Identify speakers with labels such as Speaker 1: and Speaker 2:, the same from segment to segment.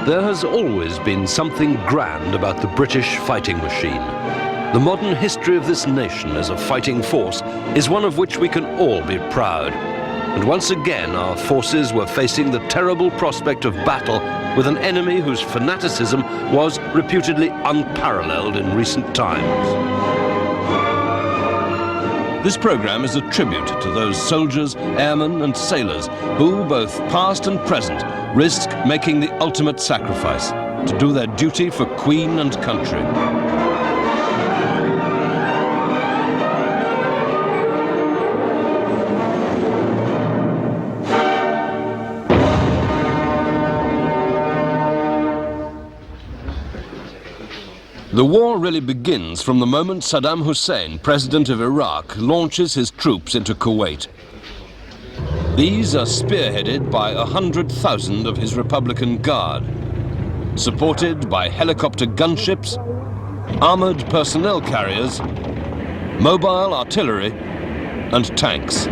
Speaker 1: There has always been something grand about the British fighting machine. The modern history of this nation as a fighting force is one of which we can all be proud. And once again, our forces were facing the terrible prospect of battle with an enemy whose fanaticism was reputedly unparalleled in recent times. This program is a tribute to those soldiers, airmen and sailors who, both past and present, risk making the ultimate sacrifice to do their duty for Queen and country. The war really begins from the moment Saddam Hussein, president of Iraq, launches his troops into Kuwait. These are spearheaded by 100,000 of his Republican Guard, supported by helicopter gunships, armored personnel carriers, mobile artillery, and tanks.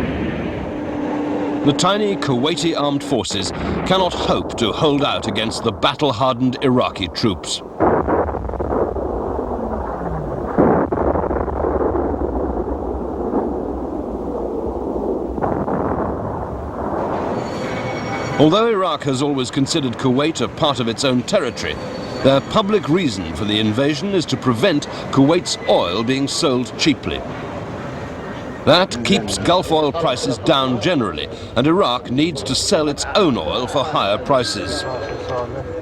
Speaker 1: The tiny Kuwaiti armed forces cannot hope to hold out against the battle-hardened Iraqi troops. Although Iraq has always considered Kuwait a part of its own territory, their public reason for the invasion is to prevent Kuwait's oil being sold cheaply. That keeps Gulf oil prices down generally, and Iraq needs to sell its own oil for higher prices.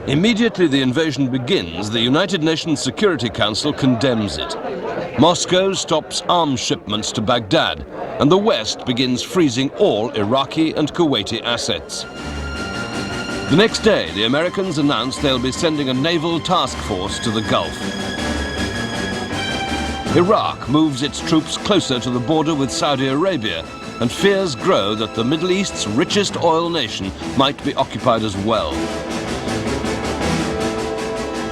Speaker 1: Immediately the invasion begins, the United Nations Security Council condemns it. Moscow stops arms shipments to Baghdad, and the West begins freezing all Iraqi and Kuwaiti assets. The next day, the Americans announced they'll be sending a naval task force to the Gulf. Iraq moves its troops closer to the border with Saudi Arabia, and fears grow that the Middle East's richest oil nation might be occupied as well.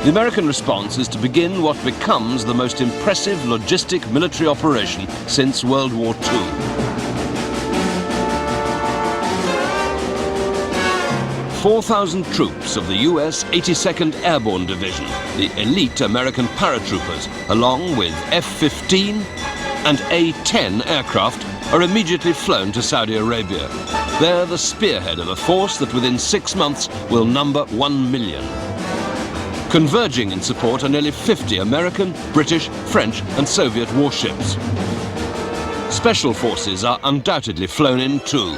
Speaker 1: The American response is to begin what becomes the most impressive logistic military operation since World War II. 4,000 troops of the US 82nd Airborne Division, the elite American paratroopers, along with F-15 and A-10 aircraft, are immediately flown to Saudi Arabia. They're the spearhead of a force that within 6 months will number 1 million. Converging in support are nearly 50 American, British, French and Soviet warships. Special forces are undoubtedly flown in too.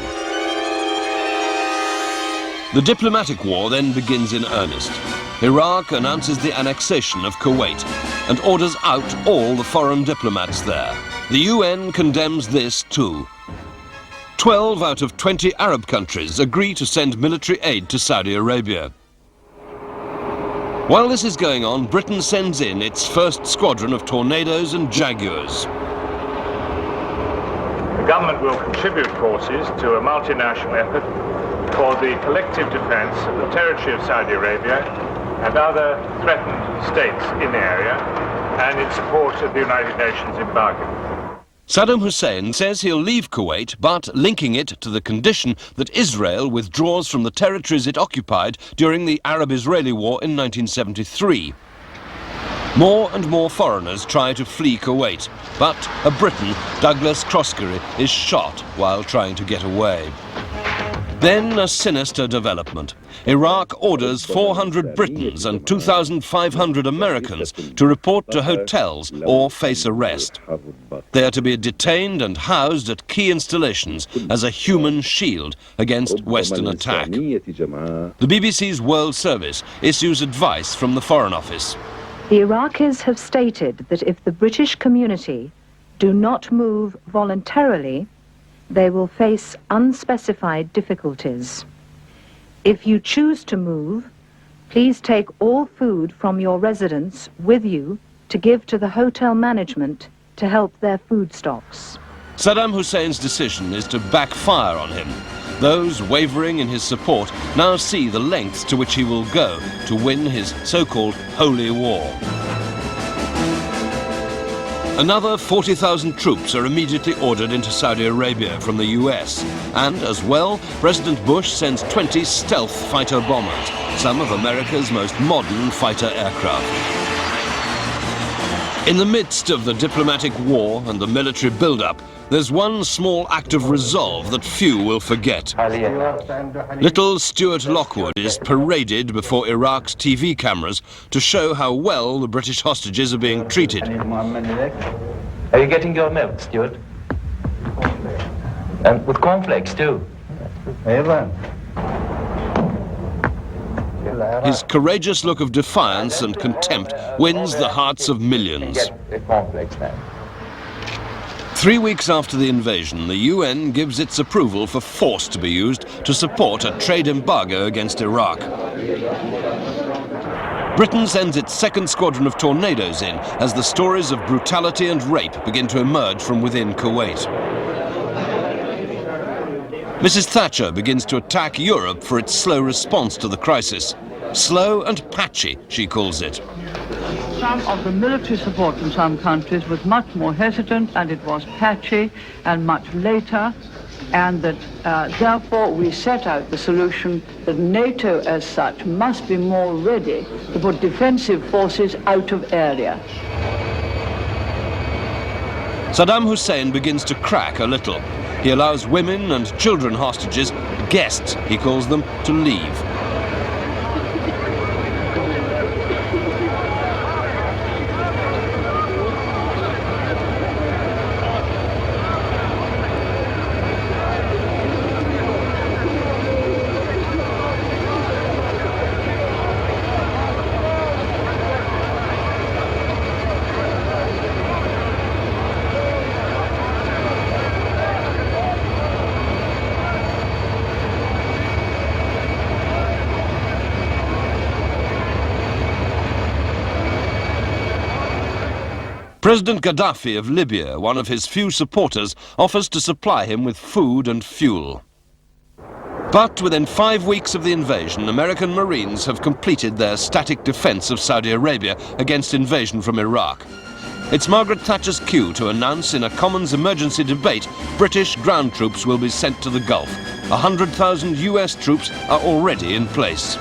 Speaker 1: The diplomatic war then begins in earnest. Iraq announces the annexation of Kuwait and orders out all the foreign diplomats there. The UN condemns this too. 12 out of 20 Arab countries agree to send military aid to Saudi Arabia. While this is going on, Britain sends in its first squadron of Tornadoes and Jaguars.
Speaker 2: The government will contribute forces to a multinational effort for the collective defense of the territory of Saudi Arabia and other threatened states in the area, and in support of the United Nations embargo.
Speaker 1: Saddam Hussein says he'll leave Kuwait, but linking it to the condition that Israel withdraws from the territories it occupied during the Arab-Israeli War in 1973. More and more foreigners try to flee Kuwait, but a Briton, Douglas Croskery, is shot while trying to get away. Then a sinister development. Iraq orders 400 Britons and 2,500 Americans to report to hotels or face arrest. They are to be detained and housed at key installations as a human shield against Western attack. The BBC's World Service issues advice from the Foreign Office.
Speaker 3: The Iraqis have stated that if the British community do not move voluntarily, they will face unspecified difficulties. If you choose to move, please take all food from your residence with you to give to the hotel management to help their food stocks.
Speaker 1: Saddam Hussein's decision is to backfire on him. Those wavering in his support now see the lengths to which he will go to win his so-called holy war. Another 40,000 troops are immediately ordered into Saudi Arabia from the US. And, as well, President Bush sends 20 stealth fighter bombers, some of America's most modern fighter aircraft. In the midst of the diplomatic war and the military build-up, there's one small act of resolve that few will forget. Little Stuart Lockwood is paraded before Iraq's TV cameras to show how well the British hostages are being treated.
Speaker 4: Are you getting your milk, Stuart? And with cornflakes too.
Speaker 1: His courageous look of defiance and contempt wins the hearts of millions. 3 weeks after the invasion, the UN gives its approval for force to be used to support a trade embargo against Iraq. Britain sends its second squadron of Tornadoes in as the stories of brutality and rape begin to emerge from within Kuwait. Mrs. Thatcher begins to attack Europe for its slow response to the crisis. Slow and patchy, she calls it.
Speaker 5: Some of the military support from some countries was much more hesitant, and it was patchy and much later, and that therefore we set out the solution that NATO as such must be more ready to put defensive forces out of area.
Speaker 1: Saddam Hussein begins to crack a little. He allows women and children hostages, guests he calls them, to leave. President Gaddafi of Libya, one of his few supporters, offers to supply him with food and fuel. But within 5 weeks of the invasion, American Marines have completed their static defense of Saudi Arabia against invasion from Iraq. It's Margaret Thatcher's cue to announce in a Commons emergency debate British ground troops will be sent to the Gulf. 100,000 US troops are already in place.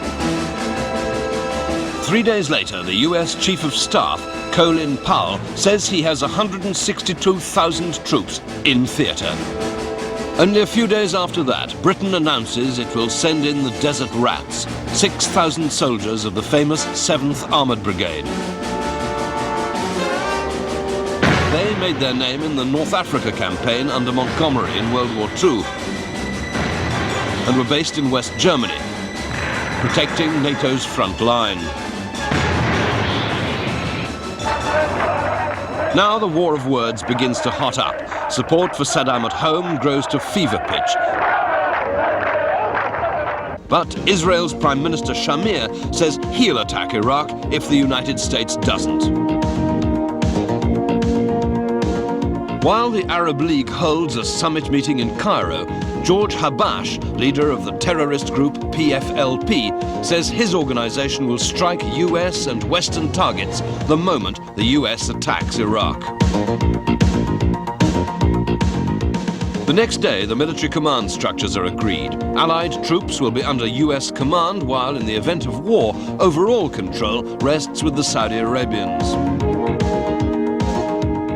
Speaker 1: 3 days later, the US Chief of Staff, Colin Powell, says he has 162,000 troops in theatre. Only a few days after that, Britain announces it will send in the Desert Rats, 6,000 soldiers of the famous 7th Armoured Brigade. They made their name in the North Africa campaign under Montgomery in World War II and were based in West Germany, protecting NATO's front line. Now the war of words begins to hot up. Support for Saddam at home grows to fever pitch. But Israel's Prime Minister Shamir says he'll attack Iraq if the United States doesn't. While the Arab League holds a summit meeting in Cairo, George Habash, leader of the terrorist group PFLP, says his organization will strike US and Western targets the moment the US attacks Iraq. The next day, the military command structures are agreed. Allied troops will be under US command, while in the event of war, overall control rests with the Saudi Arabians.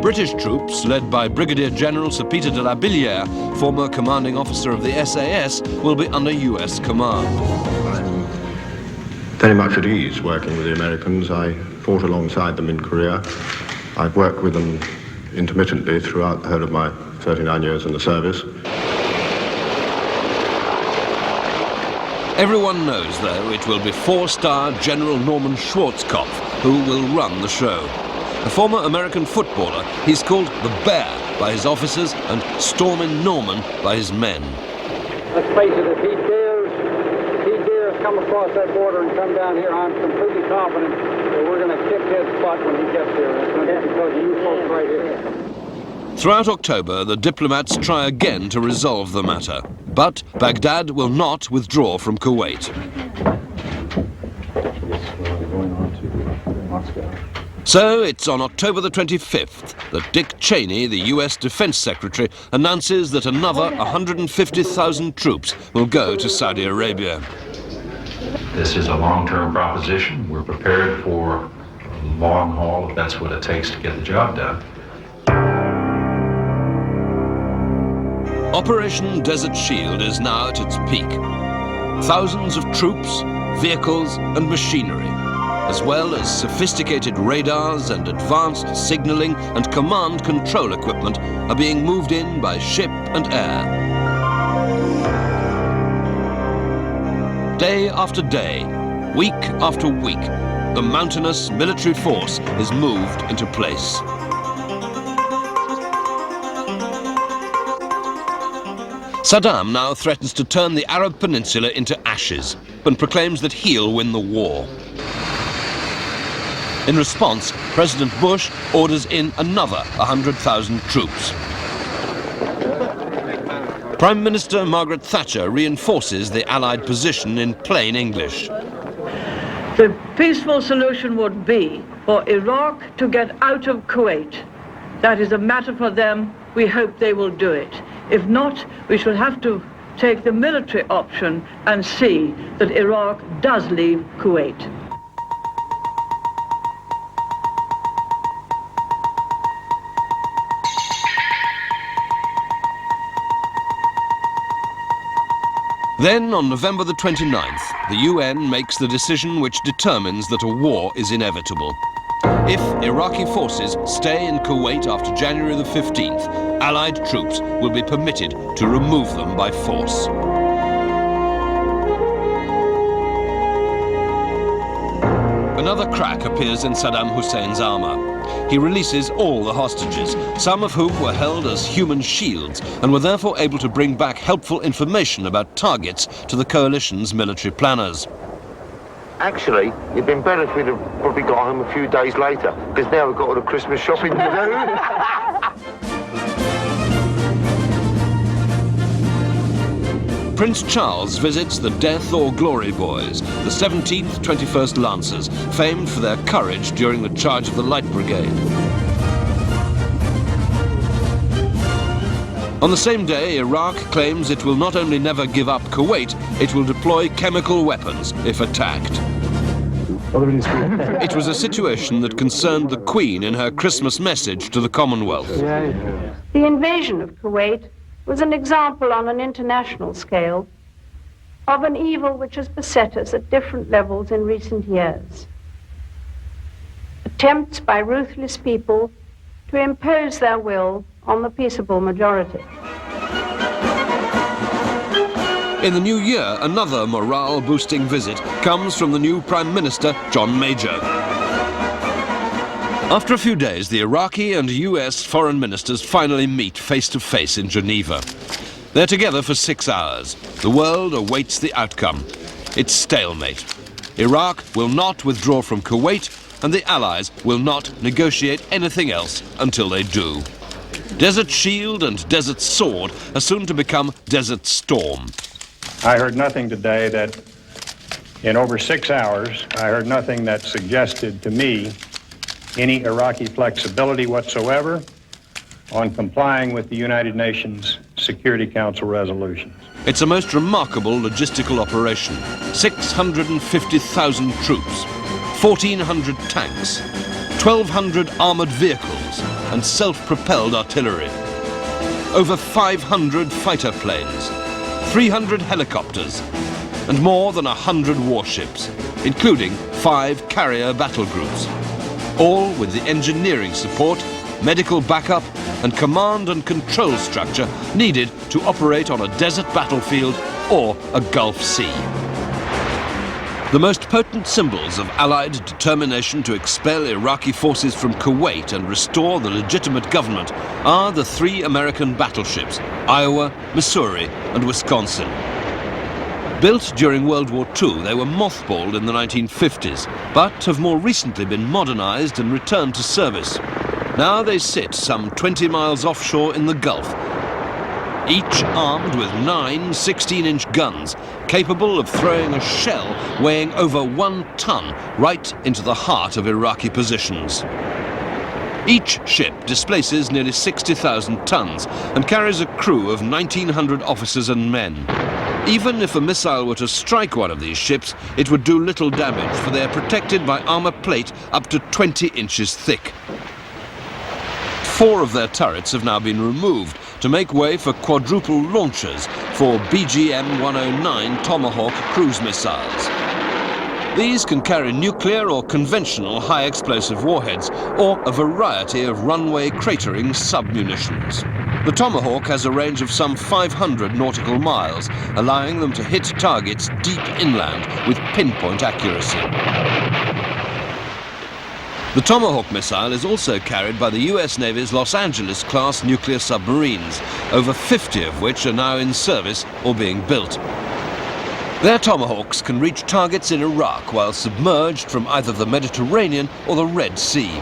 Speaker 1: British troops, led by Brigadier General Sir Peter de la Billière, former commanding officer of the SAS, will be under US command.
Speaker 6: I'm very much at ease working with the Americans. I fought alongside them in Korea. I've worked with them intermittently throughout the whole of my 39 years in the service.
Speaker 1: Everyone knows, though, it will be 4-star General Norman Schwarzkopf who will run the show. A former American footballer, he's called the Bear by his officers and Stormin' Norman by his men.
Speaker 7: Let's face it, if he dares come across that border and come down here, I'm completely confident that we're going to kick his butt when he gets here. It's going to be because of you folks right here.
Speaker 1: Throughout October, the diplomats try again to resolve the matter. But Baghdad will not withdraw from Kuwait. So it's on October the 25th that Dick Cheney, the US Defense Secretary, announces that another 150,000 troops will go to Saudi Arabia.
Speaker 8: This is a long-term proposition. We're prepared for a long haul if that's what it takes to get the job done.
Speaker 1: Operation Desert Shield is now at its peak. Thousands of troops, vehicles and machinery, as well as sophisticated radars and advanced signaling and command control equipment, are being moved in by ship and air. Day after day, week after week, the mountainous military force is moved into place. Saddam now threatens to turn the Arab Peninsula into ashes and proclaims that he'll win the war. In response, President Bush orders in another 100,000 troops. Prime Minister Margaret Thatcher reinforces the Allied position in plain English.
Speaker 5: The peaceful solution would be for Iraq to get out of Kuwait. That is a matter for them. We hope they will do it. If not, we shall have to take the military option and see that Iraq does leave Kuwait.
Speaker 1: Then, on November the 29th, the UN makes the decision which determines that a war is inevitable. If Iraqi forces stay in Kuwait after January the 15th, Allied troops will be permitted to remove them by force. Another crack appears in Saddam Hussein's armor. He releases all the hostages, some of whom were held as human shields and were therefore able to bring back helpful information about targets to the coalition's military planners.
Speaker 9: Actually, it'd been better if we'd have probably got home a few days later, because now we've got all the Christmas shopping to do.
Speaker 1: Prince Charles visits the Death or Glory Boys, the 17th 21st Lancers, famed for their courage during the charge of the Light Brigade. On the same day, Iraq claims it will not only never give up Kuwait, it will deploy chemical weapons if attacked. It was a situation that concerned the Queen in her Christmas message to the Commonwealth.
Speaker 10: The invasion of Kuwait was an example on an international scale of an evil which has beset us at different levels in recent years. Attempts by ruthless people to impose their will on the peaceable majority.
Speaker 1: In the new year, another morale-boosting visit comes from the new Prime Minister, John Major. After a few days, the Iraqi and US foreign ministers finally meet face-to-face in Geneva. They're together for 6 hours. The world awaits the outcome. It's stalemate. Iraq will not withdraw from Kuwait, and the Allies will not negotiate anything else until they do. Desert Shield and Desert Sword are soon to become Desert Storm.
Speaker 7: I heard nothing today that, in over 6 hours, I heard nothing that suggested to me any Iraqi flexibility whatsoever on complying with the United Nations Security Council resolutions.
Speaker 1: It's a most remarkable logistical operation. 650,000 troops, 1,400 tanks, 1,200 armored vehicles and self-propelled artillery, over 500 fighter planes, 300 helicopters, and more than 100 warships, including 5 carrier battle groups, all with the engineering support, medical backup, and command and control structure needed to operate on a desert battlefield or a Gulf Sea. The most potent symbols of Allied determination to expel Iraqi forces from Kuwait and restore the legitimate government are the 3 American battleships, Iowa, Missouri, and Wisconsin. Built during World War II, they were mothballed in the 1950s, but have more recently been modernized and returned to service. Now they sit some 20 miles offshore in the Gulf. each armed with 9 16-inch guns, capable of throwing a shell weighing over 1 ton right into the heart of Iraqi positions. Each ship displaces nearly 60,000 tons and carries a crew of 1,900 officers and men. Even if a missile were to strike one of these ships, it would do little damage, for they are protected by armor plate up to 20 inches thick. 4 of their turrets have now been removed to make way for quadruple launchers for BGM-109 Tomahawk cruise missiles. These can carry nuclear or conventional high-explosive warheads, or a variety of runway cratering sub-munitions. The Tomahawk has a range of some 500 nautical miles, allowing them to hit targets deep inland with pinpoint accuracy. The Tomahawk missile is also carried by the US Navy's Los Angeles-class nuclear submarines, over 50 of which are now in service or being built. Their Tomahawks can reach targets in Iraq while submerged from either the Mediterranean or the Red Sea.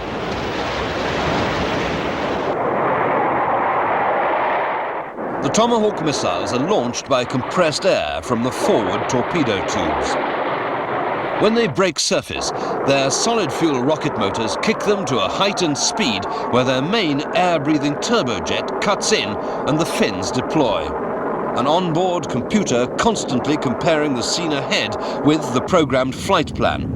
Speaker 1: The Tomahawk missiles are launched by compressed air from the forward torpedo tubes. When they break surface, their solid fuel rocket motors kick them to a height and speed where their main air-breathing turbojet cuts in and the fins deploy. An onboard computer constantly comparing the scene ahead with the programmed flight plan.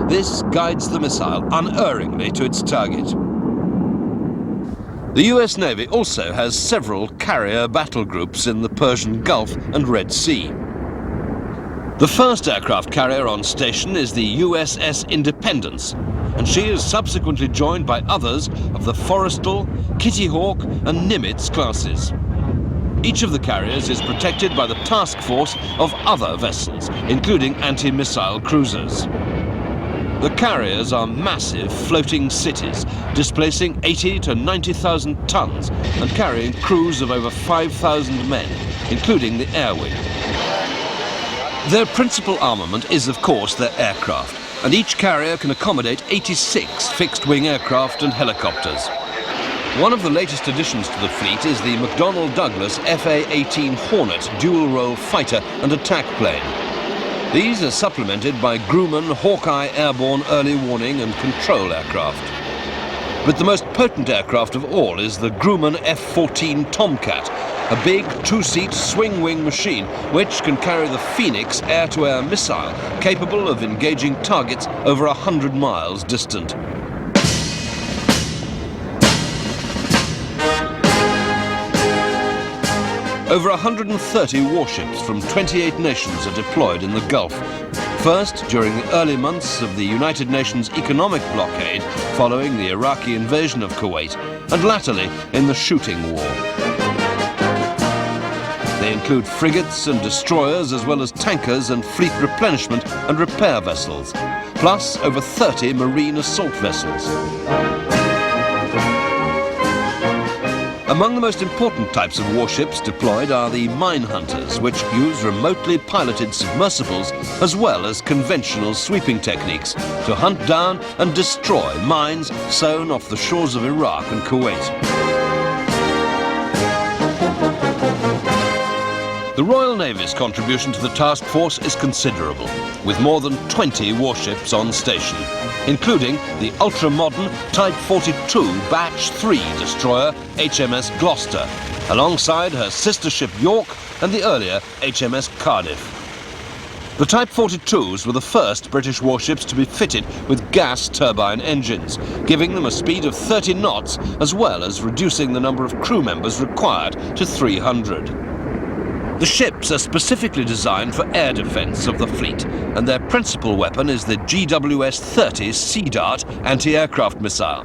Speaker 1: This guides the missile unerringly to its target. The US Navy also has several carrier battle groups in the Persian Gulf and Red Sea. The first aircraft carrier on station is the USS Independence, and she is subsequently joined by others of the Forrestal, Kitty Hawk and Nimitz classes. Each of the carriers is protected by the task force of other vessels, including anti-missile cruisers. The carriers are massive floating cities, displacing 80 to 90,000 tons and carrying crews of over 5,000 men, including the air wing. Their principal armament is, of course, their aircraft, and each carrier can accommodate 86 fixed-wing aircraft and helicopters. One of the latest additions to the fleet is the McDonnell Douglas FA-18 Hornet dual-role fighter and attack plane. These are supplemented by Grumman Hawkeye airborne early warning and control aircraft. But the most potent aircraft of all is the Grumman F-14 Tomcat, a big 2-seat swing-wing machine which can carry the Phoenix air-to-air missile, capable of engaging targets over 100 miles distant. Over 130 warships from 28 nations are deployed in the Gulf. First, during the early months of the United Nations economic blockade following the Iraqi invasion of Kuwait, and latterly in the shooting war. They include frigates and destroyers, as well as tankers and fleet replenishment and repair vessels, plus over 30 marine assault vessels. Among the most important types of warships deployed are the mine hunters, which use remotely piloted submersibles as well as conventional sweeping techniques to hunt down and destroy mines sown off the shores of Iraq and Kuwait. The Royal Navy's contribution to the task force is considerable, with more than 20 warships on station, including the ultra-modern Type 42 Batch 3 destroyer HMS Gloucester, alongside her sister ship York and the earlier HMS Cardiff. The Type 42s were the first British warships to be fitted with gas turbine engines, giving them a speed of 30 knots, as well as reducing the number of crew members required to 300. The ships are specifically designed for air defence of the fleet, and their principal weapon is the GWS-30 Sea Dart anti-aircraft missile.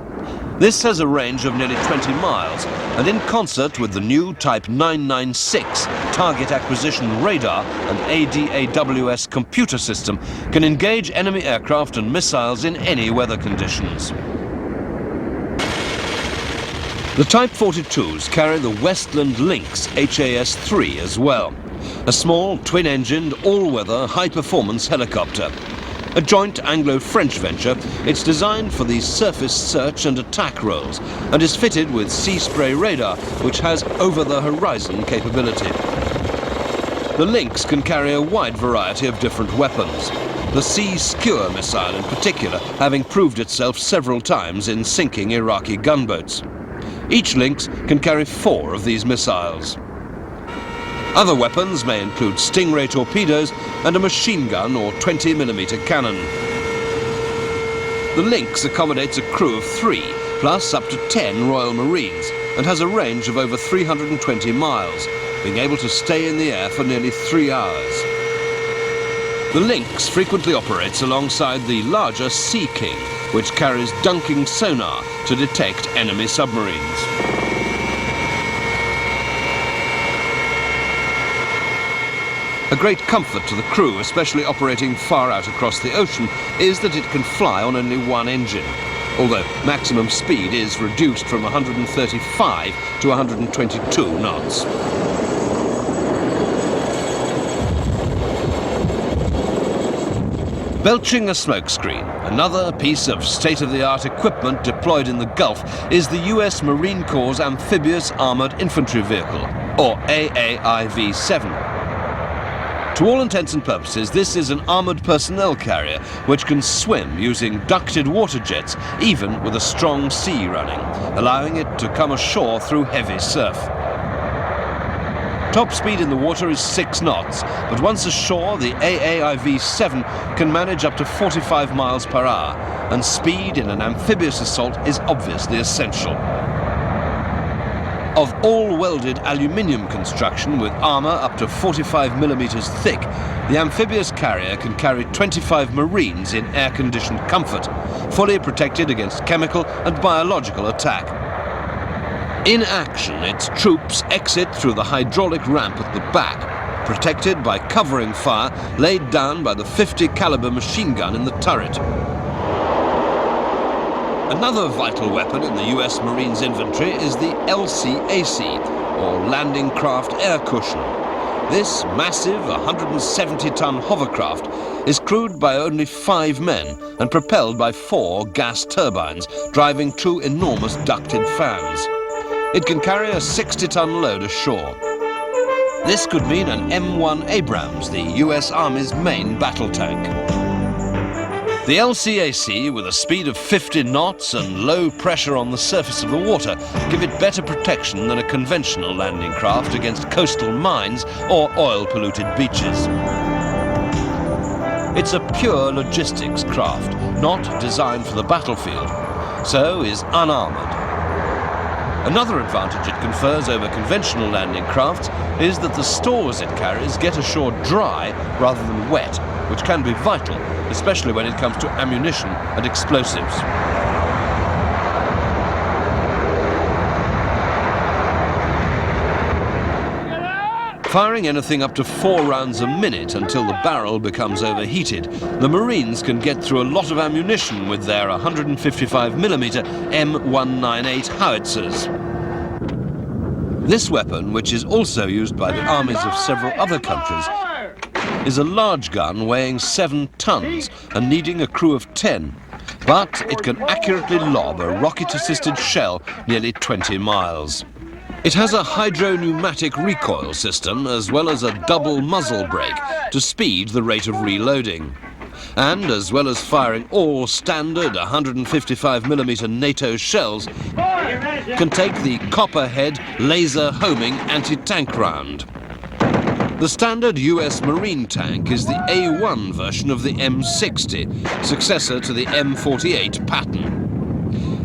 Speaker 1: This has a range of nearly 20 miles, and in concert with the new Type 996 target acquisition radar and ADAWS computer system, can engage enemy aircraft and missiles in any weather conditions. The Type 42s carry the Westland Lynx HAS-3 as well, a small twin-engined, all-weather, high-performance helicopter. A joint Anglo-French venture, it's designed for the surface search and attack roles and is fitted with sea spray radar, which has over-the-horizon capability. The Lynx can carry a wide variety of different weapons, the Sea Skewer missile in particular having proved itself several times in sinking Iraqi gunboats. Each Lynx can carry 4 of these missiles. Other weapons may include Stingray torpedoes and a machine gun or 20mm cannon. The Lynx accommodates a crew of 3, plus up to 10 Royal Marines, and has a range of over 320 miles, being able to stay in the air for nearly 3 hours. The Lynx frequently operates alongside the larger Sea King, which carries dunking sonar to detect enemy submarines. A great comfort to the crew, especially operating far out across the ocean, is that it can fly on only one engine, although maximum speed is reduced from 135 to 122 knots. Belching a smokescreen, another piece of state-of-the-art equipment deployed in the Gulf is the US Marine Corps Amphibious Armored Infantry Vehicle, or AAIV-7. To all intents and purposes, this is an armoured personnel carrier which can swim using ducted water jets, even with a strong sea running, allowing it to come ashore through heavy surf. Top speed in the water is 6 knots, but once ashore, the AAIV-7 can manage up to 45 miles per hour, and speed in an amphibious assault is obviously essential. Of all-welded aluminium construction with armour up to 45mm thick, the amphibious carrier can carry 25 Marines in air-conditioned comfort, fully protected against chemical and biological attack. In action, its troops exit through the hydraulic ramp at the back, protected by covering fire laid down by the 50 caliber machine gun in the turret. Another vital weapon in the US Marines inventory is the LCAC, or Landing Craft Air Cushion. This massive 170-ton hovercraft is crewed by only 5 men and propelled by 4 gas turbines, driving 2 enormous ducted fans. It can carry a 60-ton load ashore. This could mean an M1 Abrams, the US Army's main battle tank. The LCAC, with a speed of 50 knots and low pressure on the surface of the water, give it better protection than a conventional landing craft against coastal mines or oil-polluted beaches. It's a pure logistics craft, not designed for the battlefield, so is unarmoured. Another advantage it confers over conventional landing crafts is that the stores it carries get ashore dry rather than wet, which can be vital, especially when it comes to ammunition and explosives. Firing anything up to 4 rounds a minute until the barrel becomes overheated, the Marines can get through a lot of ammunition with their 155mm M198 howitzers. This weapon, which is also used by the armies of several other countries, is a large gun weighing 7 tons and needing a crew of 10, but it can accurately lob a rocket-assisted shell nearly 20 miles. It has a hydro-pneumatic recoil system as well as a double muzzle brake to speed the rate of reloading. And as well as firing all standard 155mm NATO shells, can take the Copperhead laser homing anti-tank round. The standard US Marine tank is the A1 version of the M60, successor to the M48 pattern.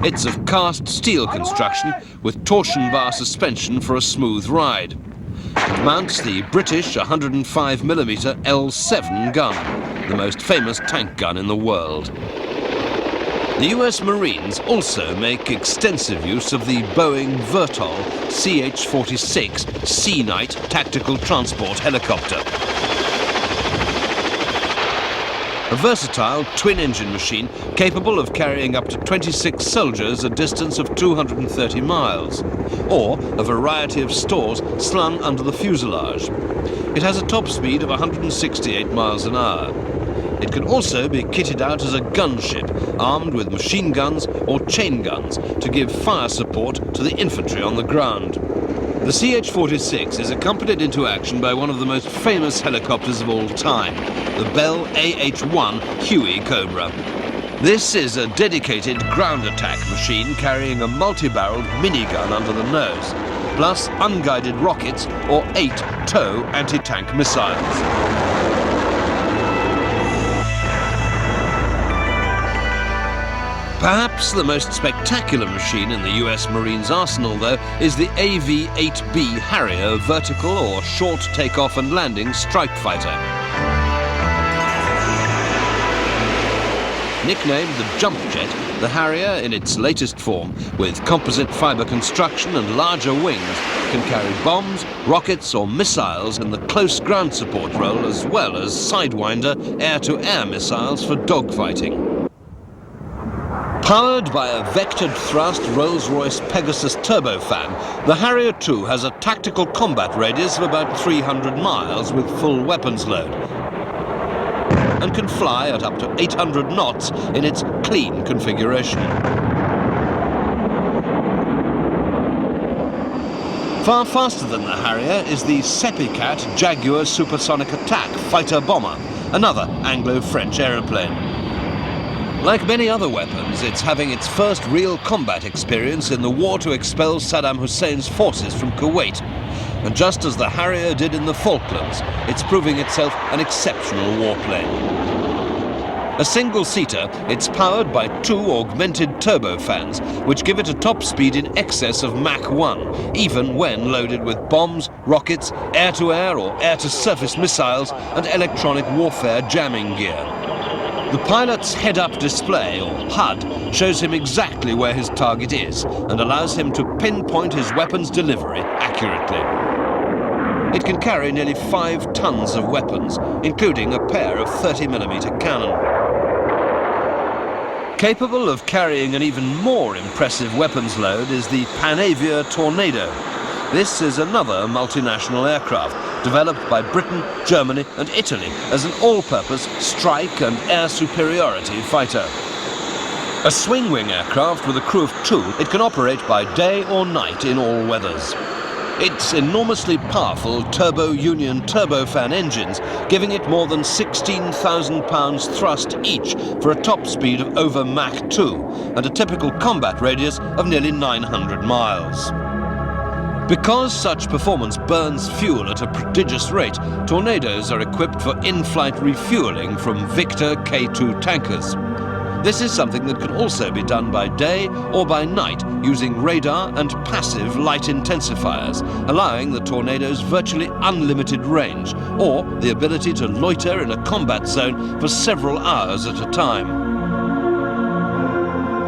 Speaker 1: It's of cast steel construction with torsion bar suspension for a smooth ride. It mounts the British 105mm L7 gun, the most famous tank gun in the world. The US Marines also make extensive use of the Boeing Vertol CH-46 Sea Knight tactical transport helicopter. A versatile twin-engine machine capable of carrying up to 26 soldiers a distance of 230 miles, or a variety of stores slung under the fuselage. It has a top speed of 168 miles an hour. It can also be kitted out as a gunship, armed with machine guns or chain guns to give fire support to the infantry on the ground. The CH-46 is accompanied into action by one of the most famous helicopters of all time, the Bell AH-1 Huey Cobra. This is a dedicated ground attack machine carrying a multi-barreled minigun under the nose, plus unguided rockets or 8 TOW anti-tank missiles. Perhaps the most spectacular machine in the US Marines arsenal, though, is the AV-8B Harrier vertical or short takeoff and landing strike fighter. Nicknamed the Jump Jet, the Harrier, in its latest form, with composite fibre construction and larger wings, can carry bombs, rockets or missiles in the close ground support role, as well as Sidewinder air-to-air missiles for dogfighting. Powered by a vectored thrust Rolls-Royce Pegasus turbofan, the Harrier II has a tactical combat radius of about 300 miles with full weapons load, and can fly at up to 800 knots in its clean configuration. Far faster than the Harrier is the Sepicat Jaguar Supersonic Attack fighter bomber, another Anglo-French aeroplane. Like many other weapons, it's having its first real combat experience in the war to expel Saddam Hussein's forces from Kuwait. And just as the Harrier did in the Falklands, it's proving itself an exceptional warplane. A single-seater, it's powered by 2 augmented turbofans, which give it a top speed in excess of Mach 1, even when loaded with bombs, rockets, air-to-air or air-to-surface missiles, and electronic warfare jamming gear. The pilot's head-up display, or HUD, shows him exactly where his target is and allows him to pinpoint his weapon's delivery accurately. It can carry nearly 5 tons of weapons, including a pair of 30mm cannon. Capable of carrying an even more impressive weapons load is the Panavia Tornado. This is another multinational aircraft, developed by Britain, Germany and Italy as an all-purpose strike and air superiority fighter. A swing-wing aircraft with a crew of 2, it can operate by day or night in all weathers. Its enormously powerful turbo-union turbofan engines giving it more than 16,000 pounds thrust each for a top speed of over Mach 2 and a typical combat radius of nearly 900 miles. Because such performance burns fuel at a prodigious rate, Tornadoes are equipped for in-flight refueling from Victor K2 tankers. This is something that can also be done by day or by night using radar and passive light intensifiers, allowing the Tornado's virtually unlimited range or the ability to loiter in a combat zone for several hours at a time.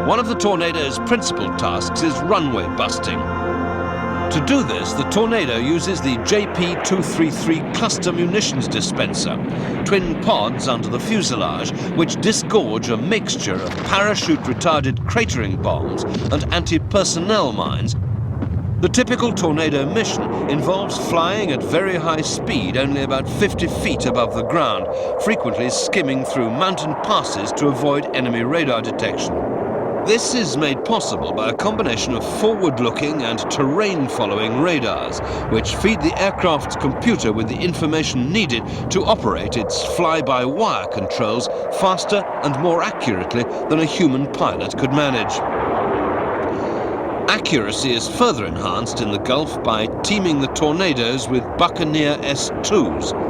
Speaker 1: One of the Tornado's principal tasks is runway busting. To do this, the Tornado uses the JP-233 cluster munitions dispenser, twin pods under the fuselage which disgorge a mixture of parachute-retarded cratering bombs and anti-personnel mines. The typical Tornado mission involves flying at very high speed, only about 50 feet above the ground, frequently skimming through mountain passes to avoid enemy radar detection. This is made possible by a combination of forward-looking and terrain-following radars, which feed the aircraft's computer with the information needed to operate its fly-by-wire controls faster and more accurately than a human pilot could manage. Accuracy is further enhanced in the Gulf by teaming the Tornadoes with Buccaneer S2s.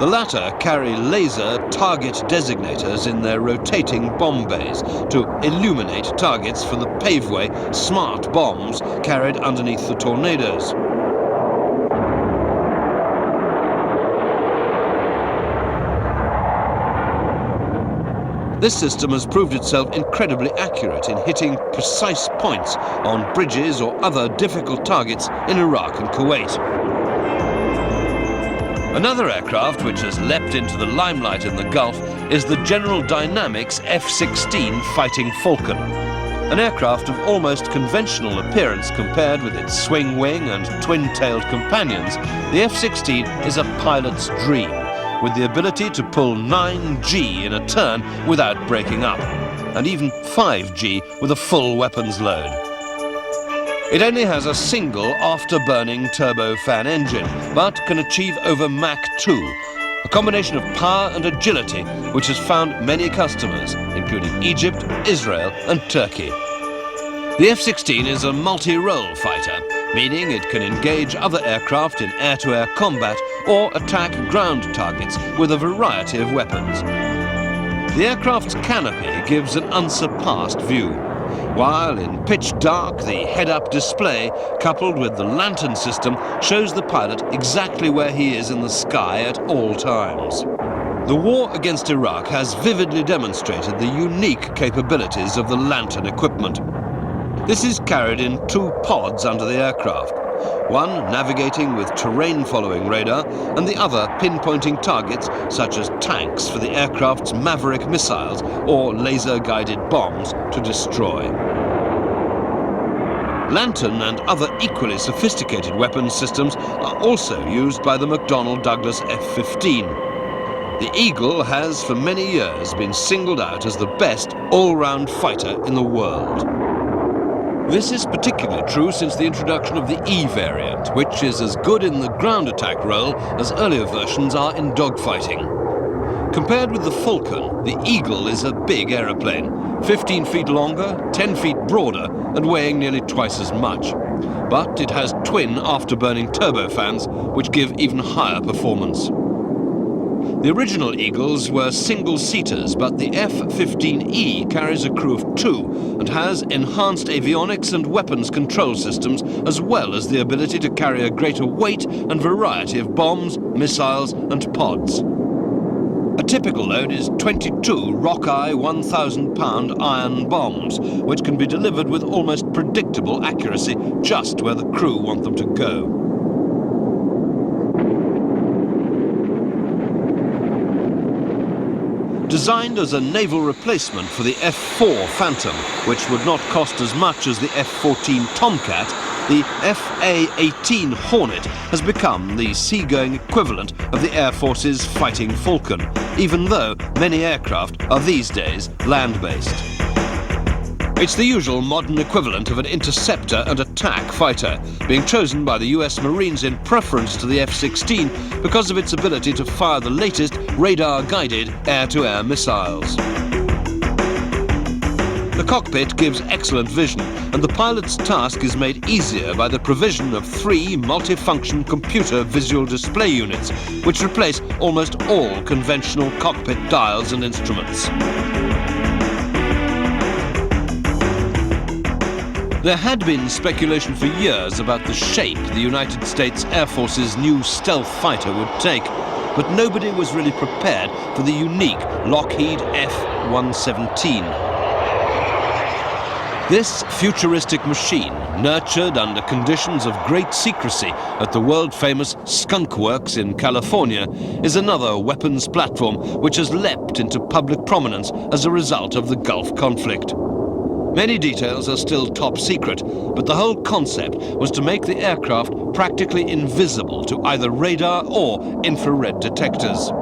Speaker 1: The latter carry laser target designators in their rotating bomb bays to illuminate targets for the paveway smart bombs carried underneath the Tornadoes. This system has proved itself incredibly accurate in hitting precise points on bridges or other difficult targets in Iraq and Kuwait. Another aircraft which has leapt into the limelight in the Gulf is the General Dynamics F-16 Fighting Falcon. An aircraft of almost conventional appearance compared with its swing wing and twin-tailed companions, the F-16 is a pilot's dream, with the ability to pull 9G in a turn without breaking up, and even 5G with a full weapons load. It only has a single afterburning turbofan engine, but can achieve over Mach 2, a combination of power and agility which has found many customers, including Egypt, Israel and Turkey. The F-16 is a multi-role fighter, meaning it can engage other aircraft in air-to-air combat or attack ground targets with a variety of weapons. The aircraft's canopy gives an unsurpassed view, while in pitch dark the head-up display, coupled with the lantern system, shows the pilot exactly where he is in the sky at all times. The war against Iraq has vividly demonstrated the unique capabilities of the lantern equipment. This is carried in 2 pods under the aircraft, one navigating with terrain-following radar and the other pinpointing targets such as tanks for the aircraft's Maverick missiles or laser-guided bombs to destroy. Lantern and other equally sophisticated weapons systems are also used by the McDonnell Douglas F-15. The Eagle has for many years been singled out as the best all-round fighter in the world. This is particularly true since the introduction of the E variant, which is as good in the ground attack role as earlier versions are in dogfighting. Compared with the Falcon, the Eagle is a big aeroplane, 15 feet longer, 10 feet broader, and weighing nearly twice as much. But it has twin afterburning turbofans, which give even higher performance. The original Eagles were single-seaters, but the F-15E carries a crew of 2 and has enhanced avionics and weapons control systems, as well as the ability to carry a greater weight and variety of bombs, missiles and pods. A typical load is 22 Rockeye 1,000-pound iron bombs, which can be delivered with almost predictable accuracy just where the crew want them to go. Designed as a naval replacement for the F-4 Phantom, which would not cost as much as the F-14 Tomcat, the FA-18 Hornet has become the seagoing equivalent of the Air Force's Fighting Falcon, even though many aircraft are these days land-based. It's the usual modern equivalent of an interceptor and attack fighter, being chosen by the US Marines in preference to the F-16 because of its ability to fire the latest radar-guided air-to-air missiles. The cockpit gives excellent vision, and the pilot's task is made easier by the provision of 3 multifunction computer visual display units, which replace almost all conventional cockpit dials and instruments. There had been speculation for years about the shape the United States Air Force's new stealth fighter would take, but nobody was really prepared for the unique Lockheed F-117. This futuristic machine, nurtured under conditions of great secrecy at the world-famous Skunk Works in California, is another weapons platform which has leapt into public prominence as a result of the Gulf conflict. Many details are still top secret, but the whole concept was to make the aircraft practically invisible to either radar or infrared detectors.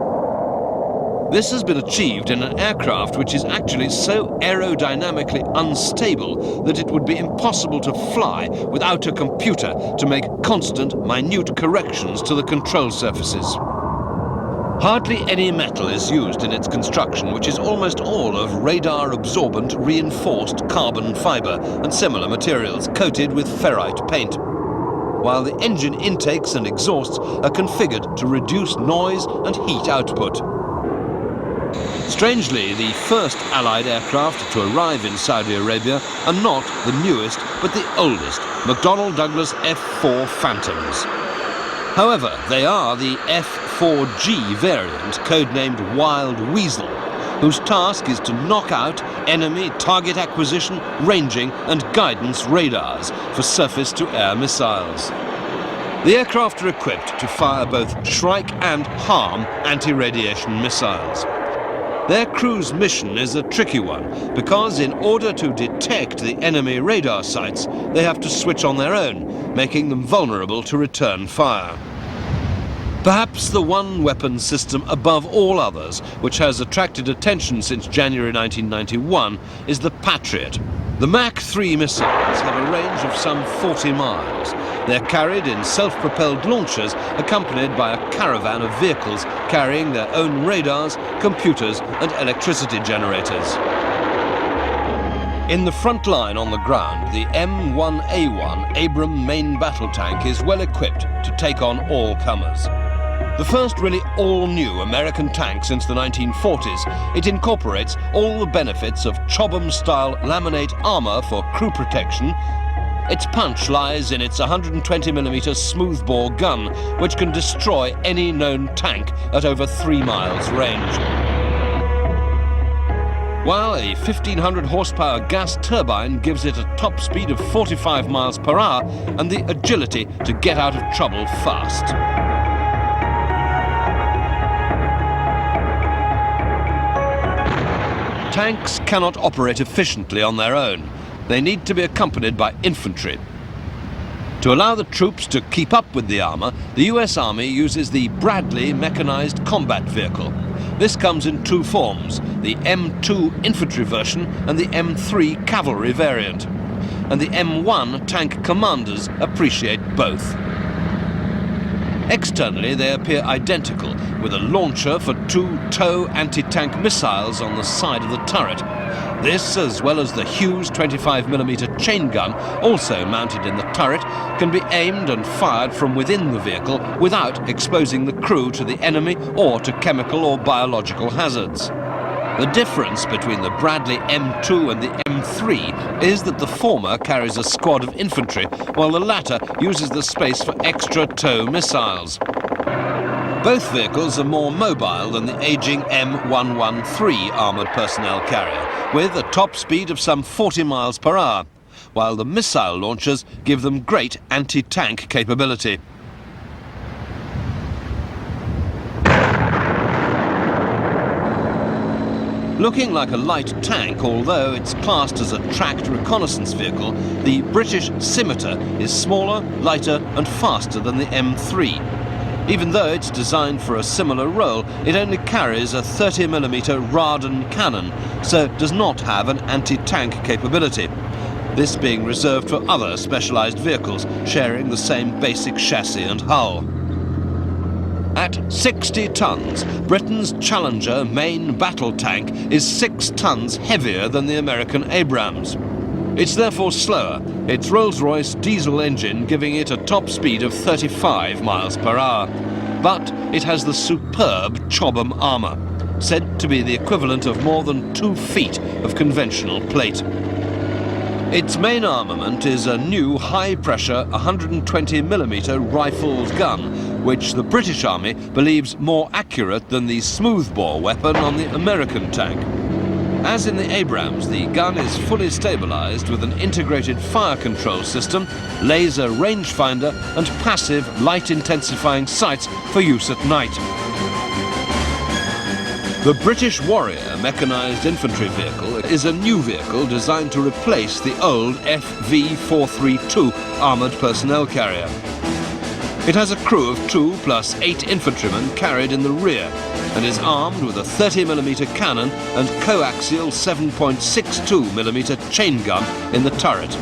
Speaker 1: This has been achieved in an aircraft which is actually so aerodynamically unstable that it would be impossible to fly without a computer to make constant, minute corrections to the control surfaces. Hardly any metal is used in its construction, which is almost all of radar-absorbent reinforced carbon fiber and similar materials coated with ferrite paint, while the engine intakes and exhausts are configured to reduce noise and heat output. Strangely, the first Allied aircraft to arrive in Saudi Arabia are not the newest, but the oldest McDonnell Douglas F-4 Phantoms. However, they are the F-4G variant, codenamed Wild Weasel, whose task is to knock out enemy target acquisition, ranging and guidance radars for surface-to-air missiles. The aircraft are equipped to fire both Shrike and Harm anti-radiation missiles. Their crew's mission is a tricky one, because in order to detect the enemy radar sites, they have to switch on their own, making them vulnerable to return fire. Perhaps the one weapon system above all others, which has attracted attention since January 1991, is the Patriot. The Mach 3 missiles have a range of some 40 miles. They're carried in self-propelled launchers, accompanied by a caravan of vehicles carrying their own radars, computers and electricity generators. In the front line on the ground, the M1A1 Abram main battle tank is well equipped to take on all comers. The first really all-new American tank since the 1940s, it incorporates all the benefits of Chobham-style laminate armor for crew protection. Its punch lies in its 120mm smoothbore gun, which can destroy any known tank at over 3 miles range. While a 1,500 horsepower gas turbine gives it a top speed of 45 miles per hour and the agility to get out of trouble fast. Tanks cannot operate efficiently on their own. They need to be accompanied by infantry. To allow the troops to keep up with the armor, the US Army uses the Bradley mechanized combat vehicle. This comes in two forms, the M2 infantry version and the M3 cavalry variant. And the M1 tank commanders appreciate both. Externally, they appear identical, with a launcher for 2 TOW anti-tank missiles on the side of the turret. This, as well as the Hughes 25mm chain gun, also mounted in the turret, can be aimed and fired from within the vehicle without exposing the crew to the enemy or to chemical or biological hazards. The difference between the Bradley M2 and the M3 is that the former carries a squad of infantry, while the latter uses the space for extra TOW missiles. Both vehicles are more mobile than the aging M113 armoured personnel carrier, with a top speed of some 40 miles per hour, while the missile launchers give them great anti-tank capability. Looking like a light tank, although it's classed as a tracked reconnaissance vehicle, the British Scimitar is smaller, lighter and faster than the M3. Even though it's designed for a similar role, it only carries a 30mm Radan cannon, so does not have an anti-tank capability, this being reserved for other specialised vehicles sharing the same basic chassis and hull. At 60 tons, Britain's Challenger main battle tank is 6 tons heavier than the American Abrams. It's therefore slower, its Rolls-Royce diesel engine giving it a top speed of 35 miles per hour. But it has the superb Chobham armour, said to be the equivalent of more than 2 feet of conventional plate. Its main armament is a new high-pressure 120mm rifled gun, which the British Army believes more accurate than the smoothbore weapon on the American tank. As in the Abrams, the gun is fully stabilised with an integrated fire control system, laser rangefinder and passive light-intensifying sights for use at night. The British Warrior mechanised infantry vehicle is a new vehicle designed to replace the old FV-432 armoured personnel carrier. It has a crew of 2 + 8 infantrymen carried in the rear and is armed with a 30mm cannon and coaxial 7.62mm chain gun in the turret.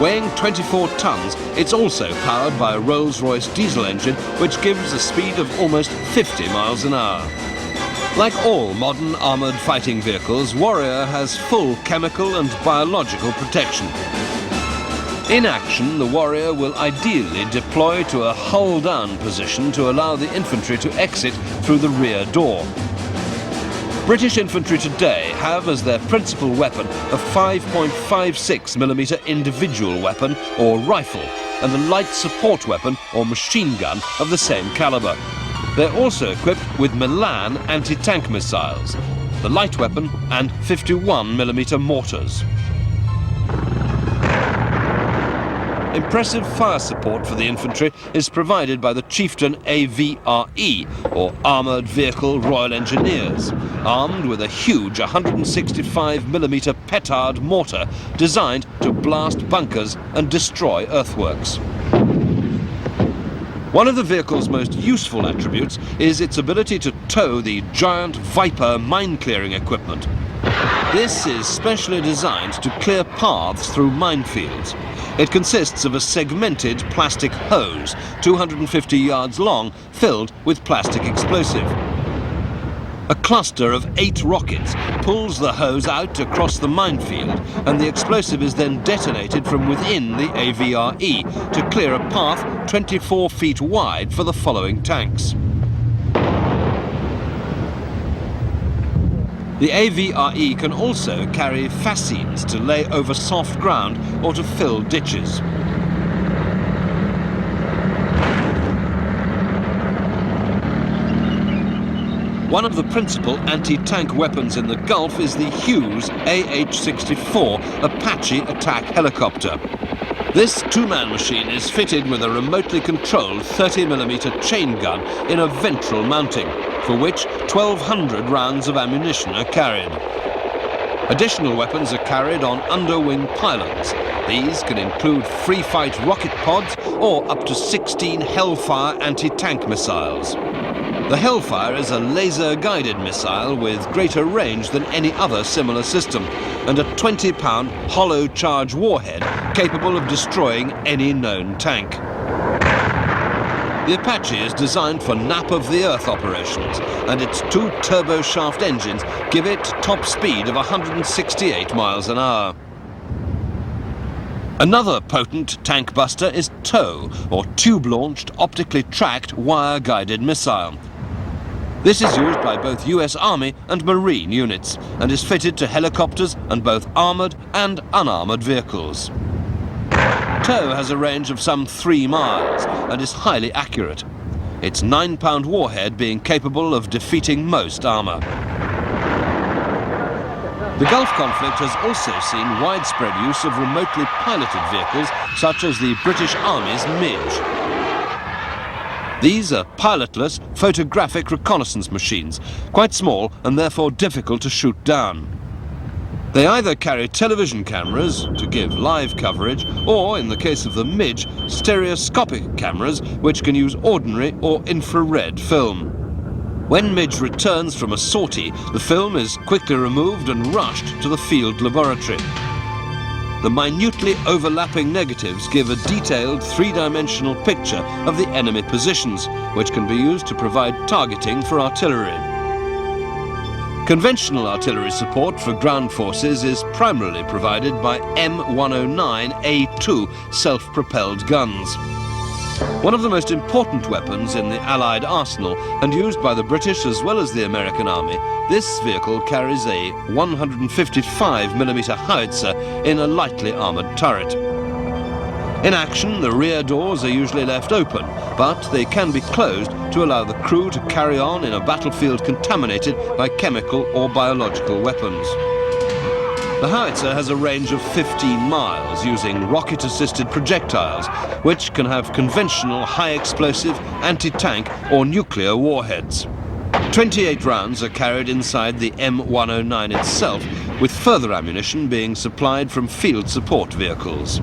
Speaker 1: Weighing 24 tons, it's also powered by a Rolls-Royce diesel engine which gives a speed of almost 50 miles an hour. Like all modern armoured fighting vehicles, Warrior has full chemical and biological protection. In action, the Warrior will ideally deploy to a hull-down position to allow the infantry to exit through the rear door. British infantry today have as their principal weapon a 5.56mm individual weapon or rifle and a light support weapon or machine gun of the same calibre. They're also equipped with Milan anti-tank missiles, the light weapon and 51mm mortars. Impressive fire support for the infantry is provided by the Chieftain AVRE, or Armoured Vehicle Royal Engineers, armed with a huge 165mm petard mortar designed to blast bunkers and destroy earthworks. One of the vehicle's most useful attributes is its ability to tow the giant Viper mine-clearing equipment. This is specially designed to clear paths through minefields. It consists of a segmented plastic hose, 250 yards long, filled with plastic explosive. A cluster of 8 rockets pulls the hose out across the minefield, and the explosive is then detonated from within the AVRE to clear a path 24 feet wide for the following tanks. The AVRE can also carry fascines to lay over soft ground or to fill ditches. One of the principal anti-tank weapons in the Gulf is the Hughes AH-64 Apache attack helicopter. This two-man machine is fitted with a remotely controlled 30mm chain gun in a ventral mounting, for which 1,200 rounds of ammunition are carried. Additional weapons are carried on underwing pylons. These can include free-fight rocket pods or up to 16 Hellfire anti-tank missiles. The Hellfire is a laser-guided missile with greater range than any other similar system, and a 20-pound hollow charge warhead capable of destroying any known tank. The Apache is designed for nap-of-the-earth operations, and its 2 turboshaft engines give it top speed of 168 miles an hour. Another potent tank buster is TOW, or Tube-Launched Optically Tracked Wire-Guided Missile. This is used by both US Army and Marine units, and is fitted to helicopters and both armoured and unarmoured vehicles. TOW has a range of some 3 miles and is highly accurate, its 9-pound warhead being capable of defeating most armour. The Gulf conflict has also seen widespread use of remotely piloted vehicles such as the British Army's Midge. These are pilotless photographic reconnaissance machines, quite small and therefore difficult to shoot down. They either carry television cameras to give live coverage, or, in the case of the Midge, stereoscopic cameras which can use ordinary or infrared film. When Midge returns from a sortie, the film is quickly removed and rushed to the field laboratory. The minutely overlapping negatives give a detailed 3-dimensional picture of the enemy positions, which can be used to provide targeting for artillery. Conventional artillery support for ground forces is primarily provided by M109A2 self-propelled guns. One of the most important weapons in the Allied arsenal, and used by the British as well as the American Army, this vehicle carries a 155mm howitzer in a lightly armoured turret. In action, the rear doors are usually left open, but they can be closed to allow the crew to carry on in a battlefield contaminated by chemical or biological weapons. The howitzer has a range of 15 miles using rocket-assisted projectiles, which can have conventional high-explosive, anti-tank or nuclear warheads. 28 rounds are carried inside the M109 itself, with further ammunition being supplied from field support vehicles.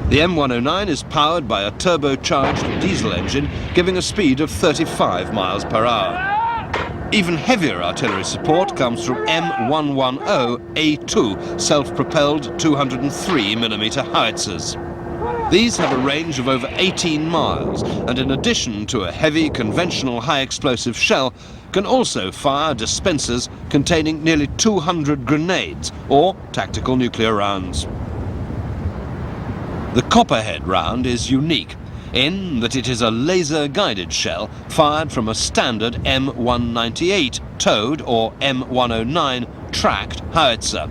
Speaker 1: The M109 is powered by a turbocharged diesel engine, giving a speed of 35 miles per hour. Even heavier artillery support comes from M110A2 self-propelled 203mm howitzers. These have a range of over 18 miles, and in addition to a heavy conventional high-explosive shell, can also fire dispensers containing nearly 200 grenades or tactical nuclear rounds. The Copperhead round is unique in that it is a laser-guided shell fired from a standard M198 towed or M109 tracked howitzer.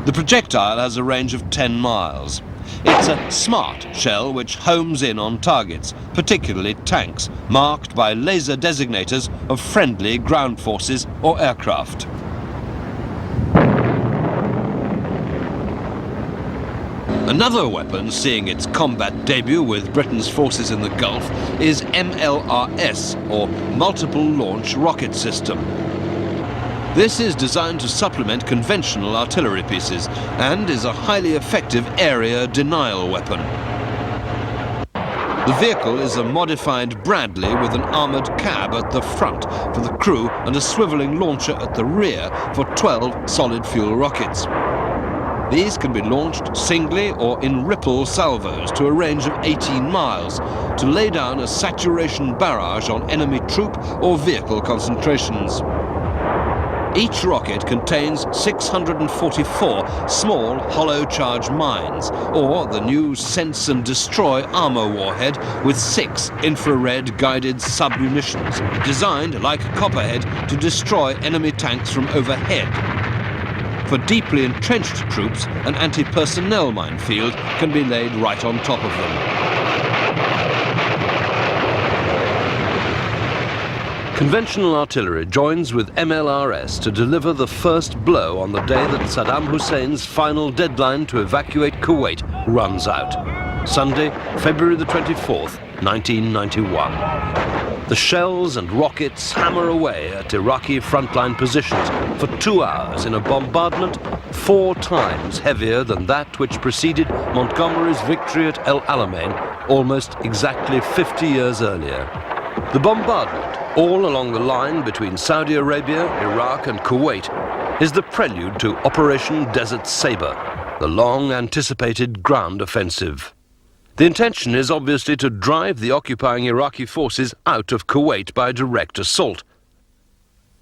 Speaker 1: The projectile has a range of 10 miles. It's a smart shell which homes in on targets, particularly tanks, marked by laser designators of friendly ground forces or aircraft. Another weapon seeing its combat debut with Britain's forces in the Gulf is MLRS, or Multiple Launch Rocket System. This is designed to supplement conventional artillery pieces and is a highly effective area denial weapon. The vehicle is a modified Bradley with an armoured cab at the front for the crew and a swivelling launcher at the rear for 12 solid fuel rockets. These can be launched singly or in ripple salvos to a range of 18 miles to lay down a saturation barrage on enemy troop or vehicle concentrations. Each rocket contains 644 small hollow charge mines, or the new Sense and Destroy armour warhead with 6 infrared guided submunitions, designed like Copperhead to destroy enemy tanks from overhead. For deeply entrenched troops, an anti-personnel minefield can be laid right on top of them. Conventional artillery joins with MLRS to deliver the first blow on the day that Saddam Hussein's final deadline to evacuate Kuwait runs out. Sunday, February the 24th, 1991. The shells and rockets hammer away at Iraqi frontline positions for 2 hours in a bombardment 4 times heavier than that which preceded Montgomery's victory at El Alamein almost exactly 50 years earlier. The bombardment, all along the line between Saudi Arabia, Iraq and Kuwait, is the prelude to Operation Desert Sabre, the long-anticipated ground offensive. The intention is obviously to drive the occupying Iraqi forces out of Kuwait by direct assault.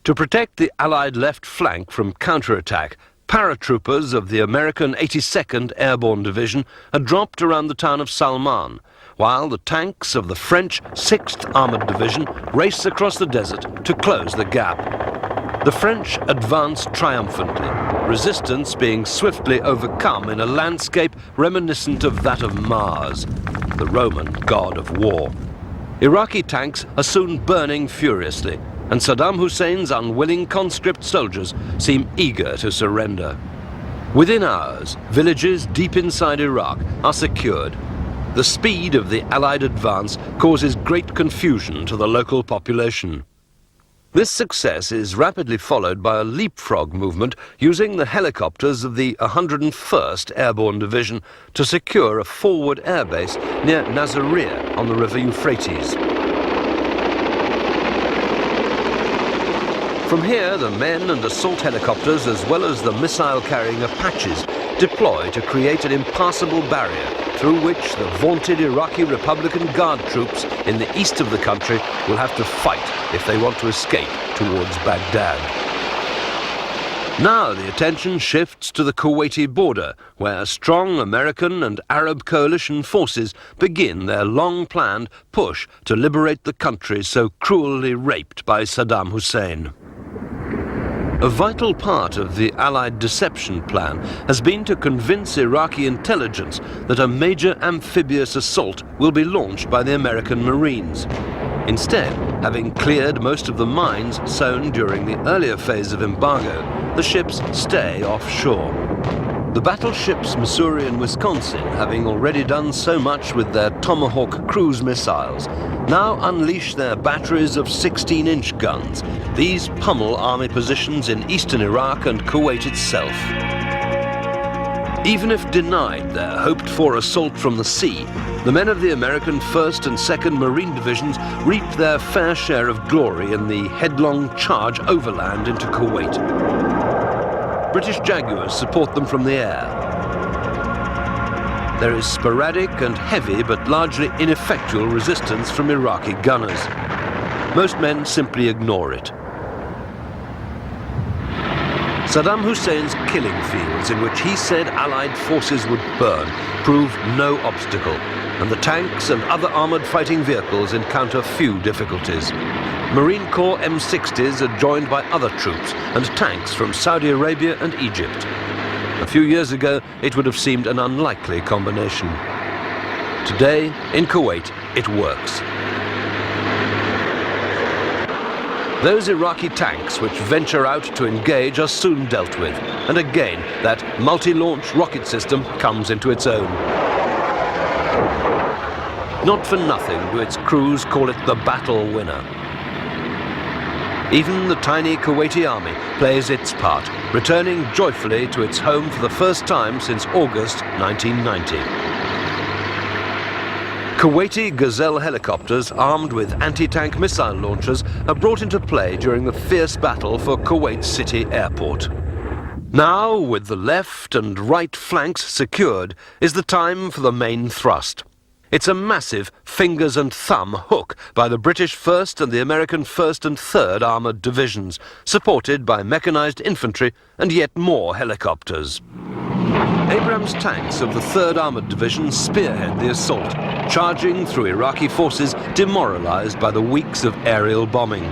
Speaker 1: To protect the Allied left flank from counterattack, paratroopers of the American 82nd Airborne Division are dropped around the town of Salman, while the tanks of the French 6th Armoured Division race across the desert to close the gap. The French advance triumphantly, resistance being swiftly overcome in a landscape reminiscent of that of Mars, the Roman god of war. Iraqi tanks are soon burning furiously, and Saddam Hussein's unwilling conscript soldiers seem eager to surrender. Within hours, villages deep inside Iraq are secured. The speed of the Allied advance causes great confusion to the local population. This success is rapidly followed by a leapfrog movement using the helicopters of the 101st Airborne Division to secure a forward airbase near Nasiriyah on the river Euphrates. From here, the men and assault helicopters, as well as the missile-carrying Apaches, deploy to create an impassable barrier through which the vaunted Iraqi Republican Guard troops in the east of the country will have to fight if they want to escape towards Baghdad. Now the attention shifts to the Kuwaiti border, where strong American and Arab coalition forces begin their long-planned push to liberate the country so cruelly raped by Saddam Hussein. A vital part of the Allied deception plan has been to convince Iraqi intelligence that a major amphibious assault will be launched by the American Marines. Instead, having cleared most of the mines sown during the earlier phase of embargo, the ships stay offshore. The battleships Missouri and Wisconsin, having already done so much with their Tomahawk cruise missiles, now unleash their batteries of 16-inch guns. These pummel army positions in eastern Iraq and Kuwait itself. Even if denied their hoped-for assault from the sea, the men of the American 1st and 2nd Marine Divisions reap their fair share of glory in the headlong charge overland into Kuwait. British Jaguars support them from the air. There is sporadic and heavy but largely ineffectual resistance from Iraqi gunners. Most men simply ignore it. Saddam Hussein's killing fields, in which he said Allied forces would burn, prove no obstacle, and the tanks and other armoured fighting vehicles encounter few difficulties. Marine Corps M60s are joined by other troops and tanks from Saudi Arabia and Egypt. A few years ago, it would have seemed an unlikely combination. Today, in Kuwait, it works. Those Iraqi tanks which venture out to engage are soon dealt with, and again that multi-launch rocket system comes into its own. Not for nothing do its crews call it the battle winner. Even the tiny Kuwaiti army plays its part, returning joyfully to its home for the first time since August 1990. Kuwaiti Gazelle helicopters armed with anti-tank missile launchers are brought into play during the fierce battle for Kuwait City Airport. Now, with the left and right flanks secured, is the time for the main thrust. It's a massive fingers and thumb hook by the British 1st and the American 1st and 3rd Armoured Divisions, supported by mechanised infantry and yet more helicopters. Abrams tanks of the 3rd Armoured Division spearhead the assault, charging through Iraqi forces demoralised by the weeks of aerial bombing.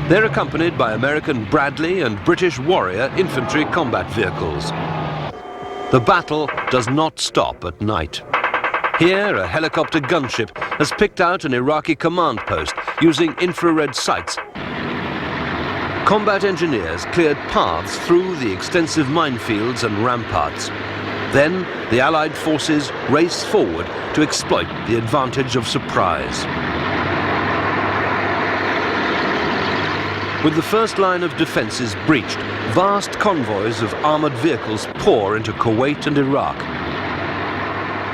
Speaker 1: They're accompanied by American Bradley and British Warrior infantry combat vehicles. The battle does not stop at night. Here, a helicopter gunship has picked out an Iraqi command post using infrared sights. Combat engineers cleared paths through the extensive minefields and ramparts. Then, the Allied forces race forward to exploit the advantage of surprise. With the first line of defences breached, vast convoys of armoured vehicles pour into Kuwait and Iraq.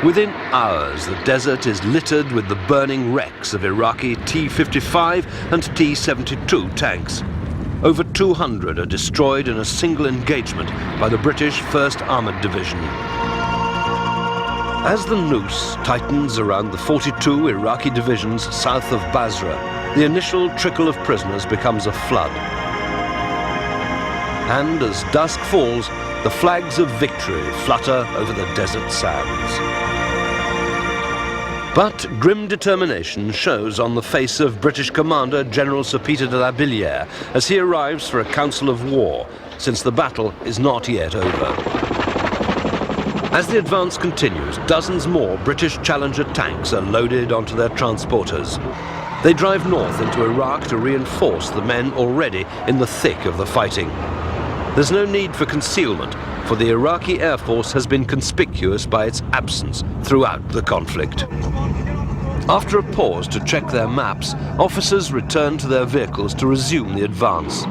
Speaker 1: Within hours, the desert is littered with the burning wrecks of Iraqi T-55 and T-72 tanks. Over 200 are destroyed in a single engagement by the British 1st Armoured Division. As the noose tightens around the 42 Iraqi divisions south of Basra, the initial trickle of prisoners becomes a flood. And as dusk falls, the flags of victory flutter over the desert sands. But grim determination shows on the face of British Commander General Sir Peter de la Billière as he arrives for a council of war, since the battle is not yet over. As the advance continues, dozens more British Challenger tanks are loaded onto their transporters. They drive north into Iraq to reinforce the men already in the thick of the fighting. There's no need for concealment, for the Iraqi Air Force has been conspicuous by its absence throughout the conflict. After a pause to check their maps, officers return to their vehicles to resume the advance.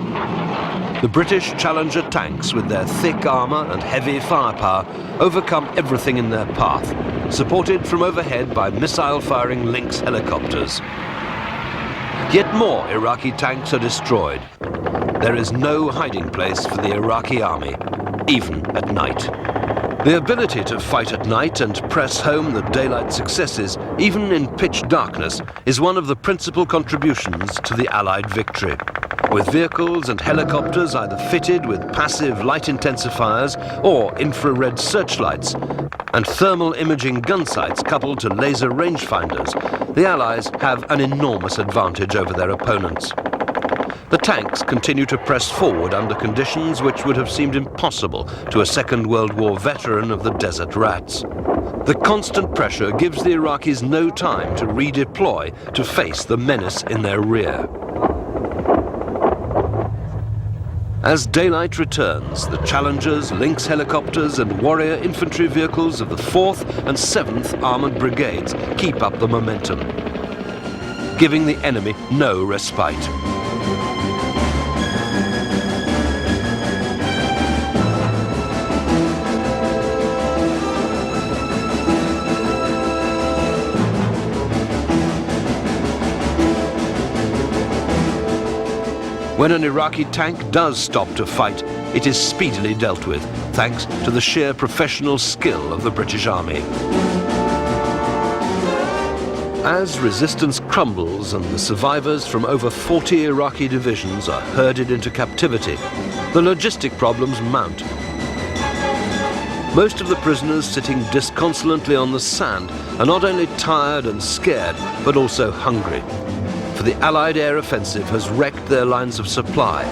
Speaker 1: The British Challenger tanks, with their thick armour and heavy firepower, overcome everything in their path, supported from overhead by missile-firing Lynx helicopters. Yet more Iraqi tanks are destroyed. There is no hiding place for the Iraqi army, even at night. The ability to fight at night and press home the daylight successes, even in pitch darkness, is one of the principal contributions to the Allied victory. With vehicles and helicopters either fitted with passive light intensifiers or infrared searchlights, and thermal imaging gun sights coupled to laser rangefinders, the Allies have an enormous advantage over their opponents. The tanks continue to press forward under conditions which would have seemed impossible to a Second World War veteran of the desert rats. The constant pressure gives the Iraqis no time to redeploy to face the menace in their rear. As daylight returns, the Challengers, Lynx helicopters and Warrior infantry vehicles of the 4th and 7th Armoured Brigades keep up the momentum, giving the enemy no respite. When an Iraqi tank does stop to fight, it is speedily dealt with, thanks to the sheer professional skill of the British Army. As resistance crumbles and the survivors from over 40 Iraqi divisions are herded into captivity, the logistic problems mount. Most of the prisoners sitting disconsolately on the sand are not only tired and scared, but also hungry. For the Allied air offensive has wrecked their lines of supply.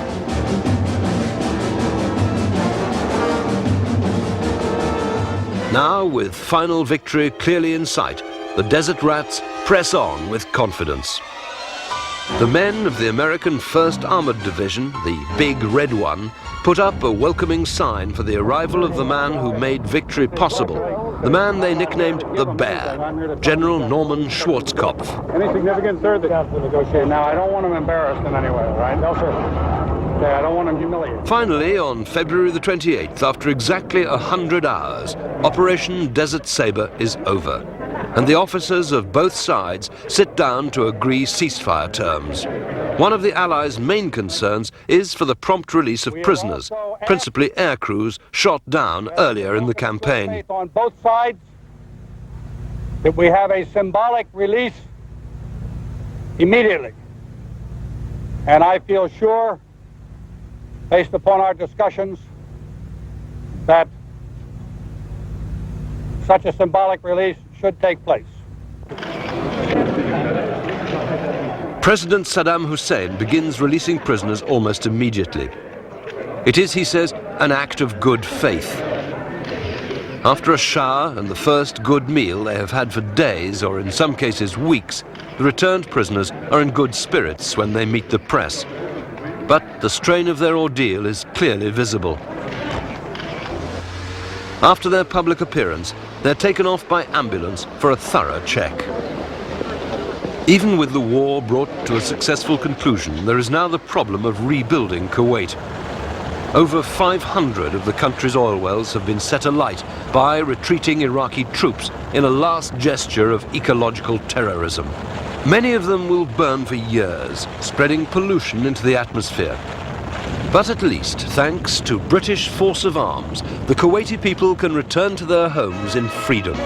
Speaker 1: Now, with final victory clearly in sight, the desert rats press on with confidence. The men of the American 1st Armored Division, the Big Red One, put up a welcoming sign for the arrival of the man who made victory possible, the man they nicknamed the Bear, General Norman Schwarzkopf.
Speaker 7: Any significance, sir, that we negotiate? Now, I don't want him embarrassed in any way, all right? No, sir. Okay, I don't want him humiliated.
Speaker 1: Finally, on February the 28th, after exactly 100 hours, Operation Desert Sabre is over, and the officers of both sides sit down to agree ceasefire terms. One of the Allies' main concerns is for the prompt release of prisoners, principally air crews shot down earlier in the campaign.
Speaker 7: On both sides, that we have a symbolic release immediately. And I feel sure, based upon our discussions, that such a symbolic release should take place.
Speaker 1: President Saddam Hussein begins releasing prisoners almost immediately. It is, he says, an act of good faith. After a shower and the first good meal they have had for days, or in some cases weeks, the returned prisoners are in good spirits when they meet the press. But the strain of their ordeal is clearly visible. After their public appearance, they're taken off by ambulance for a thorough check. Even with the war brought to a successful conclusion, there is now the problem of rebuilding Kuwait. Over 500 of the country's oil wells have been set alight by retreating Iraqi troops in a last gesture of ecological terrorism. Many of them will burn for years, spreading pollution into the atmosphere. But at least, thanks to British force of arms, the Kuwaiti people can return to their homes in freedom.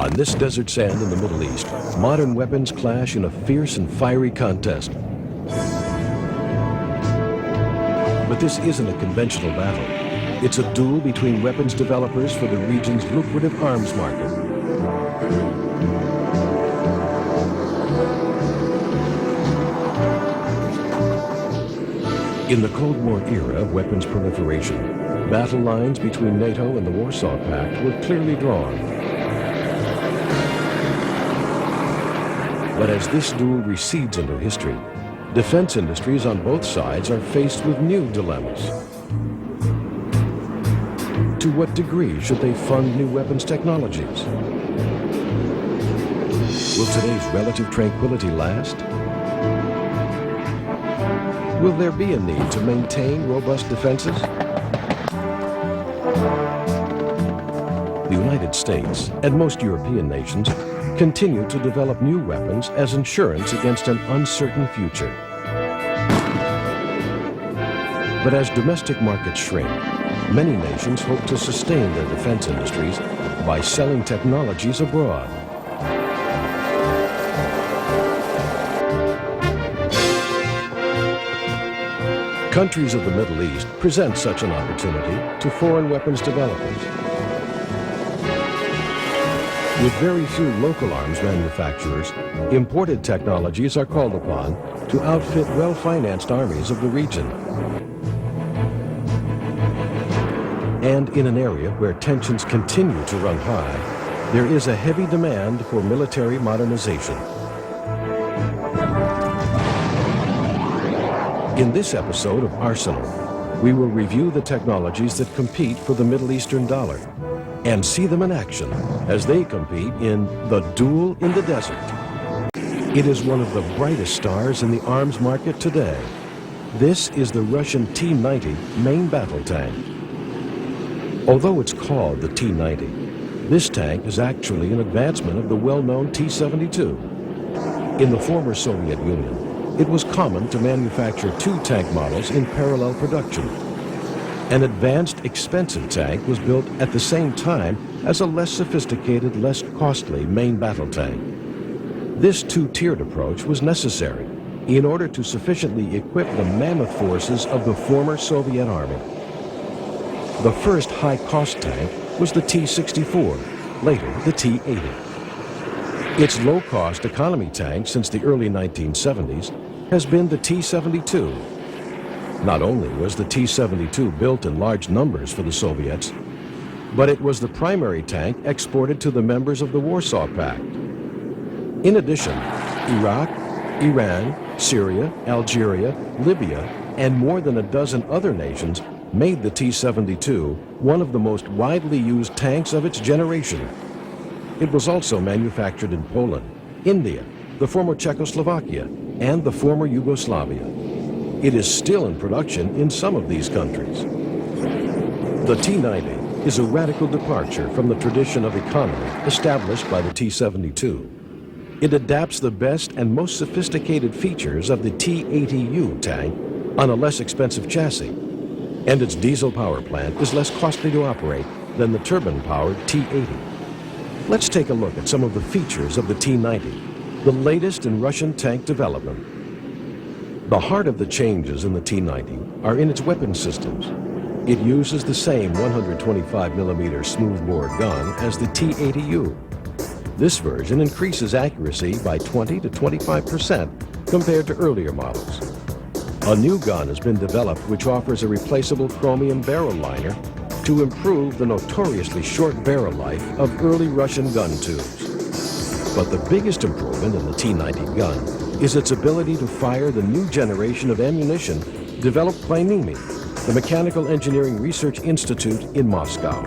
Speaker 11: On this desert sand in the Middle East, modern weapons clash in a fierce and fiery contest. But this isn't a conventional battle. It's a duel between weapons developers for the region's lucrative arms market. In the Cold War era of weapons proliferation, battle lines between NATO and the Warsaw Pact were clearly drawn. But as this duel recedes into history, defense industries on both sides are faced with new dilemmas. To what degree should they fund new weapons technologies? Will today's relative tranquility last? Will there be a need to maintain robust defenses? The United States and most European nations continue to develop new weapons as insurance against an uncertain future. But as domestic markets shrink, many nations hope to sustain their defense industries by selling technologies abroad. Countries of the Middle East present such an opportunity to foreign weapons developers. With very few local arms manufacturers, imported technologies are called upon to outfit well-financed armies of the region. And in an area where tensions continue to run high, there is a heavy demand for military modernization. In this episode of Arsenal, we will review the technologies that compete for the Middle Eastern dollar and see them in action as they compete in the duel in the desert. It is one of the brightest stars in the arms market today. This is the Russian T-90 main battle tank. Although it's called the T-90, This tank is actually an advancement of the well-known T-72. In the former Soviet Union, it was common to manufacture two tank models in parallel production. An advanced, expensive tank was built at the same time as a less sophisticated, less costly main battle tank. This two-tiered approach was necessary in order to sufficiently equip the mammoth forces of the former Soviet Army. The first high-cost tank was the T-64, later the T-80. Its low-cost economy tank since the early 1970s has been the T-72. Not only was the T-72 built in large numbers for the Soviets, but it was the primary tank exported to the members of the Warsaw Pact. In addition, Iraq, Iran, Syria, Algeria, Libya, and more than a dozen other nations made the T-72 one of the most widely used tanks of its generation. It was also manufactured in Poland, India, the former Czechoslovakia, and the former Yugoslavia. It is still in production in some of these countries. The T-90 is a radical departure from the tradition of economy established by the T-72. It adapts the best and most sophisticated features of the T-80U tank on a less expensive chassis, and its diesel power plant is less costly to operate than the turbine-powered T-80. Let's take a look at some of the features of the T-90, the latest in Russian tank development. The heart of the changes in the T-90 are in its weapon systems. It uses the same 125mm smoothbore gun as the T-80U. This version increases accuracy by 20 to 25% compared to earlier models. A new gun has been developed which offers a replaceable chromium barrel liner to improve the notoriously short barrel life of early Russian gun tubes. But the biggest improvement in the T-90 gun is its ability to fire the new generation of ammunition developed by NIMI, the Mechanical Engineering Research Institute in Moscow.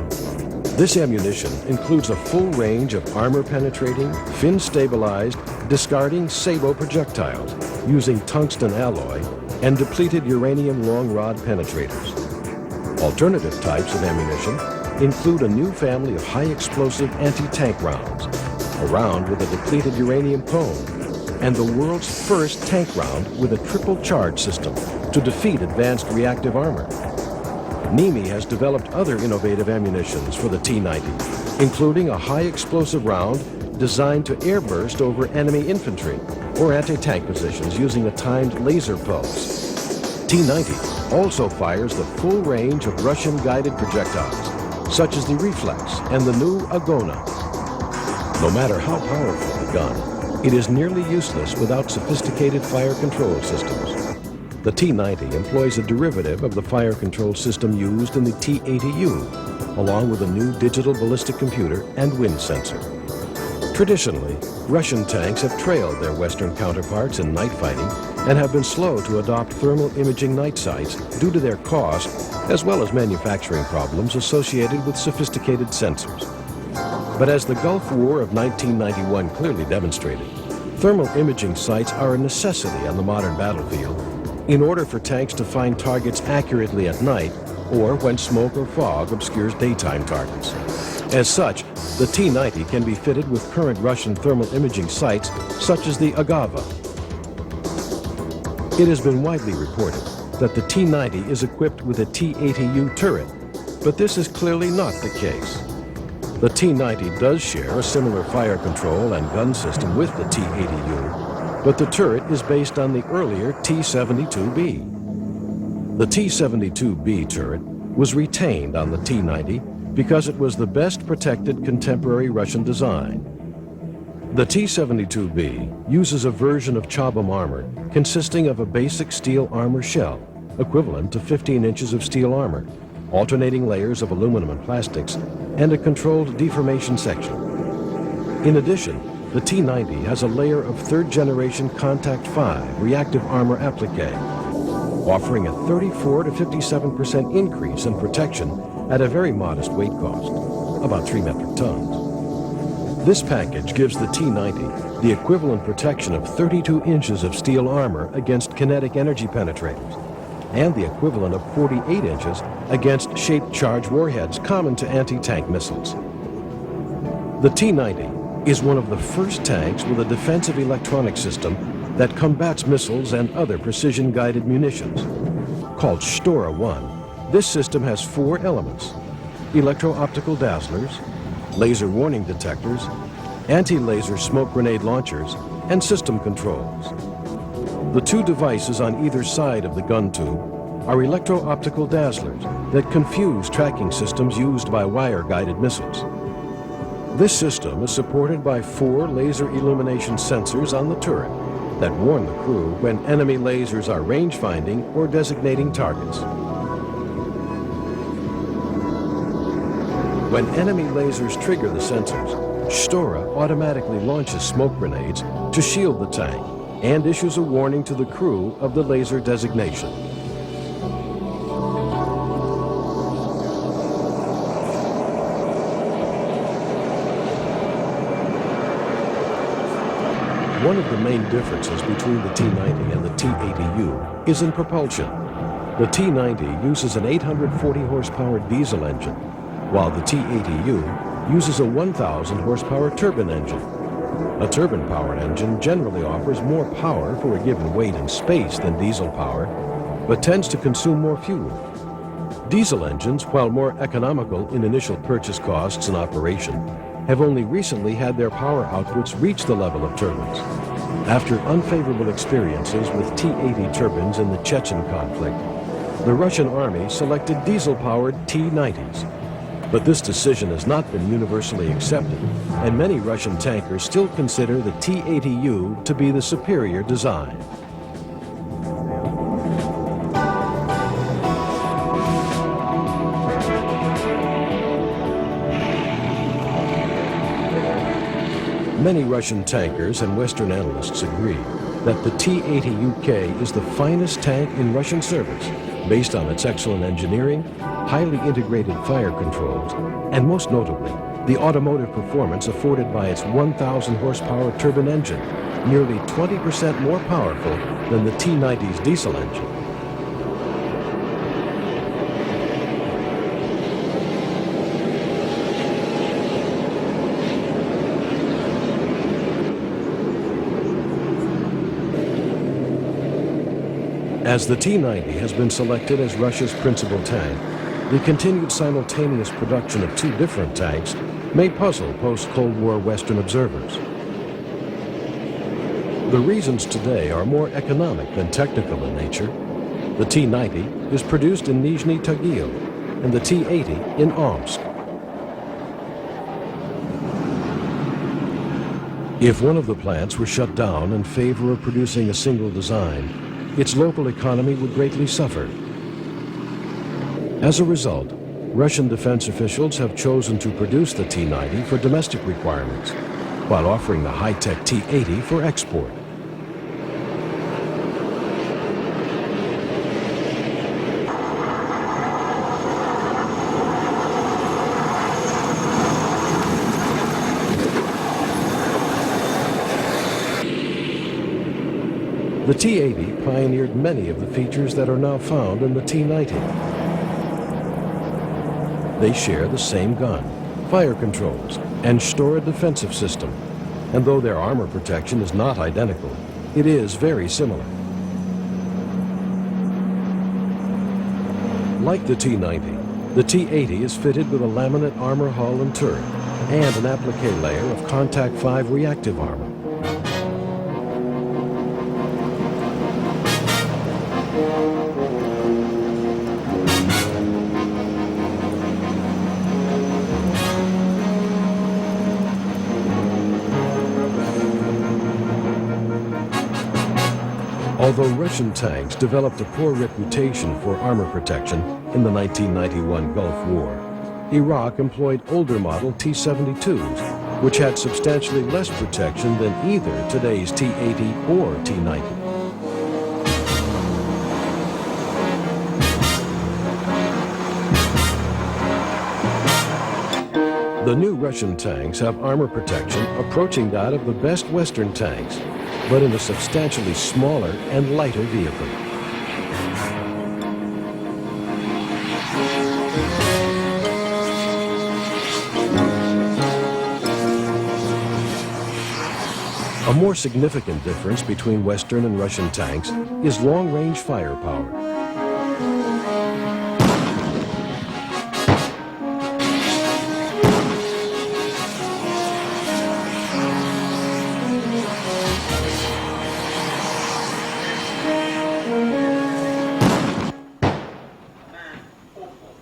Speaker 11: This ammunition includes a full range of armor-penetrating, fin-stabilized, discarding sabot projectiles using tungsten alloy and depleted uranium long-rod penetrators. Alternative types of ammunition include a new family of high-explosive anti-tank rounds, a round with a depleted uranium cone, and the world's first tank round with a triple charge system to defeat advanced reactive armor. NIMI has developed other innovative ammunitions for the T-90, including a high-explosive round designed to airburst over enemy infantry or anti-tank positions using a timed laser pulse. T-90 also fires the full range of Russian guided projectiles, such as the Reflex and the new Agona. No matter how powerful the gun, it is nearly useless without sophisticated fire control systems. The T-90 employs a derivative of the fire control system used in the T-80U, along with a new digital ballistic computer and wind sensor. Traditionally, Russian tanks have trailed their Western counterparts in night fighting and have been slow to adopt thermal imaging night sights due to their cost, as well as manufacturing problems associated with sophisticated sensors. But as the Gulf War of 1991 clearly demonstrated, thermal imaging sights are a necessity on the modern battlefield in order for tanks to find targets accurately at night or when smoke or fog obscures daytime targets. As such, the T-90 can be fitted with current Russian thermal imaging sights such as the Agava. It has been widely reported that the T-90 is equipped with a T-80U turret, but this is clearly not the case. The T-90 does share a similar fire control and gun system with the T-80U, but the turret is based on the earlier T-72B. The T-72B turret was retained on the T-90 because it was the best protected contemporary Russian design. The T-72B uses a version of Cha-Bum armor consisting of a basic steel armor shell, equivalent to 15 inches of steel armor, alternating layers of aluminum and plastics, and a controlled deformation section. In addition, the T-90 has a layer of third-generation Contact 5 reactive armor applique, offering a 34 to 57% increase in protection at a very modest weight cost, about 3 metric tons. This package gives the T-90 the equivalent protection of 32 inches of steel armor against kinetic energy penetrators, and the equivalent of 48 inches against shaped charge warheads common to anti-tank missiles. The T-90 is one of the first tanks with a defensive electronic system that combats missiles and other precision-guided munitions. Called Stora-1, this system has 4 elements: electro-optical dazzlers, laser warning detectors, anti-laser smoke grenade launchers, and system controls. The 2 devices on either side of the gun tube are electro-optical dazzlers that confuse tracking systems used by wire-guided missiles. This system is supported by 4 laser illumination sensors on the turret that warn the crew when enemy lasers are range-finding or designating targets. When enemy lasers trigger the sensors, Stora automatically launches smoke grenades to shield the tank and issues a warning to the crew of the laser designation. One of the main differences between the T-90 and the T-80U is in propulsion. The T-90 uses an 840 horsepower diesel engine, while the T-80U uses a 1,000 horsepower turbine engine. A turbine-powered engine generally offers more power for a given weight and space than diesel power, but tends to consume more fuel. Diesel engines, while more economical in initial purchase costs and operation, have only recently had their power outputs reach the level of turbines. After unfavorable experiences with T-80 turbines in the Chechen conflict, the Russian army selected diesel-powered T-90s. But this decision has not been universally accepted, and many Russian tankers still consider the T-80U to be the superior design. Many Russian tankers and Western analysts agree that the T-80UK is the finest tank in Russian service, based on its excellent engineering, highly integrated fire controls, and most notably, the automotive performance afforded by its 1,000 horsepower turbine engine, nearly 20% more powerful than the T-90's diesel engine. As the T-90 has been selected as Russia's principal tank, the continued simultaneous production of 2 different tanks may puzzle post-Cold War Western observers. The reasons today are more economic than technical in nature. The T-90 is produced in Nizhny Tagil and the T-80 in Omsk. If one of the plants were shut down in favor of producing a single design, its local economy would greatly suffer. As a result, Russian defense officials have chosen to produce the T-90 for domestic requirements, while offering the high-tech T-80 for export. The T-80 pioneered many of the features that are now found in the T-90. They share the same gun, fire controls, and Stora defensive system, and though their armor protection is not identical, it is very similar. Like the T-90, the T-80 is fitted with a laminate armor hull and turret, and an applique layer of Contact 5 reactive armor. Although Russian tanks developed a poor reputation for armor protection in the 1991 Gulf War, Iraq employed older model T-72s, which had substantially less protection than either today's T-80 or T-90. The new Russian tanks have armor protection approaching that of the best Western tanks, but in a substantially smaller and lighter vehicle. A more significant difference between Western and Russian tanks is long-range firepower.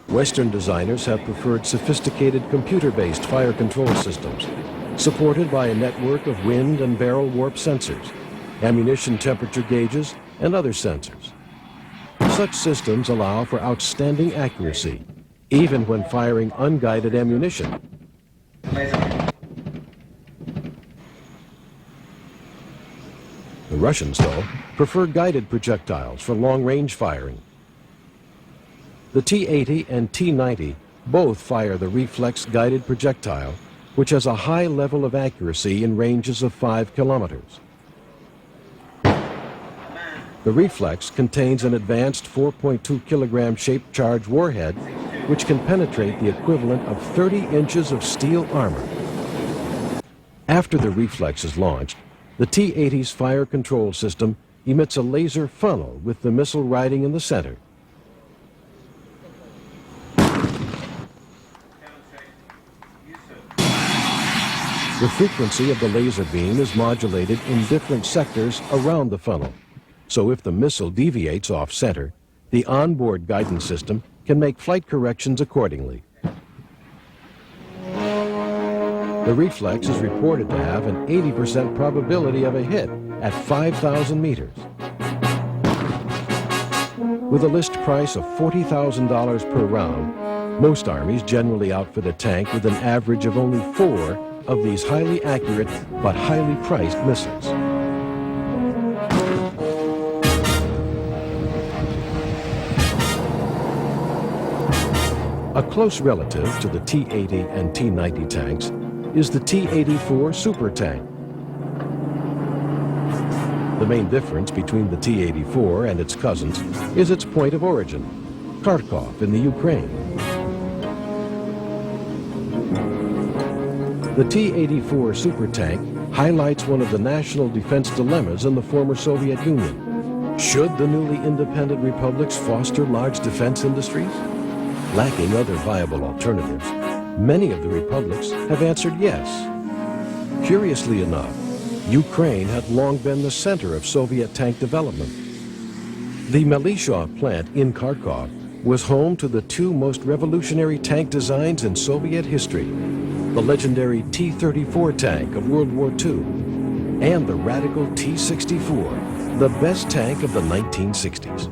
Speaker 11: Western designers have preferred sophisticated computer-based fire control systems, supported by a network of wind and barrel warp sensors, ammunition temperature gauges, and other sensors. Such systems allow for outstanding accuracy, even when firing unguided ammunition. The Russians, though, prefer guided projectiles for long-range firing. The T-80 and T-90 both fire the reflex guided projectile, which has a high level of accuracy in ranges of 5 kilometers. The reflex contains an advanced 4.2 kilogram shaped charge warhead, which can penetrate the equivalent of 30 inches of steel armor. After the reflex is launched, the T-80's fire control system emits a laser funnel with the missile riding in the center. The frequency of the laser beam is modulated in different sectors around the funnel, so if the missile deviates off-center, the onboard guidance system can make flight corrections accordingly. The reflex is reported to have an 80% probability of a hit at 5,000 meters. With a list price of $40,000 per round, most armies generally outfit a tank with an average of only 4 of these highly accurate but highly priced missiles. A close relative to the T-80 and T-90 tanks is the T-84 super tank. The main difference between the T-84 and its cousins is its point of origin, Kharkov in the Ukraine. The T-84 super tank highlights one of the national defense dilemmas in the former Soviet Union. Should the newly independent republics foster large defense industries? Lacking other viable alternatives, many of the republics have answered yes. Curiously enough, Ukraine had long been the center of Soviet tank development. The Melishov plant in Kharkov was home to the 2 most revolutionary tank designs in Soviet history, the legendary T-34 tank of World War II, and the radical T-64, the best tank of the 1960s.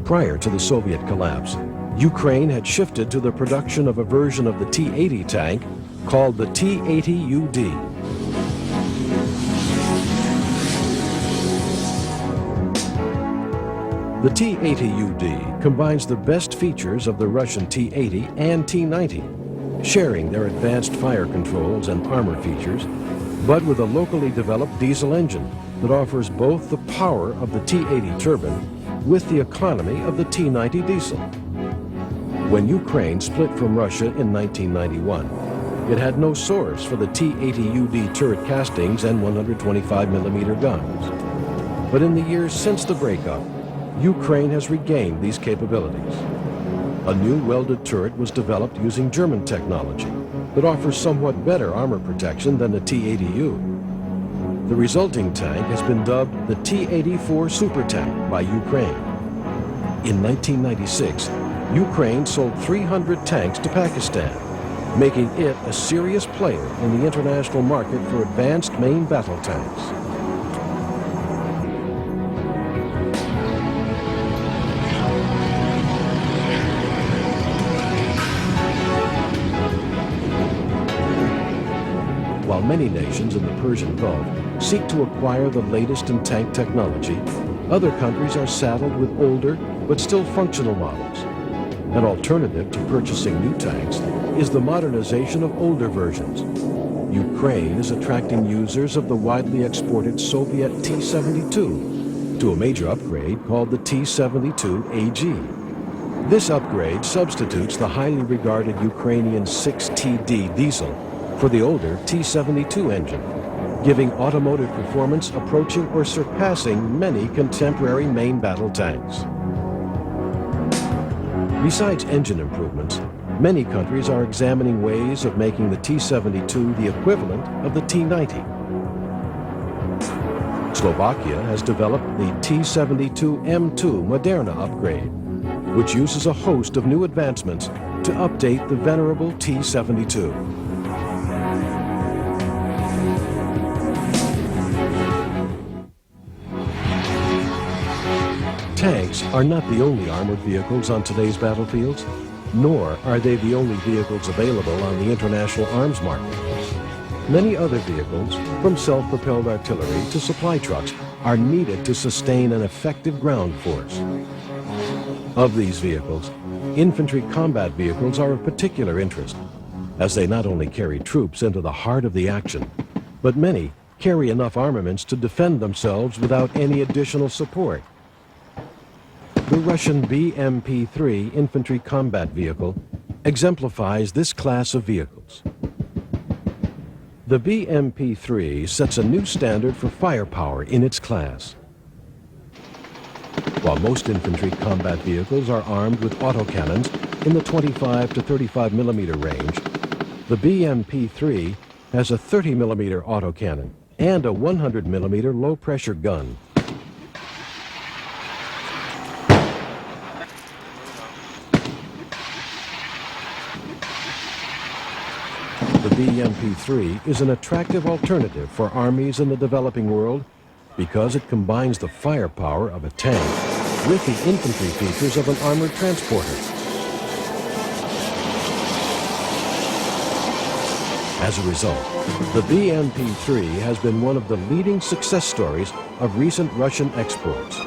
Speaker 11: Prior to the Soviet collapse, Ukraine had shifted to the production of a version of the T-80 tank called the T-80UD. The T-80UD combines the best features of the Russian T-80 and T-90, sharing their advanced fire controls and armor features, but with a locally developed diesel engine that offers both the power of the T-80 turbine with the economy of the T-90 diesel. When Ukraine split from Russia in 1991, it had no source for the T-80UD turret castings and 125mm guns. But in the years since the breakup, Ukraine has regained these capabilities. A new welded turret was developed using German technology that offers somewhat better armor protection than the T-80U. The resulting tank has been dubbed the T-84 super tank by Ukraine. In 1996, Ukraine sold 300 tanks to Pakistan, making it a serious player in the international market for advanced main battle tanks. While many nations in the Persian Gulf seek to acquire the latest in tank technology, other countries are saddled with older but still functional models. An alternative to purchasing new tanks is the modernization of older versions. Ukraine is attracting users of the widely exported Soviet T-72 to a major upgrade called the T-72AG. This upgrade substitutes the highly regarded Ukrainian 6TD diesel for the older T-72 engine, giving automotive performance approaching or surpassing many contemporary main battle tanks. Besides engine improvements, many countries are examining ways of making the T-72 the equivalent of the T-90. Slovakia has developed the T-72M2 Moderna upgrade, which uses a host of new advancements to update the venerable T-72. Tanks are not the only armored vehicles on today's battlefields, nor are they the only vehicles available on the international arms market. Many other vehicles, from self-propelled artillery to supply trucks, are needed to sustain an effective ground force. Of these vehicles, infantry combat vehicles are of particular interest, as they not only carry troops into the heart of the action, but many carry enough armaments to defend themselves without any additional support. The Russian BMP-3 infantry combat vehicle exemplifies this class of vehicles. The BMP-3 sets a new standard for firepower in its class. While most infantry combat vehicles are armed with autocannons in the 25 to 35 millimeter range, the BMP-3 has a 30 millimeter autocannon and a 100 millimeter low-pressure gun. The BMP-3 is an attractive alternative for armies in the developing world because it combines the firepower of a tank with the infantry features of an armored transporter. As a result, the BMP-3 has been one of the leading success stories of recent Russian exports.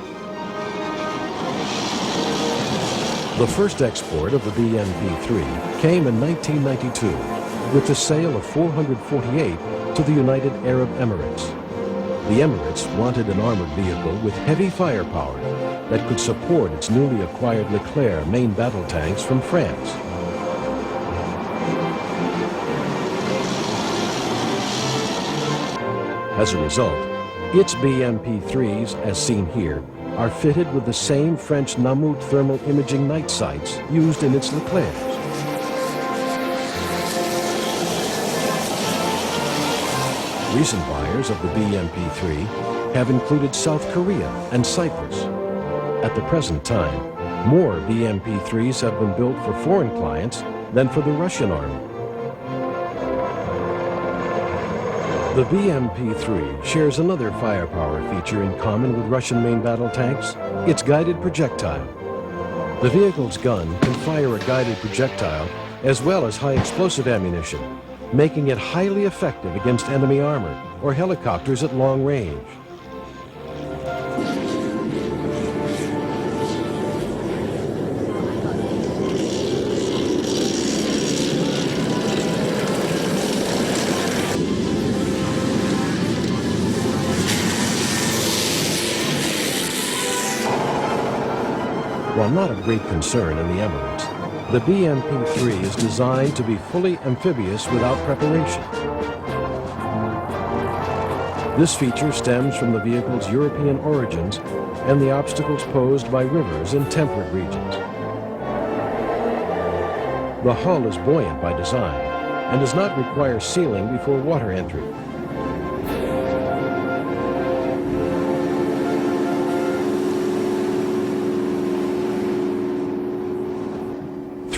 Speaker 11: The first export of the BMP-3 came in 1992 with the sale of 448 to the United Arab Emirates. The Emirates wanted an armored vehicle with heavy firepower that could support its newly acquired Leclerc main battle tanks from France. As a result, its BMP-3s, as seen here, are fitted with the same French Namut thermal imaging night sights used in its Leclercs. Recent buyers of the BMP-3 have included South Korea and Cyprus. At the present time, more BMP-3s have been built for foreign clients than for the Russian army. The BMP-3 shares another firepower feature in common with Russian main battle tanks, its guided projectile. The vehicle's gun can fire a guided projectile as well as high explosive ammunition, making it highly effective against enemy armor or helicopters at long range. While not of great concern in the Emirates, the BMP-3 is designed to be fully amphibious without preparation. This feature stems from the vehicle's European origins and the obstacles posed by rivers in temperate regions. The hull is buoyant by design and does not require sealing before water entry.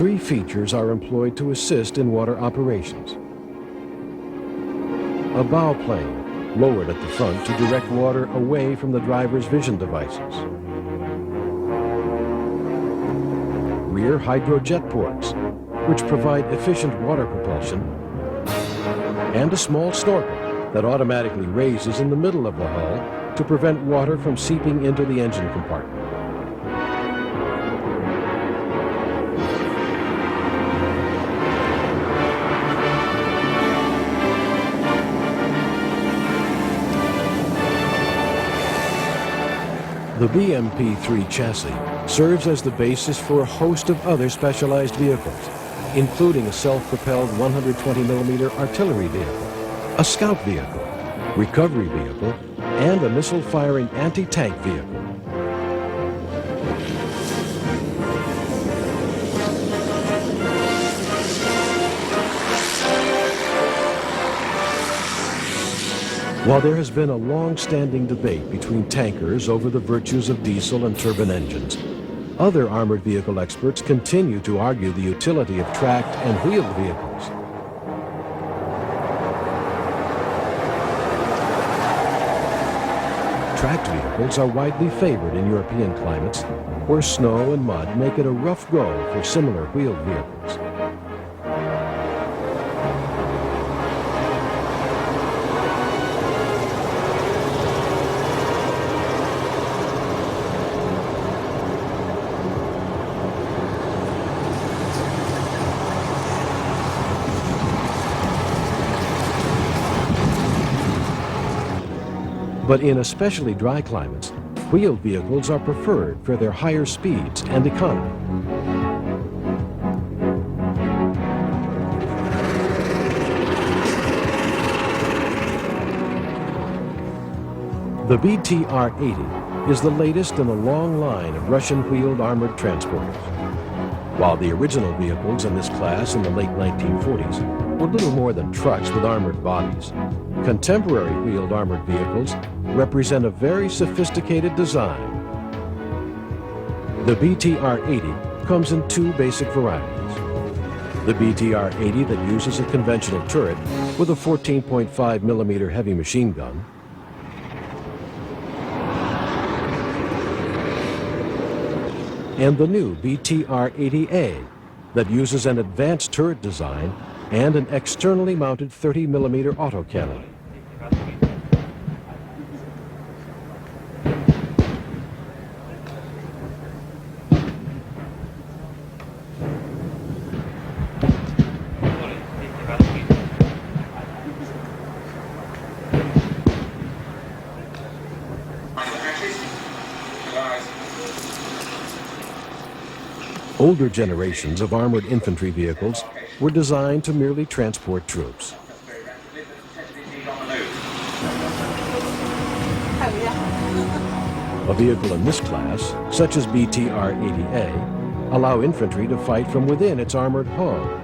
Speaker 11: Three features are employed to assist in water operations. A bow plane, lowered at the front to direct water away from the driver's vision devices. Rear hydrojet ports, which provide efficient water propulsion. And a small snorkel that automatically raises in the middle of the hull to prevent water from seeping into the engine compartment. The BMP-3 chassis serves as the basis for a host of other specialized vehicles, including a self-propelled 120mm artillery vehicle, a scout vehicle, recovery vehicle, and a missile-firing anti-tank vehicle. While there has been a long-standing debate between tankers over the virtues of diesel and turbine engines, other armored vehicle experts continue to argue the utility of tracked and wheeled vehicles. Tracked vehicles are widely favored in European climates, where snow and mud make it a rough go for similar wheeled vehicles. But in especially dry climates, wheeled vehicles are preferred for their higher speeds and economy. The BTR-80 is the latest in a long line of Russian wheeled armored transporters. While the original vehicles in this class in the late 1940s were little more than trucks with armored bodies, contemporary wheeled armored vehicles represent a very sophisticated design. The BTR-80 comes in two basic varieties. The BTR-80 that uses a conventional turret with a 14.5 millimeter heavy machine gun, and the new BTR-80A that uses an advanced turret design and an externally mounted 30 millimeter autocannon. Older generations of armored infantry vehicles were designed to merely transport troops. A vehicle in this class, such as BTR-80A, allow infantry to fight from within its armored hull.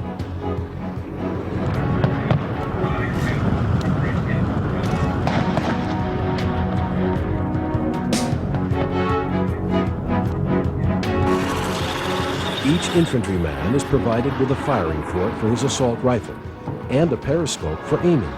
Speaker 11: Each infantryman is provided with a firing port for his assault rifle and a periscope for aiming.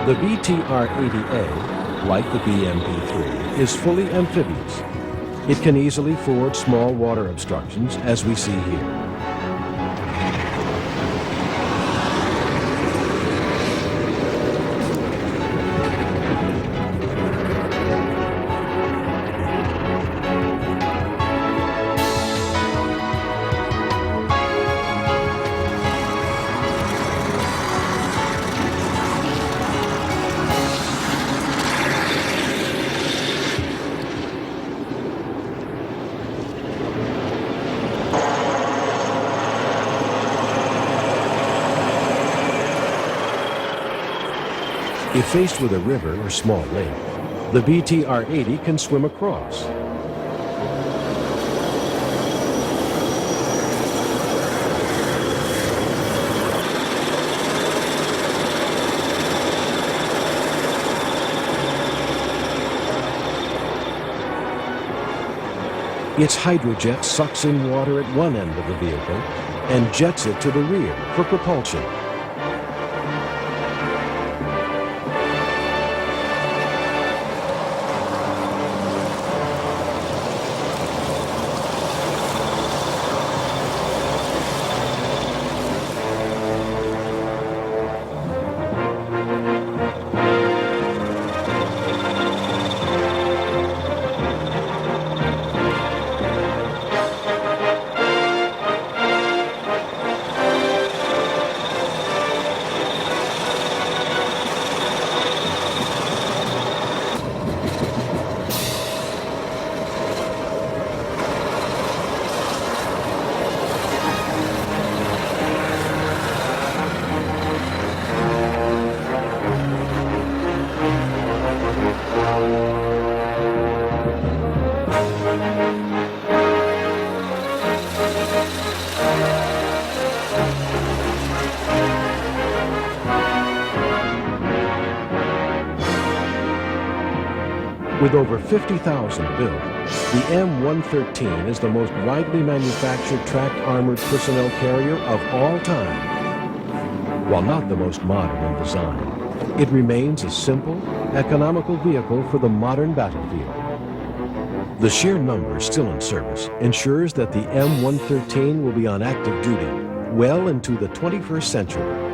Speaker 11: The BTR-80A, like the BMP-3, is fully amphibious. It can easily ford small water obstructions, as we see here. If faced with a river or small lake, the BTR-80 can swim across. Its hydrojet sucks in water at one end of the vehicle and jets it to the rear for propulsion. With over 50,000 built, the M113 is the most widely manufactured tracked armored personnel carrier of all time. While not the most modern in design, it remains a simple, economical vehicle for the modern battlefield. The sheer number still in service ensures that the M113 will be on active duty well into the 21st century.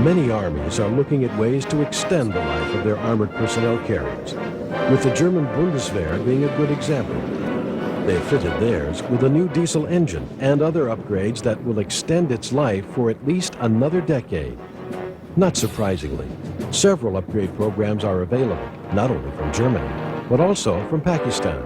Speaker 11: Many armies are looking at ways to extend the life of their armored personnel carriers, with the German Bundeswehr being a good example. They fitted theirs with a new diesel engine and other upgrades that will extend its life for at least another decade. Not surprisingly, several upgrade programs are available, not only from Germany, but also from Pakistan.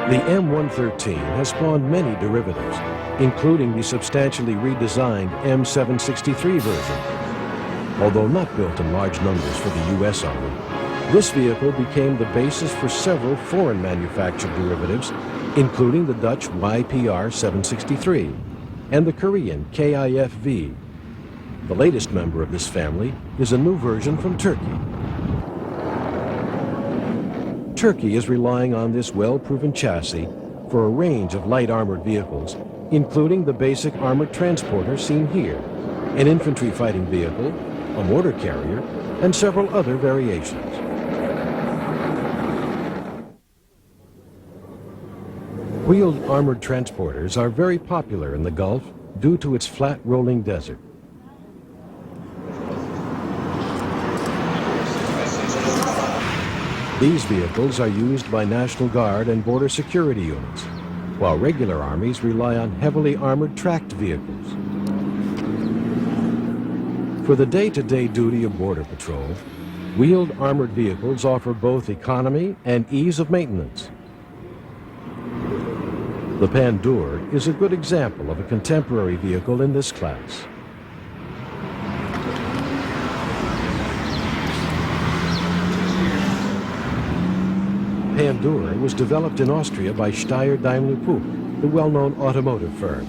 Speaker 11: The M113 has spawned many derivatives, including the substantially redesigned M763 version. Although not built in large numbers for the U.S. Army, this vehicle became the basis for several foreign manufactured derivatives, including the Dutch YPR 763 and the Korean KIF-V. The latest member of this family is a new version from Turkey. Turkey is relying on this well-proven chassis for a range of light armored vehicles, including the basic armored transporter seen here, an infantry fighting vehicle, a mortar carrier, and several other variations. Wheeled armored transporters are very popular in the Gulf due to its flat rolling desert. These vehicles are used by National Guard and border security units, while regular armies rely on heavily armored tracked vehicles. For the day-to-day duty of border patrol, wheeled armored vehicles offer both economy and ease of maintenance. The Pandur is a good example of a contemporary vehicle in this class. Pandur was developed in Austria by Steyr Daimler Puch, the well-known automotive firm.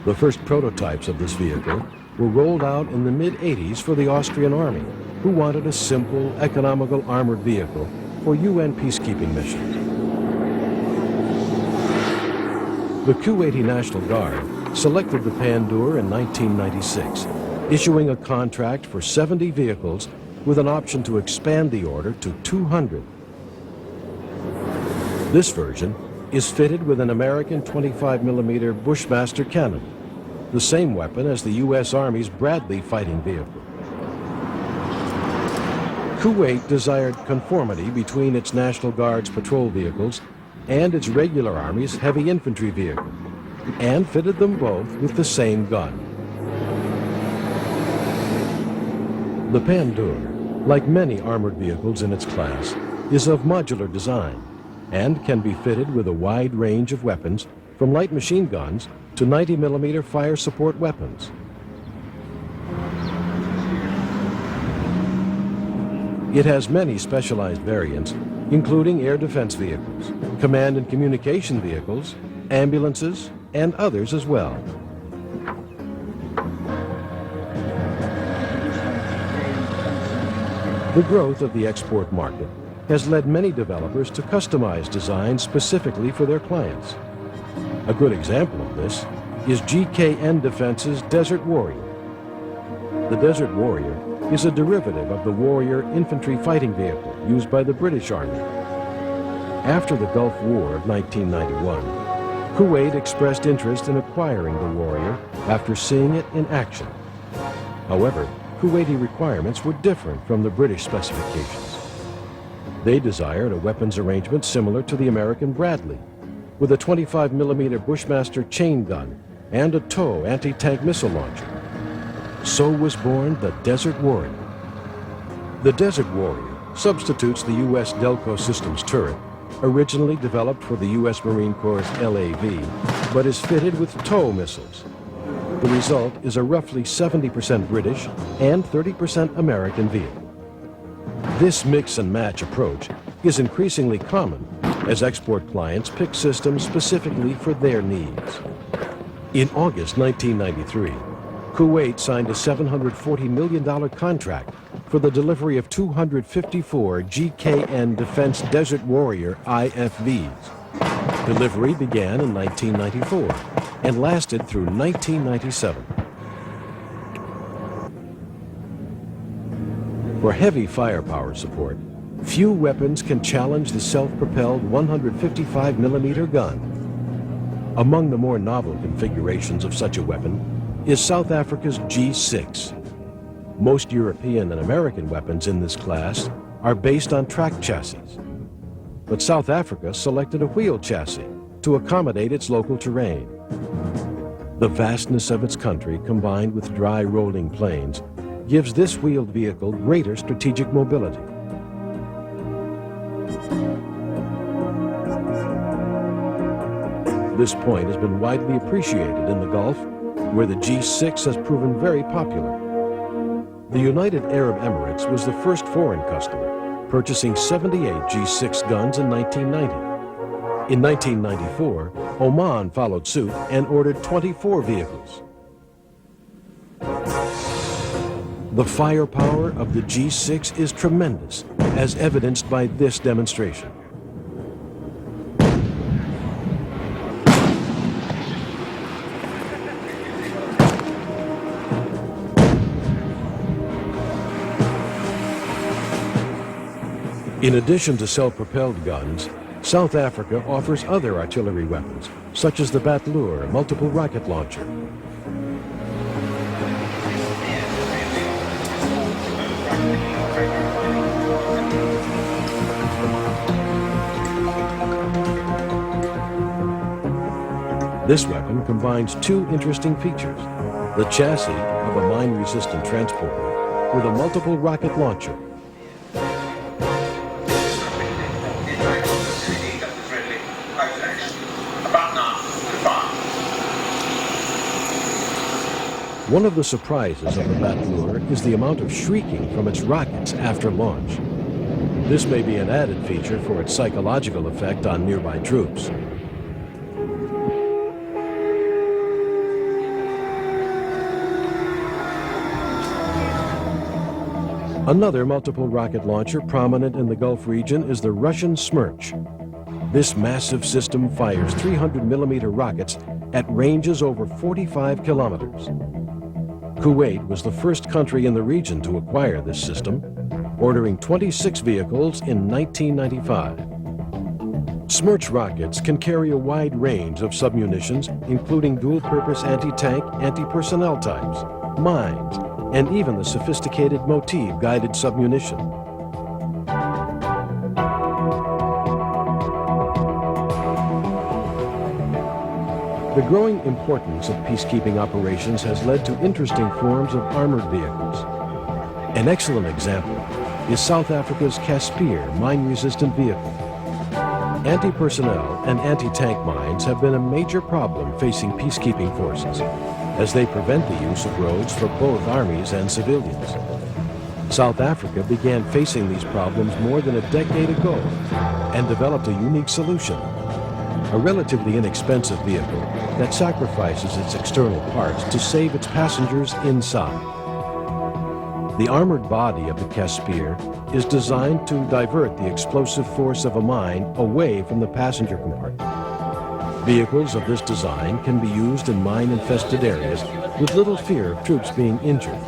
Speaker 11: The first prototypes of this vehicle were rolled out in the mid-80s for the Austrian army, who wanted a simple, economical armored vehicle for UN peacekeeping missions. The Kuwaiti National Guard selected the Pandur in 1996, issuing a contract for 70 vehicles with an option to expand the order to 200. This version is fitted with an American 25mm Bushmaster cannon, the same weapon as the U.S. Army's Bradley fighting vehicle. Kuwait desired conformity between its National Guard's patrol vehicles and its regular Army's heavy infantry vehicle, and fitted them both with the same gun. The Pandur, like many armored vehicles in its class, is of modular design and can be fitted with a wide range of weapons, from light machine guns to 90mm fire support weapons. It has many specialized variants, including air defense vehicles, command and communication vehicles, ambulances, and others as well. The growth of the export market has led many developers to customize designs specifically for their clients. A good example of this is GKN Defense's Desert Warrior. The Desert Warrior is a derivative of the Warrior infantry fighting vehicle used by the British Army. After the Gulf War of 1991, Kuwait expressed interest in acquiring the Warrior after seeing it in action. However, Kuwaiti requirements were different from the British specifications. They desired a weapons arrangement similar to the American Bradley, with a 25mm Bushmaster chain gun and a TOW anti-tank missile launcher. So was born the Desert Warrior. The Desert Warrior substitutes the U.S. Delco Systems turret, originally developed for the U.S. Marine Corps' LAV, but is fitted with TOW missiles. The result is a roughly 70% British and 30% American vehicle. This mix and match approach is increasingly common as export clients pick systems specifically for their needs. In August 1993, Kuwait signed a $740 million contract for the delivery of 254 GKN Defense Desert Warrior IFVs. Delivery began in 1994 and lasted through 1997. For heavy firepower support, few weapons can challenge the self-propelled 155 millimeter gun. Among the more novel configurations of such a weapon is South Africa's G6. Most European and American weapons in this class are based on track chassis. But South Africa selected a wheel chassis to accommodate its local terrain. The vastness of its country, combined with dry rolling plains, gives this wheeled vehicle greater strategic mobility. This point has been widely appreciated in the Gulf, where the G6 has proven very popular. The United Arab Emirates was the first foreign customer, purchasing 78 G6 guns in 1990. In 1994, Oman followed suit and ordered 24 vehicles. The firepower of the G6 is tremendous, as evidenced by this demonstration. In addition to self-propelled guns, South Africa offers other artillery weapons, such as the Batleur multiple rocket launcher. This weapon combines two interesting features: the chassis of a mine-resistant transporter with a multiple rocket launcher. One of the surprises of the Batleur is the amount of shrieking from its rockets after launch. This may be an added feature for its psychological effect on nearby troops. Another multiple rocket launcher prominent in the Gulf region is the Russian Smerch. This massive system fires 300 millimeter rockets at ranges over 45 kilometers. Kuwait was the first country in the region to acquire this system, ordering 26 vehicles in 1995. Smerch rockets can carry a wide range of submunitions, including dual-purpose anti-tank, anti-personnel types, mines, and even the sophisticated motif-guided submunition. The growing importance of peacekeeping operations has led to interesting forms of armored vehicles. An excellent example is South Africa's Caspier mine-resistant vehicle. Anti-personnel and anti-tank mines have been a major problem facing peacekeeping forces, as they prevent the use of roads for both armies and civilians. South Africa began facing these problems more than a decade ago and developed a unique solution: a relatively inexpensive vehicle that sacrifices its external parts to save its passengers inside. The armored body of the Caspier is designed to divert the explosive force of a mine away from the passenger compartment. Vehicles of this design can be used in mine-infested areas with little fear of troops being injured.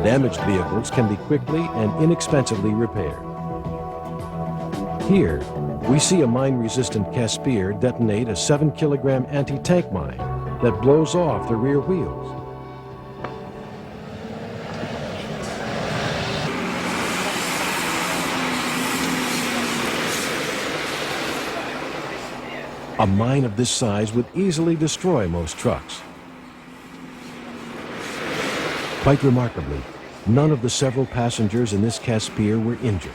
Speaker 11: Damaged vehicles can be quickly and inexpensively repaired. Here, we see a mine-resistant Caspier detonate a 7-kilogram anti-tank mine that blows off the rear wheels. A mine of this size would easily destroy most trucks. Quite remarkably, none of the several passengers in this Caspier were injured.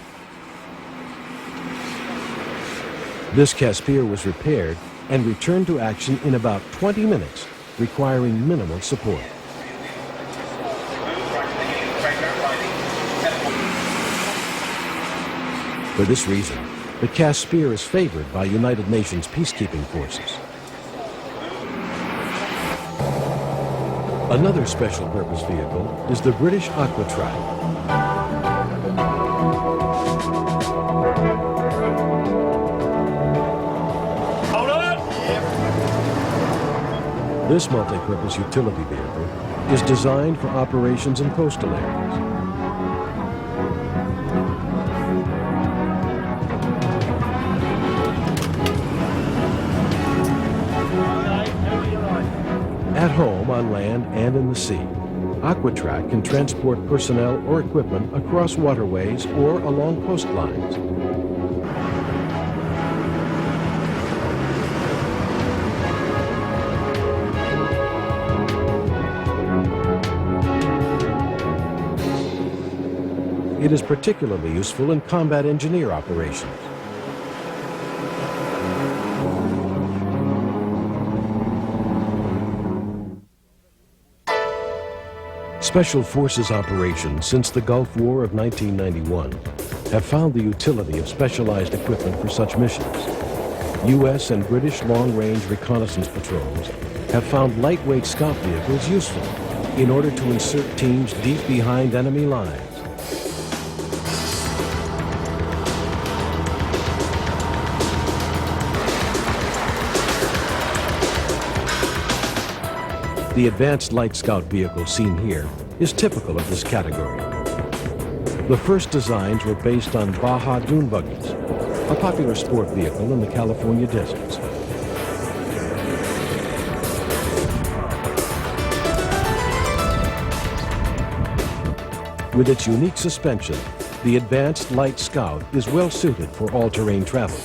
Speaker 11: This Caspier was repaired and returned to action in about 20 minutes, requiring minimal support. For this reason, the Caspier is favored by United Nations peacekeeping forces. Another special purpose vehicle is the British Aquatrack. This multi-purpose utility vehicle is designed for operations in coastal areas. At home, on land, and in the sea, Aquatrack can transport personnel or equipment across waterways or along coastlines. It is particularly useful in combat engineer operations. Special Forces operations since the Gulf War of 1991 have found the utility of specialized equipment for such missions. U.S. and British long-range reconnaissance patrols have found lightweight scout vehicles useful in order to insert teams deep behind enemy lines. The advanced light scout vehicle seen here is typical of this category. The first designs were based on Baja dune buggies, a popular sport vehicle in the California deserts. With its unique suspension, the advanced light scout is well suited for all-terrain travel.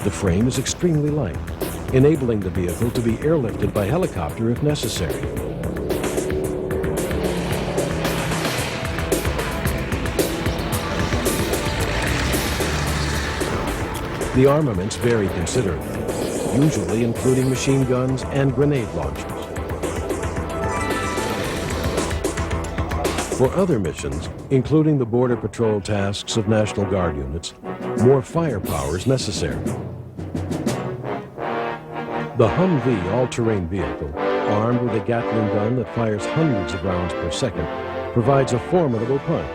Speaker 11: The frame is extremely light, enabling the vehicle to be airlifted by helicopter if necessary. The armaments vary considerably, usually including machine guns and grenade launchers. For other missions, including the border patrol tasks of National Guard units, more firepower is necessary. The Humvee all-terrain vehicle, armed with a Gatling gun that fires hundreds of rounds per second, provides a formidable punch.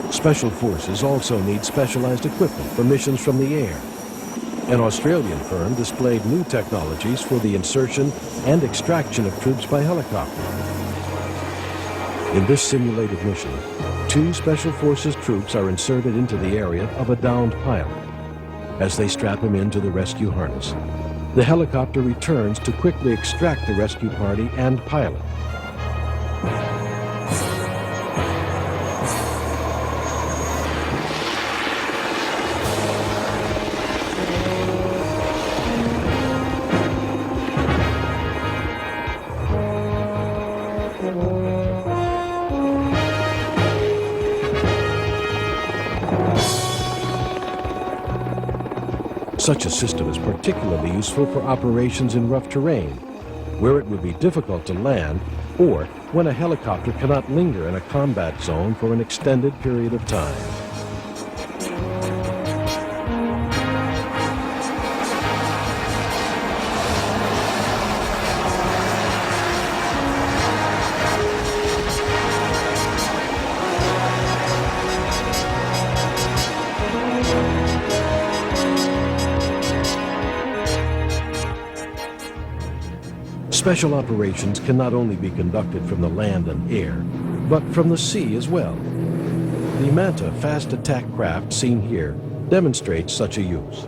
Speaker 11: Special Forces also need specialized equipment for missions from the air. An Australian firm displayed new technologies for the insertion and extraction of troops by helicopter. In this simulated mission, 2 Special Forces troops are inserted into the area of a downed pilot. As they strap him into the rescue harness, the helicopter returns to quickly extract the rescue party and pilot. Such a system is particularly useful for operations in rough terrain, where it would be difficult to land, or when a helicopter cannot linger in a combat zone for an extended period of time. Special operations can not only be conducted from the land and air, but from the sea as well. The Manta fast attack craft seen here demonstrates such a use.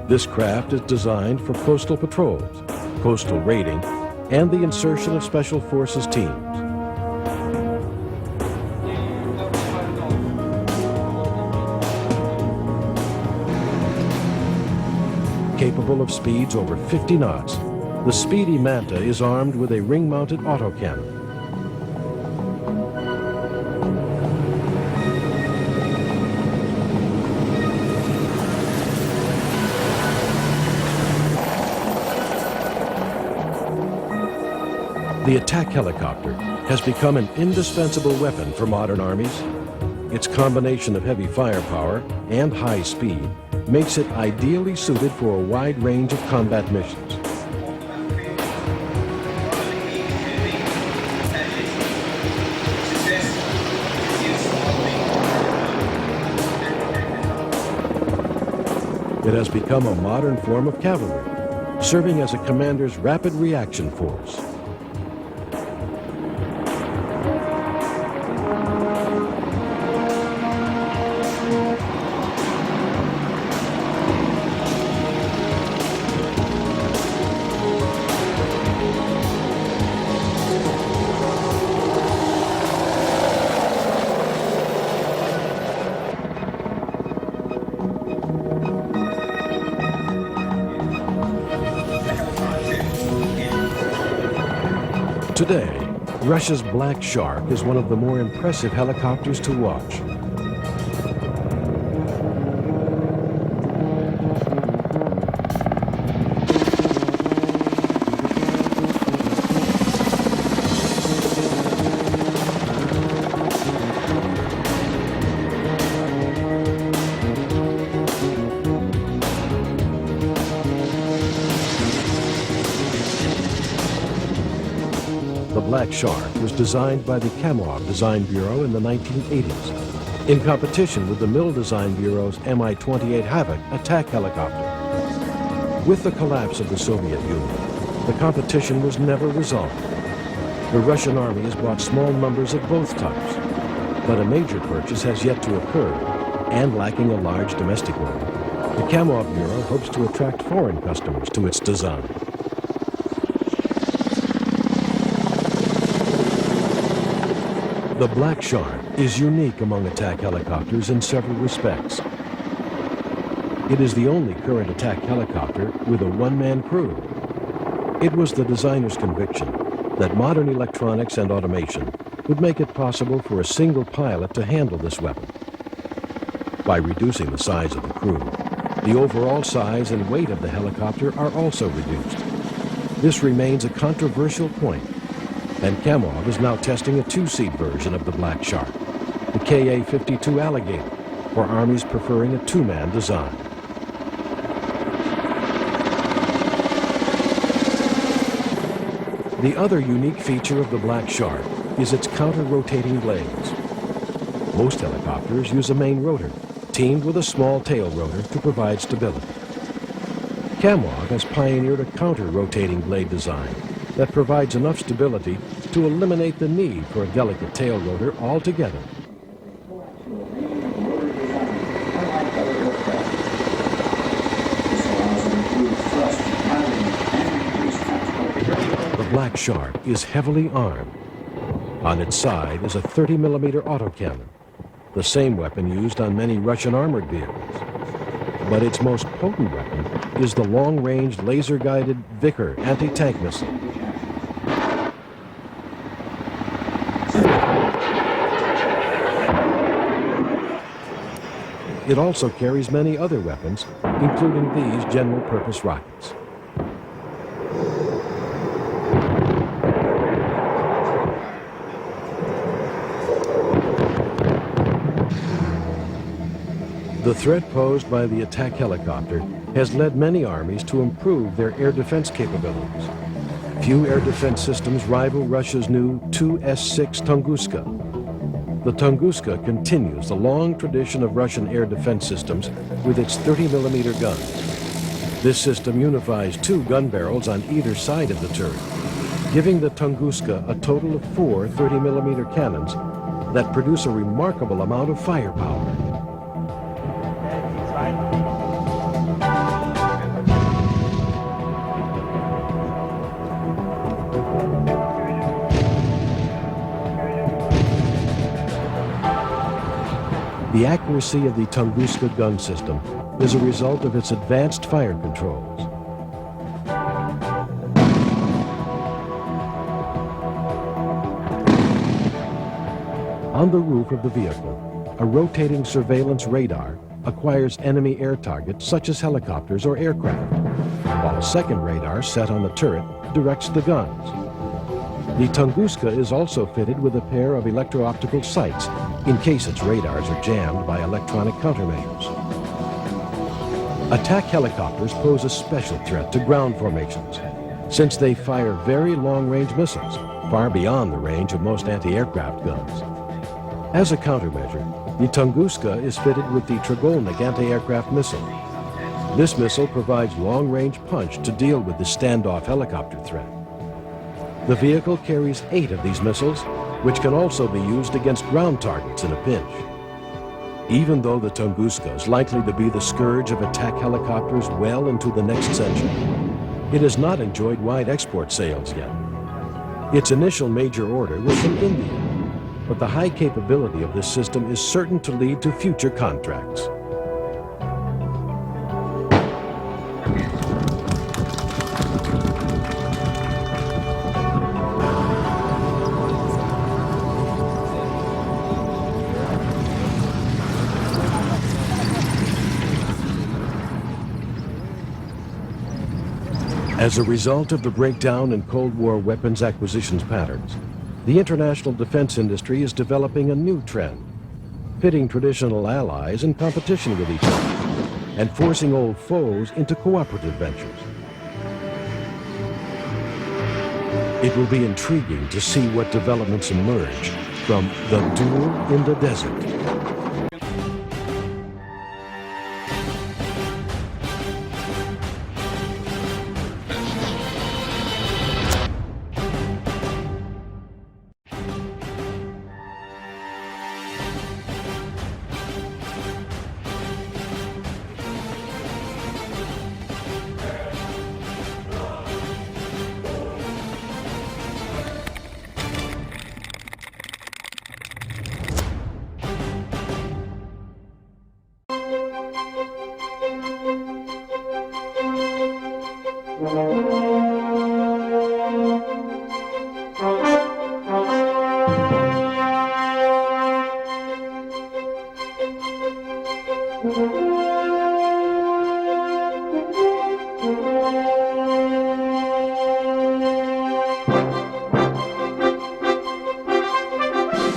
Speaker 11: This craft is designed for coastal patrols, coastal raiding, and the insertion of Special Forces teams. Capable of speeds over 50 knots, the speedy Manta is armed with a ring-mounted autocannon. The attack helicopter has become an indispensable weapon for modern armies. Its combination of heavy firepower and high speed makes it ideally suited for a wide range of combat missions. It has become a modern form of cavalry, serving as a commander's rapid reaction force. Today, Russia's Black Shark is one of the more impressive helicopters to watch. The Black Shark was designed by the Kamov Design Bureau in the 1980s, in competition with the Mill Design Bureau's Mi-28 Havoc attack helicopter. With the collapse of the Soviet Union, the competition was never resolved. The Russian Army has bought small numbers of both types, but a major purchase has yet to occur, and lacking a large domestic one, the Kamov Bureau hopes to attract foreign customers to its design. The Black Shark is unique among attack helicopters in several respects. It is the only current attack helicopter with a one-man crew. It was the designer's conviction that modern electronics and automation would make it possible for a single pilot to handle this weapon. By reducing the size of the crew, the overall size and weight of the helicopter are also reduced. This remains a controversial point, and Kamov is now testing a two-seat version of the Black Shark, the Ka-52 Alligator, for armies preferring a two-man design. The other unique feature of the Black Shark is its counter-rotating blades. Most helicopters use a main rotor, teamed with a small tail rotor to provide stability. Kamov has pioneered a counter-rotating blade design that provides enough stability to eliminate the need for a delicate tail rotor altogether. The Black Shark is heavily armed. On its side is a 30mm autocannon, the same weapon used on many Russian armored vehicles. But its most potent weapon is the long-range laser-guided Vickers anti-tank missile. It also carries many other weapons, including these general-purpose rockets. The threat posed by the attack helicopter has led many armies to improve their air defense capabilities. Few air defense systems rival Russia's new Tu-S6 Tunguska. The Tunguska continues the long tradition of Russian air defense systems with its 30mm guns. This system unifies two gun barrels on either side of the turret, giving the Tunguska a total of 4 30mm cannons that produce a remarkable amount of firepower. The accuracy of the Tunguska gun system is a result of its advanced fire controls. On the roof of the vehicle, a rotating surveillance radar acquires enemy air targets such as helicopters or aircraft, while a second radar set on the turret directs the guns. The Tunguska is also fitted with a pair of electro-optical sights in case its radars are jammed by electronic countermeasures. Attack helicopters pose a special threat to ground formations, since they fire very long-range missiles, far beyond the range of most anti-aircraft guns. As a countermeasure, the Tunguska is fitted with the Trigolnik anti-aircraft missile. This missile provides long-range punch to deal with the standoff helicopter threat. The vehicle carries 8 of these missiles, which can also be used against ground targets in a pinch. Even though the Tunguska is likely to be the scourge of attack helicopters well into the next century, it has not enjoyed wide export sales yet. Its initial major order was from India, but the high capability of this system is certain to lead to future contracts. As a result of the breakdown in Cold War weapons acquisitions patterns, the international defense industry is developing a new trend, pitting traditional allies in competition with each other and forcing old foes into cooperative ventures. It will be intriguing to see what developments emerge from the duel in the desert.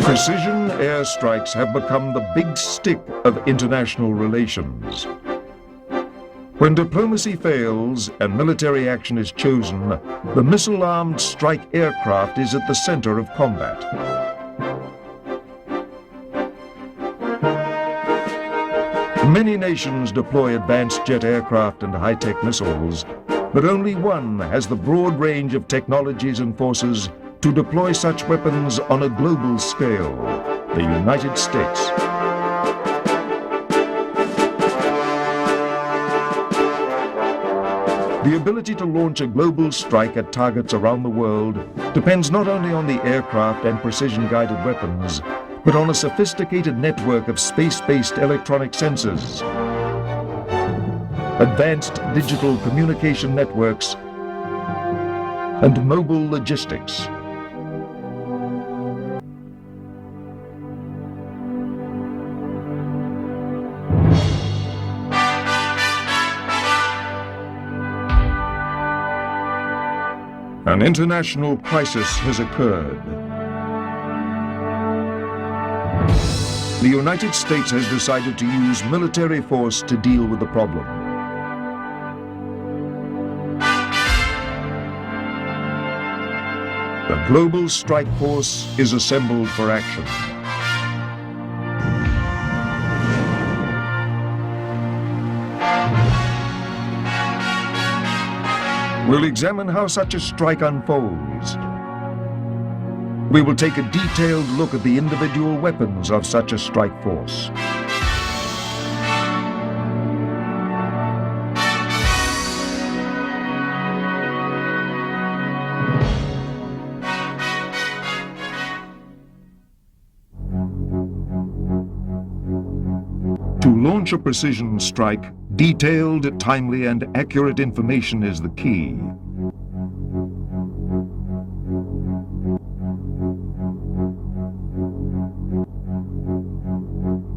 Speaker 12: Precision airstrikes have become the big stick of international relations. When diplomacy fails and military action is chosen, the missile-armed strike aircraft is at the center of combat. Many nations deploy advanced jet aircraft and high-tech missiles, but only one has the broad range of technologies and forces to deploy such weapons on a global scale: the United States. The ability to launch a global strike at targets around the world depends not only on the aircraft and precision-guided weapons, but on a sophisticated network of space-based electronic sensors, advanced digital communication networks, and mobile logistics. An international crisis has occurred. The United States has decided to use military force to deal with the problem. The global strike force is assembled for action. We'll examine how such a strike unfolds. We will take a detailed look at the individual weapons of such a strike force. launch a precision strike, detailed, timely, and accurate information is the key.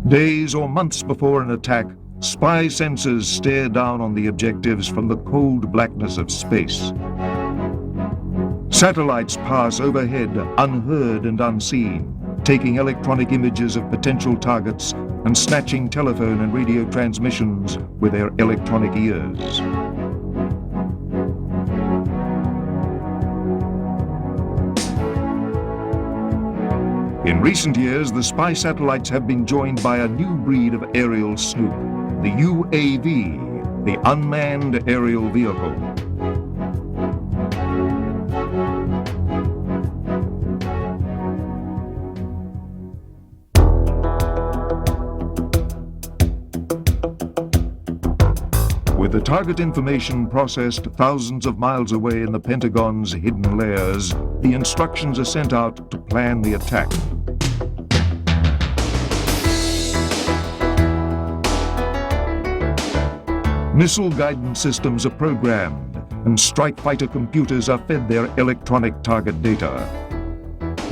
Speaker 12: Days or months before an attack, spy sensors stare down on the objectives from the cold blackness of space. Satellites pass overhead, unheard and unseen, taking electronic images of potential targets and snatching telephone and radio transmissions with their electronic ears. In recent years, the spy satellites have been joined by a new breed of aerial snoop, the UAV, the Unmanned Aerial Vehicle. With the target information processed thousands of miles away in the Pentagon's hidden layers, the instructions are sent out to plan the attack. Missile guidance systems are programmed, and strike fighter computers are fed their electronic target data.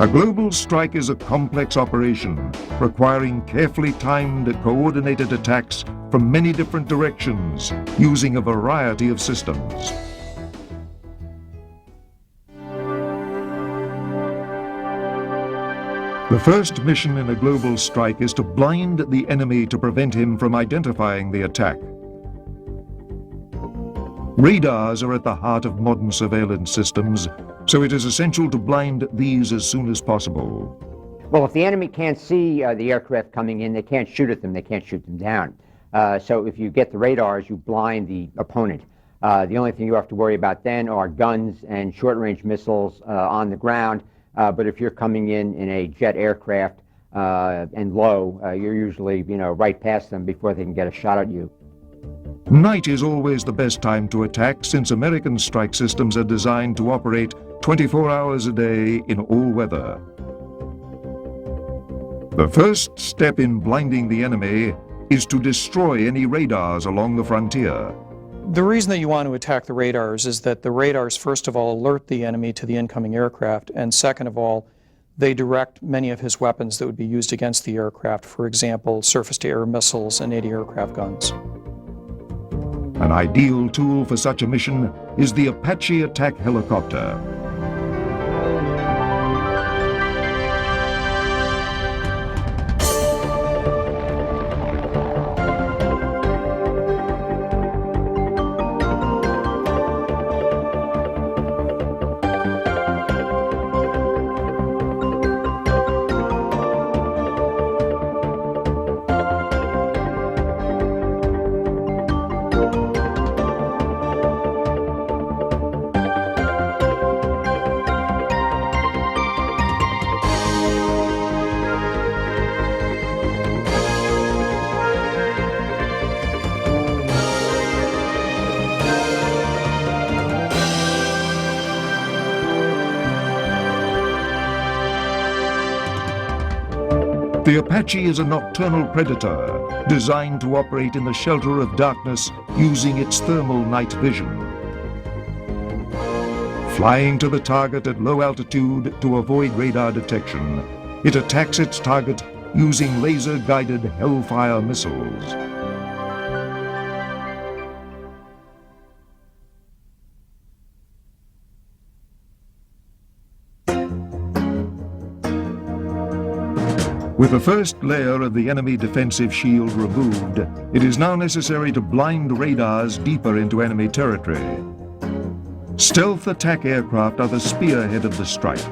Speaker 12: A global strike is a complex operation, requiring carefully timed, coordinated attacks from many different directions, using a variety of systems. The first mission in a global strike is to blind the enemy to prevent him from identifying the attack. Radars are at the heart of modern surveillance systems, so it is essential to blind these as soon as possible.
Speaker 13: Well, if the enemy can't see the aircraft coming in, they can't shoot at them, they can't shoot them down. So if you get the radars, you blind the opponent. The only thing you have to worry about then are guns and short-range missiles on the ground. But if you're coming in a jet aircraft and low, you're usually, right past them before they can get a shot at you.
Speaker 12: Night is always the best time to attack, since American strike systems are designed to operate 24 hours a day in all weather. The first step in blinding the enemy is to destroy any radars along the frontier.
Speaker 14: The reason that you want to attack the radars is that the radars, first of all, alert the enemy to the incoming aircraft, and second of all, they direct many of his weapons that would be used against the aircraft, for example, surface-to-air missiles and anti-aircraft guns.
Speaker 12: An ideal tool for such a mission is the Apache attack helicopter. The Apache is a nocturnal predator designed to operate in the shelter of darkness using its thermal night vision. Flying to the target at low altitude to avoid radar detection, it attacks its target using laser-guided Hellfire missiles. With the first layer of the enemy defensive shield removed, it is now necessary to blind radars deeper into enemy territory. Stealth attack aircraft are the spearhead of the strike.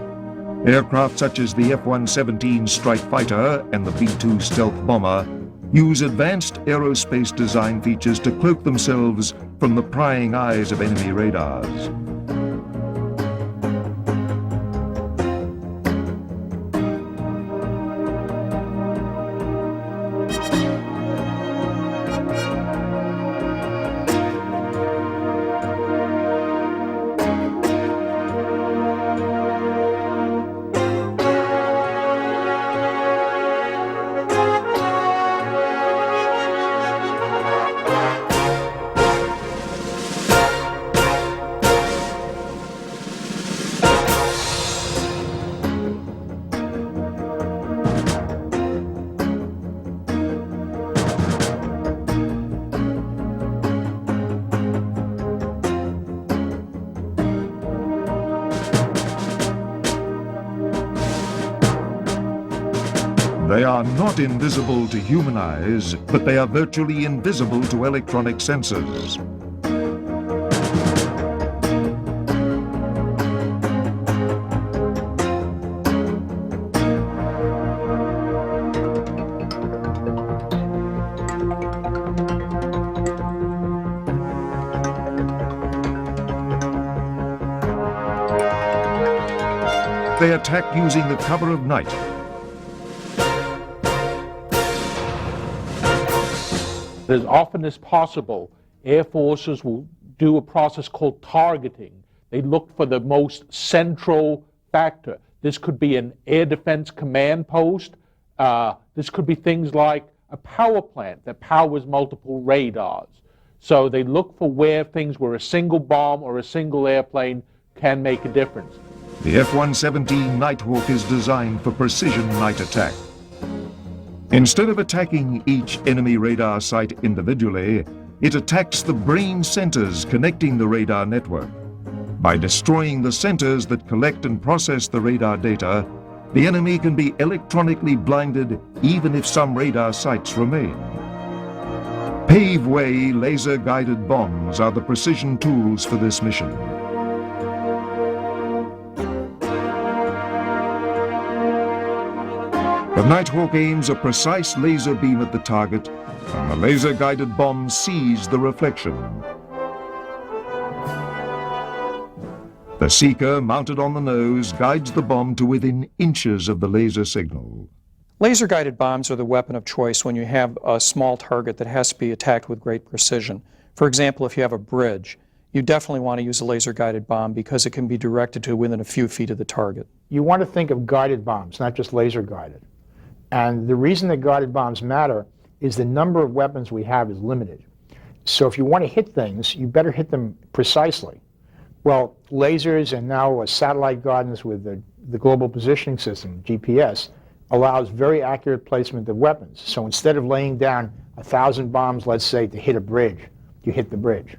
Speaker 12: Aircraft such as the F-117 strike fighter and the B-2 stealth bomber use advanced aerospace design features to cloak themselves from the prying eyes of enemy radars. They are not invisible to human eyes, but they are virtually invisible to electronic sensors. They attack using the cover of night.
Speaker 15: As often as possible, air forces will do a process called targeting. They look for the most central factor. This could be an air defense command post. This could be things like a power plant that powers multiple radars. So they look for where a single bomb or a single airplane can make a difference.
Speaker 12: The F-117 Nighthawk is designed for precision night attack. Instead of attacking each enemy radar site individually, it attacks the brain centers connecting the radar network. By destroying the centers that collect and process the radar data, the enemy can be electronically blinded even if some radar sites remain. Pave-way laser-guided bombs are the precision tools for this mission. The Nighthawk aims a precise laser beam at the target, and the laser-guided bomb sees the reflection. The seeker, mounted on the nose, guides the bomb to within inches of the laser signal.
Speaker 14: Laser-guided bombs are the weapon of choice when you have a small target that has to be attacked with great precision. For example, if you have a bridge, you definitely want to use a laser-guided bomb because it can be directed to within a few feet of the target.
Speaker 16: You want to think of guided bombs, not just laser-guided. And the reason that guided bombs matter is the number of weapons we have is limited. So if you want to hit things, you better hit them precisely. Well, lasers and now satellite guidance with the Global Positioning System, GPS, allows very accurate placement of weapons. So instead of laying down 1,000 bombs, let's say, to hit a bridge, you hit the bridge.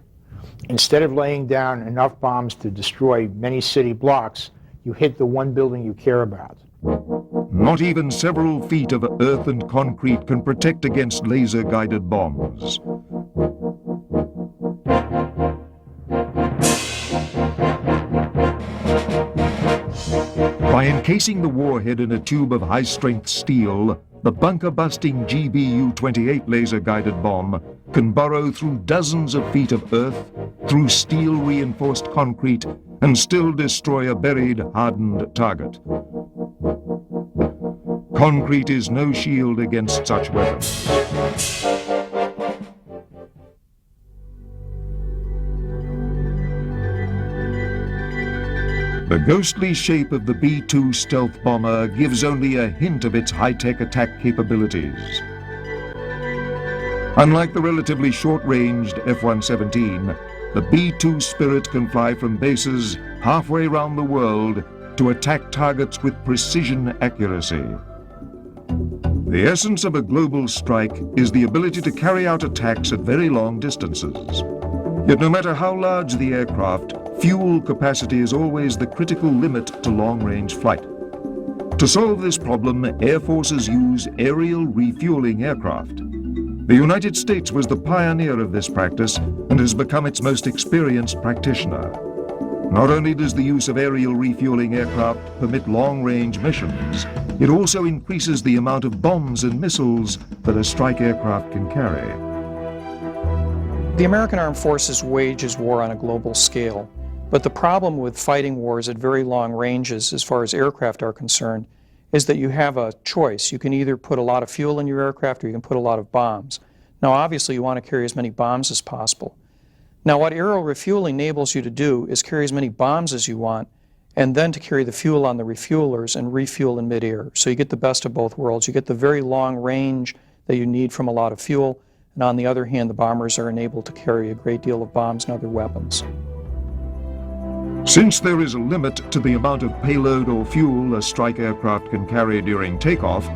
Speaker 16: Instead of laying down enough bombs to destroy many city blocks, you hit the one building you care about.
Speaker 12: Not even several feet of earth and concrete can protect against laser-guided bombs. By encasing the warhead in a tube of high-strength steel, the bunker-busting GBU-28 laser-guided bomb can burrow through dozens of feet of earth, through steel-reinforced concrete, and still destroy a buried, hardened target. Concrete is no shield against such weapons. The ghostly shape of the B-2 stealth bomber gives only a hint of its high-tech attack capabilities. Unlike the relatively short-ranged F-117, the B-2 Spirit can fly from bases halfway around the world to attack targets with precision accuracy. The essence of a global strike is the ability to carry out attacks at very long distances. Yet no matter how large the aircraft, fuel capacity is always the critical limit to long-range flight. To solve this problem, air forces use aerial refueling aircraft. The United States was the pioneer of this practice and has become its most experienced practitioner. Not only does the use of aerial refueling aircraft permit long-range missions, it also increases the amount of bombs and missiles that a strike aircraft can carry.
Speaker 14: The American Armed Forces wages war on a global scale, but the problem with fighting wars at very long ranges, as far as aircraft are concerned, is that you have a choice. You can either put a lot of fuel in your aircraft or you can put a lot of bombs. Now, obviously, you want to carry as many bombs as possible. Now, what aerial refueling enables you to do is carry as many bombs as you want, and then to carry the fuel on the refuelers and refuel in midair. So you get the best of both worlds. You get the very long range that you need from a lot of fuel, and on the other hand, the bombers are enabled to carry a great deal of bombs and other weapons.
Speaker 12: Since there is a limit to the amount of payload or fuel a strike aircraft can carry during takeoff,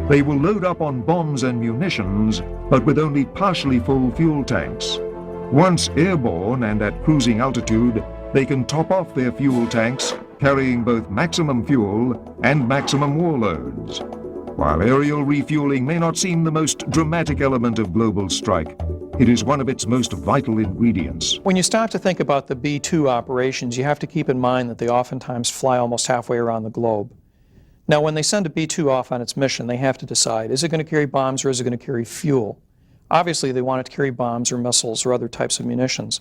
Speaker 12: they will load up on bombs and munitions, but with only partially full fuel tanks. Once airborne and at cruising altitude, they can top off their fuel tanks, carrying both maximum fuel and maximum war loads. While aerial refueling may not seem the most dramatic element of global strike, it is one of its most vital ingredients.
Speaker 14: When you start to think about the B-2 operations, you have to keep in mind that they oftentimes fly almost halfway around the globe. Now, when they send a B-2 off on its mission, they have to decide, is it going to carry bombs or is it going to carry fuel? Obviously, they want it to carry bombs or missiles or other types of munitions.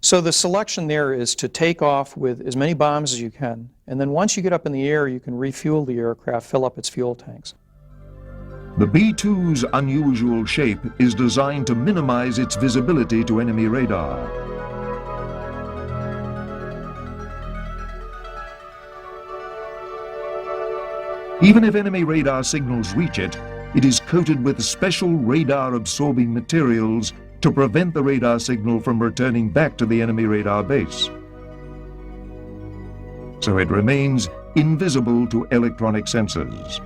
Speaker 14: So the selection there is to take off with as many bombs as you can, and then once you get up in the air, you can refuel the aircraft, fill up its fuel tanks.
Speaker 12: The B-2's unusual shape is designed to minimize its visibility to enemy radar. Even if enemy radar signals reach it, it is coated with special radar-absorbing materials to prevent the radar signal from returning back to the enemy radar base. So it remains invisible to electronic sensors.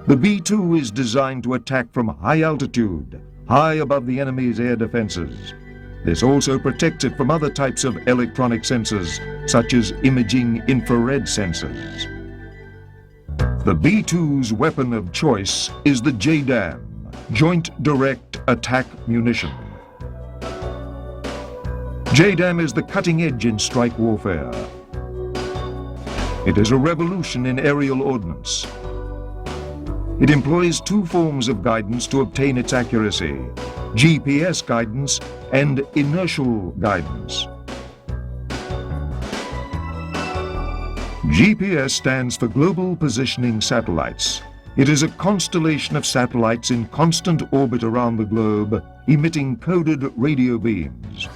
Speaker 12: The B-2 is designed to attack from high altitude, high above the enemy's air defenses. This also protects it from other types of electronic sensors, such as imaging infrared sensors. The B-2's weapon of choice is the JDAM, Joint Direct Attack Munition. JDAM is the cutting edge in strike warfare. It is a revolution in aerial ordnance. It employs two forms of guidance to obtain its accuracy: GPS guidance and inertial guidance. GPS stands for Global Positioning Satellites. It is a constellation of satellites in constant orbit around the globe, emitting coded radio beams.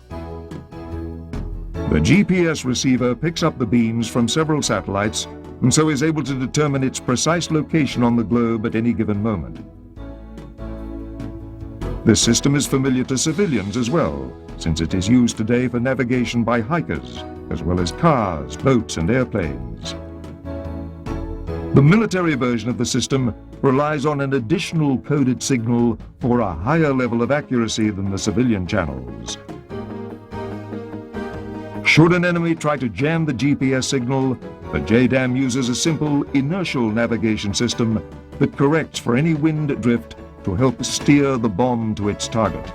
Speaker 12: The GPS receiver picks up the beams from several satellites and so is able to determine its precise location on the globe at any given moment. This system is familiar to civilians as well, since it is used today for navigation by hikers, as well as cars, boats, and airplanes. The military version of the system relies on an additional coded signal for a higher level of accuracy than the civilian channels. Should an enemy try to jam the GPS signal, the JDAM uses a simple inertial navigation system that corrects for any wind drift to help steer the bomb to its target.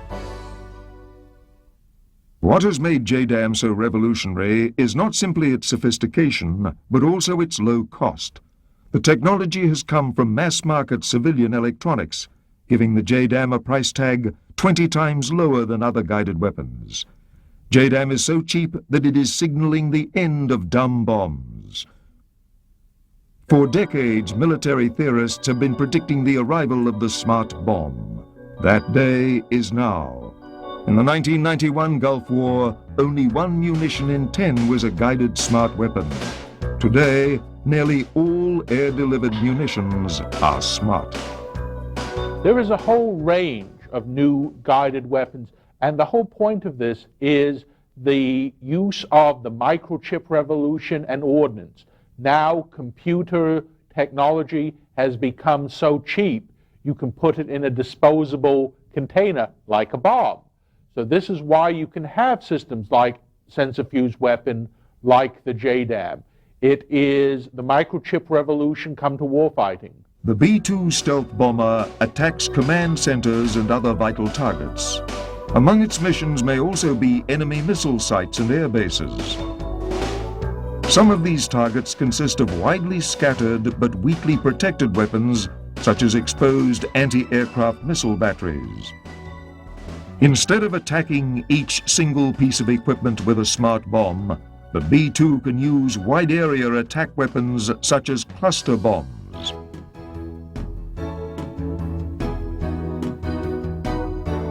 Speaker 12: What has made JDAM so revolutionary is not simply its sophistication, but also its low cost. The technology has come from mass-market civilian electronics, giving the JDAM a price tag 20 times lower than other guided weapons. JDAM is so cheap that it is signaling the end of dumb bombs. For decades, military theorists have been predicting the arrival of the smart bomb. That day is now. In the 1991 Gulf War, only 1 munition in 10 was a guided smart weapon. Today, nearly all air-delivered munitions are smart.
Speaker 15: There is a whole range of new guided weapons, and the whole point of this is the use of the microchip revolution and ordnance. Now computer technology has become so cheap, you can put it in a disposable container like a bomb. So this is why you can have systems like sensor-fused weapon, like the JDAM. It is the microchip revolution come to warfighting.
Speaker 12: The B-2 stealth bomber attacks command centers and other vital targets. Among its missions may also be enemy missile sites and air bases. Some of these targets consist of widely scattered but weakly protected weapons, such as exposed anti-aircraft missile batteries. Instead of attacking each single piece of equipment with a smart bomb, the B-2 can use wide-area attack weapons such as cluster bombs.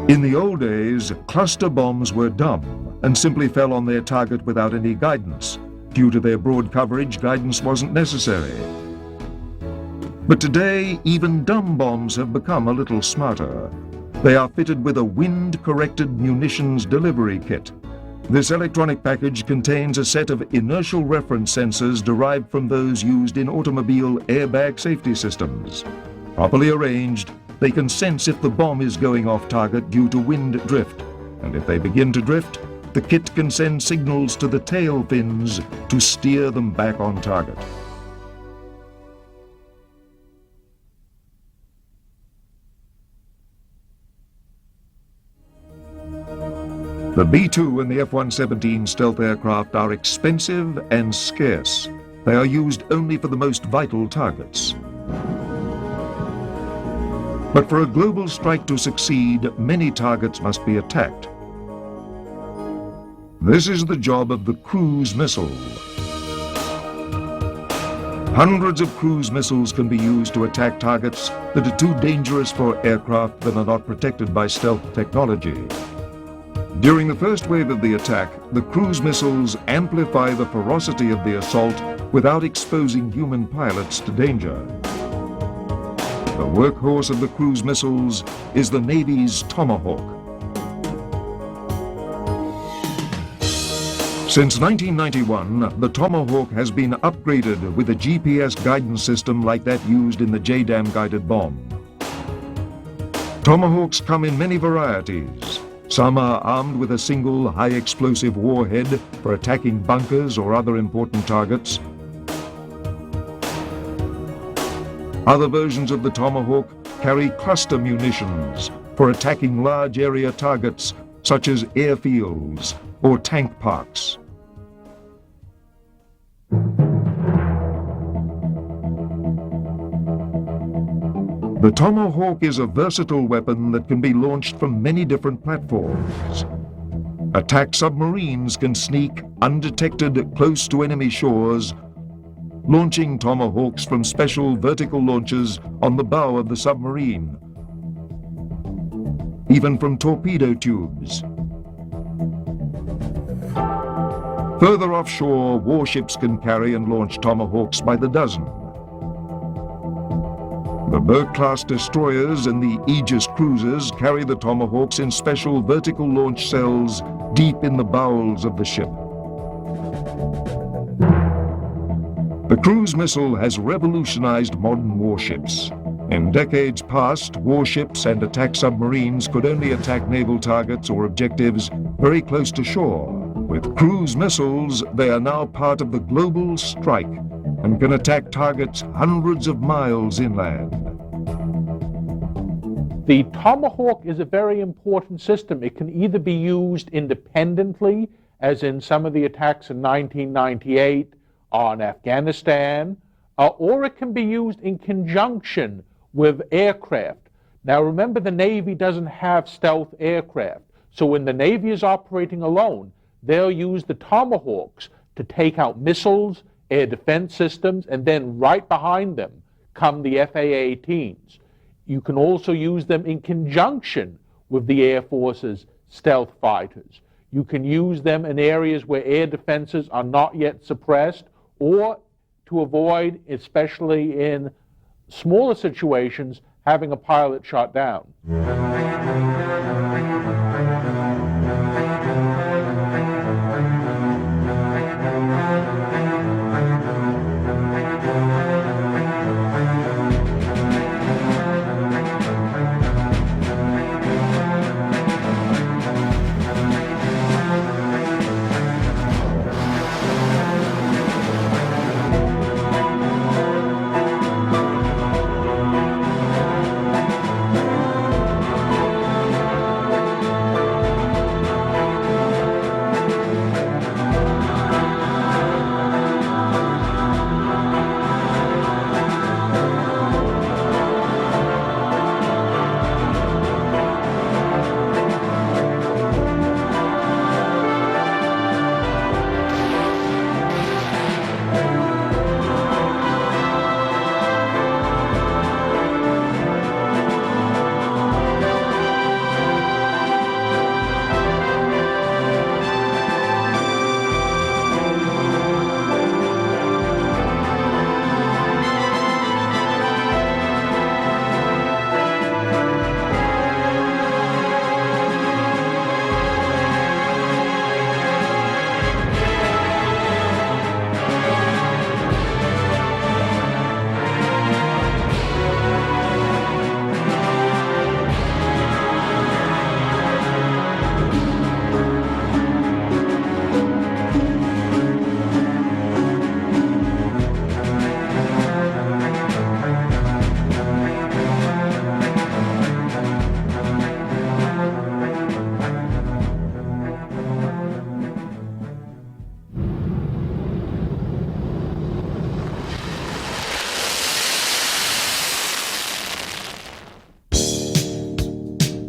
Speaker 12: In the old days, cluster bombs were dumb and simply fell on their target without any guidance. Due to their broad coverage, guidance wasn't necessary. But today, even dumb bombs have become a little smarter. They are fitted with a wind-corrected munitions delivery kit. This electronic package contains a set of inertial reference sensors derived from those used in automobile airbag safety systems. Properly arranged, they can sense if the bomb is going off target due to wind drift, and if they begin to drift, the kit can send signals to the tail fins to steer them back on target. The B-2 and the F-117 stealth aircraft are expensive and scarce. They are used only for the most vital targets. But for a global strike to succeed, many targets must be attacked. This is the job of the cruise missile. Hundreds of cruise missiles can be used to attack targets that are too dangerous for aircraft that are not protected by stealth technology. During the first wave of the attack, the cruise missiles amplify the ferocity of the assault without exposing human pilots to danger. The workhorse of the cruise missiles is the Navy's Tomahawk. Since 1991, the Tomahawk has been upgraded with a GPS guidance system like that used in the JDAM guided bomb. Tomahawks come in many varieties. Some are armed with a single high-explosive warhead for attacking bunkers or other important targets. Other versions of the Tomahawk carry cluster munitions for attacking large area targets such as airfields or tank parks. The Tomahawk is a versatile weapon that can be launched from many different platforms. Attack submarines can sneak undetected close to enemy shores, launching Tomahawks from special vertical launchers on the bow of the submarine, even from torpedo tubes. Further offshore, warships can carry and launch Tomahawks by the dozen. The Burke-class destroyers and the Aegis cruisers carry the Tomahawks in special vertical launch cells deep in the bowels of the ship. The cruise missile has revolutionized modern warships. In decades past, warships and attack submarines could only attack naval targets or objectives very close to shore. With cruise missiles, they are now part of the global strike and can attack targets hundreds of miles inland.
Speaker 15: The Tomahawk is a very important system. It can either be used independently, as in some of the attacks in 1998 on Afghanistan, or it can be used in conjunction with aircraft. Now remember, the Navy doesn't have stealth aircraft, so when the Navy is operating alone, they'll use the Tomahawks to take out missiles, air defense systems, and then right behind them come the FA-18s. You can also use them in conjunction with the Air Force's stealth fighters. You can use them in areas where air defenses are not yet suppressed, or to avoid, especially in smaller situations, having a pilot shot down.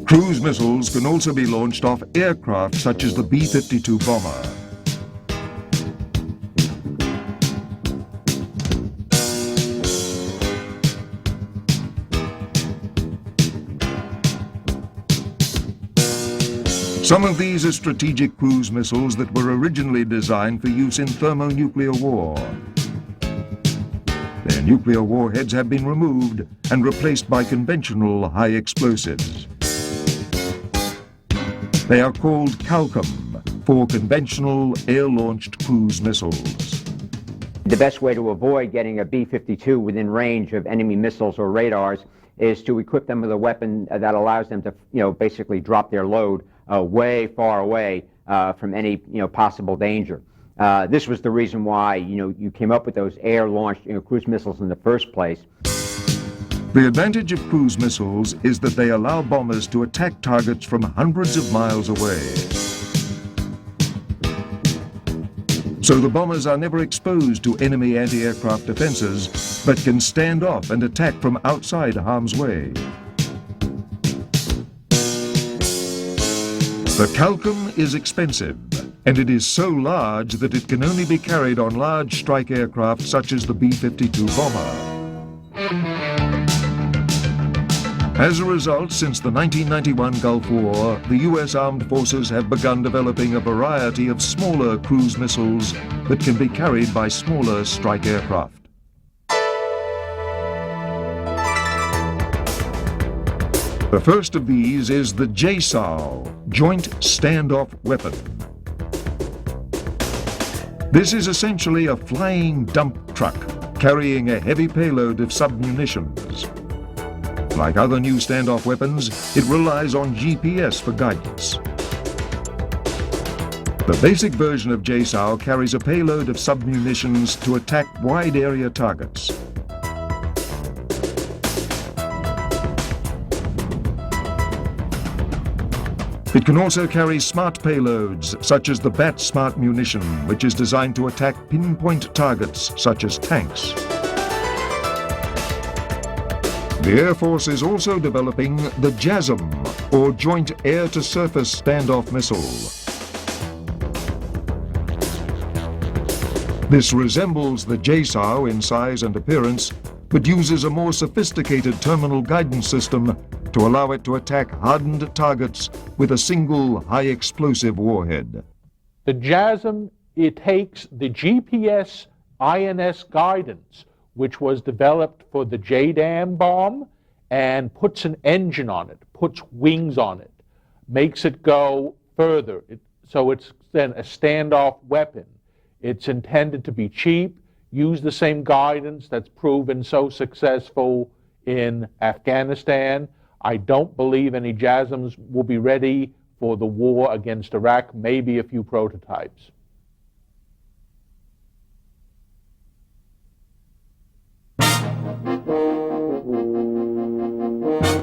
Speaker 12: Cruise missiles can also be launched off aircraft such as the B-52 bomber. Some of these are strategic cruise missiles that were originally designed for use in thermonuclear war. Their nuclear warheads have been removed and replaced by conventional high explosives. They are called CALCOM, for conventional air-launched cruise missiles.
Speaker 13: The best way to avoid getting a B-52 within range of enemy missiles or radars is to equip them with a weapon that allows them to, basically drop their load way far away from any, possible danger. This was the reason why, you came up with those air-launched, cruise missiles in the first place.
Speaker 12: The advantage of cruise missiles is that they allow bombers to attack targets from hundreds of miles away. So the bombers are never exposed to enemy anti-aircraft defenses, but can stand off and attack from outside harm's way. The CALCOM is expensive, and it is so large that it can only be carried on large strike aircraft such as the B-52 bomber. As a result, since the 1991 Gulf War, the U.S. Armed Forces have begun developing a variety of smaller cruise missiles that can be carried by smaller strike aircraft. The first of these is the JSOW, Joint Standoff Weapon. This is essentially a flying dump truck carrying a heavy payload of submunitions. Like other new standoff weapons, it relies on GPS for guidance. The basic version of JSOW carries a payload of submunitions to attack wide area targets. It can also carry smart payloads, such as the BAT Smart Munition, which is designed to attack pinpoint targets, such as tanks. The Air Force is also developing the JASSM, or Joint Air-to-Surface Standoff Missile. This resembles the JSOW in size and appearance, but uses a more sophisticated terminal guidance system to allow it to attack hardened targets with a single high-explosive warhead.
Speaker 15: The JASSM, it takes the GPS INS guidance, which was developed for the JDAM bomb, and puts an engine on it, puts wings on it, makes it go further. So it's then a standoff weapon. It's intended to be cheap, use the same guidance that's proven so successful in Afghanistan. I don't believe any JASSMs will be ready for the war against Iraq, maybe a few prototypes.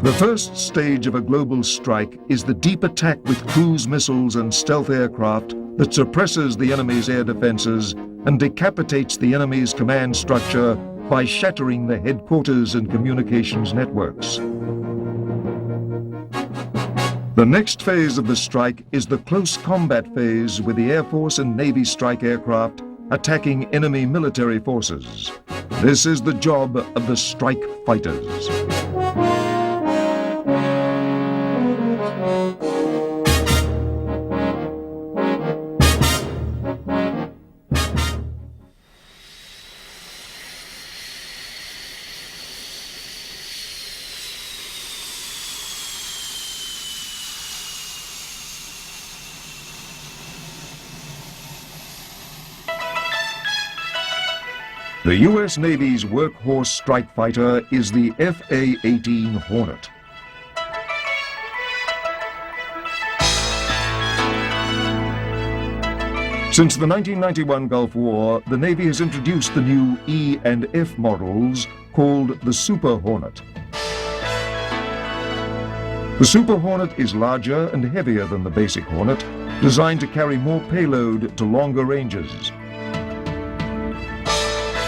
Speaker 12: The first stage of a global strike is the deep attack with cruise missiles and stealth aircraft that suppresses the enemy's air defenses and decapitates the enemy's command structure by shattering the headquarters and communications networks. The next phase of the strike is the close combat phase, with the Air Force and Navy strike aircraft attacking enemy military forces. This is the job of the strike fighters. The U.S. Navy's workhorse strike fighter is the FA-18 Hornet. Since the 1991 Gulf War, the Navy has introduced the new E and F models called the Super Hornet. The Super Hornet is larger and heavier than the basic Hornet, designed to carry more payload to longer ranges.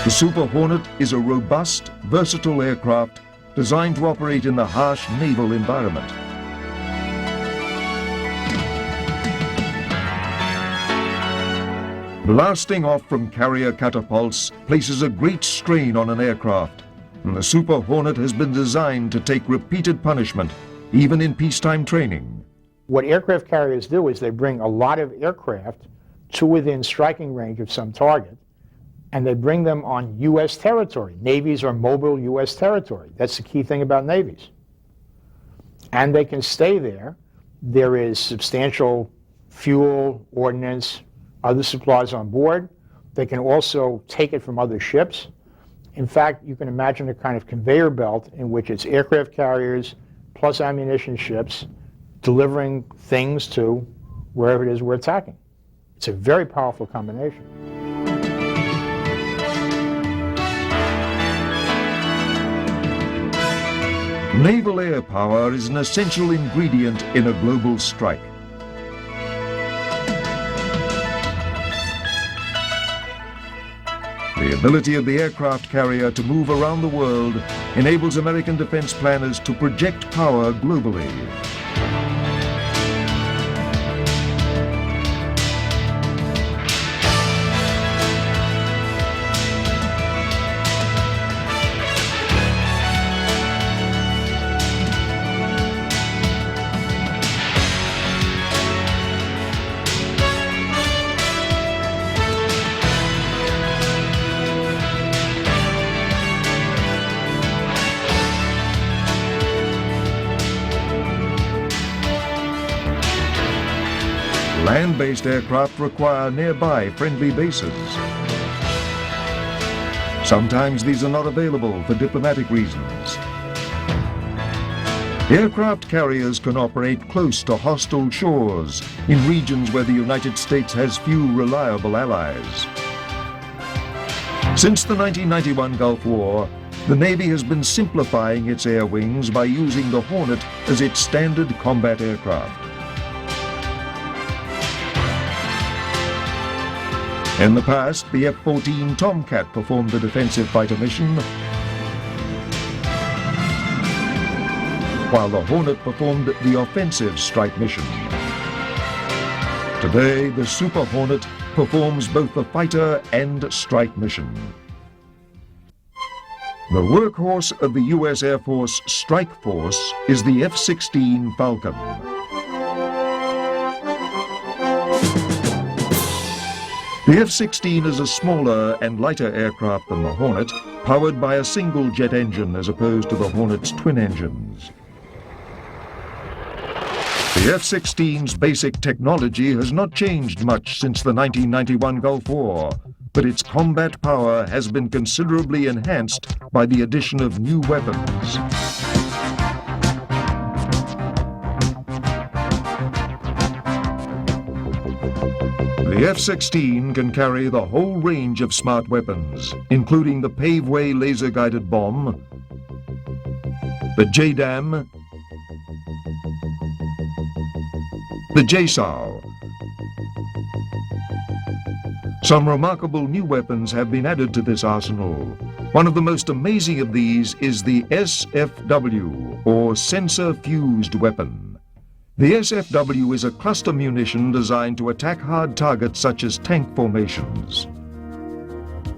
Speaker 12: The Super Hornet is a robust, versatile aircraft designed to operate in the harsh naval environment. Blasting off from carrier catapults places a great strain on an aircraft, and the Super Hornet has been designed to take repeated punishment, even in peacetime training.
Speaker 16: What aircraft carriers do is they bring a lot of aircraft to within striking range of some target, and they bring them on U.S. territory. Navies are mobile U.S. territory. That's the key thing about navies. And they can stay there. There is substantial fuel, ordnance, other supplies on board. They can also take it from other ships. In fact, you can imagine a kind of conveyor belt in which it's aircraft carriers plus ammunition ships delivering things to wherever it is we're attacking. It's a very powerful combination.
Speaker 12: Naval air power is an essential ingredient in a global strike. The ability of the aircraft carrier to move around the world enables American defense planners to project power globally. Land-based aircraft require nearby friendly bases. Sometimes these are not available for diplomatic reasons. Aircraft carriers can operate close to hostile shores in regions where the United States has few reliable allies. Since the 1991 Gulf War, the Navy has been simplifying its air wings by using the Hornet as its standard combat aircraft. In the past, the F-14 Tomcat performed the defensive fighter mission, while the Hornet performed the offensive strike mission. Today, the Super Hornet performs both the fighter and strike mission. The workhorse of the U.S. Air Force Strike Force is the F-16 Falcon. The F-16 is a smaller and lighter aircraft than the Hornet, powered by a single jet engine as opposed to the Hornet's twin engines. The F-16's basic technology has not changed much since the 1991 Gulf War, but its combat power has been considerably enhanced by the addition of new weapons. The F-16 can carry the whole range of smart weapons, including the Paveway laser-guided bomb, the JDAM, the JSOW. Some remarkable new weapons have been added to this arsenal. One of the most amazing of these is the SFW, or Sensor-Fused Weapon. The SFW is a cluster munition designed to attack hard targets such as tank formations.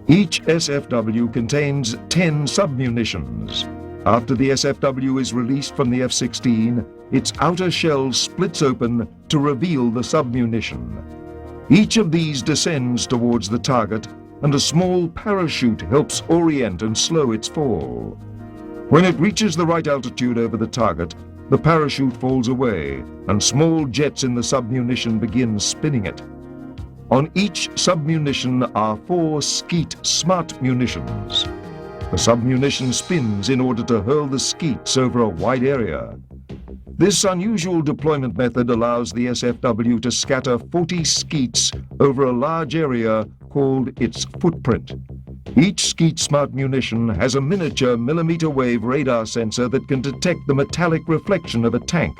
Speaker 12: Each SFW contains 10 submunitions. After the SFW is released from the F-16, its outer shell splits open to reveal the submunition. Each of these descends towards the target, and a small parachute helps orient and slow its fall. When it reaches the right altitude over the target, the parachute falls away, and small jets in the submunition begin spinning it. On each submunition are 4 skeet smart munitions. The submunition spins in order to hurl the skeets over a wide area. This unusual deployment method allows the SFW to scatter 40 skeets over a large area called its footprint. Each skeet smart munition has a miniature millimeter wave radar sensor that can detect the metallic reflection of a tank.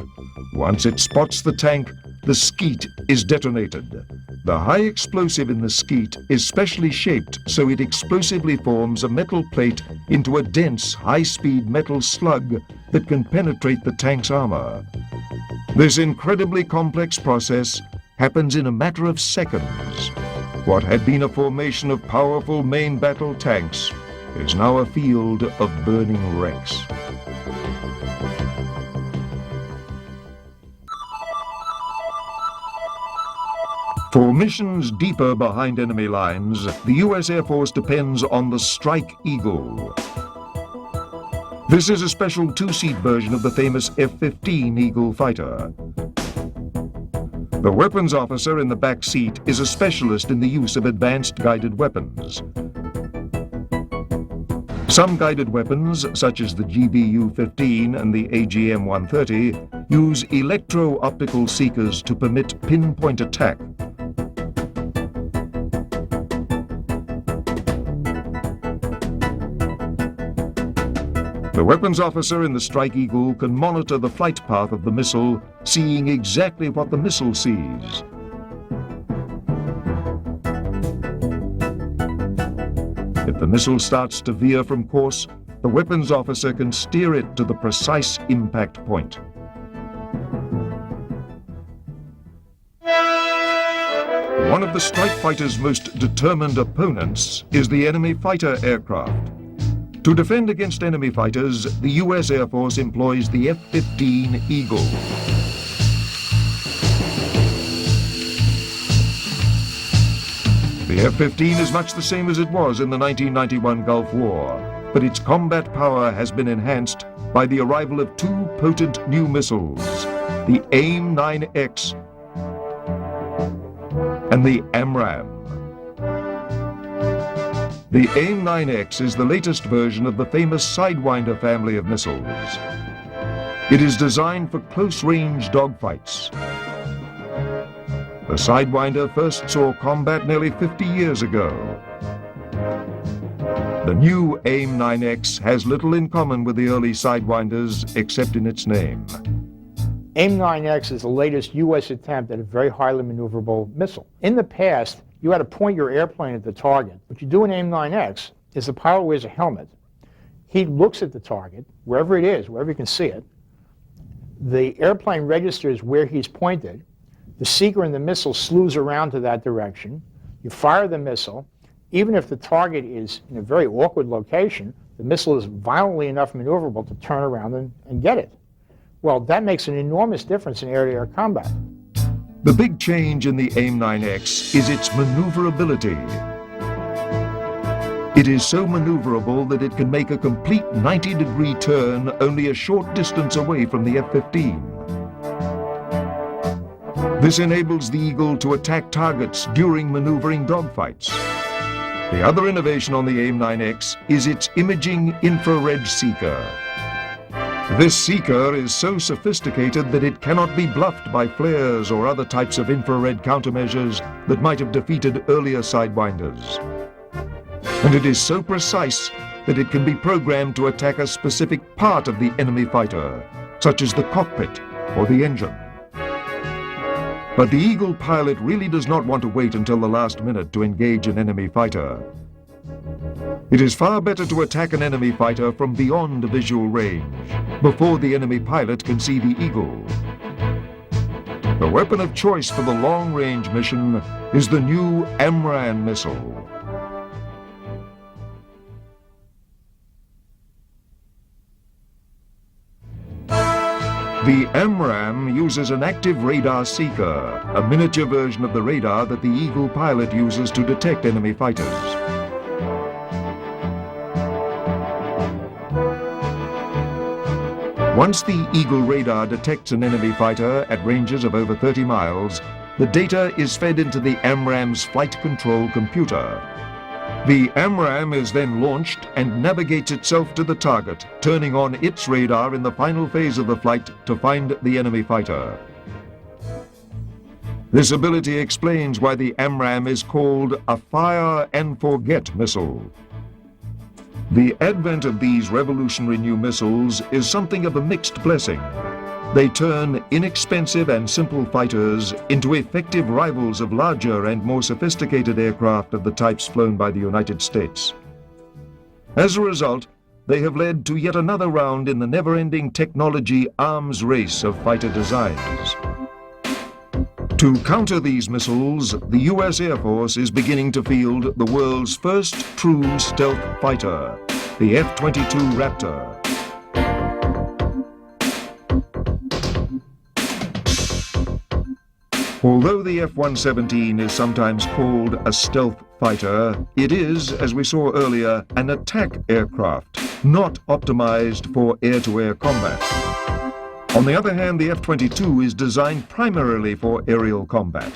Speaker 12: Once it spots the tank, the skeet is detonated. The high explosive in the skeet is specially shaped so it explosively forms a metal plate into a dense, high-speed metal slug that can penetrate the tank's armor. This incredibly complex process happens in a matter of seconds. What had been a formation of powerful main battle tanks is now a field of burning wrecks. For missions deeper behind enemy lines, the U.S. Air Force depends on the Strike Eagle. This is a special two-seat version of the famous F-15 Eagle fighter. The weapons officer in the back seat is a specialist in the use of advanced guided weapons. Some guided weapons, such as the GBU-15 and the AGM-130, use electro-optical seekers to permit pinpoint attack. The weapons officer in the Strike Eagle can monitor the flight path of the missile, seeing exactly what the missile sees. If the missile starts to veer from course, the weapons officer can steer it to the precise impact point. One of the strike fighter's most determined opponents is the enemy fighter aircraft. To defend against enemy fighters, the U.S. Air Force employs the F-15 Eagle. The F-15 is much the same as it was in the 1991 Gulf War, but its combat power has been enhanced by the arrival of two potent new missiles, the AIM-9X and the AMRAAM. The AIM-9X is the latest version of the famous Sidewinder family of missiles. It is designed for close-range dogfights. The Sidewinder first saw combat nearly 50 years ago. The new AIM-9X has little in common with the early Sidewinders except in its name.
Speaker 16: AIM-9X is the latest U.S. attempt at a very highly maneuverable missile. In the past, you had to point your airplane at the target. What you do in AIM-9X is the pilot wears a helmet. He looks at the target, wherever it is, wherever you can see it. The airplane registers where he's pointed. The seeker and the missile slews around to that direction. You fire the missile. Even if the target is in a very awkward location, the missile is violently enough maneuverable to turn around and get it. Well, that makes an enormous difference in air-to-air combat.
Speaker 12: The big change in the AIM-9X is its maneuverability. It is so maneuverable that it can make a complete 90-degree turn only a short distance away from the F-15. This enables the Eagle to attack targets during maneuvering dogfights. The other innovation on the AIM-9X is its imaging infrared seeker. This seeker is so sophisticated that it cannot be bluffed by flares or other types of infrared countermeasures that might have defeated earlier Sidewinders. And it is so precise that it can be programmed to attack a specific part of the enemy fighter, such as the cockpit or the engine. But the Eagle pilot really does not want to wait until the last minute to engage an enemy fighter. It is far better to attack an enemy fighter from beyond visual range, before the enemy pilot can see the Eagle. The weapon of choice for the long-range mission is the new AMRAAM missile. The AMRAAM uses an active radar seeker, a miniature version of the radar that the Eagle pilot uses to detect enemy fighters. Once the Eagle radar detects an enemy fighter at ranges of over 30 miles, the data is fed into the AMRAAM's flight control computer. The AMRAAM is then launched and navigates itself to the target, turning on its radar in the final phase of the flight to find the enemy fighter. This ability explains why the AMRAAM is called a fire and forget missile. The advent of these revolutionary new missiles is something of a mixed blessing. They turn inexpensive and simple fighters into effective rivals of larger and more sophisticated aircraft of the types flown by the United States. As a result, they have led to yet another round in the never-ending technology arms race of fighter designs. To counter these missiles, the U.S. Air Force is beginning to field the world's first true stealth fighter, the F-22 Raptor. Although the F-117 is sometimes called a stealth fighter, it is, as we saw earlier, an attack aircraft, not optimized for air-to-air combat. On the other hand, the F-22 is designed primarily for aerial combat.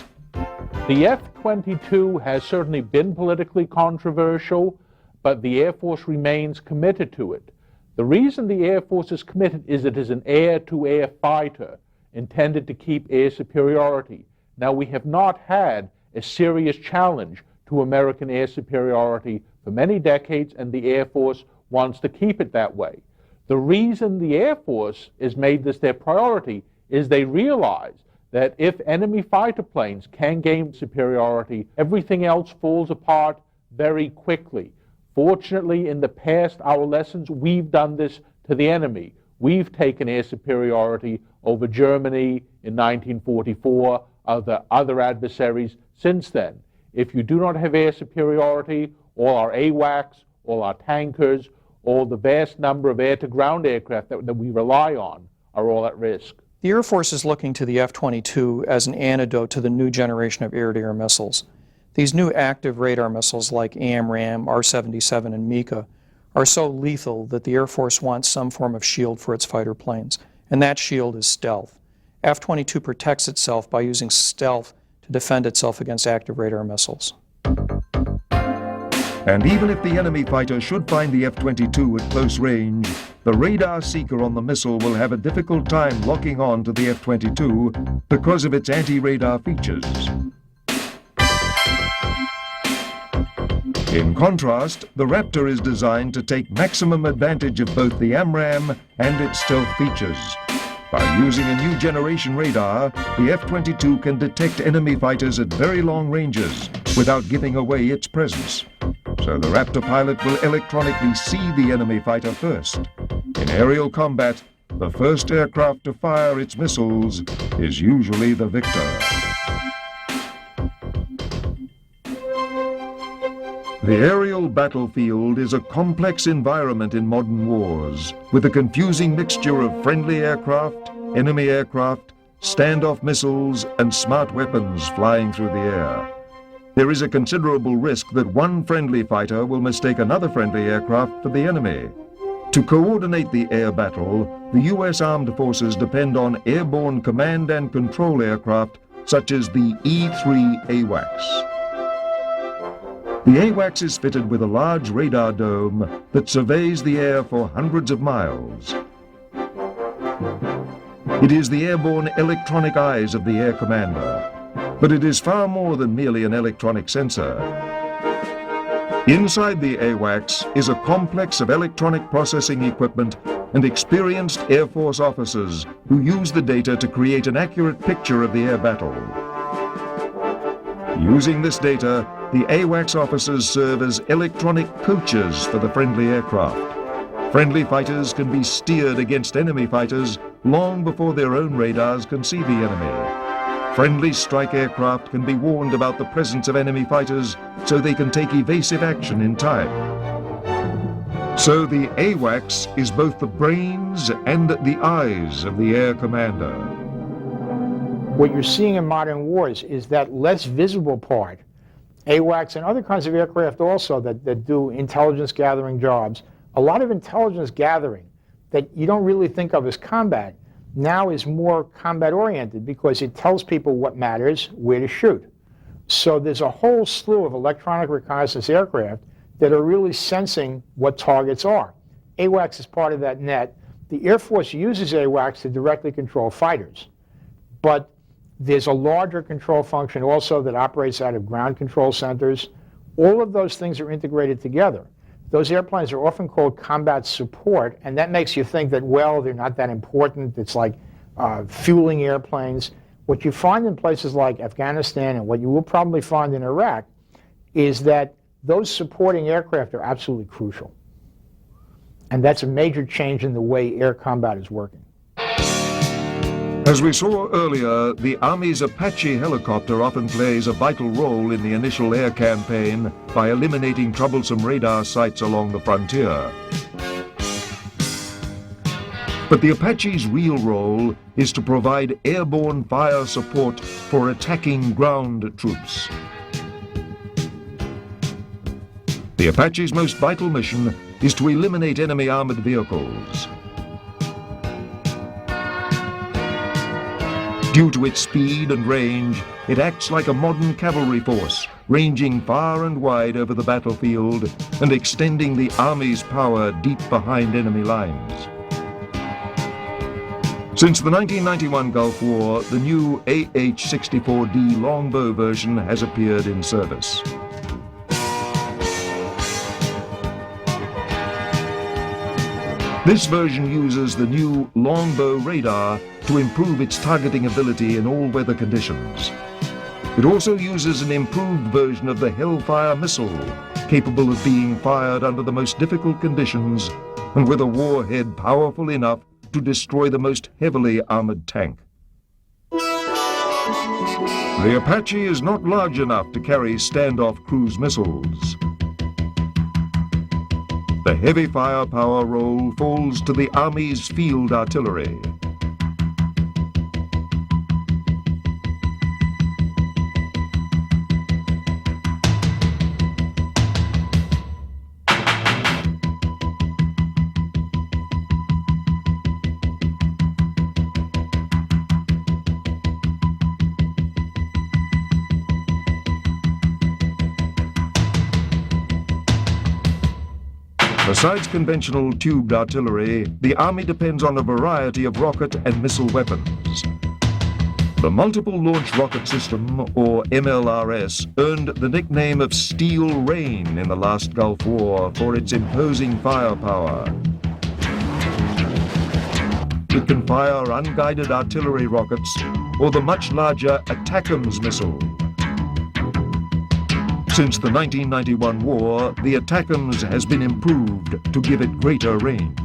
Speaker 15: The F-22 has certainly been politically controversial, but the Air Force remains committed to it. The reason the Air Force is committed is it is an air-to-air fighter intended to keep air superiority. Now, we have not had a serious challenge to American air superiority for many decades, and the Air Force wants to keep it that way. The reason the Air Force has made this their priority is they realize that if enemy fighter planes can gain superiority, everything else falls apart very quickly. Fortunately, in the past, our lessons, we've done this to the enemy. We've taken air superiority over Germany in 1944, other adversaries since then. If you do not have air superiority, all our AWACS, all our tankers, all the vast number of air-to-ground aircraft that we rely on are all at risk.
Speaker 14: The Air Force is looking to the F-22 as an antidote to the new generation of air-to-air missiles. These new active radar missiles like AMRAAM, R-77, and Mika are so lethal that the Air Force wants some form of shield for its fighter planes, and that shield is stealth. F-22 protects itself by using stealth to defend itself against active radar missiles.
Speaker 12: And even if the enemy fighter should find the F-22 at close range, the radar seeker on the missile will have a difficult time locking on to the F-22 because of its anti-radar features. In contrast, the Raptor is designed to take maximum advantage of both the AMRAAM and its stealth features. By using a new generation radar, the F-22 can detect enemy fighters at very long ranges without giving away its presence. So the Raptor pilot will electronically see the enemy fighter first. In aerial combat, the first aircraft to fire its missiles is usually the victor. The aerial battlefield is a complex environment in modern wars, with a confusing mixture of friendly aircraft, enemy aircraft, standoff missiles, and smart weapons flying through the air. There is a considerable risk that one friendly fighter will mistake another friendly aircraft for the enemy. To coordinate the air battle, the U.S. Armed Forces depend on airborne command and control aircraft such as the E-3 AWACS. The AWACS is fitted with a large radar dome that surveys the air for hundreds of miles. It is the airborne electronic eyes of the air commander, but it is far more than merely an electronic sensor. Inside the AWACS is a complex of electronic processing equipment and experienced Air Force officers who use the data to create an accurate picture of the air battle. Using this data, the AWACS officers serve as electronic coaches for the friendly aircraft. Friendly fighters can be steered against enemy fighters long before their own radars can see the enemy. Friendly strike aircraft can be warned about the presence of enemy fighters so they can take evasive action in time. So the AWACS is both the brains and the eyes of the air commander.
Speaker 16: What you're seeing in modern wars is that less visible part. AWACS and other kinds of aircraft also that do intelligence gathering jobs. A lot of intelligence gathering that you don't really think of as combat now is more combat oriented because it tells people what matters, where to shoot. So there's a whole slew of electronic reconnaissance aircraft that are really sensing what targets are. AWACS is part of that net. The Air Force uses AWACS to directly control fighters, but there's a larger control function also that operates out of ground control centers. All of those things are integrated together. Those airplanes are often called combat support, and that makes you think that, well, they're not that important. It's like fueling airplanes. What you find in places like Afghanistan and what you will probably find in Iraq is that those supporting aircraft are absolutely crucial. And that's a major change in the way air combat is working.
Speaker 12: As we saw earlier, the Army's Apache helicopter often plays a vital role in the initial air campaign by eliminating troublesome radar sites along the frontier. But the Apache's real role is to provide airborne fire support for attacking ground troops. The Apache's most vital mission is to eliminate enemy armored vehicles. Due to its speed and range, it acts like a modern cavalry force, ranging far and wide over the battlefield and extending the Army's power deep behind enemy lines. Since the 1991 Gulf War, the new AH-64D longbow version has appeared in service. This version uses the new longbow radar to improve its targeting ability in all weather conditions. It also uses an improved version of the Hellfire missile, capable of being fired under the most difficult conditions and with a warhead powerful enough to destroy the most heavily armored tank. The Apache is not large enough to carry standoff cruise missiles. The heavy firepower role falls to the Army's field artillery. Besides conventional tubed artillery, the Army depends on a variety of rocket and missile weapons. The Multiple Launch Rocket System, or MLRS, earned the nickname of Steel Rain in the last Gulf War for its imposing firepower. It can fire unguided artillery rockets or the much larger ATACMS missile. Since the 1991 war, the ATACMS has been improved to give it greater range.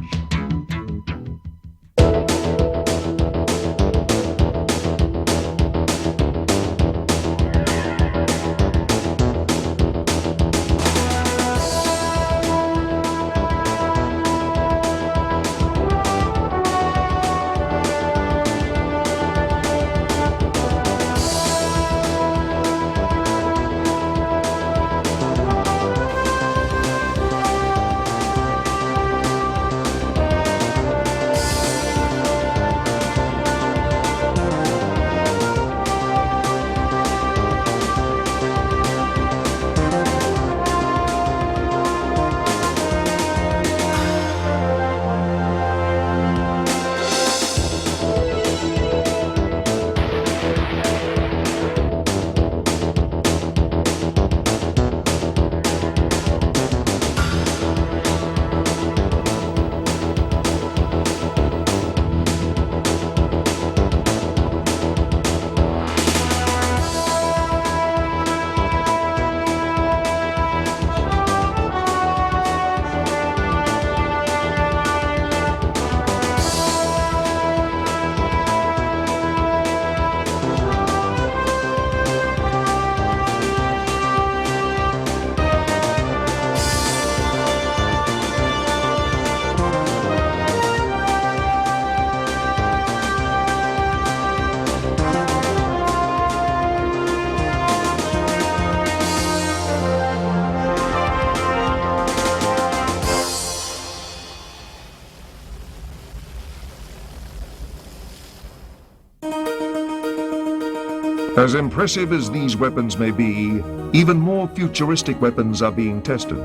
Speaker 12: As impressive as these weapons may be, even more futuristic weapons are being tested.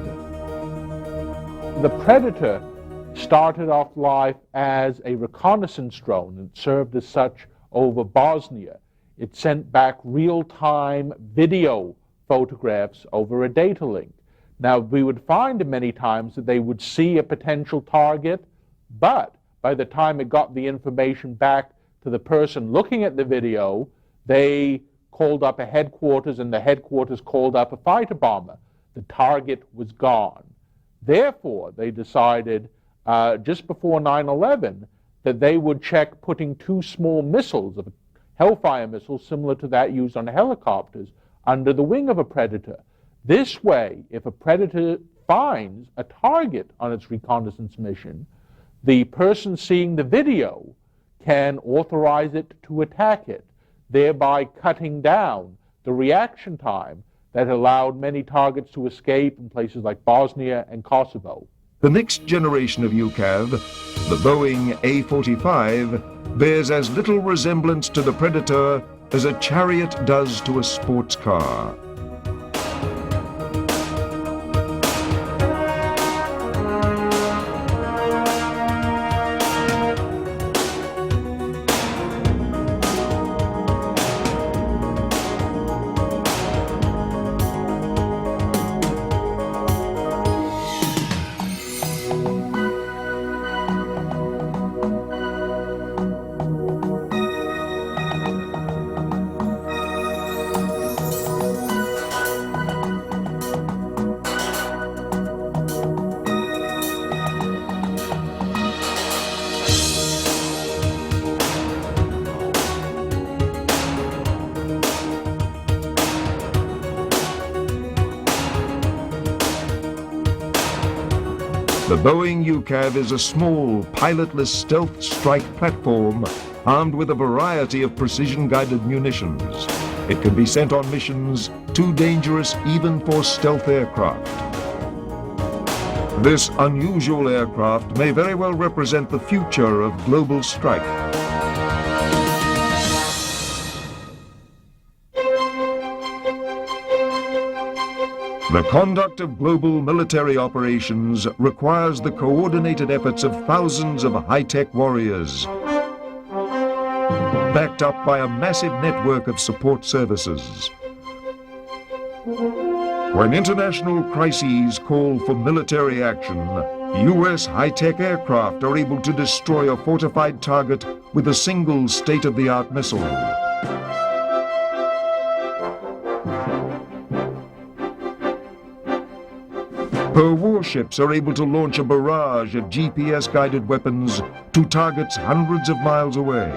Speaker 15: The Predator started off life as a reconnaissance drone and served as such over Bosnia. It sent back real-time video photographs over a data link. Now, we would find many times that they would see a potential target, but by the time it got the information back to the person looking at the video, they called up a headquarters, and the headquarters called up a fighter bomber. The target was gone. Therefore, they decided just before 9/11 that they would check putting 2 small missiles, of Hellfire missiles similar to that used on helicopters, under the wing of a Predator. This way, if a Predator finds a target on its reconnaissance mission, the person seeing the video can authorize it to attack it, thereby cutting down the reaction time that allowed many targets to escape in places like Bosnia and Kosovo.
Speaker 12: The next generation of UCAV, the Boeing A-45, bears as little resemblance to the Predator as a chariot does to a sports car. The Boeing UCAV is a small, pilotless stealth strike platform armed with a variety of precision-guided munitions. It can be sent on missions too dangerous even for stealth aircraft. This unusual aircraft may very well represent the future of global strike. The conduct of global military operations requires the coordinated efforts of thousands of high-tech warriors, backed up by a massive network of support services. When international crises call for military action, U.S. high-tech aircraft are able to destroy a fortified target with a single state-of-the-art missile. Her warships are able to launch a barrage of GPS-guided weapons to targets hundreds of miles away.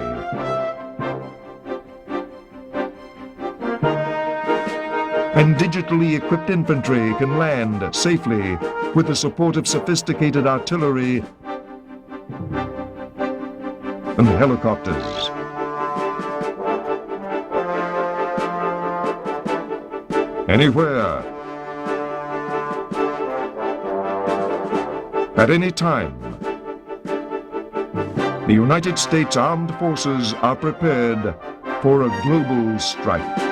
Speaker 12: And digitally equipped infantry can land safely with the support of sophisticated artillery and helicopters. Anywhere, at any time, the United States Armed Forces are prepared for a global strike.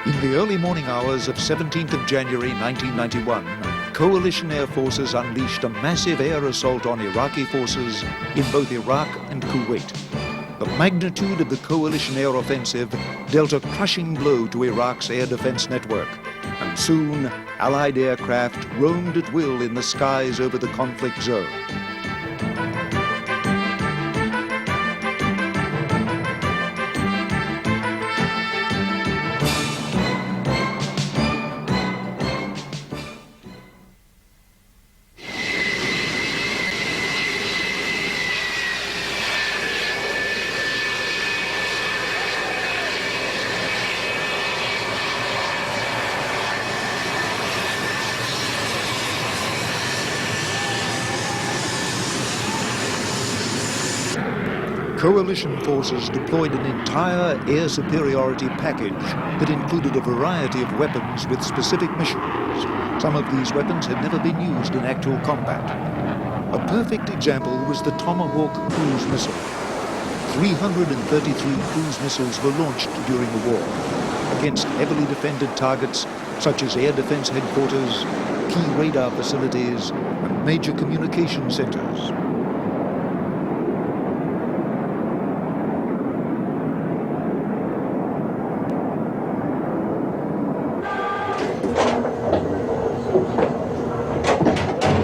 Speaker 17: In the early morning hours of 17th of January 1991, coalition air forces unleashed a massive air assault on Iraqi forces in both Iraq and Kuwait. The magnitude of the coalition air offensive dealt a crushing blow to Iraq's air defense network, and soon Allied aircraft roamed at will in the skies over the conflict zone. Coalition forces deployed an entire air superiority package that included a variety of weapons with specific missions. Some of these weapons had never been used in actual combat. A perfect example was the Tomahawk cruise missile. 333 cruise missiles were launched during the war against heavily defended targets such as air defense headquarters, key radar facilities, and major communication centers.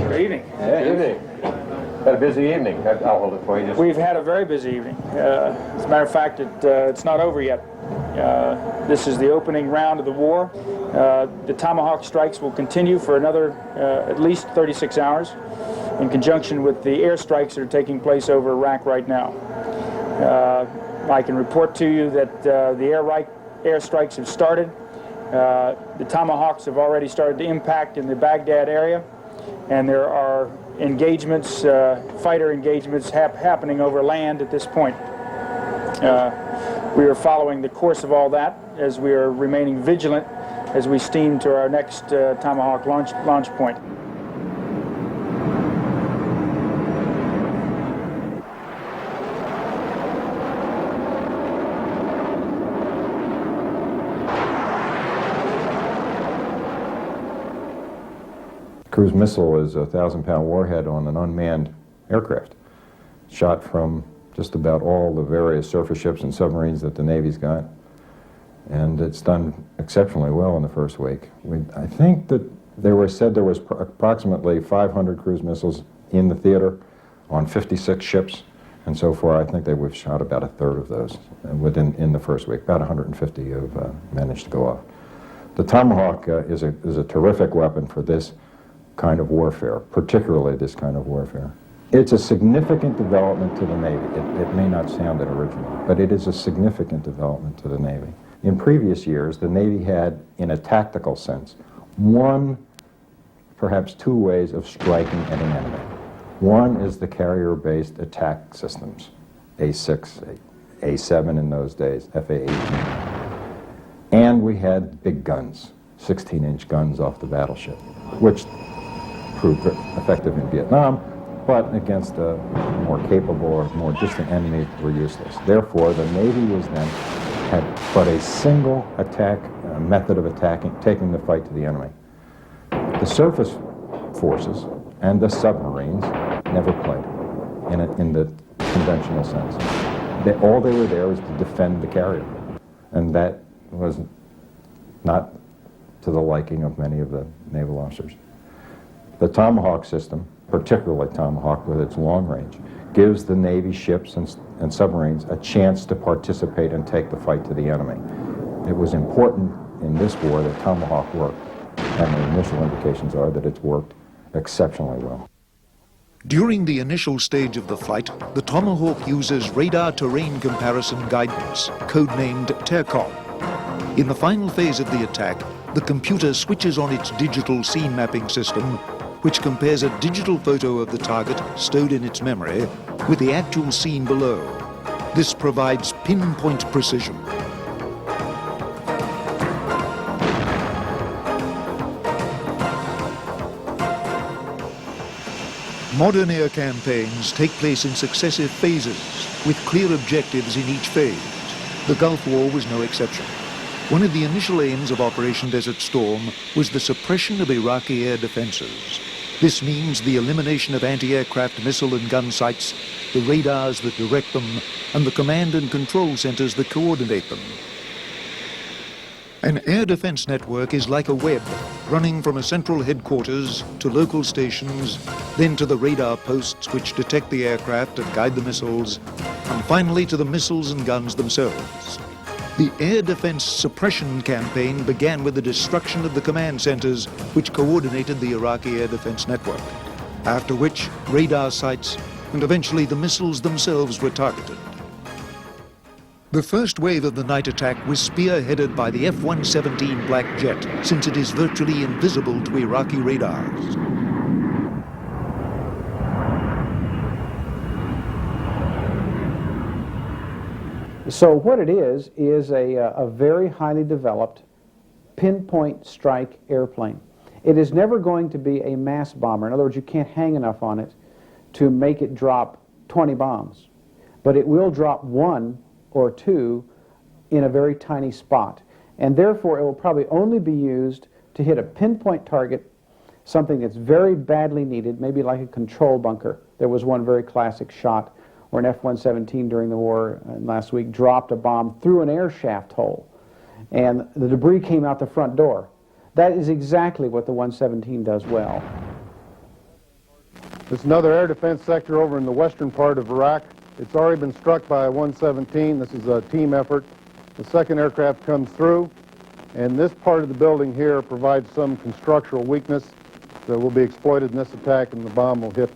Speaker 18: Good evening.
Speaker 19: Good evening. Had a busy evening. I'll hold it for you.
Speaker 18: We've had a very busy evening. As a matter of fact, it's not over yet. This is the opening round of the war. The Tomahawk strikes will continue for another at least 36 hours in conjunction with the airstrikes that are taking place over Iraq right now. I can report to you that the airstrikes have started. The Tomahawks have already started to impact in the Baghdad area, and there are engagements, fighter engagements happening over land at this point. We are following the course of all that as we are remaining vigilant as we steam to our next Tomahawk launch point.
Speaker 19: Cruise missile is a 1,000-pound warhead on an unmanned aircraft, shot from just about all the various surface ships and submarines that the Navy's got. And it's done exceptionally well in the first week. I think that there was approximately 500 cruise missiles in the theater on 56 ships. And so far, I think we've shot about a third of those in the first week. About 150 have managed to go off. The Tomahawk is a terrific weapon for this kind of warfare, particularly this kind of warfare. It's a significant development to the Navy. It may not sound it originally, but it is a significant development to the Navy. In previous years, the Navy had, in a tactical sense, one, perhaps two ways of striking at an enemy. One is the carrier-based attack systems, A6, A7 in those days, FA-18. And we had big guns, 16-inch guns off the battleship, which proved effective in Vietnam, but against a more capable or more distant enemy were useless. Therefore, the Navy had but a single attack method of taking the fight to the enemy. The surface forces and the submarines never played in the conventional sense. All they were there was to defend the carrier, and that was not to the liking of many of the naval officers. The Tomahawk system, particularly Tomahawk with its long range, gives the Navy ships and submarines a chance to participate and take the fight to the enemy. It was important in this war that Tomahawk worked, and the initial indications are that it's worked exceptionally well.
Speaker 17: During the initial stage of the flight, the Tomahawk uses radar terrain comparison guidance, codenamed TERCOM. In the final phase of the attack, the computer switches on its digital scene mapping system, which compares a digital photo of the target stowed in its memory with the actual scene below. This provides pinpoint precision. Modern air campaigns take place in successive phases, with clear objectives in each phase. The Gulf War was no exception. One of the initial aims of Operation Desert Storm was the suppression of Iraqi air defenses. This means the elimination of anti-aircraft missile and gun sites, the radars that direct them, and the command and control centers that coordinate them. An air defense network is like a web, running from a central headquarters to local stations, then to the radar posts which detect the aircraft and guide the missiles, and finally to the missiles and guns themselves. The air defense suppression campaign began with the destruction of the command centers which coordinated the Iraqi air defense network, after which radar sites and eventually the missiles themselves were targeted. The first wave of the night attack was spearheaded by the F-117 Black Jet, since it is virtually invisible to Iraqi radars.
Speaker 16: So what it is a very highly developed pinpoint strike airplane. It is never going to be a mass bomber. In other words, you can't hang enough on it to make it drop 20 bombs.
Speaker 20: but it will drop one or two in a very tiny spot. And therefore, it will probably only be used to hit a pinpoint target, something that's very badly needed, maybe like a control bunker. There was one very classic shot where an F-117 during the war last week dropped a bomb through an air shaft hole, and the debris came out the front door. That is exactly what the 117 does well.
Speaker 21: It's another air defense sector over in the western part of Iraq. It's already been struck by a 117. This is a team effort. The second aircraft comes through, and this part of the building here provides some constructional weakness that will be exploited in this attack, and the bomb will hit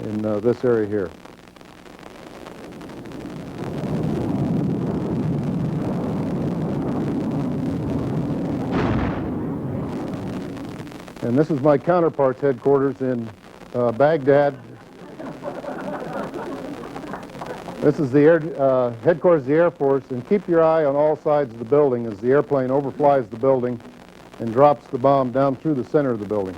Speaker 21: in this area here. And this is my counterpart's headquarters in Baghdad. This is the headquarters of the Air Force, and keep your eye on all sides of the building as the airplane overflies the building and drops the bomb down through the center of the building.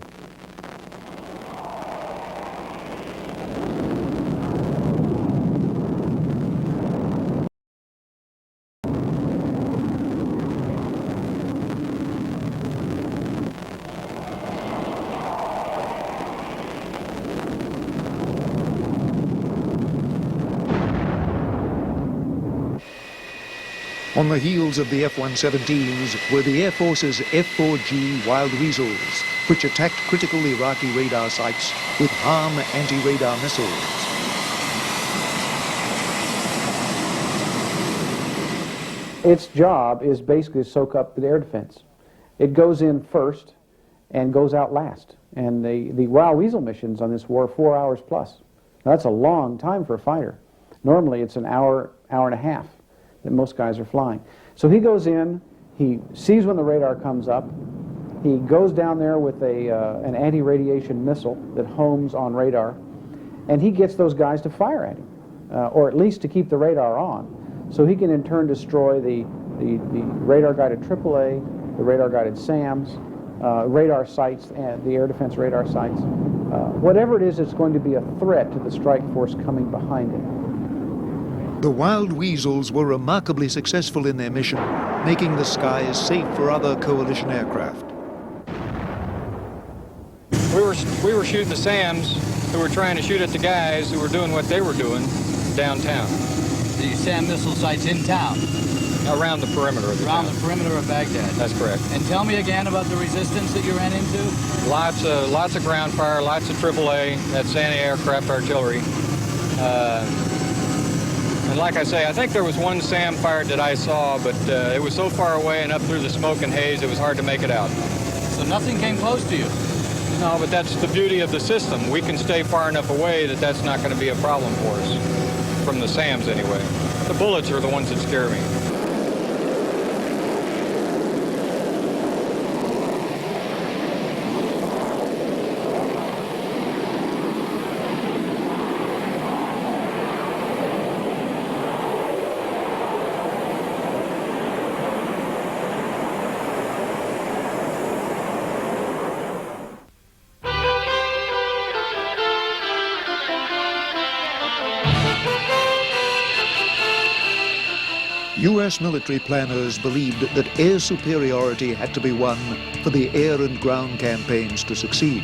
Speaker 17: On the heels of the F-117s were the Air Force's F-4G Wild Weasels, which attacked critical Iraqi radar sites with HARM anti-radar missiles.
Speaker 20: Its job is basically to soak up the air defense. It goes in first and goes out last. And the Wild Weasel missions on this war are 4 hours plus. Now, that's a long time for a fighter. Normally it's an hour, hour and a half that most guys are flying. So he goes in, he sees when the radar comes up, he goes down there with an anti-radiation missile that homes on radar, and he gets those guys to fire at him, or at least to keep the radar on. So he can in turn destroy the radar-guided AAA, the radar-guided SAMs, radar sites, and the air defense radar sites. Whatever it is, it's going to be a threat to the strike force coming behind it.
Speaker 17: The Wild Weasels were remarkably successful in their mission, making the skies safe for other coalition aircraft.
Speaker 22: We were shooting the SAMs who were trying to shoot at the guys who were doing what they were doing downtown.
Speaker 23: The SAM missile sites in town?
Speaker 22: Around the perimeter of the town.
Speaker 23: Around the perimeter of Baghdad.
Speaker 22: That's correct.
Speaker 23: And tell me again about the resistance that you ran into?
Speaker 22: Lots of ground fire, lots of AAA, that's anti-aircraft artillery. And like I say, I think there was one SAM fired that I saw, but it was so far away and up through the smoke and haze, it was hard to make it out.
Speaker 23: So nothing came close to you?
Speaker 22: No, but that's the beauty of the system. We can stay far enough away that that's not going to be a problem for us, from the SAMs anyway. The bullets are the ones that scare me.
Speaker 17: U.S. military planners believed that air superiority had to be won for the air and ground campaigns to succeed.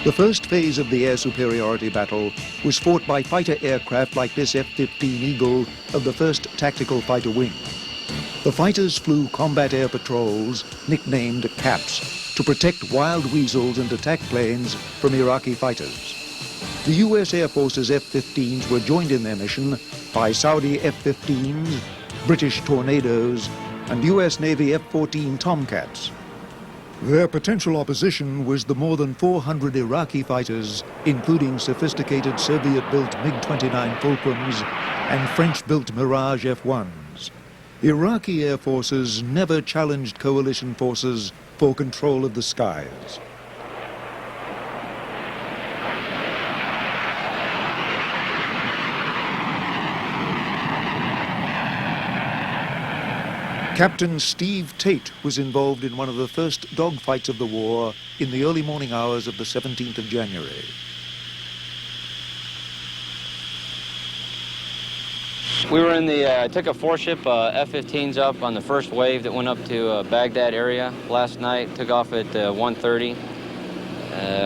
Speaker 17: The first phase of the air superiority battle was fought by fighter aircraft like this F-15 Eagle of the 1st Tactical Fighter Wing. The fighters flew combat air patrols, nicknamed CAPs, to protect Wild Weasels and attack planes from Iraqi fighters. The U.S. Air Force's F-15s were joined in their mission by Saudi F-15s, British Tornadoes, and U.S. Navy F-14 Tomcats. Their potential opposition was the more than 400 Iraqi fighters, including sophisticated Soviet-built MiG-29 Fulcrums and French-built Mirage F-1s. Iraqi air forces never challenged coalition forces for control of the skies. Captain Steve Tate was involved in one of the first dogfights of the war in the early morning hours of the 17th of January.
Speaker 2: We were in the, I took a 4-ship F-15s up on the first wave that went up to Baghdad area last night, took off at 1:30.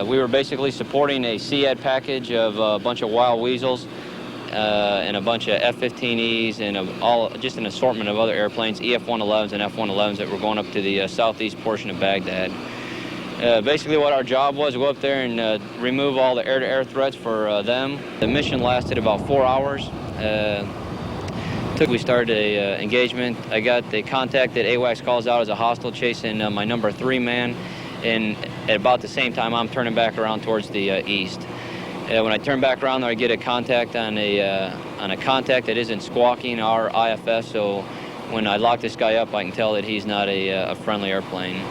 Speaker 2: We were basically supporting a SEAD package of a bunch of wild weasels and a bunch of F-15Es and just an assortment of other airplanes, EF-111s and F-111s that were going up to the southeast portion of Baghdad. Basically what our job was, go up there and remove all the air-to-air threats for them. The mission lasted about 4 hours. We started a engagement. I got the contact that AWACS calls out as a hostile chasing my number 3 man, and at about the same time I'm turning back around towards the east. When I turn back around there, I get a contact on a contact that isn't squawking our IFS, so when I lock this guy up I can tell that he's not a friendly airplane.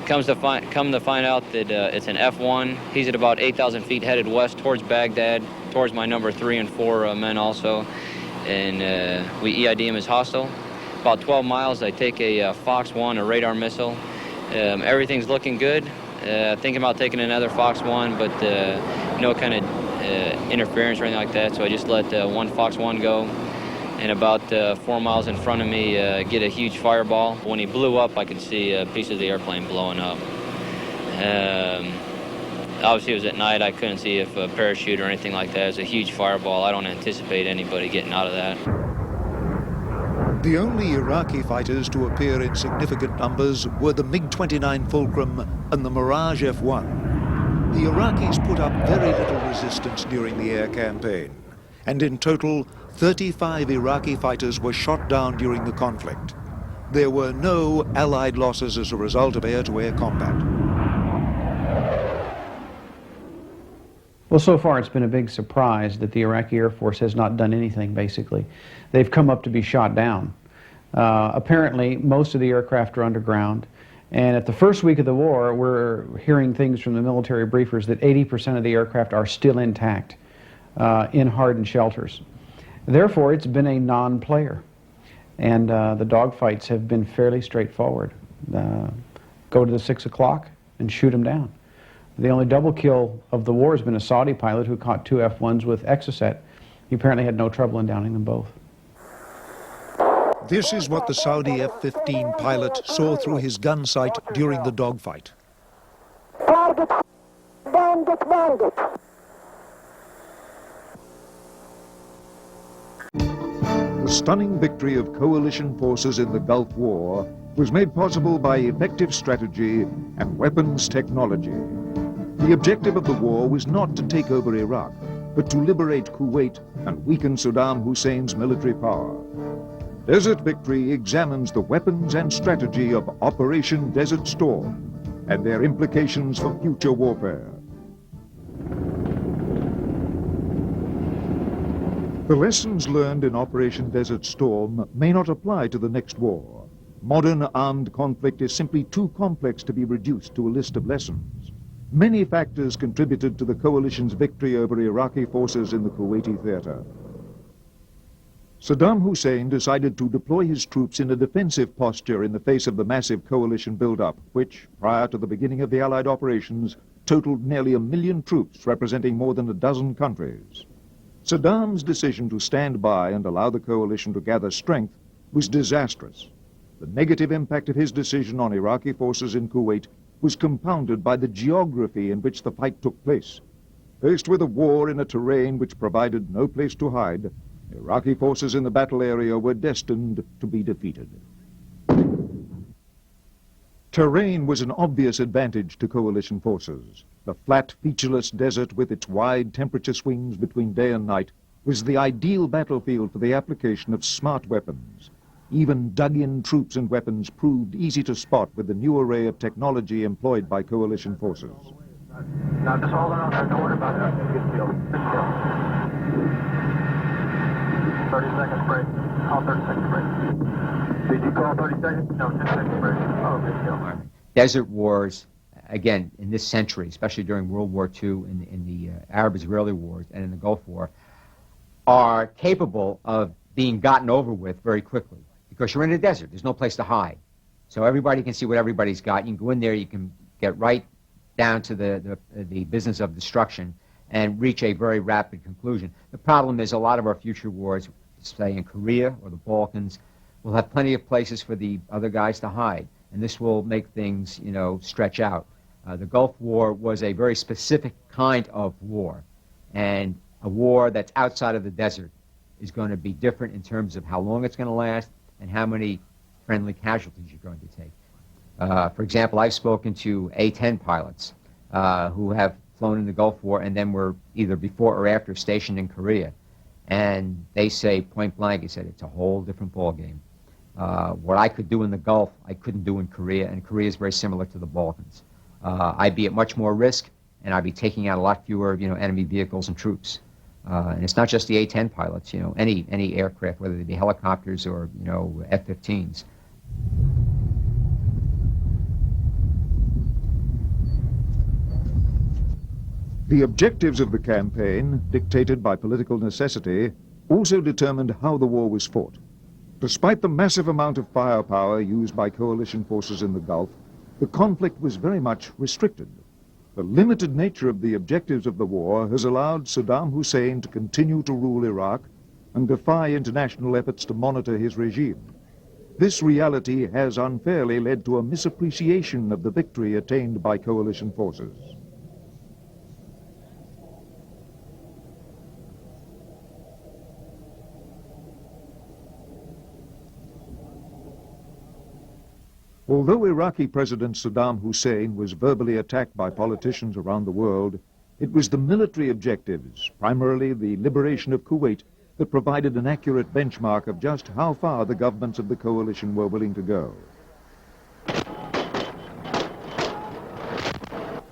Speaker 2: Come to find out that it's an F-1. He's at about 8,000 feet headed west towards Baghdad, towards my number 3 and 4 men also, and we EID him as hostile. About 12 miles, I take a Fox 1, a radar missile. Everything's looking good. Thinking about taking another Fox 1, but no kind of interference or anything like that, so I just let one Fox 1 go. And about 4 miles in front of me, get a huge fireball. When he blew up, I could see a piece of the airplane blowing up. Obviously, it was at night. I couldn't see if a parachute or anything like that. It was a huge fireball. I don't anticipate anybody getting out of that.
Speaker 17: The only Iraqi fighters to appear in significant numbers were the MiG-29 Fulcrum and the Mirage F-1. The Iraqis put up very little resistance during the air campaign, and in total, 35 Iraqi fighters were shot down during the conflict. There were no Allied losses as a result of air-to-air combat.
Speaker 20: Well, so far it's been a big surprise that the Iraqi Air Force has not done anything, basically. They've come up to be shot down. Apparently, most of the aircraft are underground, and at the first week of the war, we're hearing things from the military briefers that 80% of the aircraft are still intact in hardened shelters. Therefore, it's been a non-player, and the dogfights have been fairly straightforward. Go to the 6 o'clock and shoot them down. The only double kill of the war has been a Saudi pilot who caught 2 F-1s with Exocet. He apparently had no trouble in downing them both.
Speaker 17: This is what the Saudi F-15 pilot saw through his gun sight during the dogfight.
Speaker 3: Target, bandit.
Speaker 12: The stunning victory of coalition forces in the Gulf War was made possible by effective strategy and weapons technology. The objective of the war was not to take over Iraq, but to liberate Kuwait and weaken Saddam Hussein's military power. Desert Victory examines the weapons and strategy of Operation Desert Storm and their implications for future warfare. The lessons learned in Operation Desert Storm may not apply to the next war. Modern armed conflict is simply too complex to be reduced to a list of lessons. Many factors contributed to the coalition's victory over Iraqi forces in the Kuwaiti theater. Saddam Hussein decided to deploy his troops in a defensive posture in the face of the massive coalition buildup, which, prior to the beginning of the Allied operations, totaled nearly 1 million troops representing more than a dozen countries. Saddam's decision to stand by and allow the coalition to gather strength was disastrous. The negative impact of his decision on Iraqi forces in Kuwait was compounded by the geography in which the fight took place. Faced with a war in a terrain which provided no place to hide, Iraqi forces in the battle area were destined to be defeated. Terrain was an obvious advantage to coalition forces. The flat, featureless desert with its wide temperature swings between day and night was the ideal battlefield for the application of smart weapons. Even dug-in troops and weapons proved easy to spot with the new array of technology employed by coalition forces.
Speaker 3: Now just hold on there, don't worry about that. Good deal. 30 seconds break. Call 30 seconds break. Did you call 30 seconds? No, 10 seconds break. Oh, good deal.
Speaker 13: Desert wars, again, in this century, especially during World War II, in the Arab-Israeli wars and in the Gulf War, are capable of being gotten over with very quickly because you're in a desert. There's no place to hide. So everybody can see what everybody's got. You can go in there, you can get right down to the business of destruction, and reach a very rapid conclusion. The problem is a lot of our future wars, say in Korea or the Balkans, will have plenty of places for the other guys to hide, and this will make things, you know, stretch out. The Gulf War was a very specific kind of war, and a war that's outside of the desert is going to be different in terms of how long it's going to last and how many friendly casualties you're going to take. For example, I've spoken to A-10 pilots who have flown in the Gulf War and then were either before or after stationed in Korea, and they say point blank, he said, it's a whole different ballgame. What I could do in the Gulf, I couldn't do in Korea, and Korea is very similar to the Balkans. I'd be at much more risk, and I'd be taking out a lot fewer, you know, enemy vehicles and troops. And it's not just the A-10 pilots, you know, any aircraft, whether they be helicopters or, you know, F-15s.
Speaker 12: The objectives of the campaign, dictated by political necessity, also determined how the war was fought. Despite the massive amount of firepower used by coalition forces in the Gulf, the conflict was very much restricted. The limited nature of the objectives of the war has allowed Saddam Hussein to continue to rule Iraq and defy international efforts to monitor his regime. This reality has unfairly led to a misappreciation of the victory attained by coalition forces. Although Iraqi President Saddam Hussein was verbally attacked by politicians around the world, it was the military objectives, primarily the liberation of Kuwait, that provided an accurate benchmark of just how far the governments of the coalition were willing to go.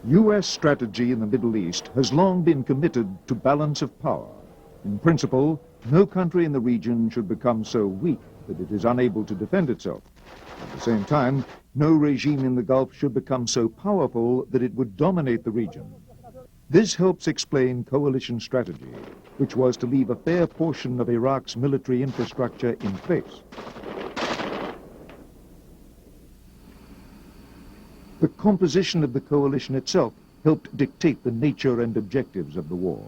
Speaker 12: U.S. strategy in the Middle East has long been committed to balance of power. In principle, no country in the region should become so weak that it is unable to defend itself. At the same time, no regime in the Gulf should become so powerful that it would dominate the region. This helps explain coalition strategy, which was to leave a fair portion of Iraq's military infrastructure in place. The composition of the coalition itself helped dictate the nature and objectives of the war.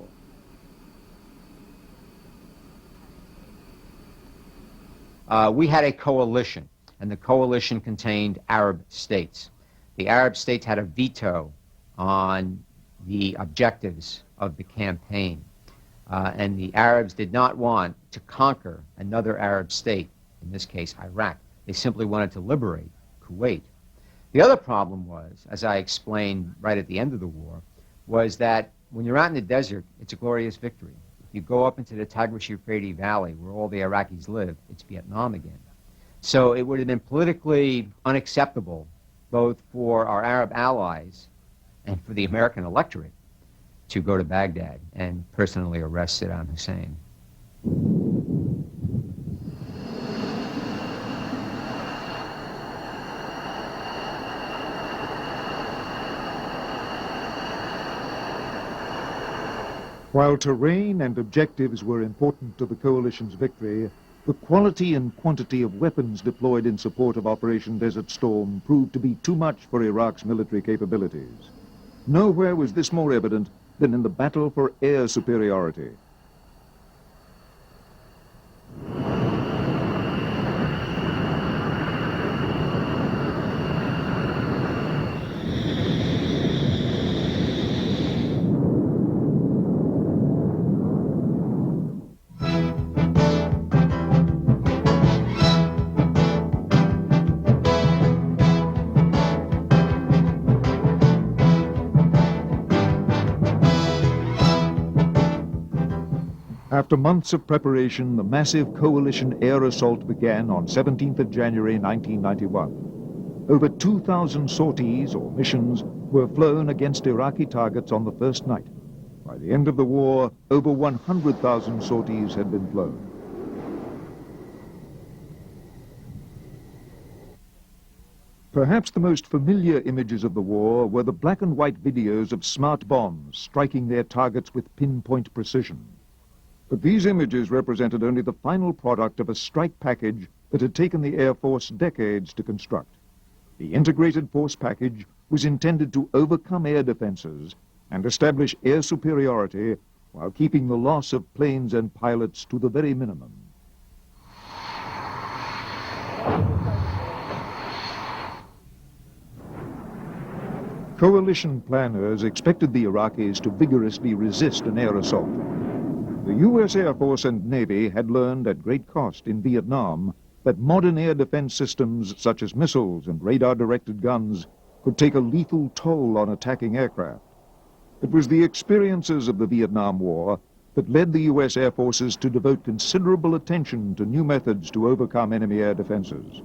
Speaker 13: We had a coalition, and the coalition contained Arab states. The Arab states had a veto on the objectives of the campaign, and the Arabs did not want to conquer another Arab state, in this case Iraq. They simply wanted to liberate Kuwait. The other problem was, as I explained right at the end of the war, was that when you're out in the desert, it's a glorious victory. If you go up into the Tigris-Euphrates Valley, where all the Iraqis live, it's Vietnam again. So it would have been politically unacceptable, both for our Arab allies and for the American electorate, to go to Baghdad and personally arrest Saddam Hussein.
Speaker 12: While terrain and objectives were important to the coalition's victory, the quality and quantity of weapons deployed in support of Operation Desert Storm proved to be too much for Iraq's military capabilities. Nowhere was this more evident than in the battle for air superiority. After months of preparation, the massive coalition air assault began on 17th of January 1991. Over 2,000 sorties, or missions, were flown against Iraqi targets on the first night. By the end of the war, over 100,000 sorties had been flown. Perhaps the most familiar images of the war were the black and white videos of smart bombs striking their targets with pinpoint precision. But these images represented only the final product of a strike package that had taken the Air Force decades to construct. The integrated force package was intended to overcome air defenses and establish air superiority while keeping the loss of planes and pilots to the very minimum. Coalition planners expected the Iraqis to vigorously resist an air assault. The U.S. Air Force and Navy had learned at great cost in Vietnam that modern air defense systems such as missiles and radar-directed guns could take a lethal toll on attacking aircraft. It was the experiences of the Vietnam War that led the U.S. Air Forces to devote considerable attention to new methods to overcome enemy air defenses.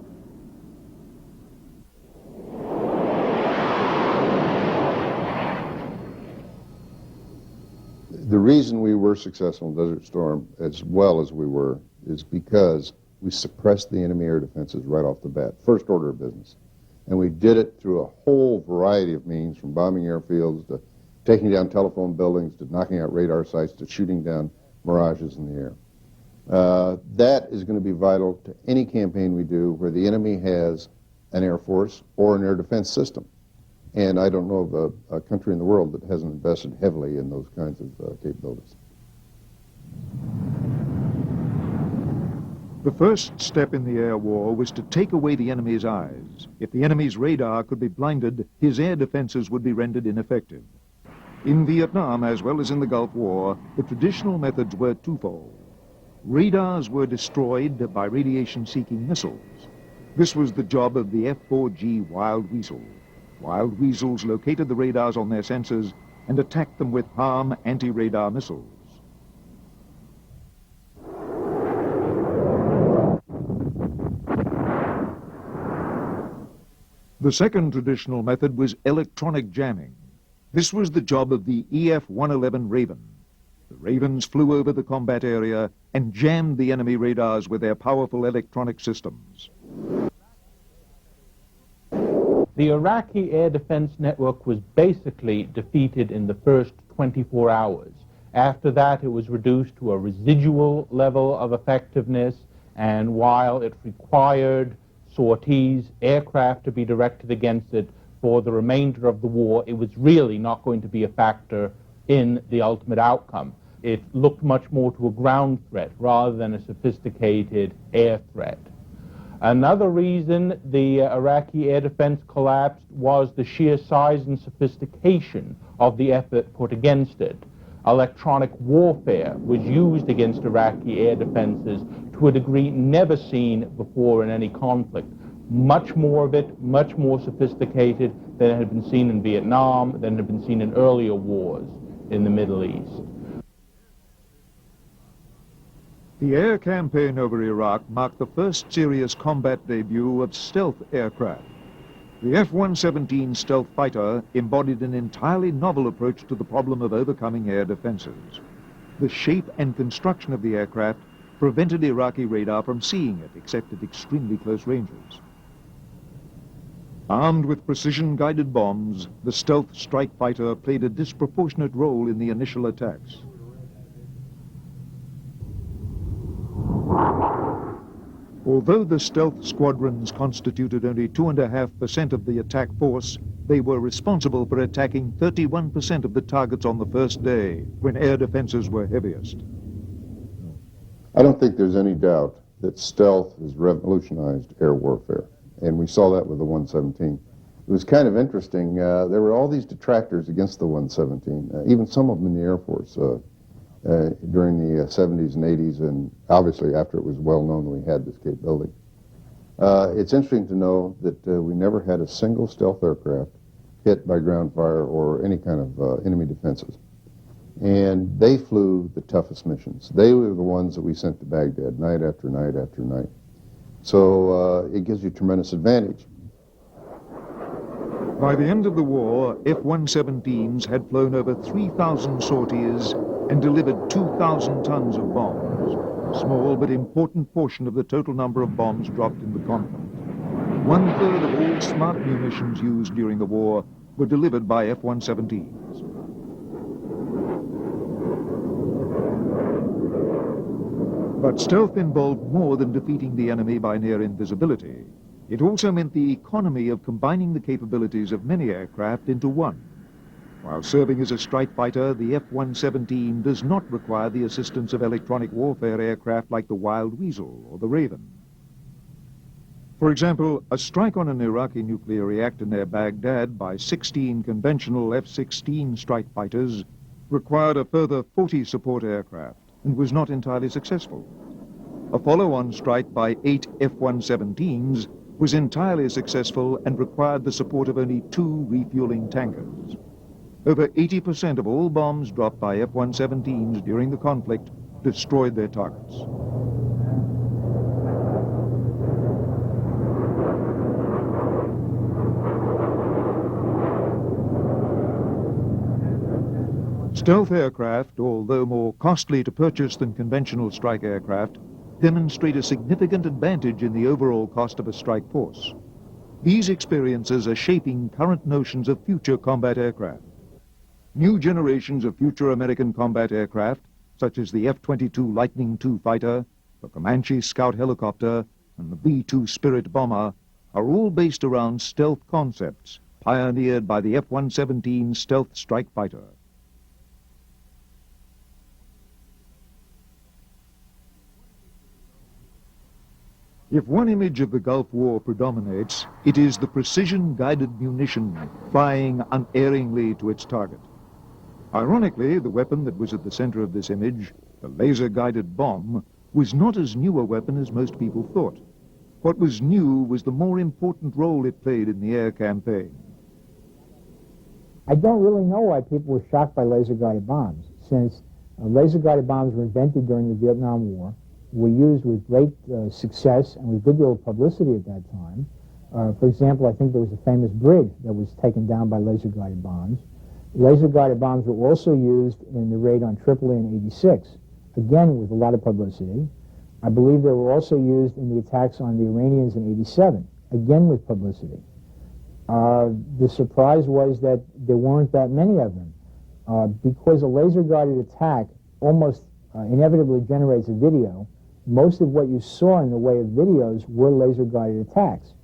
Speaker 4: The reason we were successful in Desert Storm as well as we were is because we suppressed the enemy air defenses right off the bat, first order of business. And we did it through a whole variety of means, from bombing airfields to taking down telephone buildings to knocking out radar sites to shooting down mirages in the air. That is going to be vital to any campaign we do where the enemy has an air force or an air defense system. And I don't know of a country in the world that hasn't invested heavily in those kinds of capabilities.
Speaker 12: The first step in the air war was to take away the enemy's eyes. If the enemy's radar could be blinded, his air defenses would be rendered ineffective. In Vietnam, as well as in the Gulf War, the traditional methods were twofold. Radars were destroyed by radiation-seeking missiles. This was the job of the F-4G Wild Weasel. Wild Weasels located the radars on their sensors and attacked them with HARM anti-radar missiles. The second traditional method was electronic jamming. This was the job of the EF-111 Raven. The Ravens flew over the combat area and jammed the enemy radars with their powerful electronic systems.
Speaker 15: The Iraqi air defense network was basically defeated in the first 24 hours. After that, it was reduced to a residual level of effectiveness, and while it required sorties, aircraft to be directed against it for the remainder of the war, it was really not going to be a factor in the ultimate outcome. It looked much more to a ground threat rather than a sophisticated air threat. Another reason the Iraqi air defense collapsed was the sheer size and sophistication of the effort put against it. Electronic warfare was used against Iraqi air defenses to a degree never seen before in any conflict. Much more of it, much more sophisticated than had been seen in Vietnam, than had been seen in earlier wars in the Middle East.
Speaker 12: The air campaign over Iraq marked the first serious combat debut of stealth aircraft. The F-117 stealth fighter embodied an entirely novel approach to the problem of overcoming air defenses. The shape and construction of the aircraft prevented Iraqi radar from seeing it, except at extremely close ranges. Armed with precision-guided bombs, the stealth strike fighter played a disproportionate role in the initial attacks. Although the stealth squadrons constituted only 2.5% of the attack force, they were responsible for attacking 31% of the targets on the first day, when air defenses were heaviest.
Speaker 4: I don't think there's any doubt that stealth has revolutionized air warfare, and we saw that with the 117. It was kind of interesting. There were all these detractors against the 117, even some of them in the Air Force. During the 70s and 80s, and obviously after it was well known we had this capability. It's interesting to know that we never had a single stealth aircraft hit by ground fire or any kind of enemy defenses. And they flew the toughest missions. They were the ones that we sent to Baghdad night after night after night. So it gives you tremendous advantage.
Speaker 12: By the end of the war, F-117s had flown over 3,000 sorties and delivered 2,000 tons of bombs, a small but important portion of the total number of bombs dropped in the conflict. 1/3 of all smart munitions used during the war were delivered by F-117s. But stealth involved more than defeating the enemy by near invisibility. It also meant the economy of combining the capabilities of many aircraft into one. While serving as a strike fighter, the F-117 does not require the assistance of electronic warfare aircraft like the Wild Weasel or the Raven. For example, a strike on an Iraqi nuclear reactor near Baghdad by 16 conventional F-16 strike fighters required a further 40 support aircraft and was not entirely successful. A follow-on strike by 8 F-117s was entirely successful and required the support of only 2 refueling tankers. Over 80% of all bombs dropped by F-117s during the conflict destroyed their targets. Stealth aircraft, although more costly to purchase than conventional strike aircraft, demonstrate a significant advantage in the overall cost of a strike force. These experiences are shaping current notions of future combat aircraft. New generations of future American combat aircraft, such as the F-22 Lightning II fighter, the Comanche Scout helicopter, and the B-2 Spirit bomber, are all based around stealth concepts pioneered by the F-117 stealth strike fighter. If one image of the Gulf War predominates, it is the precision-guided munition flying unerringly to its target. Ironically, the weapon that was at the center of this image, the laser-guided bomb, was not as new a weapon as most people thought. What was new was the more important role it played in the air campaign.
Speaker 5: I don't really know why people were shocked by laser-guided bombs, since laser-guided bombs were invented during the Vietnam War, were used with great success and with good deal of publicity at that time. For example, I think there was a famous bridge that was taken down by laser-guided bombs. Laser-guided bombs were also used in the raid on Tripoli in '86, again with a lot of publicity. I believe they were also used in the attacks on the Iranians in '87, again with publicity. The surprise was that there weren't that many of them, because a laser-guided attack almost inevitably generates a video. Most of what you saw in the way of videos were laser-guided attacks.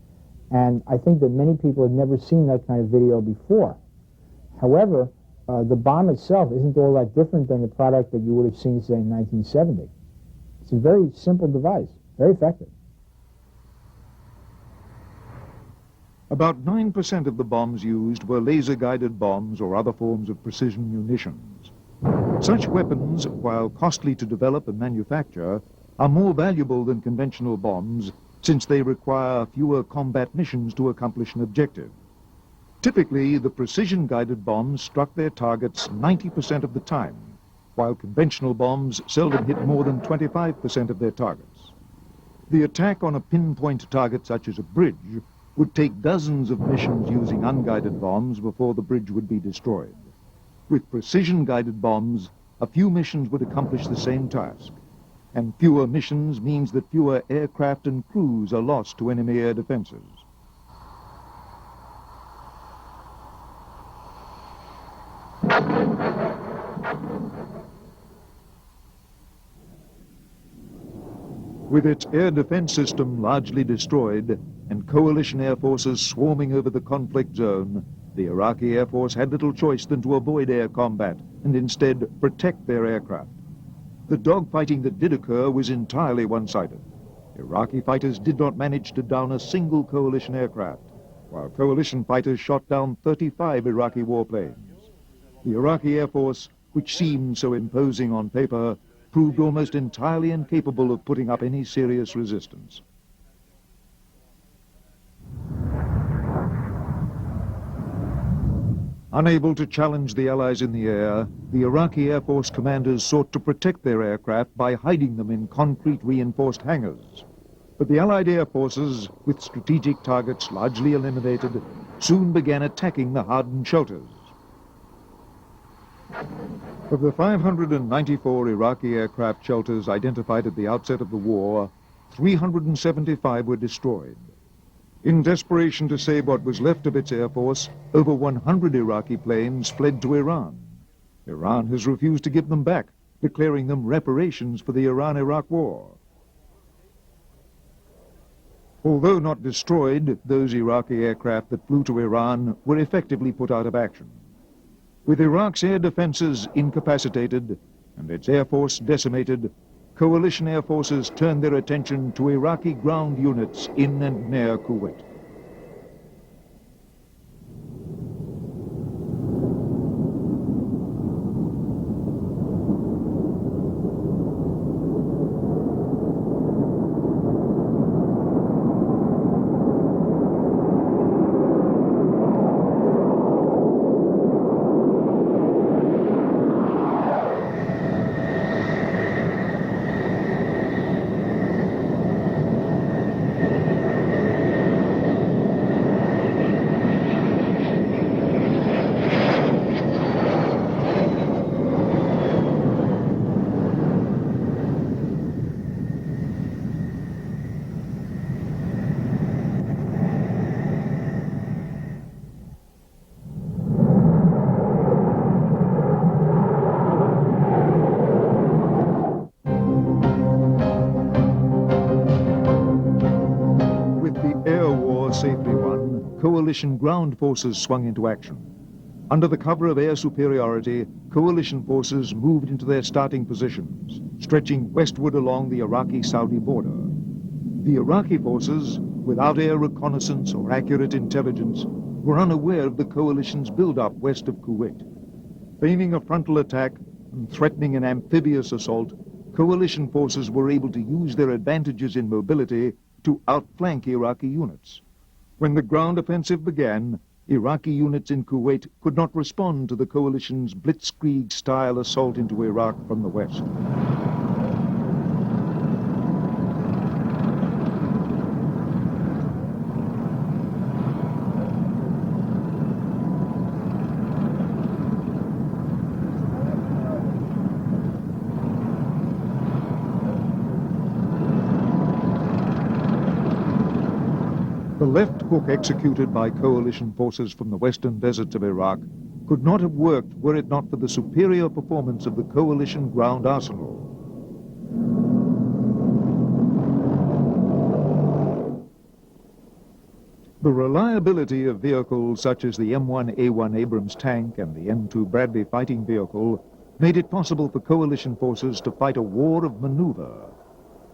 Speaker 5: And I think that many people had never seen that kind of video before. However, the bomb itself isn't all that different than the product that you would have seen, say, in 1970. It's a very simple device, very effective.
Speaker 12: About 9% of the bombs used were laser-guided bombs or other forms of precision munitions. Such weapons, while costly to develop and manufacture, are more valuable than conventional bombs since they require fewer combat missions to accomplish an objective. Typically, the precision-guided bombs struck their targets 90% of the time, while conventional bombs seldom hit more than 25% of their targets. The attack on a pinpoint target such as a bridge would take dozens of missions using unguided bombs before the bridge would be destroyed. With precision-guided bombs, a few missions would accomplish the same task. And fewer missions means that fewer aircraft and crews are lost to enemy air defenses. With its air defense system largely destroyed and coalition air forces swarming over the conflict zone, the Iraqi Air Force had little choice than to avoid air combat and instead protect their aircraft. The dogfighting that did occur was entirely one-sided. Iraqi fighters did not manage to down a single coalition aircraft, while coalition fighters shot down 35 Iraqi warplanes. The Iraqi Air Force, which seemed so imposing on paper, proved almost entirely incapable of putting up any serious resistance. Unable to challenge the Allies in the air, the Iraqi Air Force commanders sought to protect their aircraft by hiding them in concrete reinforced hangars. But the Allied air forces, with strategic targets largely eliminated, soon began attacking the hardened shelters. Of the 594 Iraqi aircraft shelters identified at the outset of the war, 375 were destroyed. In desperation to save what was left of its air force, over 100 Iraqi planes fled to Iran. Iran has refused to give them back, declaring them reparations for the Iran-Iraq war. Although not destroyed, those Iraqi aircraft that flew to Iran were effectively put out of action. With Iraq's air defenses incapacitated and its air force decimated, coalition air forces turned their attention to Iraqi ground units in and near Kuwait. Safely won, coalition ground forces swung into action. Under the cover of air superiority, coalition forces moved into their starting positions, stretching westward along the Iraqi-Saudi border. The Iraqi forces, without air reconnaissance or accurate intelligence, were unaware of the coalition's build-up west of Kuwait. Feigning a frontal attack and threatening an amphibious assault, coalition forces were able to use their advantages in mobility to outflank Iraqi units. When the ground offensive began, Iraqi units in Kuwait could not respond to the coalition's blitzkrieg-style assault into Iraq from the west. The left hook executed by coalition forces from the western deserts of Iraq could not have worked were it not for the superior performance of the coalition ground arsenal. The reliability of vehicles such as the M1A1 Abrams tank and the M2 Bradley fighting vehicle made it possible for coalition forces to fight a war of maneuver.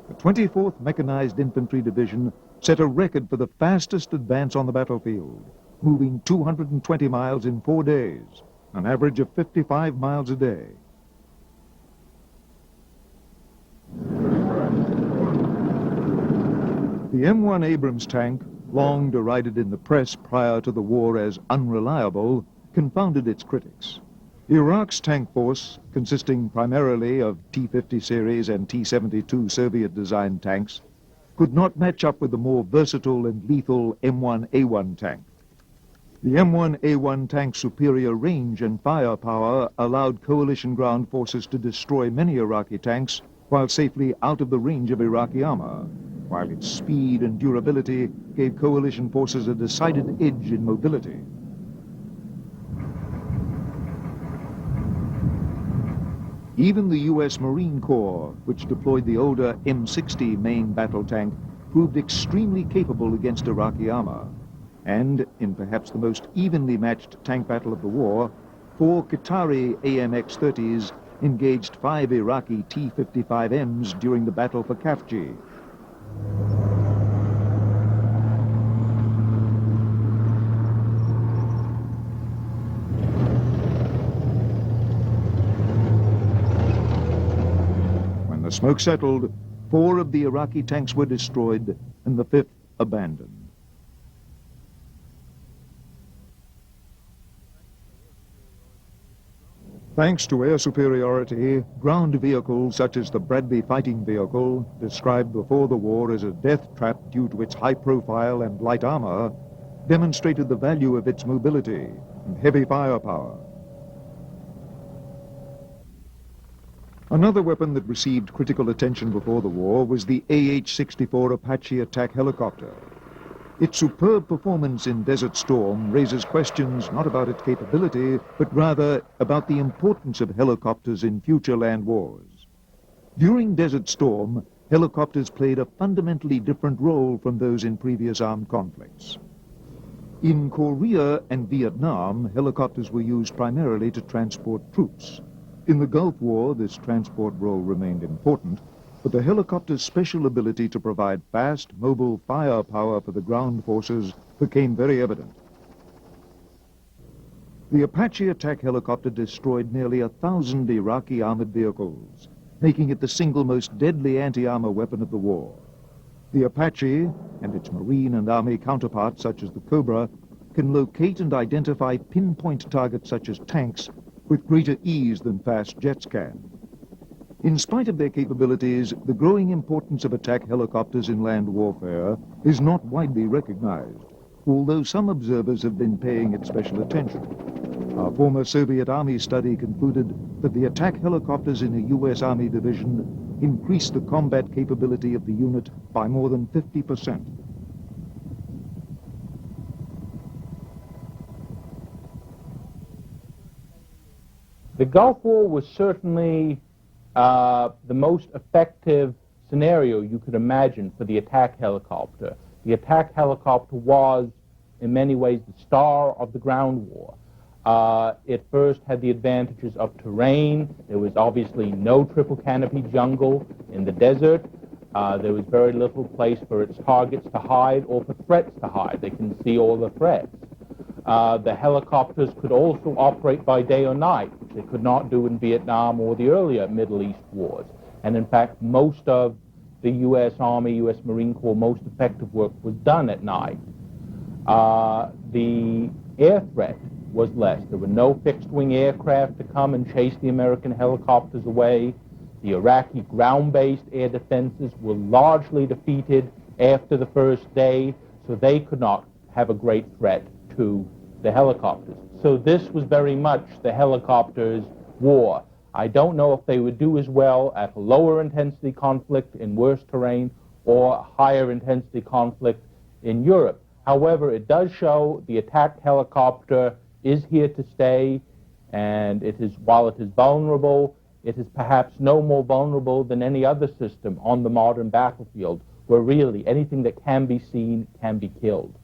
Speaker 12: The 24th Mechanized Infantry Division set a record for the fastest advance on the battlefield, moving 220 miles in 4 days, an average of 55 miles a day. The M1 Abrams tank, long derided in the press prior to the war as unreliable, confounded its critics. Iraq's tank force, consisting primarily of T-50 series and T-72 Soviet-designed tanks, could not match up with the more versatile and lethal M1A1 tank. The M1A1 tank's superior range and firepower allowed coalition ground forces to destroy many Iraqi tanks while safely out of the range of Iraqi armor, while its speed and durability gave coalition forces a decided edge in mobility. Even the U.S. Marine Corps, which deployed the older M60 main battle tank, proved extremely capable against Iraqi armor. And, in perhaps the most evenly matched tank battle of the war, 4 Qatari AMX-30s engaged 5 Iraqi T-55Ms during the battle for Khafji. The smoke settled, 4 of the Iraqi tanks were destroyed and the 5th abandoned. Thanks to air superiority, ground vehicles such as the Bradley fighting vehicle, described before the war as a death trap due to its high profile and light armor, demonstrated the value of its mobility and heavy firepower. Another weapon that received critical attention before the war was the AH-64 Apache attack helicopter. Its superb performance in Desert Storm raises questions not about its capability, but rather about the importance of helicopters in future land wars. During Desert Storm, helicopters played a fundamentally different role from those in previous armed conflicts. In Korea and Vietnam, helicopters were used primarily to transport troops. In the Gulf War, this transport role remained important, but the helicopter's special ability to provide fast, mobile firepower for the ground forces became very evident. The Apache attack helicopter destroyed nearly 1,000 Iraqi armored vehicles, making it the single most deadly anti-armor weapon of the war. The Apache, and its Marine and Army counterparts such as the Cobra, can locate and identify pinpoint targets such as tanks with greater ease than fast jets can. In spite of their capabilities, the growing importance of attack helicopters in land warfare is not widely recognized, although some observers have been paying it special attention. A former Soviet Army study concluded that the attack helicopters in a U.S. Army division increased the combat capability of the unit by more than 50%.
Speaker 15: The Gulf War was certainly the most effective scenario you could imagine for the attack helicopter. The attack helicopter was, in many ways, the star of the ground war. It first had the advantages of terrain. There was obviously no triple canopy jungle in the desert. There was very little place for its targets to hide or for threats to hide. They can see all the threats. The helicopters could also operate by day or night, which they could not do in Vietnam or the earlier Middle East wars. And in fact, most of the U.S. Army, U.S. Marine Corps, most effective work was done at night. The air threat was less. There were no fixed-wing aircraft to come and chase the American helicopters away. The Iraqi ground-based air defenses were largely defeated after the first day, so they could not have a great threat to the helicopters. So this was very much the helicopters' war. I don't know if they would do as well at a lower intensity conflict in worse terrain or higher intensity conflict in Europe. However, it does show the attack helicopter is here to stay, and it is, while it is vulnerable, it is perhaps no more vulnerable than any other system on the modern battlefield, where really anything that can be seen can be killed.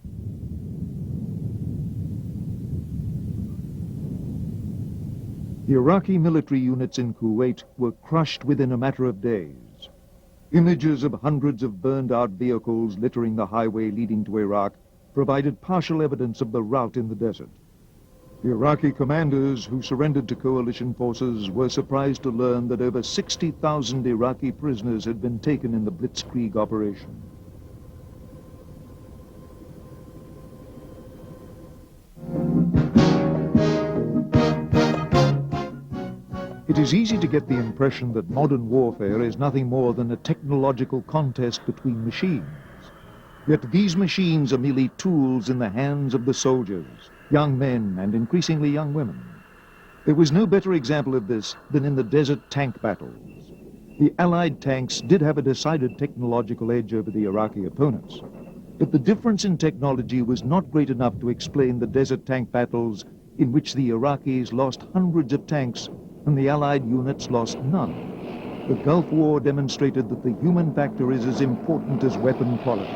Speaker 12: The Iraqi military units in Kuwait were crushed within a matter of days. Images of hundreds of burned-out vehicles littering the highway leading to Iraq provided partial evidence of the rout in the desert. The Iraqi commanders who surrendered to coalition forces were surprised to learn that over 60,000 Iraqi prisoners had been taken in the blitzkrieg operation. It is easy to get the impression that modern warfare is nothing more than a technological contest between machines. Yet these machines are merely tools in the hands of the soldiers, young men and increasingly young women. There was no better example of this than in the desert tank battles. The Allied tanks did have a decided technological edge over the Iraqi opponents, but the difference in technology was not great enough to explain the desert tank battles in which the Iraqis lost hundreds of tanks and the Allied units lost none. The Gulf War demonstrated that the human factor is as important as weapon quality.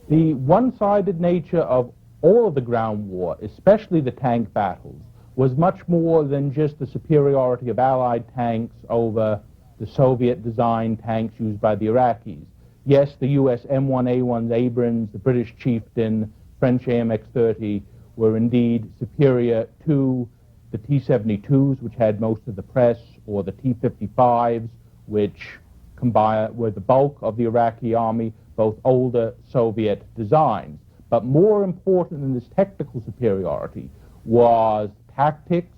Speaker 15: The one-sided nature of all of the ground war, especially the tank battles, was much more than just the superiority of Allied tanks over the Soviet-designed tanks used by the Iraqis. Yes, the U.S. M1A1 Abrams, the British Chieftain, French AMX-30 were indeed superior to the T-72s, which had most of the press, or the T-55s, which were the bulk of the Iraqi army, both older Soviet designs. But more important than this technical superiority was tactics,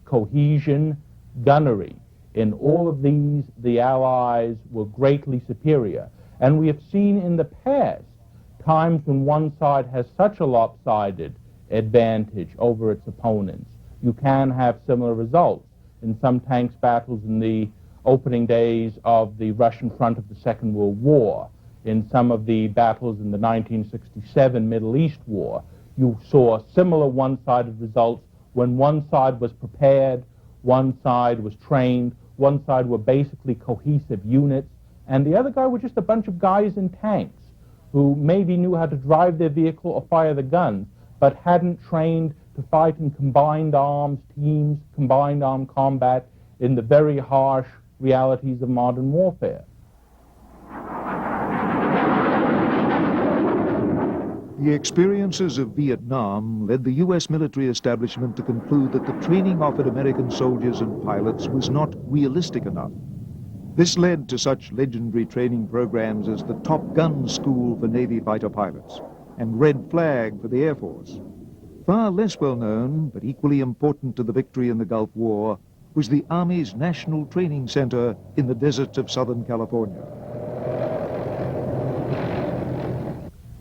Speaker 15: cohesion, gunnery. In all of these, the Allies were greatly superior. And we have seen in the past times when one side has such a lopsided advantage over its opponents. You can have similar results. In some tanks battles in the opening days of the Russian front of the Second World War, in some of the battles in the 1967 Middle East War, you saw similar one-sided results when one side was prepared, one side was trained, one side were basically cohesive units,
Speaker 6: and the other guy were just a bunch of guys in tanks who maybe knew how to drive their vehicle or fire the guns, but hadn't trained to fight in combined arms teams, combined armed combat in the very harsh realities of modern warfare.
Speaker 17: The experiences of Vietnam led the U.S. military establishment to conclude that the training offered American soldiers and pilots was not realistic enough. This led to such legendary training programs as the Top Gun School for Navy fighter pilots and Red Flag for the Air Force. Far less well known, but equally important to the victory in the Gulf War, was the Army's National Training Center in the deserts of Southern California.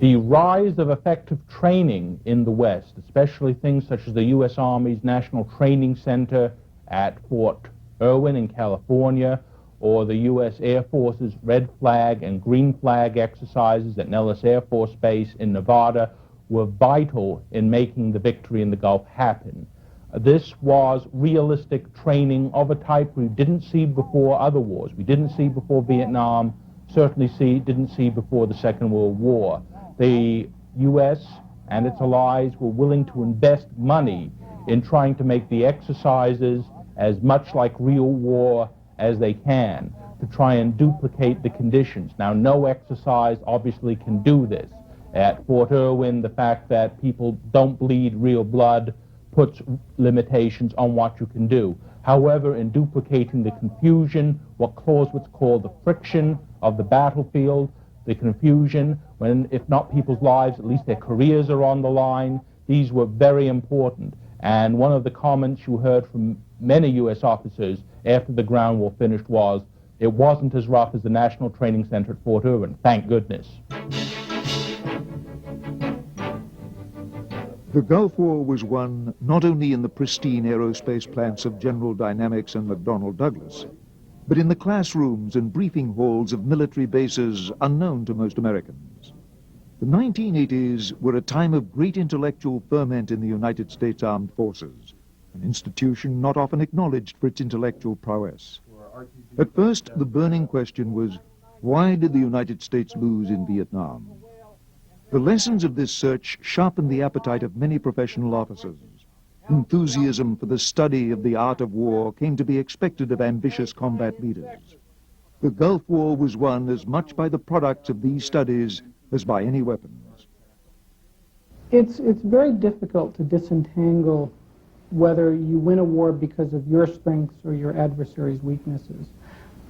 Speaker 6: The rise of effective training in the West, especially things such as the U.S. Army's National Training Center at Fort Irwin in California, or the U.S. Air Force's Red Flag and Green Flag exercises at Nellis Air Force Base in Nevada, were vital in making the victory in the Gulf happen. This was realistic training of a type we didn't see before other wars. We didn't see before Vietnam, certainly didn't see before the Second World War. The U.S. and its allies were willing to invest money in trying to make the exercises as much like real war as they can, to try and duplicate the conditions. Now, no exercise obviously can do this. At Fort Irwin, the fact that people don't bleed real blood puts limitations on what you can do. However, in duplicating the confusion, what's called the friction of the battlefield, the confusion, when if not people's lives, at least their careers are on the line, these were very important. And one of the comments you heard from many U.S. officers after the ground war finished was, it wasn't as rough as the National Training Center at Fort Irwin, thank goodness.
Speaker 17: The Gulf War was won not only in the pristine aerospace plants of General Dynamics and McDonnell Douglas, but in the classrooms and briefing halls of military bases unknown to most Americans. The 1980s were a time of great intellectual ferment in the United States Armed Forces, an institution not often acknowledged for its intellectual prowess. At first, the burning question was, why did the United States lose in Vietnam? The lessons of this search sharpened the appetite of many professional officers. Enthusiasm for the study of the art of war came to be expected of ambitious combat leaders. The Gulf War was won as much by the products of these studies as by any weapons.
Speaker 20: It's very difficult to disentangle whether you win a war because of your strengths or your adversary's weaknesses.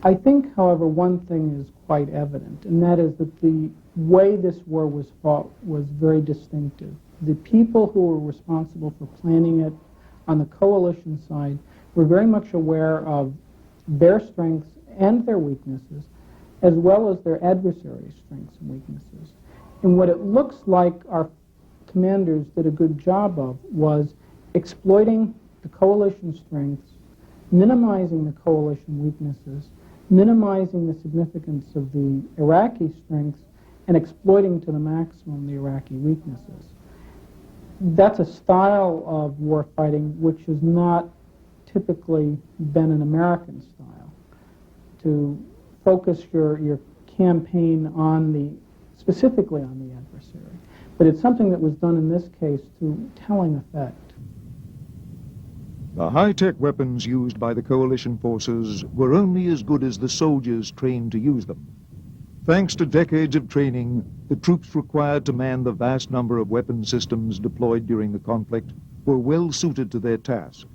Speaker 20: I think, however, one thing is quite evident, and that is that the way this war was fought was very distinctive. The people who were responsible for planning it on the coalition side were very much aware of their strengths and their weaknesses, as well as their adversary's strengths and weaknesses. And what it looks like our commanders did a good job of was exploiting the coalition strengths, minimizing the coalition weaknesses, minimizing the significance of the Iraqi strengths, and exploiting to the maximum the Iraqi weaknesses. That's a style of war fighting which has not typically been an American style. To focus your campaign on specifically on the adversary. But it's something that was done in this case to telling effect.
Speaker 17: The high-tech weapons used by the coalition forces were only as good as the soldiers trained to use them. Thanks to decades of training, the troops required to man the vast number of weapon systems deployed during the conflict were well suited to their task.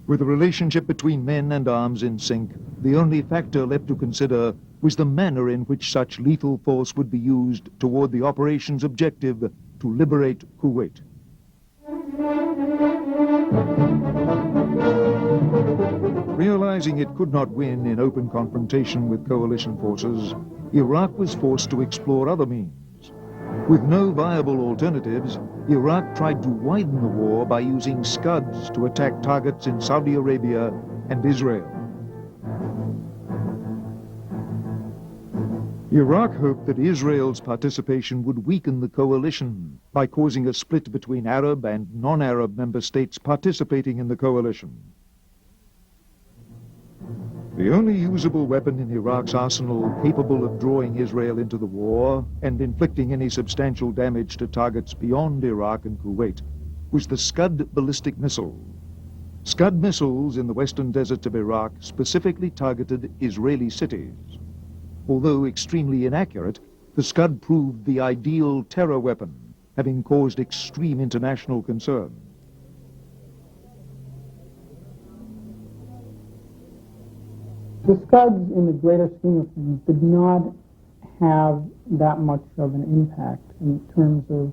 Speaker 17: With the relationship between men and arms in sync, the only factor left to consider was the manner in which such lethal force would be used toward the operation's objective to liberate Kuwait. Realizing it could not win in open confrontation with coalition forces, Iraq was forced to explore other means. With no viable alternatives, Iraq tried to widen the war by using Scuds to attack targets in Saudi Arabia and Israel. Iraq hoped that Israel's participation would weaken the coalition by causing a split between Arab and non-Arab member states participating in the coalition.
Speaker 12: The only usable weapon in Iraq's arsenal capable of drawing Israel into the war and inflicting any substantial damage to targets beyond Iraq and Kuwait was the Scud ballistic missile. Scud missiles in the western deserts of Iraq specifically targeted Israeli cities. Although extremely inaccurate, the Scud proved the ideal terror weapon, having caused extreme international concern.
Speaker 8: The Scuds, in the greater scheme of things, did not have that much of an impact in terms of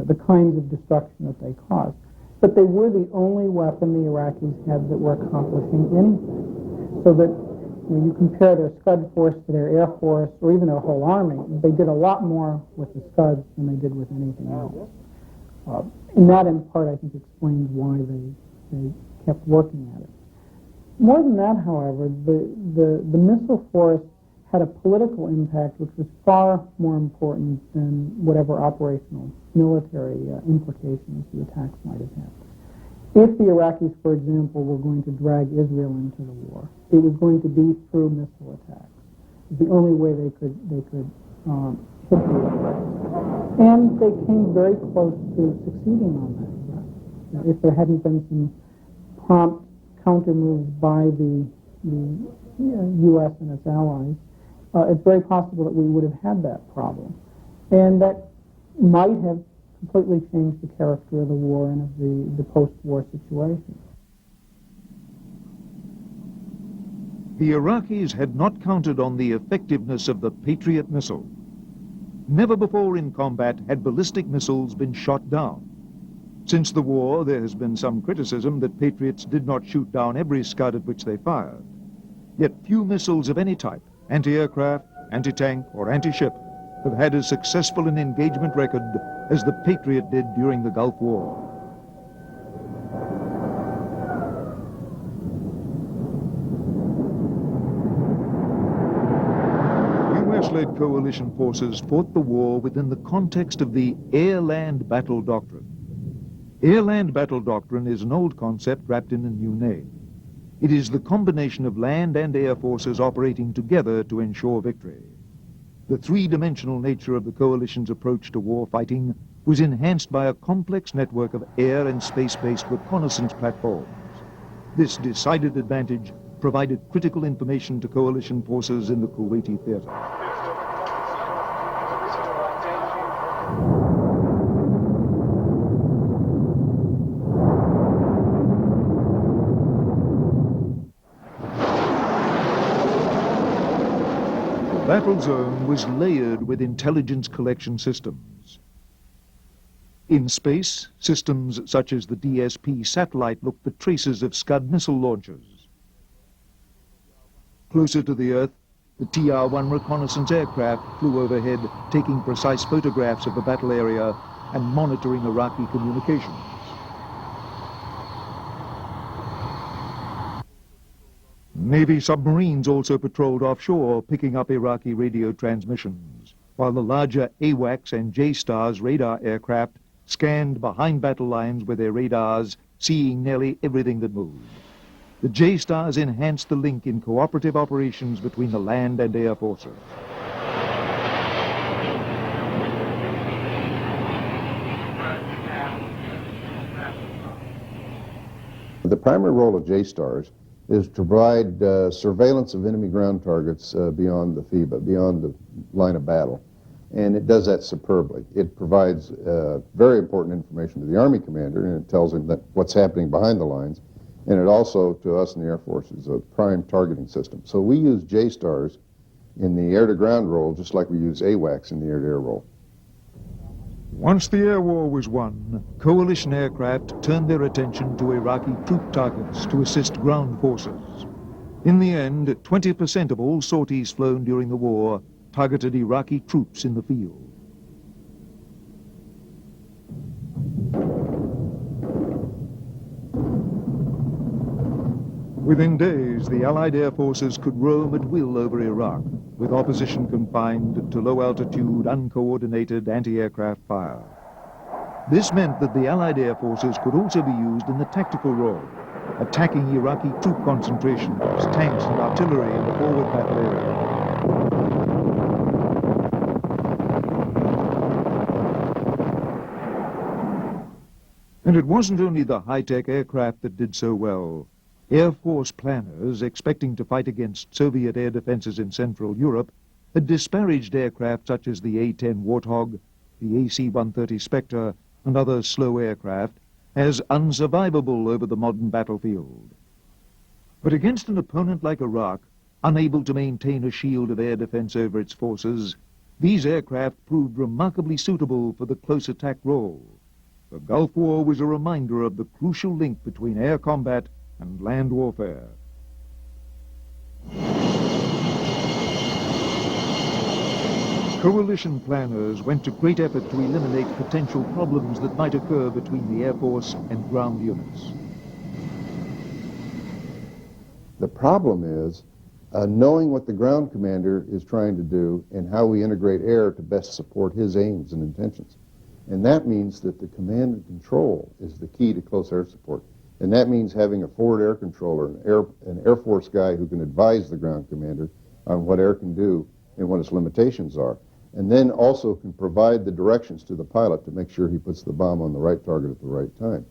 Speaker 8: the kinds of destruction that they caused. But they were the only weapon the Iraqis had that were accomplishing anything. So that you compare their Scud force to their Air Force, or even their whole army, they did a lot more with the Scuds than they did with anything else. And that, in part, I think, explains why they kept working at it. More than that, however, the missile force had a political impact which was far more important than whatever operational military implications the attacks might have had. If the Iraqis, for example, were going to drag Israel into the war, it was going to be through missile attacks. It was the only way they could hit the Israelis. And they came very close to succeeding on that. If there hadn't been some prompt counter moves by the U.S. and its allies, it's very possible that we would have had that problem. And that might have completely changed the character of the war and of the post-war situation.
Speaker 12: The Iraqis had not counted on the effectiveness of the Patriot missile. Never before in combat had ballistic missiles been shot down. Since the war, there has been some criticism that Patriots did not shoot down every Scud at which they fired. Yet few missiles of any type, anti-aircraft, anti-tank, or anti-ship, have had as successful an engagement record as the Patriot did during the Gulf War. US-led coalition forces fought the war within the context of the air-land battle doctrine. Air-land battle doctrine is an old concept wrapped in a new name. It is the combination of land and air forces operating together to ensure victory. The three-dimensional nature of the coalition's approach to war fighting was enhanced by a complex network of air and space-based reconnaissance platforms. This decided advantage provided critical information to coalition forces in the Kuwaiti theater. The battle zone was layered with intelligence collection systems. In space, systems such as the DSP satellite looked for traces of Scud missile launchers. Closer to the Earth, the TR-1 reconnaissance aircraft flew overhead, taking precise photographs of the battle area and monitoring Iraqi communications. Navy submarines also patrolled offshore, picking up Iraqi radio transmissions, while the larger AWACS and J-STARS radar aircraft scanned behind battle lines with their radars, seeing nearly everything that moved. The J-STARS enhanced the link in cooperative operations between the land and air forces.
Speaker 4: The primary role of J-STARS is to provide surveillance of enemy ground targets beyond the FIBA, beyond the line of battle. And it does that superbly. It provides very important information to the Army commander, and it tells him that what's happening behind the lines. And it also, to us in the Air Force, is a prime targeting system. So we use J-STARS in the air-to-ground role just like we use AWACS in the air-to-air role.
Speaker 12: Once the air war was won, coalition aircraft turned their attention to Iraqi troop targets to assist ground forces. In the end, 20% of all sorties flown during the war targeted Iraqi troops in the field. Within days, the Allied air forces could roam at will over Iraq, with opposition confined to low-altitude, uncoordinated anti-aircraft fire. This meant that the Allied air forces could also be used in the tactical role, attacking Iraqi troop concentrations, tanks and artillery in the forward battle area. And it wasn't only the high-tech aircraft that did so well. Air Force planners, expecting to fight against Soviet air defenses in Central Europe, had disparaged aircraft such as the A-10 Warthog, the AC-130 Spectre, and other slow aircraft as unsurvivable over the modern battlefield. But against an opponent like Iraq, unable to maintain a shield of air defense over its forces, these aircraft proved remarkably suitable for the close attack role. The Gulf War was a reminder of the crucial link between air combat and land warfare. Coalition planners went to great effort to eliminate potential problems that might occur between the Air Force and ground units.
Speaker 4: The problem is knowing what the ground commander is trying to do and how we integrate air to best support his aims and intentions. And that means that the command and control is the key to close air support. And that means having a forward air controller, an Air Force guy who can advise the ground commander on what air can do and what its limitations are. And then also can provide the directions to the pilot to make sure he puts the bomb on the right target at the right time.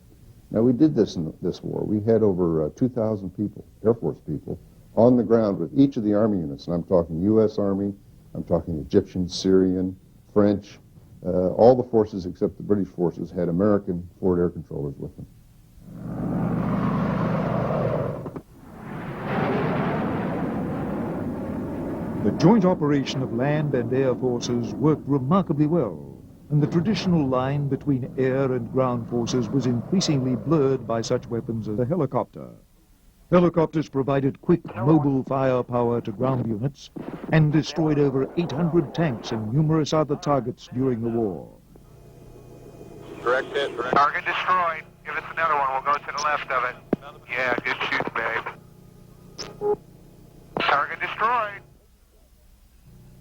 Speaker 4: Now, we did this in this war. We had over 2,000 people, Air Force people, on the ground with each of the Army units. And I'm talking U.S. Army, I'm talking Egyptian, Syrian, French. All the forces except the British forces had American forward air controllers with them.
Speaker 12: The joint operation of land and air forces worked remarkably well, and the traditional line between air and ground forces was increasingly blurred by such weapons as the helicopter. Helicopters provided quick, mobile firepower to ground units and destroyed over 800 tanks and numerous other targets during the war.
Speaker 3: Direct hit, direct. Target destroyed. Give us another one. We'll go to the left of it. Yeah, good shoot, babe. Target destroyed.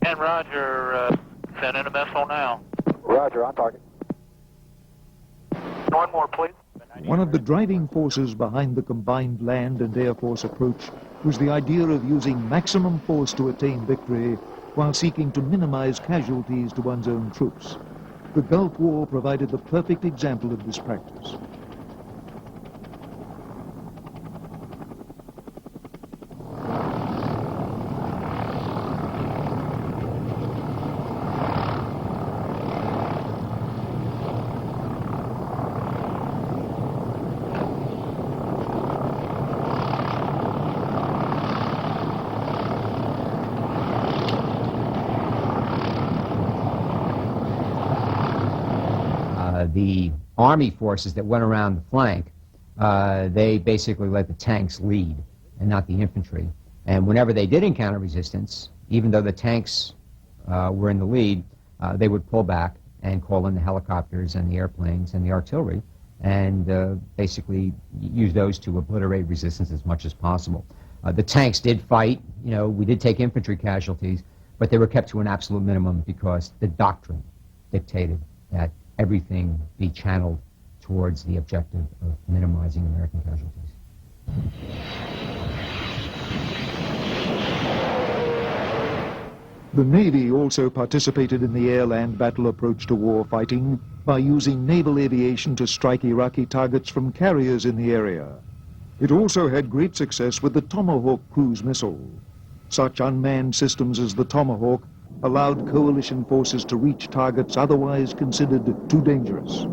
Speaker 3: And Roger, sending a missile now. Roger, on target. One more, please.
Speaker 12: One of the driving forces behind the combined land and air force approach was the idea of using maximum force to attain victory while seeking to minimize casualties to one's own troops. The Gulf War provided the perfect example of this practice.
Speaker 13: The Army forces that went around the flank, they basically let the tanks lead and not the infantry. And whenever they did encounter resistance, even though the tanks were in the lead, they would pull back and call in the helicopters and the airplanes and the artillery and basically use those to obliterate resistance as much as possible. The tanks did fight, you know, we did take infantry casualties, but they were kept to an absolute minimum because the doctrine dictated that everything be channeled towards the objective of minimizing American casualties.
Speaker 12: The Navy also participated in the air-land battle approach to war fighting by using naval aviation to strike Iraqi targets from carriers in the area. It also had great success with the Tomahawk cruise missile. Such unmanned systems as the Tomahawk allowed coalition forces to reach targets otherwise considered too dangerous.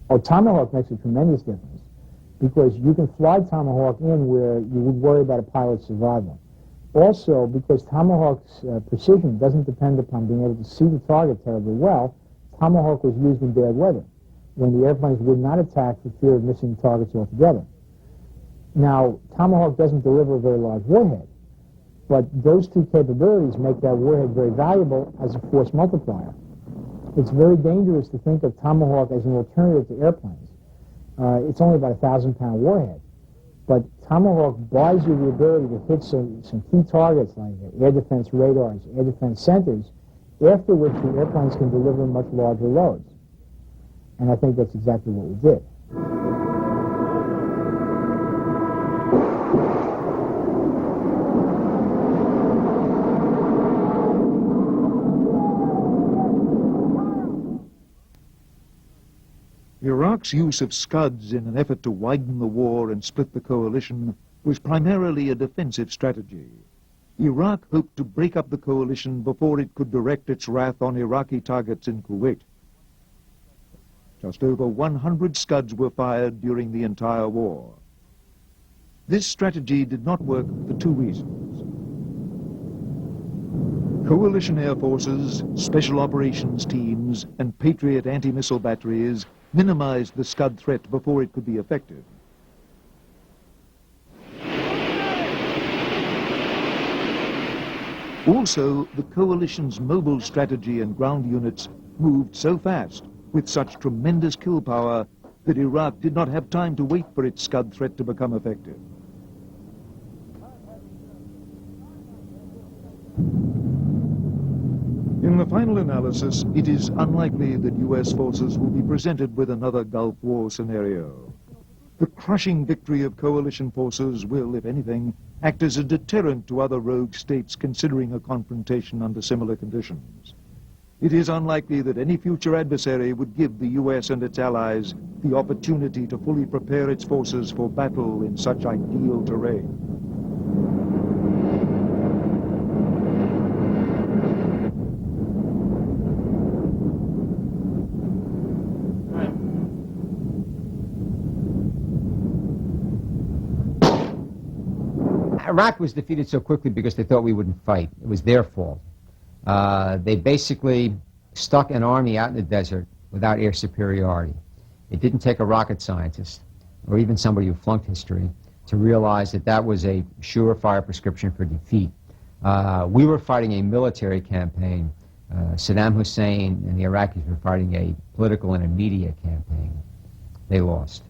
Speaker 5: Oh, Tomahawk makes a tremendous difference because you can fly Tomahawk in where you would worry about a pilot's survival. Also, because Tomahawk's precision doesn't depend upon being able to see the target terribly well, Tomahawk was used in bad weather, when the airplanes would not attack for fear of missing targets altogether. Now, Tomahawk doesn't deliver a very large warhead, but those two capabilities make that warhead very valuable as a force multiplier. It's very dangerous to think of Tomahawk as an alternative to airplanes. It's only about a 1,000-pound warhead, But Tomahawk buys you the ability to hit some key targets like air defense radars, air defense centers, after which the airplanes can deliver much larger loads. And I think that's exactly what we did.
Speaker 17: Iraq's use of Scuds in an effort to widen the war and split the coalition was primarily a defensive strategy. Iraq hoped to break up the coalition before it could direct its wrath on Iraqi targets in Kuwait. Just over 100 Scuds were fired during the entire war. This strategy did not work for two reasons. Coalition air forces, special operations teams, and Patriot anti-missile batteries minimized the Scud threat before it could be effective. Also, the coalition's mobile strategy and ground units moved so fast, with such tremendous kill power, that Iraq did not have time to wait for its Scud threat to become effective. In the final analysis, it is unlikely that U.S. forces will be presented with another Gulf War scenario. The crushing victory of coalition forces will, if anything, act as a deterrent to other rogue states considering a confrontation under similar conditions. It is unlikely that any future adversary would give the U.S. and its allies the opportunity to fully prepare its forces for battle in such ideal terrain.
Speaker 13: Iraq was defeated so quickly because they thought we wouldn't fight. It was their fault. They basically stuck an army out in the desert without air superiority. It didn't take a rocket scientist, or even somebody who flunked history, to realize that that was a surefire prescription for defeat. We were fighting a military campaign. Saddam Hussein and the Iraqis were fighting a political and a media campaign. They lost.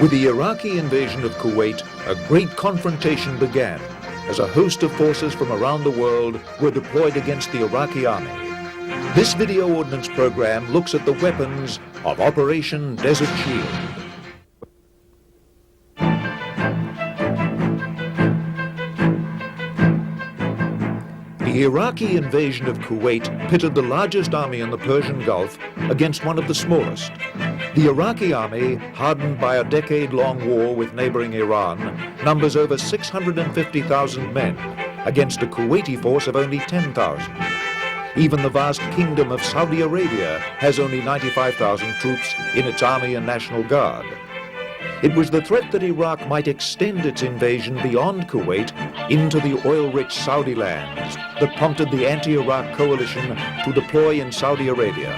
Speaker 17: With the Iraqi invasion of Kuwait, a great confrontation began as a host of forces from around the world were deployed against the Iraqi army. This video ordnance program looks at the weapons of Operation Desert Shield. The Iraqi invasion of Kuwait pitted the largest army in the Persian Gulf against one of the smallest. The Iraqi army, hardened by a decade-long war with neighboring Iran, numbers over 650,000 men against a Kuwaiti force of only 10,000. Even the vast kingdom of Saudi Arabia has only 95,000 troops in its army and National Guard. It was the threat that Iraq might extend its invasion beyond Kuwait into the oil-rich Saudi lands that prompted the anti-Iraq coalition to deploy in Saudi Arabia,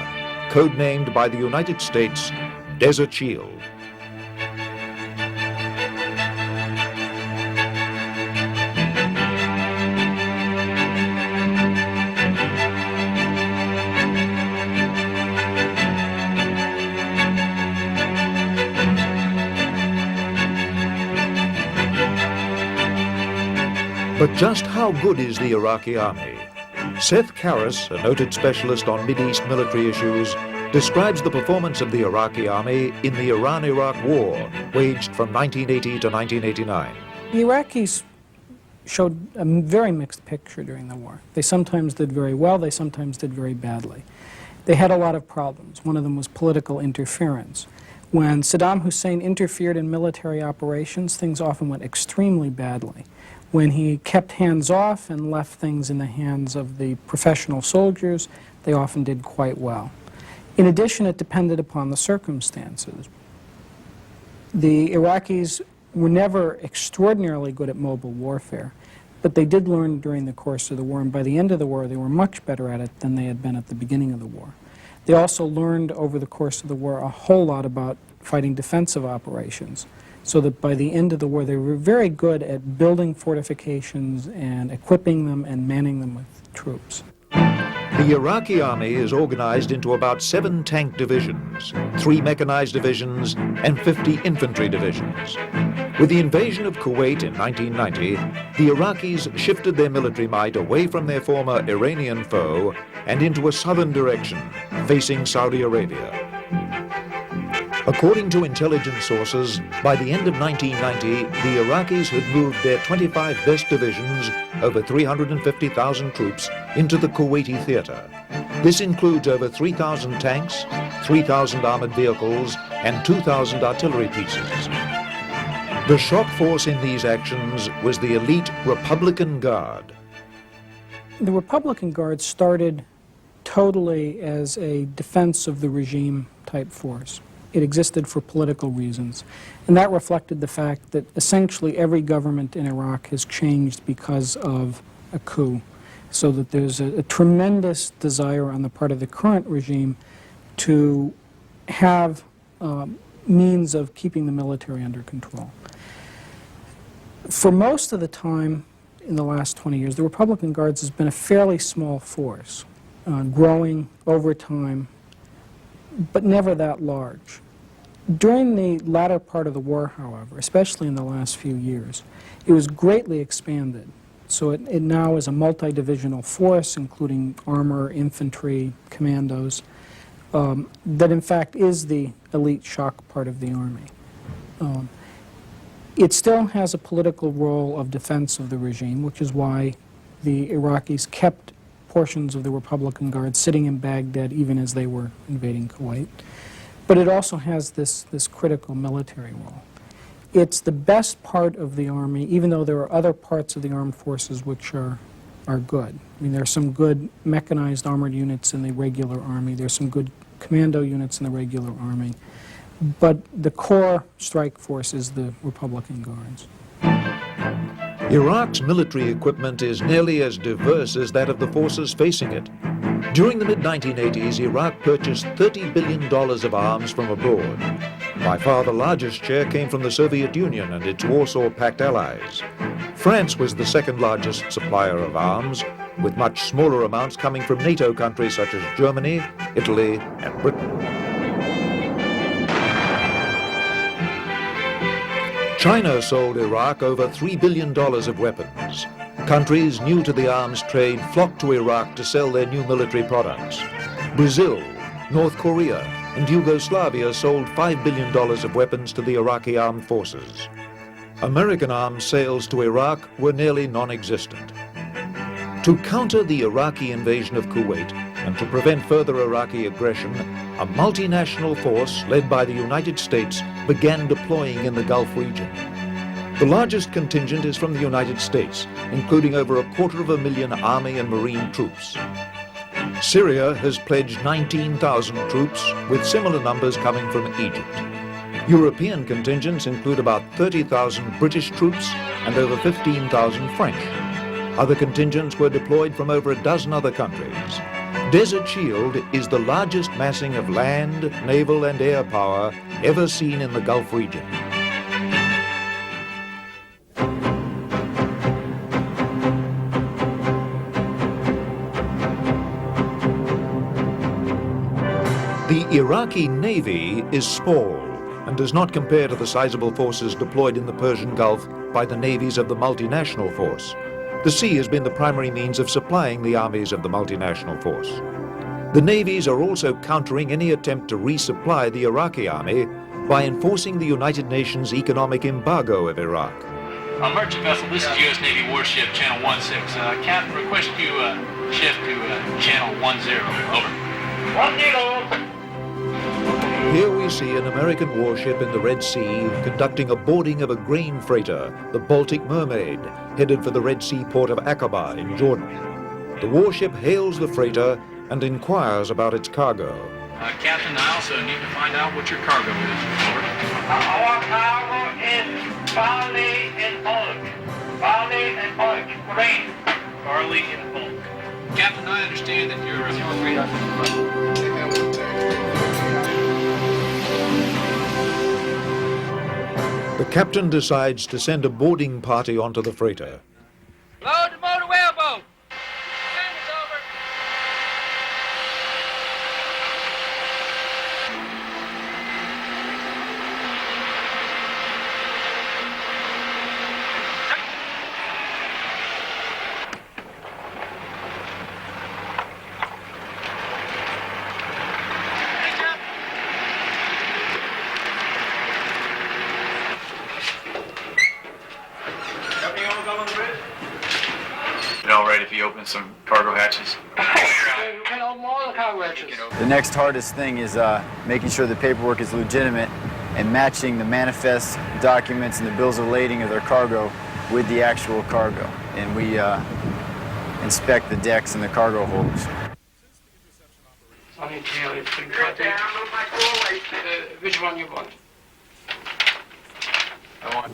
Speaker 17: codenamed by the United States Desert Shield. But just how good is the Iraqi army? Seth Karras, a noted specialist on Mideast military issues, describes the performance of the Iraqi army in the Iran-Iraq War, waged from 1980 to 1989.
Speaker 8: The Iraqis showed a very mixed picture during the war. They sometimes did very well, they sometimes did very badly. They had a lot of problems. One of them was political interference. When Saddam Hussein interfered in military operations, things often went extremely badly. When he kept hands off and left things in the hands of the professional soldiers, they often did quite well. In addition, it depended upon the circumstances. The Iraqis were never extraordinarily good at mobile warfare, but they did learn during the course of the war, and by the end of the war they were much better at it than they had been at the beginning of the war. They also learned over the course of the war a whole lot about fighting defensive operations, so that by the end of the war they were very good at building fortifications and equipping them and manning them with troops.
Speaker 17: The Iraqi army is organized into about 7 tank divisions, 3 mechanized divisions, and 50 infantry divisions. With the invasion of Kuwait in 1990, the Iraqis shifted their military might away from their former Iranian foe and into a southern direction, facing Saudi Arabia. According to intelligence sources, by the end of 1990, the Iraqis had moved their 25 best divisions, over 350,000 troops, into the Kuwaiti theater. This includes over 3,000 tanks, 3,000 armored vehicles, and 2,000 artillery pieces. The shock force in these actions was the elite Republican Guard.
Speaker 8: The Republican Guard started totally as a defense of the regime type force. It existed for political reasons, and that reflected the fact that essentially every government in Iraq has changed because of a coup, so that there's a tremendous desire on the part of the current regime to have means of keeping the military under control. For most of the time in the last 20 years, the Republican Guards has been a fairly small force, growing over time, but never that large. During the latter part of the war, however, especially in the last few years, it was greatly expanded. So it now is a multi-divisional force, including armor, infantry, commandos, that in fact is the elite shock part of the army. It still has a political role of defense of the regime, which is why the Iraqis kept portions of the Republican Guard sitting in Baghdad even as they were invading Kuwait. But it also has this critical military role. It's the best part of the army, even though there are other parts of the armed forces which are good. I mean, there are some good mechanized armored units in the regular army. There's some good commando units in the regular army. But the core strike force is the Republican Guards.
Speaker 17: Iraq's military equipment is nearly as diverse as that of the forces facing it. During the mid-1980s, Iraq purchased $30 billion of arms from abroad. By far the largest share came from the Soviet Union and its Warsaw Pact allies. France was the second largest supplier of arms, with much smaller amounts coming from NATO countries such as Germany, Italy, and Britain. China sold Iraq over $3 billion of weapons. Countries new to the arms trade flocked to Iraq to sell their new military products. Brazil, North Korea, and Yugoslavia sold $5 billion of weapons to the Iraqi armed forces. American arms sales to Iraq were nearly non-existent. To counter the Iraqi invasion of Kuwait and to prevent further Iraqi aggression, a multinational force led by the United States began deploying in the Gulf region. The largest contingent is from the United States, including over 250,000 Army and Marine troops. Syria has pledged 19,000 troops, with similar numbers coming from Egypt. European contingents include about 30,000 British troops and over 15,000 French. Other contingents were deployed from over a dozen other countries. Desert Shield is the largest massing of land, naval and air power ever seen in the Gulf region. The Iraqi Navy is small and does not compare to the sizable forces deployed in the Persian Gulf by the navies of the multinational force. The sea has been the primary means of supplying the armies of the multinational force. The navies are also countering any attempt to resupply the Iraqi army by enforcing the United Nations economic embargo of Iraq.
Speaker 7: Merchant vessel, this is U.S. Navy warship, channel 16. Captain, request you shift to channel 10. Over. 10.
Speaker 17: Here we see an American warship in the Red Sea conducting a boarding of a grain freighter, the Baltic Mermaid, headed for the Red Sea port of Aqaba in Jordan. The warship hails the freighter and inquires about its cargo.
Speaker 7: Captain, I also need to find out what your cargo is. Over.
Speaker 3: Barley in bulk. Barley in bulk. Grain.
Speaker 7: Barley in bulk. Captain, I understand that you're throwing
Speaker 17: The captain decides to send a boarding party onto the freighter.
Speaker 7: Load the motor whaleboat. Time is over.
Speaker 1: All right, if you open some cargo hatches.
Speaker 9: The next hardest thing is making sure the paperwork is legitimate and matching the manifest documents and the bills of lading of their cargo with the actual cargo. And we inspect the decks and the cargo holds.
Speaker 7: Which one you want? I want.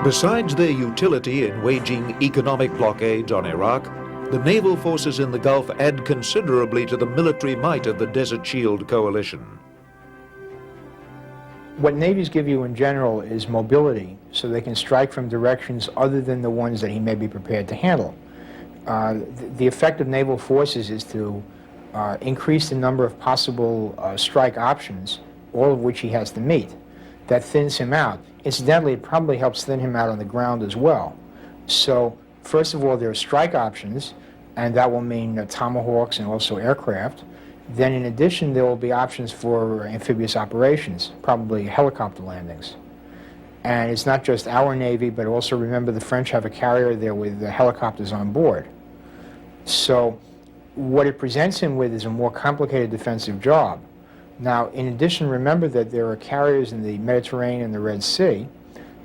Speaker 17: Besides their utility in waging economic blockades on Iraq, the naval forces in the Gulf add considerably to the military might of the Desert Shield coalition.
Speaker 16: What navies give you in general is mobility, so they can strike from directions other than the ones that he may be prepared to handle. The effect of naval forces is to increase the number of possible strike options, all of which he has to meet. That thins him out. Incidentally, it probably helps thin him out on the ground as well. So, first of all, there are strike options, and that will mean tomahawks and also aircraft. Then, in addition, there will be options for amphibious operations, probably helicopter landings. And it's not just our Navy, but also remember the French have a carrier there with the helicopters on board. So, what it presents him with is a more complicated defensive job. Now, in addition, remember that there are carriers in the Mediterranean and the Red Sea.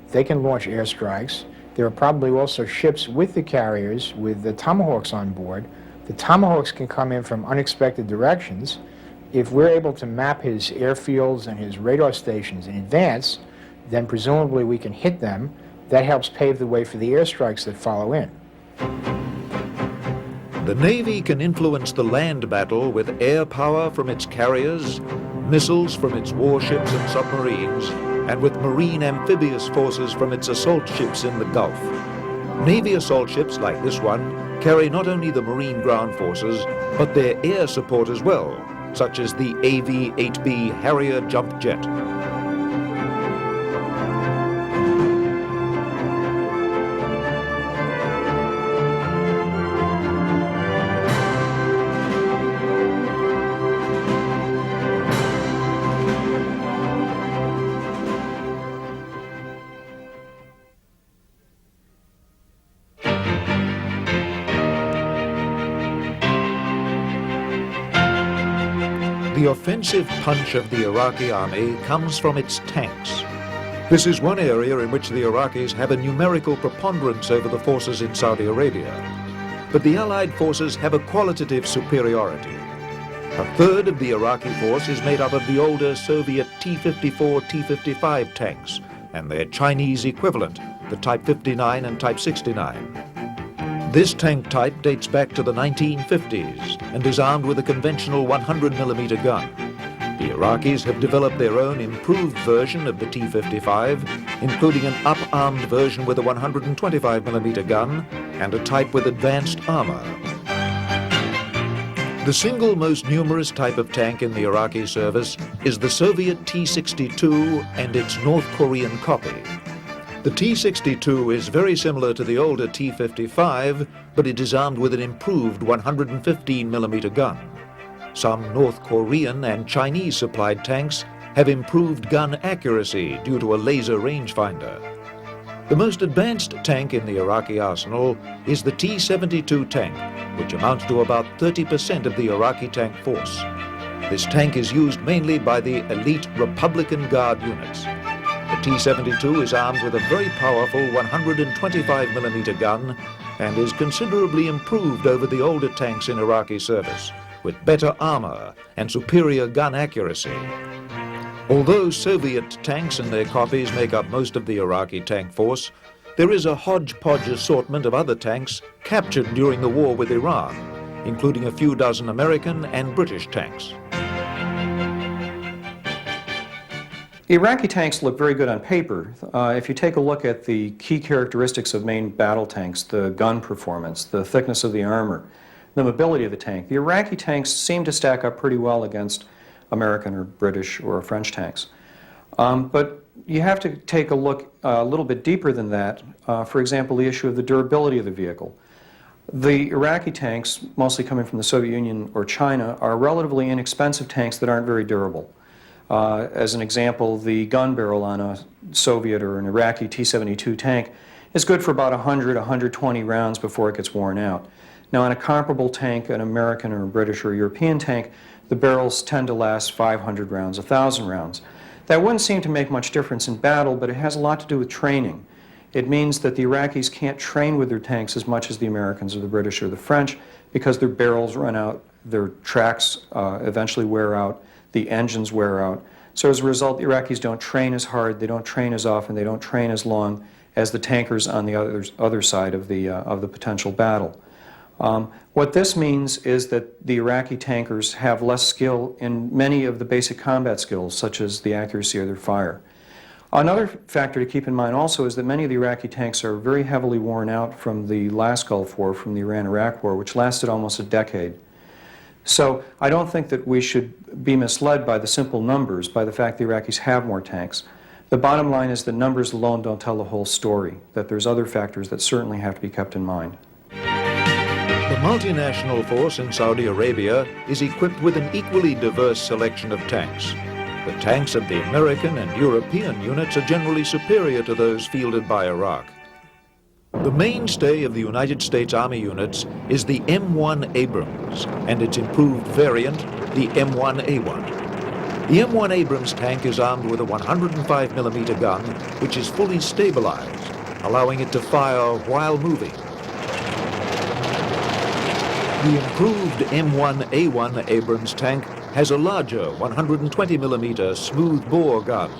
Speaker 16: They can launch airstrikes. There are probably also ships with the carriers with the tomahawks on board. The tomahawks can come in from unexpected directions. If we're able to map his airfields and his radar stations in advance, then presumably we can hit them. That helps pave the way for the airstrikes that follow in.
Speaker 17: The Navy can influence the land battle with air power from its carriers, missiles from its warships and submarines, and with marine amphibious forces from its assault ships in the Gulf. Navy assault ships like this one carry not only the marine ground forces, but their air support as well, such as the AV-8B Harrier jump jet. The offensive punch of the Iraqi army comes from its tanks. This is one area in which the Iraqis have a numerical preponderance over the forces in Saudi Arabia. But the Allied forces have a qualitative superiority. A third of the Iraqi force is made up of the older Soviet T-54, T-55 tanks and their Chinese equivalent, the Type 59 and Type 69. This tank type dates back to the 1950s and is armed with a conventional 100mm gun. The Iraqis have developed their own improved version of the T-55, including an up-armed version with a 125mm gun and a type with advanced armor. The single most numerous type of tank in the Iraqi service is the Soviet T-62 and its North Korean copy. The T-62 is very similar to the older T-55, but it is armed with an improved 115mm gun. Some North Korean and Chinese-supplied tanks have improved gun accuracy due to a laser rangefinder. The most advanced tank in the Iraqi arsenal is the T-72 tank, which amounts to about 30% of the Iraqi tank force. This tank is used mainly by the elite Republican Guard units. The T-72 is armed with a very powerful 125mm gun and is considerably improved over the older tanks in Iraqi service, with better armor and superior gun accuracy. Although Soviet tanks and their copies make up most of the Iraqi tank force, there is a hodgepodge assortment of other tanks captured during the war with Iran, including a few dozen American and British tanks.
Speaker 10: Iraqi tanks look very good on paper. If you take a look at the key characteristics of main battle tanks, the gun performance, the thickness of the armor, the mobility of the tank, the Iraqi tanks seem to stack up pretty well against American or British or French tanks. But you have to take a look a little bit deeper than that. For example, the issue of the durability of the vehicle. The Iraqi tanks, mostly coming from the Soviet Union or China, are relatively inexpensive tanks that aren't very durable. As an example, the gun barrel on a Soviet or an Iraqi T-72 tank is good for about 100, 120 rounds before it gets worn out. Now, on a comparable tank, an American or a British or European tank, the barrels tend to last 500 rounds, 1,000 rounds. That wouldn't seem to make much difference in battle, but it has a lot to do with training. It means that the Iraqis can't train with their tanks as much as the Americans or the British or the French because their barrels run out, their tracks eventually wear out, the engines wear out. So as a result, the Iraqis don't train as hard, they don't train as often, they don't train as long as the tankers on the other side of the potential battle. What this means is that the Iraqi tankers have less skill in many of the basic combat skills, such as the accuracy of their fire. Another factor to keep in mind also is that many of the Iraqi tanks are very heavily worn out from the last Gulf War, from the Iran-Iraq War, which lasted almost a decade. So I don't think that we should be misled by the simple numbers, by the fact the Iraqis have more tanks. The bottom line is that numbers alone don't tell the whole story, that there's other factors that certainly have to be kept in mind.
Speaker 17: The multinational force in Saudi Arabia is equipped with an equally diverse selection of tanks. The tanks of the American and European units are generally superior to those fielded by Iraq. The mainstay of the United States Army units is the M1 Abrams and its improved variant, the M1A1. The M1 Abrams tank is armed with a 105mm gun, which is fully stabilized, allowing it to fire while moving. The improved M1A1 Abrams tank has a larger 120mm smooth-bore gun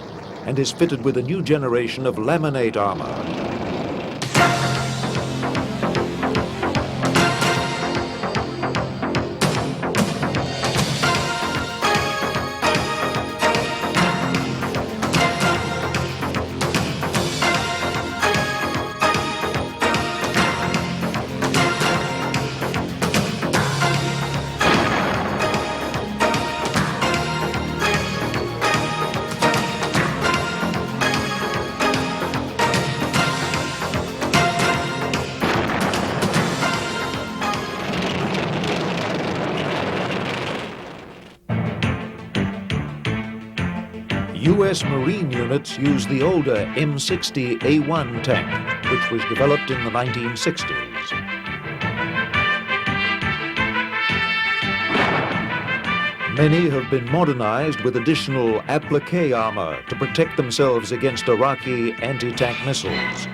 Speaker 17: and is fitted with a new generation of laminate armor. U.S. Marine units use the older M60A1 tank, which was developed in the 1960s. Many have been modernized with additional applique armor to protect themselves against Iraqi anti-tank missiles.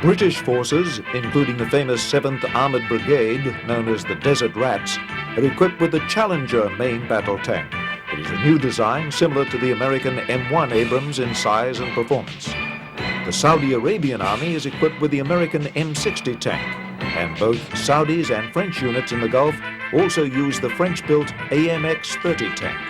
Speaker 17: British forces, including the famous 7th Armoured Brigade, known as the Desert Rats, are equipped with the Challenger main battle tank. It is a new design similar to the American M1 Abrams in size and performance. The Saudi Arabian Army is equipped with the American M60 tank, and both Saudis and French units in the Gulf also use the French-built AMX-30 tank.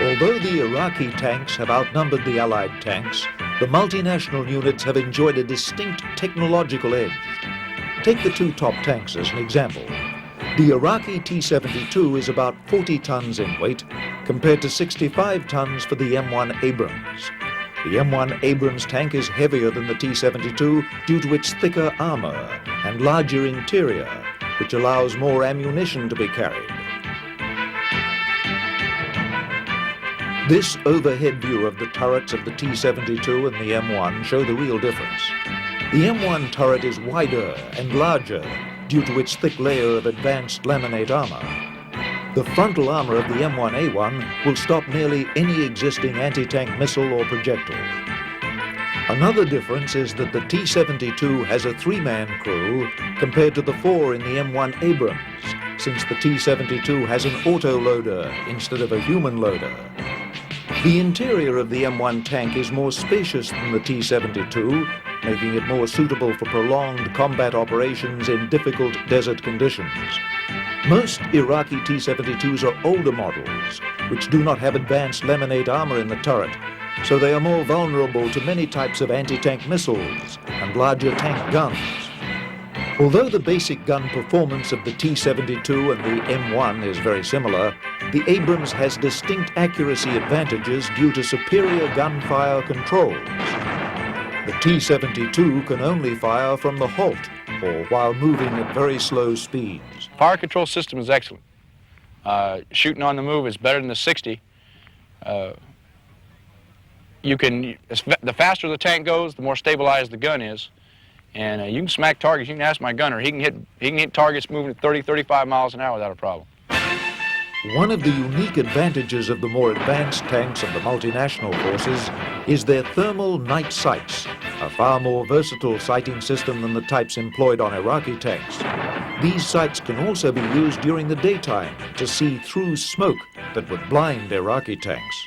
Speaker 17: Although the Iraqi tanks have outnumbered the Allied tanks, the multinational units have enjoyed a distinct technological edge. Take the two top tanks as an example. The Iraqi T-72 is about 40 tons in weight, compared to 65 tons for the M1 Abrams. The M1 Abrams tank is heavier than the T-72 due to its thicker armor and larger interior, which allows more ammunition to be carried. This overhead view of the turrets of the T-72 and the M1 show the real difference. The M1 turret is wider and larger due to its thick layer of advanced laminate armor. The frontal armor of the M1A1 will stop nearly any existing anti-tank missile or projectile. Another difference is that the T-72 has a 3-man crew compared to the 4 in the M1 Abrams, since the T-72 has an auto-loader instead of a human loader. The interior of the M1 tank is more spacious than the T-72, making it more suitable for prolonged combat operations in difficult desert conditions. Most Iraqi T-72s are older models, which do not have advanced laminate armor in the turret, so they are more vulnerable to many types of anti-tank missiles and larger tank guns. Although the basic gun performance of the T-72 and the M1 is very similar, the Abrams has distinct accuracy advantages due to superior gunfire controls. The T-72 can only fire from the halt or while moving at very slow speeds.
Speaker 11: Fire control system is excellent. Shooting on the move is better than the 60. The faster the tank goes, the more stabilized the gun is. And you can smack targets. You can ask my gunner. He can hit targets moving at 30, 35 miles an hour without a problem.
Speaker 17: One of the unique advantages of the more advanced tanks of the multinational forces is their thermal night sights, a far more versatile sighting system than the types employed on Iraqi tanks. These sights can also be used during the daytime to see through smoke that would blind Iraqi tanks.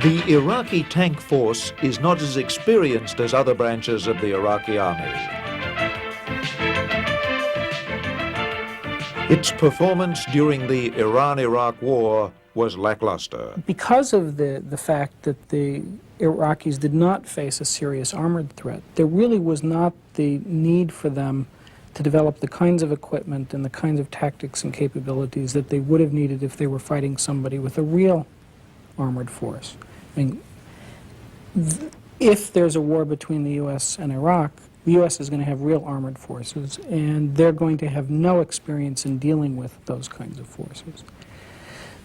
Speaker 17: The Iraqi tank force is not as experienced as other branches of the Iraqi army. Its performance during the Iran-Iraq War was lackluster.
Speaker 8: Because of the fact that the Iraqis did not face a serious armored threat, there really was not the need for them to develop the kinds of equipment and the kinds of tactics and capabilities that they would have needed if they were fighting somebody with a real armored force. I mean, if there's a war between the U.S. and Iraq, the U.S. is going to have real armored forces, and they're going to have no experience in dealing with those kinds of forces.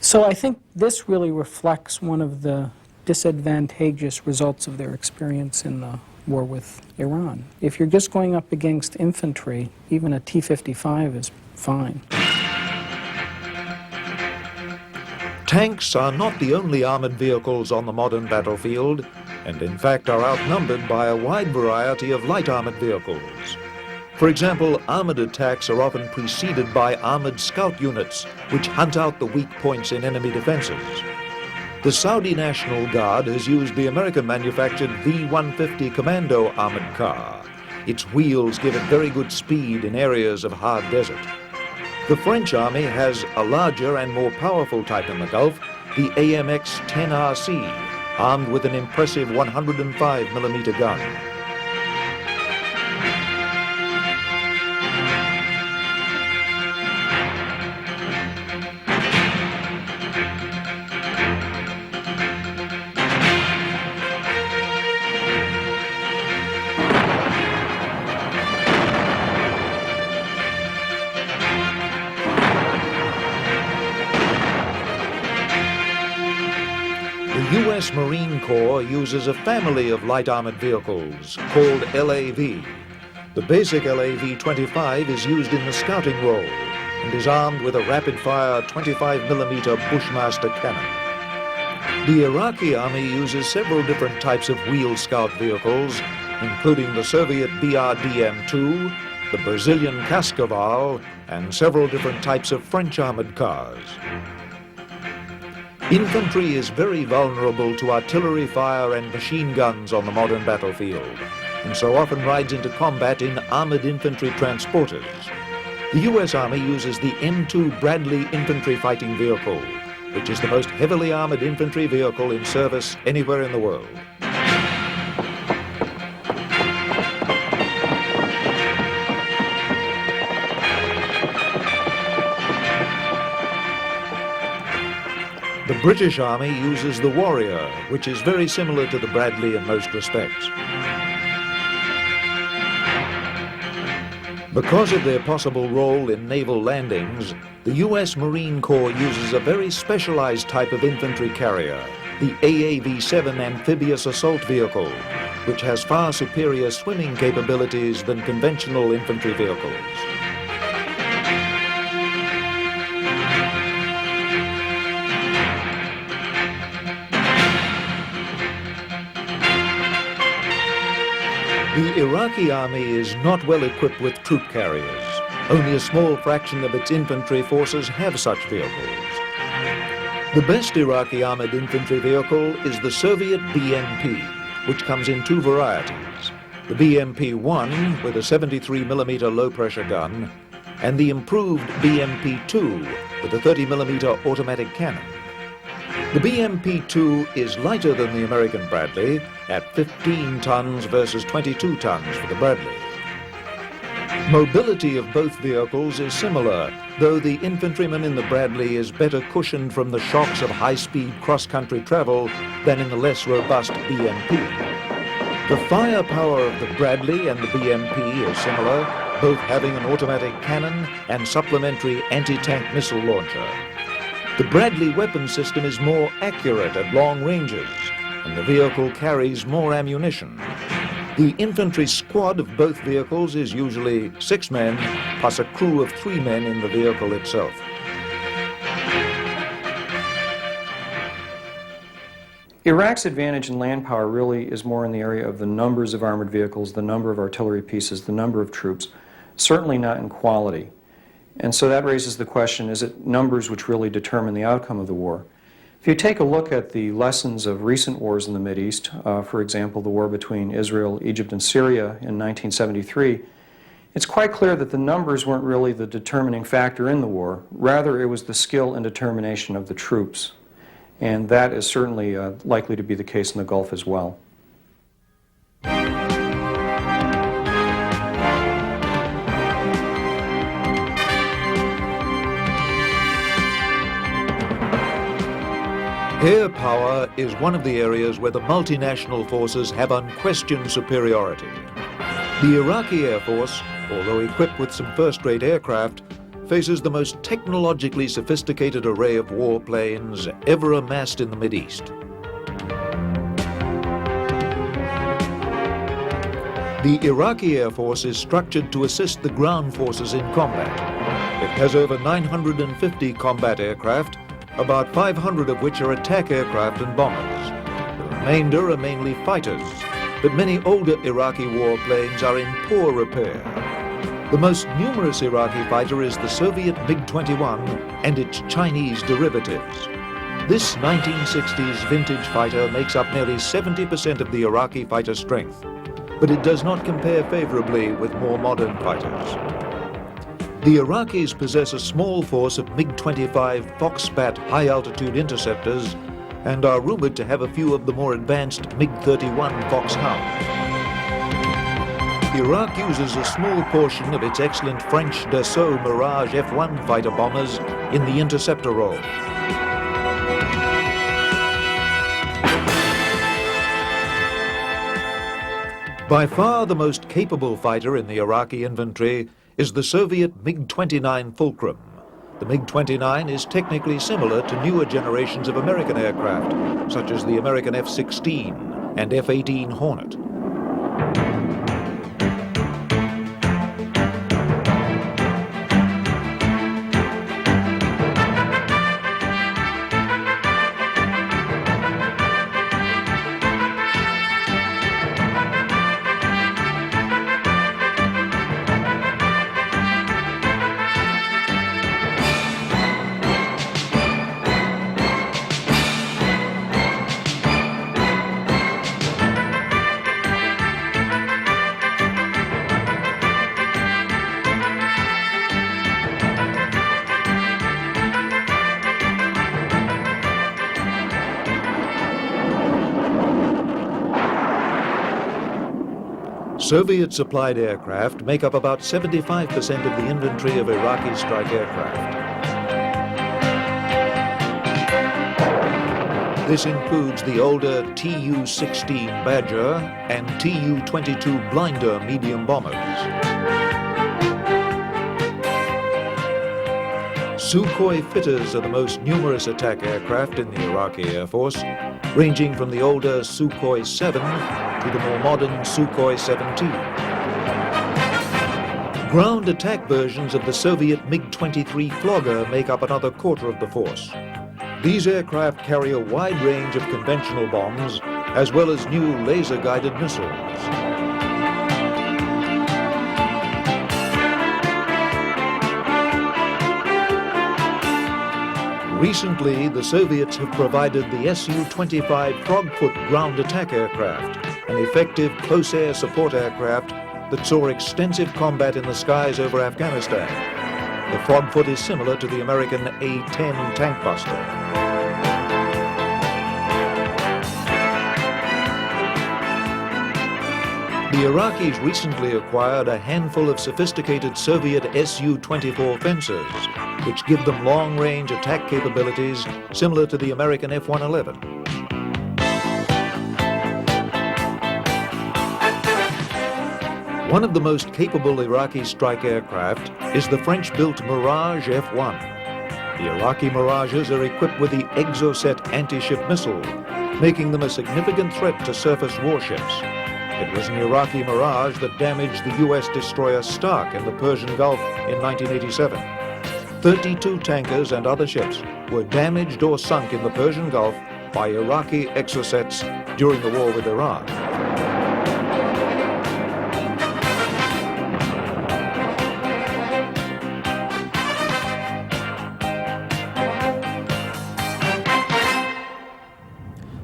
Speaker 8: So I think this really reflects one of the disadvantageous results of their experience in the war with Iran. If you're just going up against infantry, even a T-55 is fine.
Speaker 17: Tanks are not the only armored vehicles on the modern battlefield, and in fact are outnumbered by a wide variety of light armored vehicles. For example, armored attacks are often preceded by armored scout units, which hunt out the weak points in enemy defenses. The Saudi National Guard has used the American-manufactured V-150 Commando armored car. Its wheels give it very good speed in areas of hard desert. The French Army has a larger and more powerful type in the Gulf, the AMX-10RC, armed with an impressive 105mm gun. The U.S. Marine Corps uses a family of light armored vehicles called LAV. The basic LAV-25 is used in the scouting role and is armed with a rapid-fire 25mm Bushmaster cannon. The Iraqi Army uses several different types of wheeled scout vehicles, including the Soviet BRDM-2, the Brazilian Cascaval, and several different types of French armored cars. Infantry is very vulnerable to artillery fire and machine guns on the modern battlefield, and so often rides into combat in armored infantry transporters. The U.S. Army uses the M2 Bradley infantry fighting vehicle, which is the most heavily armored infantry vehicle in service anywhere in the world. The British Army uses the Warrior, which is very similar to the Bradley in most respects. Because of their possible role in naval landings, the U.S. Marine Corps uses a very specialized type of infantry carrier, the AAV-7 amphibious assault vehicle, which has far superior swimming capabilities than conventional infantry vehicles. The Iraqi army is not well equipped with troop carriers. Only a small fraction of its infantry forces have such vehicles. The best Iraqi armored infantry vehicle is the Soviet BMP, which comes in two varieties. The BMP-1 with a 73mm low-pressure gun, and the improved BMP-2 with a 30mm automatic cannon. The BMP-2 is lighter than the American Bradley at 15 tons versus 22 tons for the Bradley. Mobility of both vehicles is similar, though the infantryman in the Bradley is better cushioned from the shocks of high-speed cross-country travel than in the less robust BMP. The firepower of the Bradley and the BMP is similar, both having an automatic cannon and supplementary anti-tank missile launcher. The Bradley weapon system is more accurate at long ranges, and the vehicle carries more ammunition. The infantry squad of both vehicles is usually 6 men, plus a crew of 3 men in the vehicle itself.
Speaker 10: Iraq's advantage in land power really is more in the area of the numbers of armored vehicles, the number of artillery pieces, the number of troops, certainly not in quality. And so that raises the question, is it numbers which really determine the outcome of the war? If you take a look at the lessons of recent wars in the Mideast, for example, the war between Israel, Egypt, and Syria in 1973, it's quite clear that the numbers weren't really the determining factor in the war. Rather, it was the skill and determination of the troops. And that is certainly likely to be the case in the Gulf as well.
Speaker 17: Air power is one of the areas where the multinational forces have unquestioned superiority. The Iraqi Air Force, although equipped with some first-rate aircraft, faces the most technologically sophisticated array of warplanes ever amassed in the Mideast. The Iraqi Air Force is structured to assist the ground forces in combat. It has over 950 combat aircraft, about 500 of which are attack aircraft and bombers. The remainder are mainly fighters, but many older Iraqi warplanes are in poor repair. The most numerous Iraqi fighter is the Soviet MiG-21 and its Chinese derivatives. This 1960s vintage fighter makes up nearly 70% of the Iraqi fighter strength, but it does not compare favorably with more modern fighters. The Iraqis possess a small force of MiG-25 Foxbat high-altitude interceptors and are rumored to have a few of the more advanced MiG-31 Foxhounds. Iraq uses a small portion of its excellent French Dassault Mirage F-1 fighter bombers in the interceptor role. By far the most capable fighter in the Iraqi infantry is the Soviet MiG-29 Fulcrum. The MiG-29 is technically similar to newer generations of American aircraft, such as the American F-16 and F-18 Hornet. Soviet-supplied aircraft make up about 75% of the inventory of Iraqi strike aircraft. This includes the older Tu-16 Badger and Tu-22 Blinder medium bombers. Sukhoi fitters are the most numerous attack aircraft in the Iraqi Air Force, ranging from the older Sukhoi 7 to the more modern Sukhoi 17. Ground attack versions of the Soviet MiG-23 Flogger make up another quarter of the force. These aircraft carry a wide range of conventional bombs, as well as new laser-guided missiles. Recently, the Soviets have provided the Su-25 Frogfoot ground attack aircraft, an effective close-air support aircraft that saw extensive combat in the skies over Afghanistan. The Frogfoot is similar to the American A-10 tank buster. The Iraqis recently acquired a handful of sophisticated Soviet Su-24 fencers, which give them long-range attack capabilities similar to the American F-111. One of the most capable Iraqi strike aircraft is the French-built Mirage F-1. The Iraqi Mirages are equipped with the Exocet anti-ship missile, making them a significant threat to surface warships. It was an Iraqi Mirage that damaged the U.S. destroyer Stark in the Persian Gulf in 1987. 32 tankers and other ships were damaged or sunk in the Persian Gulf by Iraqi Exocets during the war with Iran.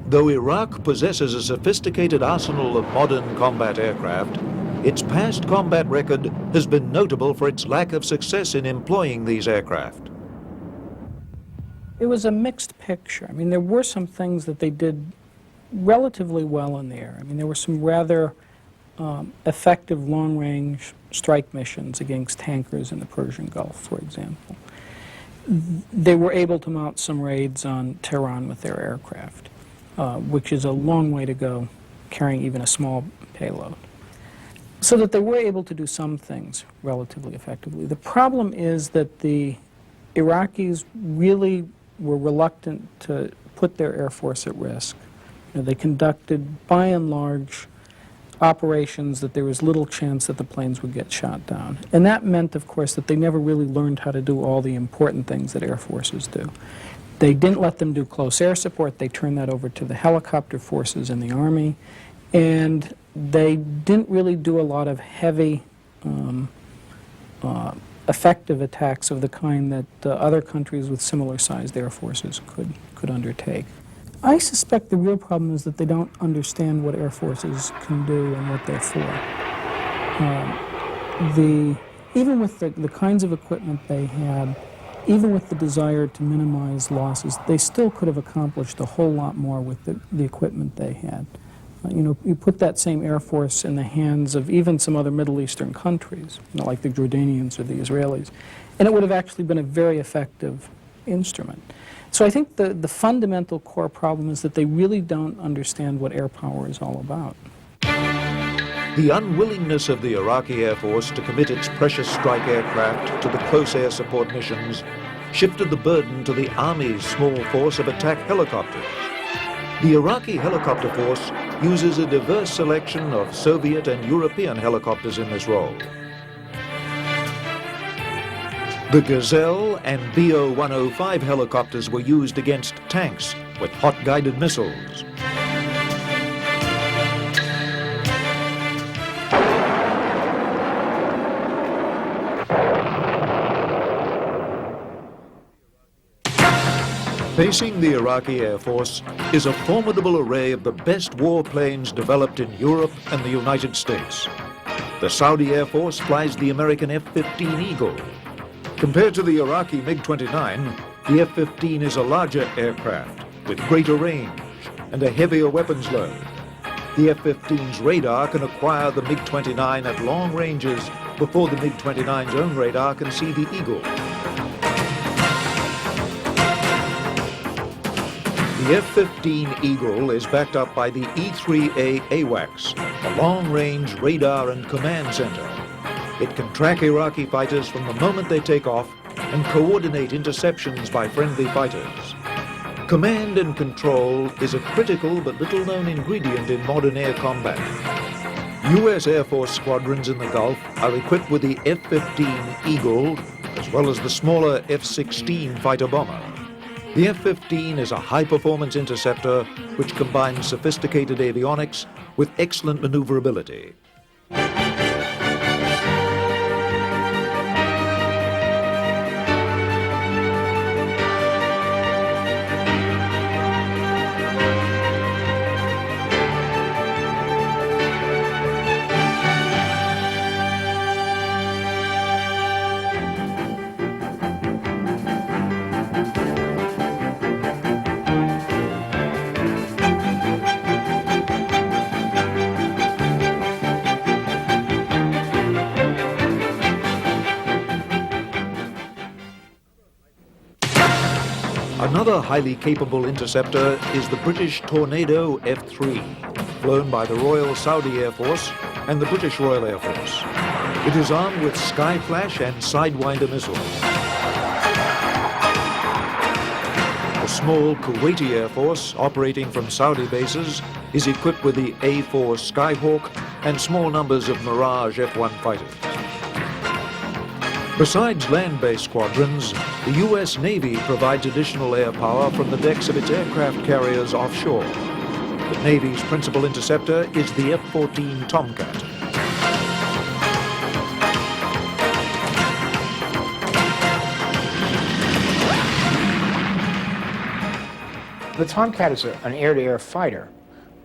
Speaker 17: Though Iraq possesses a sophisticated arsenal of modern combat aircraft, its past combat record has been notable for its lack of success in employing these aircraft.
Speaker 8: It was a mixed picture. I mean, there were some things that they did relatively well in the air. I mean, there were some rather effective long-range strike missions against tankers in the Persian Gulf, for example. They were able to mount some raids on Tehran with their aircraft, which is a long way to go, carrying even a small payload. So that they were able to do some things relatively effectively. The problem is that the Iraqis really were reluctant to put their Air Force at risk. You know, they conducted, by and large, operations that there was little chance that the planes would get shot down. And that meant, of course, that they never really learned how to do all the important things that Air Forces do. They didn't let them do close air support. They turned that over to the helicopter forces in the Army. And they didn't really do a lot of heavy, effective attacks of the kind that other countries with similar sized air forces could undertake. I suspect the real problem is that they don't understand what air forces can do and what they're for. Even with the kinds of equipment they had, even with the desire to minimize losses, they still could have accomplished a whole lot more with the equipment they had. You know, you put that same Air Force in the hands of even some other Middle Eastern countries, you know, like the Jordanians or the Israelis, and it would have actually been a very effective instrument. So I think the fundamental core problem is that they really don't understand what air power is all about.
Speaker 17: The unwillingness of the Iraqi Air Force to commit its precious strike aircraft to the close air support missions shifted the burden to the Army's small force of attack helicopters. The Iraqi helicopter force uses a diverse selection of Soviet and European helicopters in this role. The Gazelle and BO-105 helicopters were used against tanks with hot-guided missiles. Facing the Iraqi Air Force is a formidable array of the best warplanes developed in Europe and the United States. The Saudi Air Force flies the American F-15 Eagle. Compared to the Iraqi MiG-29, the F-15 is a larger aircraft with greater range and a heavier weapons load. The F-15's radar can acquire the MiG-29 at long ranges before the MiG-29's own radar can see the Eagle. The F-15 Eagle is backed up by the E-3A AWACS, a long-range radar and command center. It can track Iraqi fighters from the moment they take off and coordinate interceptions by friendly fighters. Command and control is a critical but little-known ingredient in modern air combat. U.S. Air Force squadrons in the Gulf are equipped with the F-15 Eagle, as well as the smaller F-16 fighter bomber. The F-15 is a high-performance interceptor which combines sophisticated avionics with excellent maneuverability. Another highly capable interceptor is the British Tornado F-3, flown by the Royal Saudi Air Force and the British Royal Air Force. It is armed with Skyflash and Sidewinder missiles. The small Kuwaiti Air Force, operating from Saudi bases, is equipped with the A-4 Skyhawk and small numbers of Mirage F-1 fighters. Besides land-based squadrons, the U.S. Navy provides additional air power from the decks of its aircraft carriers offshore. The Navy's principal interceptor is the F-14 Tomcat.
Speaker 16: The Tomcat is an air-to-air fighter,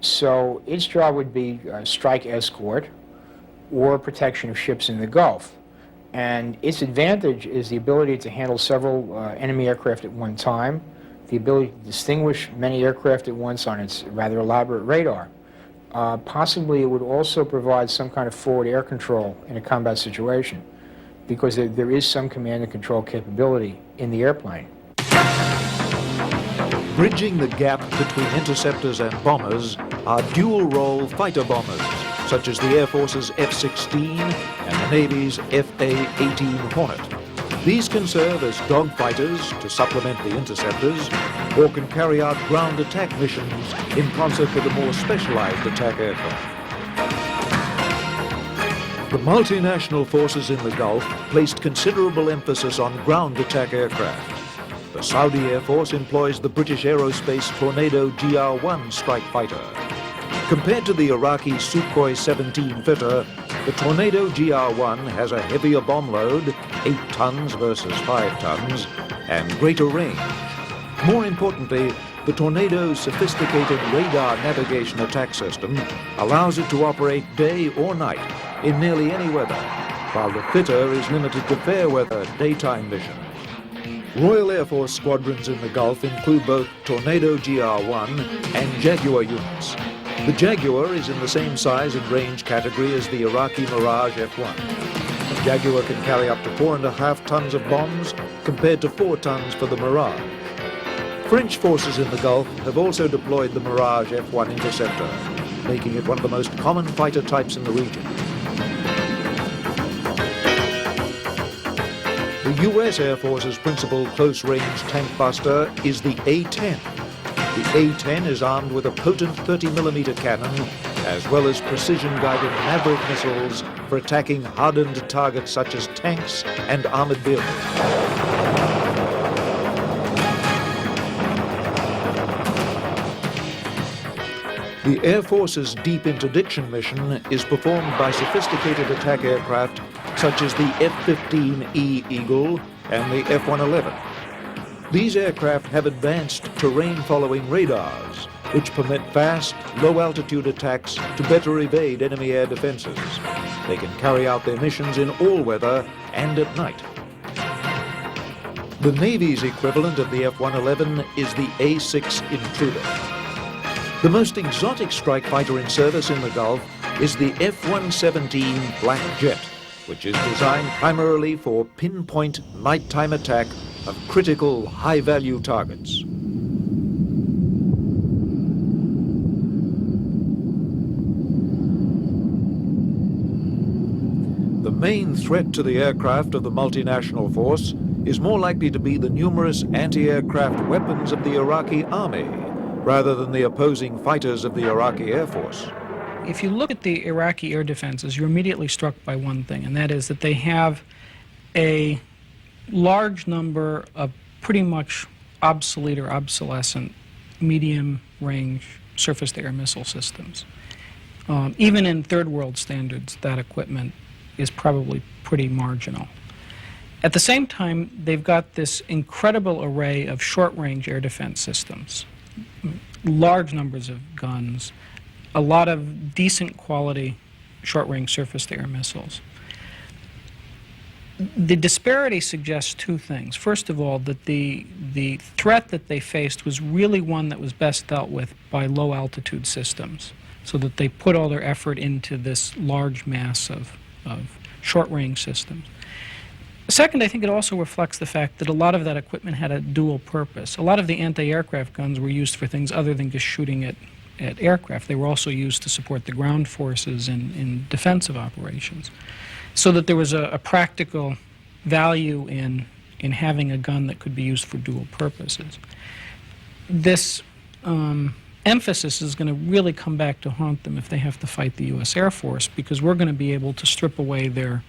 Speaker 16: so its job would be strike escort or protection of ships in the Gulf. And its advantage is the ability to handle several enemy aircraft at one time, the ability to distinguish many aircraft at once on its rather elaborate radar. Possibly it would also provide some kind of forward air control in a combat situation, because there is some command and control capability in the airplane.
Speaker 17: Bridging the gap between interceptors and bombers are dual-role fighter bombers, such as the Air Force's F-16 and the Navy's FA-18 Hornet. These can serve as dogfighters to supplement the interceptors, or can carry out ground attack missions in concert with the more specialized attack aircraft. The multinational forces in the Gulf placed considerable emphasis on ground attack aircraft. The Saudi Air Force employs the British Aerospace Tornado GR-1 strike fighter. Compared to the Iraqi Sukhoi 17 fitter, the Tornado GR-1 has a heavier bomb load, 8 tons versus 5 tons, and greater range. More importantly, the Tornado's sophisticated radar navigation attack system allows it to operate day or night in nearly any weather, while the fitter is limited to fair weather daytime missions. Royal Air Force squadrons in the Gulf include both Tornado GR-1 and Jaguar units. The Jaguar is in the same size and range category as the Iraqi Mirage F-1. The Jaguar can carry up to 4.5 tons of bombs, compared to 4 tons for the Mirage. French forces in the Gulf have also deployed the Mirage F-1 interceptor, making it one of the most common fighter types in the region. The U.S. Air Force's principal close-range tank buster is the A-10. The A-10 is armed with a potent 30mm cannon, as well as precision-guided Maverick missiles for attacking hardened targets such as tanks and armored vehicles. The Air Force's deep interdiction mission is performed by sophisticated attack aircraft such as the F-15E Eagle and the F-111. These aircraft have advanced terrain-following radars, which permit fast, low-altitude attacks to better evade enemy air defenses. They can carry out their missions in all weather and at night. The Navy's equivalent of the F-111 is the A-6 Intruder. The most exotic strike fighter in service in the Gulf is the F-117 Black Jet, which is designed primarily for pinpoint nighttime attack of critical high-value targets. The main threat to the aircraft of the multinational force is more likely to be the numerous anti-aircraft weapons of the Iraqi army, rather than the opposing fighters of the Iraqi Air Force.
Speaker 14: If you look at the Iraqi air defenses, you're immediately struck by one thing, and that is that they have a large number of pretty much obsolete or obsolescent medium-range surface-to-air missile systems. Even in third world standards, that equipment is probably pretty marginal. At the same time, they've got this incredible array of short-range air defense systems, large numbers of guns, a lot of decent quality short-range surface-to-air missiles. The disparity suggests two things. First of all, that the threat that they faced was really one that was best dealt with by low-altitude systems, so that they put all their effort into this large mass of short-range systems. Second, I think it also reflects the fact that a lot of that equipment had a dual purpose. A lot of the anti-aircraft guns were used for things other than just shooting at aircraft. They were also used to support the ground forces in defensive operations. So that there was a practical value in having a gun that could be used for dual purposes. This emphasis is going to really come back to haunt them if they have to fight the U.S. Air Force, because we're going to be able to strip away their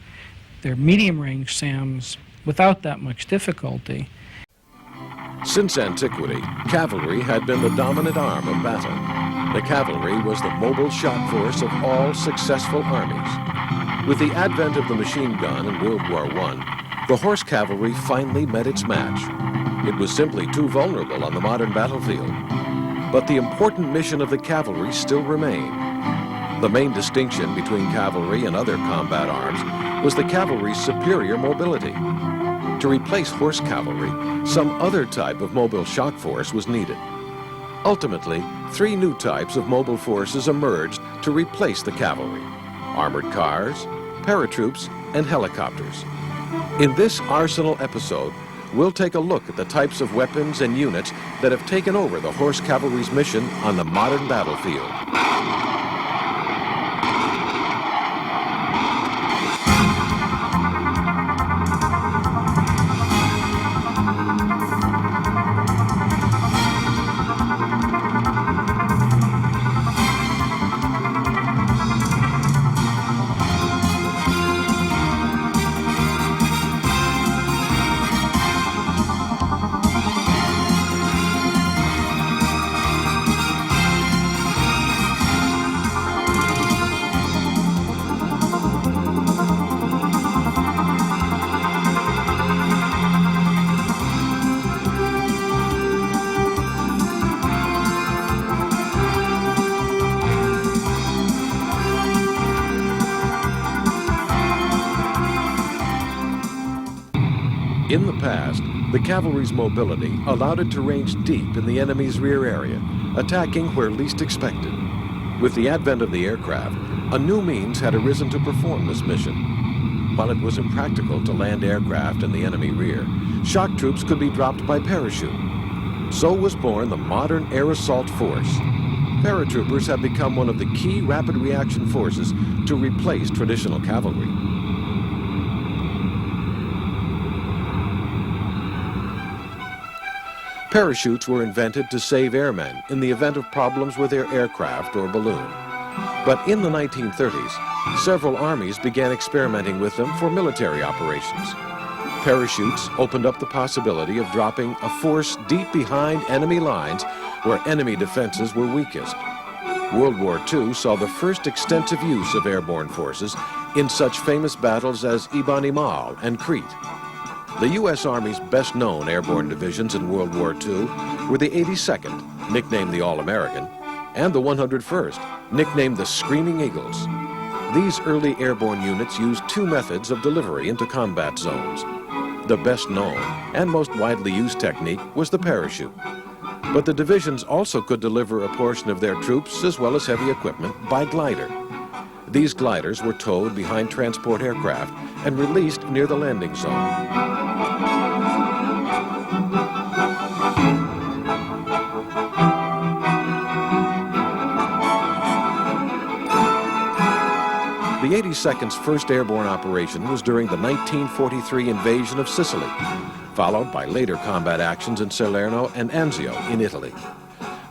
Speaker 14: medium-range SAMs without that much difficulty.
Speaker 18: Since antiquity, cavalry had been the dominant arm of battle. The cavalry was the mobile shot force of all successful armies. With the advent of the machine gun in World War I, the horse cavalry finally met its match. It was simply too vulnerable on the modern battlefield. But the important mission of the cavalry still remained. The main distinction between cavalry and other combat arms was the cavalry's superior mobility. To replace horse cavalry, some other type of mobile shock force was needed. Ultimately, 3 new types of mobile forces emerged to replace the cavalry: armored cars, paratroops, and helicopters. In this Arsenal episode, we'll take a look at the types of weapons and units that have taken over the horse cavalry's mission on the modern battlefield. In the past, the cavalry's mobility allowed it to range deep in the enemy's rear area, attacking where least expected. With the advent of the aircraft, a new means had arisen to perform this mission. While it was impractical to land aircraft in the enemy rear, shock troops could be dropped by parachute. So was born the modern air assault force. Paratroopers have become one of the key rapid reaction forces to replace traditional cavalry. Parachutes were invented to save airmen in the event of problems with their aircraft or balloon. But in the 1930s, several armies began experimenting with them for military operations. Parachutes opened up the possibility of dropping a force deep behind enemy lines where enemy defenses were weakest. World War II saw the first extensive use of airborne forces in such famous battles as Ibn Imal and Crete. The U.S. Army's best-known airborne divisions in World War II were the 82nd, nicknamed the All-American, and the 101st, nicknamed the Screaming Eagles. These early airborne units used 2 methods of delivery into combat zones. The best-known and most widely used technique was the parachute. But the divisions also could deliver a portion of their troops as well as heavy equipment by glider. These gliders were towed behind transport aircraft and released near the landing zone. The The 82nd's first airborne operation was during the 1943 invasion of Sicily, followed by later combat actions in Salerno and Anzio in Italy.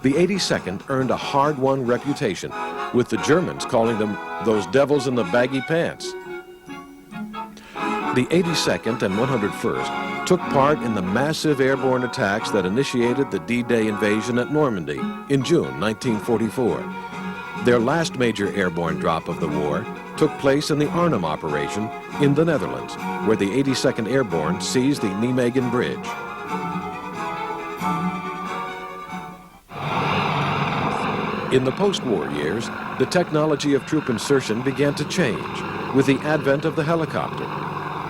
Speaker 18: The 82nd earned a hard-won reputation, with the Germans calling them those devils in the baggy pants. The 82nd and 101st took part in the massive airborne attacks that initiated the D-Day invasion at Normandy in June 1944. Their last major airborne drop of the war took place in the Arnhem operation in the Netherlands, where the 82nd Airborne seized the Nijmegen Bridge. In the post-war years, the technology of troop insertion began to change with the advent of the helicopter.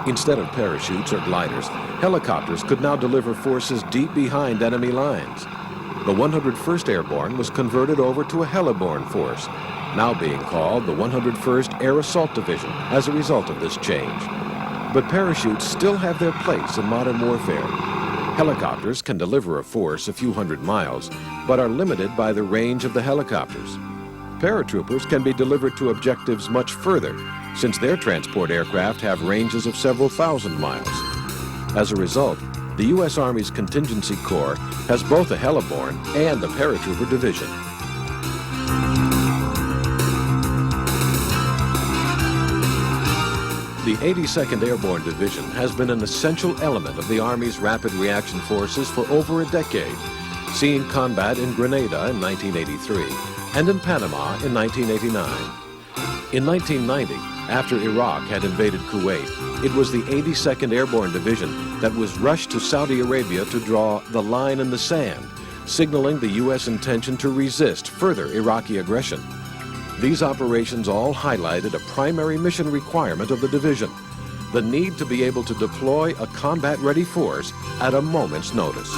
Speaker 18: Instead of parachutes or gliders, helicopters could now deliver forces deep behind enemy lines. The 101st Airborne was converted over to a heliborne force, now being called the 101st Air Assault Division as a result of this change. But parachutes still have their place in modern warfare. Helicopters can deliver a force a few hundred miles, but are limited by the range of the helicopters. Paratroopers can be delivered to objectives much further, since their transport aircraft have ranges of several thousand miles. As a result, the U.S. Army's Contingency Corps has both a heliborne and a paratrooper division. The 82nd Airborne Division has been an essential element of the Army's Rapid Reaction Forces for over a decade, seeing combat in Grenada in 1983 and in Panama in 1989. In 1990, after Iraq had invaded Kuwait, it was the 82nd Airborne Division that was rushed to Saudi Arabia to draw the line in the sand, signaling the U.S. intention to resist further Iraqi aggression. These operations all highlighted a primary mission requirement of the division, the need to be able to deploy a combat-ready force at a moment's notice.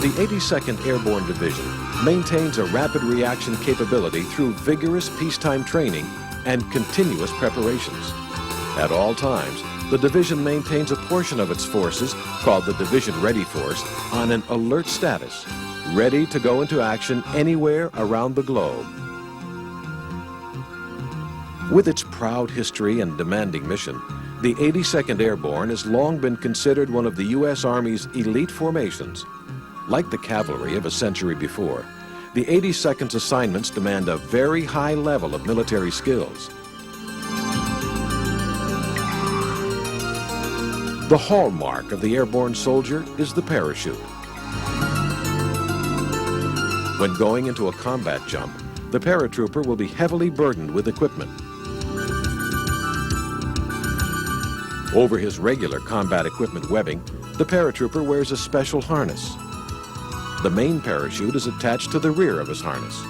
Speaker 18: The 82nd Airborne Division maintains a rapid reaction capability through vigorous peacetime training and continuous preparations. At all times, the division maintains a portion of its forces, called the Division Ready Force, on an alert status, ready to go into action anywhere around the globe. With its proud history and demanding mission, the 82nd Airborne has long been considered one of the U.S. Army's elite formations. Like the cavalry of a century before, the 82nd's assignments demand a very high level of military skills. The hallmark of the airborne soldier is the parachute. When going into a combat jump, the paratrooper will be heavily burdened with equipment. Over his regular combat equipment webbing, the paratrooper wears a special harness. The main parachute is attached to the rear of his harness.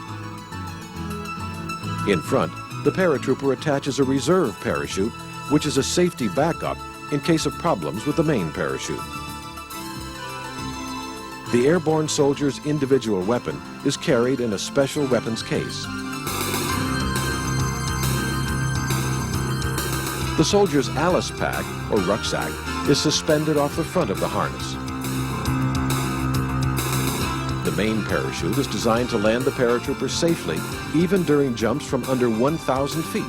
Speaker 18: In front, the paratrooper attaches a reserve parachute, which is a safety backup in case of problems with the main parachute. The airborne soldier's individual weapon is carried in a special weapons case. The soldier's Alice pack, or rucksack, is suspended off the front of the harness. The main parachute is designed to land the paratrooper safely, even during jumps from under 1,000 feet.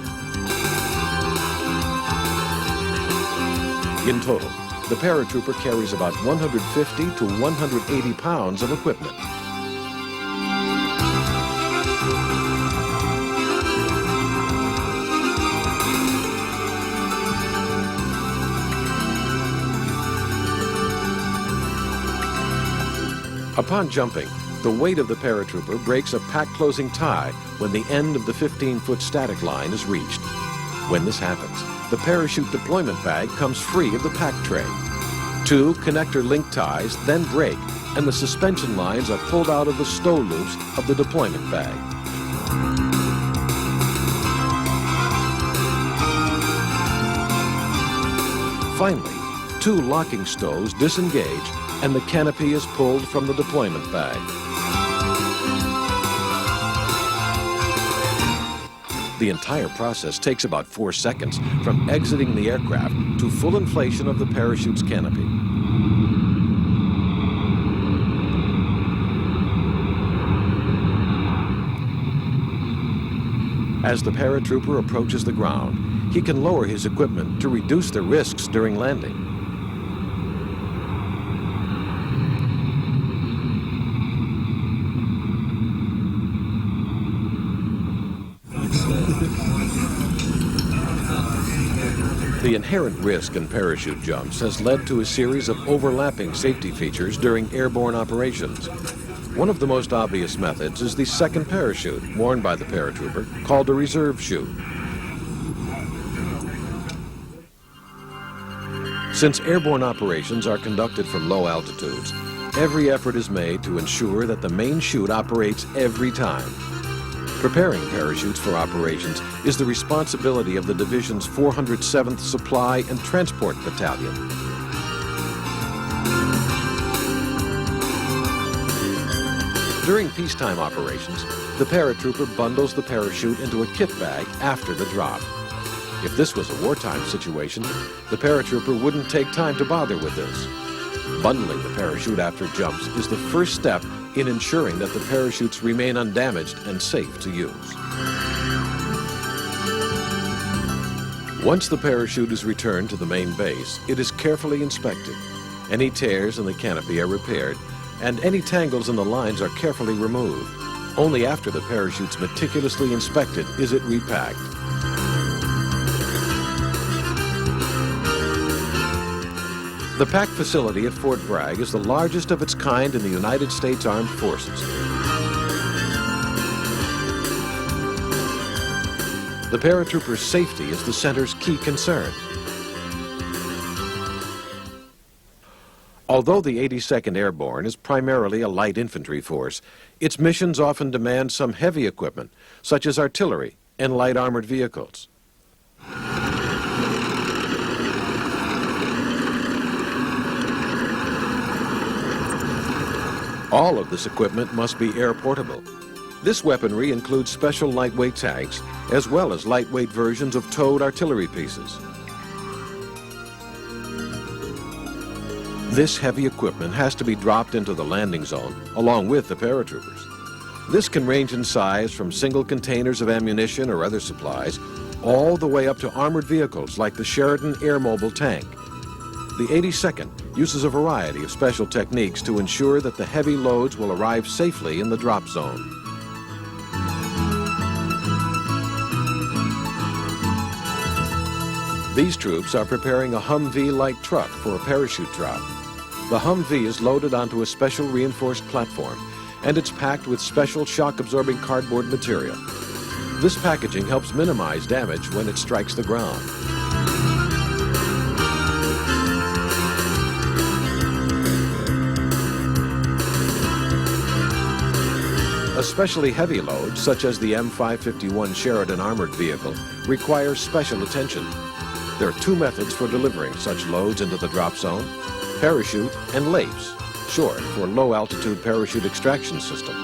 Speaker 18: In total, the paratrooper carries about 150 to 180 pounds of equipment. Upon jumping, the weight of the paratrooper breaks a pack-closing tie when the end of the 15-foot static line is reached. When this happens, the parachute deployment bag comes free of the pack tray. 2 connector link ties then break, and the suspension lines are pulled out of the stow loops of the deployment bag. Finally, 2 locking stows disengage, and the canopy is pulled from the deployment bag. The entire process takes about 4 seconds from exiting the aircraft to full inflation of the parachute's canopy. As the paratrooper approaches the ground, he can lower his equipment to reduce the risks during landing. The inherent risk in parachute jumps has led to a series of overlapping safety features during airborne operations. One of the most obvious methods is the second parachute worn by the paratrooper, called a reserve chute. Since airborne operations are conducted from low altitudes, every effort is made to ensure that the main chute operates every time. Preparing parachutes for operations is the responsibility of the division's 407th Supply and Transport Battalion. During peacetime operations, the paratrooper bundles the parachute into a kit bag after the drop. If this was a wartime situation, the paratrooper wouldn't take time to bother with this. Bundling the parachute after jumps is the first step in ensuring that the parachutes remain undamaged and safe to use. Once the parachute is returned to the main base, it is carefully inspected. Any tears in the canopy are repaired, and any tangles in the lines are carefully removed. Only after the parachute's meticulously inspected is it repacked. The pack facility at Fort Bragg is the largest of its kind in the United States Armed Forces. The paratrooper's safety is the center's key concern. Although the 82nd Airborne is primarily a light infantry force, its missions often demand some heavy equipment, such as artillery and light armored vehicles. All of this equipment must be air portable. This weaponry includes special lightweight tanks, as well as lightweight versions of towed artillery pieces. This heavy equipment has to be dropped into the landing zone, along with the paratroopers. This can range in size from single containers of ammunition or other supplies, all the way up to armored vehicles like the Sheridan Air Mobile Tank. The 82nd uses a variety of special techniques to ensure that the heavy loads will arrive safely in the drop zone. These troops are preparing a Humvee light truck for a parachute drop. The Humvee is loaded onto a special reinforced platform, and it's packed with special shock-absorbing cardboard material. This packaging helps minimize damage when it strikes the ground. Especially heavy loads, such as the M551 Sheridan armored vehicle, require special attention. There are two methods for delivering such loads into the drop zone: parachute and LAPES, short for Low Altitude Parachute Extraction System.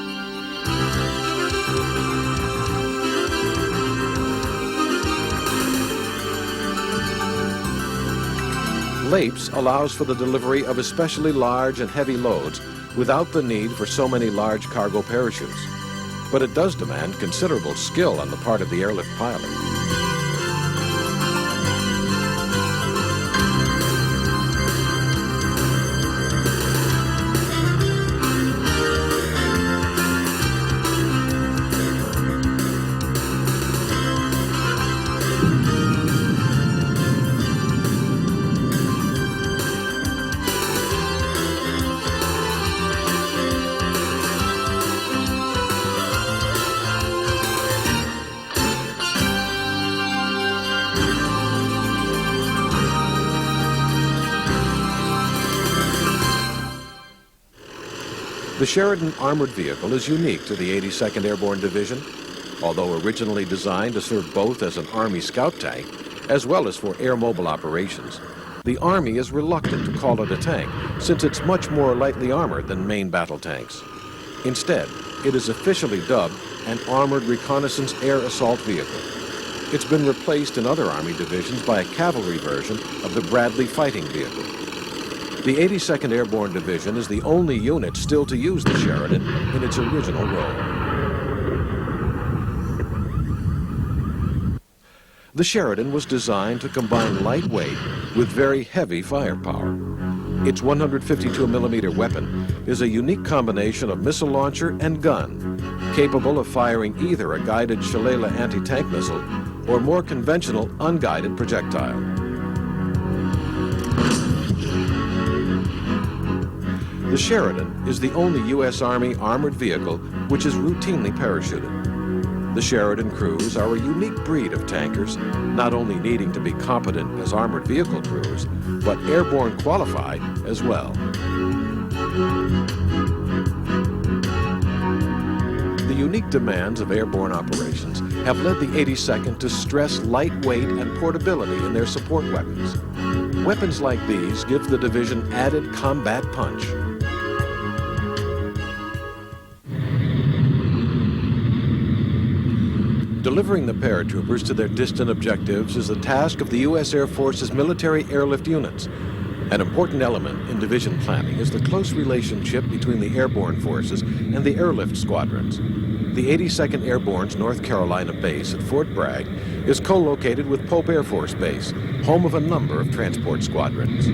Speaker 18: LAPES allows for the delivery of especially large and heavy loads without the need for so many large cargo parachutes. But it does demand considerable skill on the part of the airlift pilot. The Sheridan armored vehicle is unique to the 82nd Airborne Division. Although originally designed to serve both as an Army scout tank as well as for air mobile operations, the Army is reluctant to call it a tank since it's much more lightly armored than main battle tanks. Instead, it is officially dubbed an Armored Reconnaissance Air Assault Vehicle. it's been replaced in other Army divisions by a cavalry version of the Bradley fighting vehicle. The 82nd Airborne Division is the only unit still to use the Sheridan in its original role. The Sheridan was designed to combine lightweight with very heavy firepower. Its 152mm weapon is a unique combination of missile launcher and gun, capable of firing either a guided Shalala anti-tank missile or more conventional unguided projectile. The Sheridan is the only U.S. Army armored vehicle which is routinely parachuted. The Sheridan crews are a unique breed of tankers, not only needing to be competent as armored vehicle crews, but airborne qualified as well. The unique demands of airborne operations have led the 82nd to stress lightweight and portability in their support weapons. Weapons like these give the division added combat punch. Delivering the paratroopers to their distant objectives is the task of the U.S. Air Force's military airlift units. An important element in division planning is the close relationship between the airborne forces and the airlift squadrons. The 82nd Airborne's North Carolina base at Fort Bragg is co-located with Pope Air Force Base, home of a number of transport squadrons.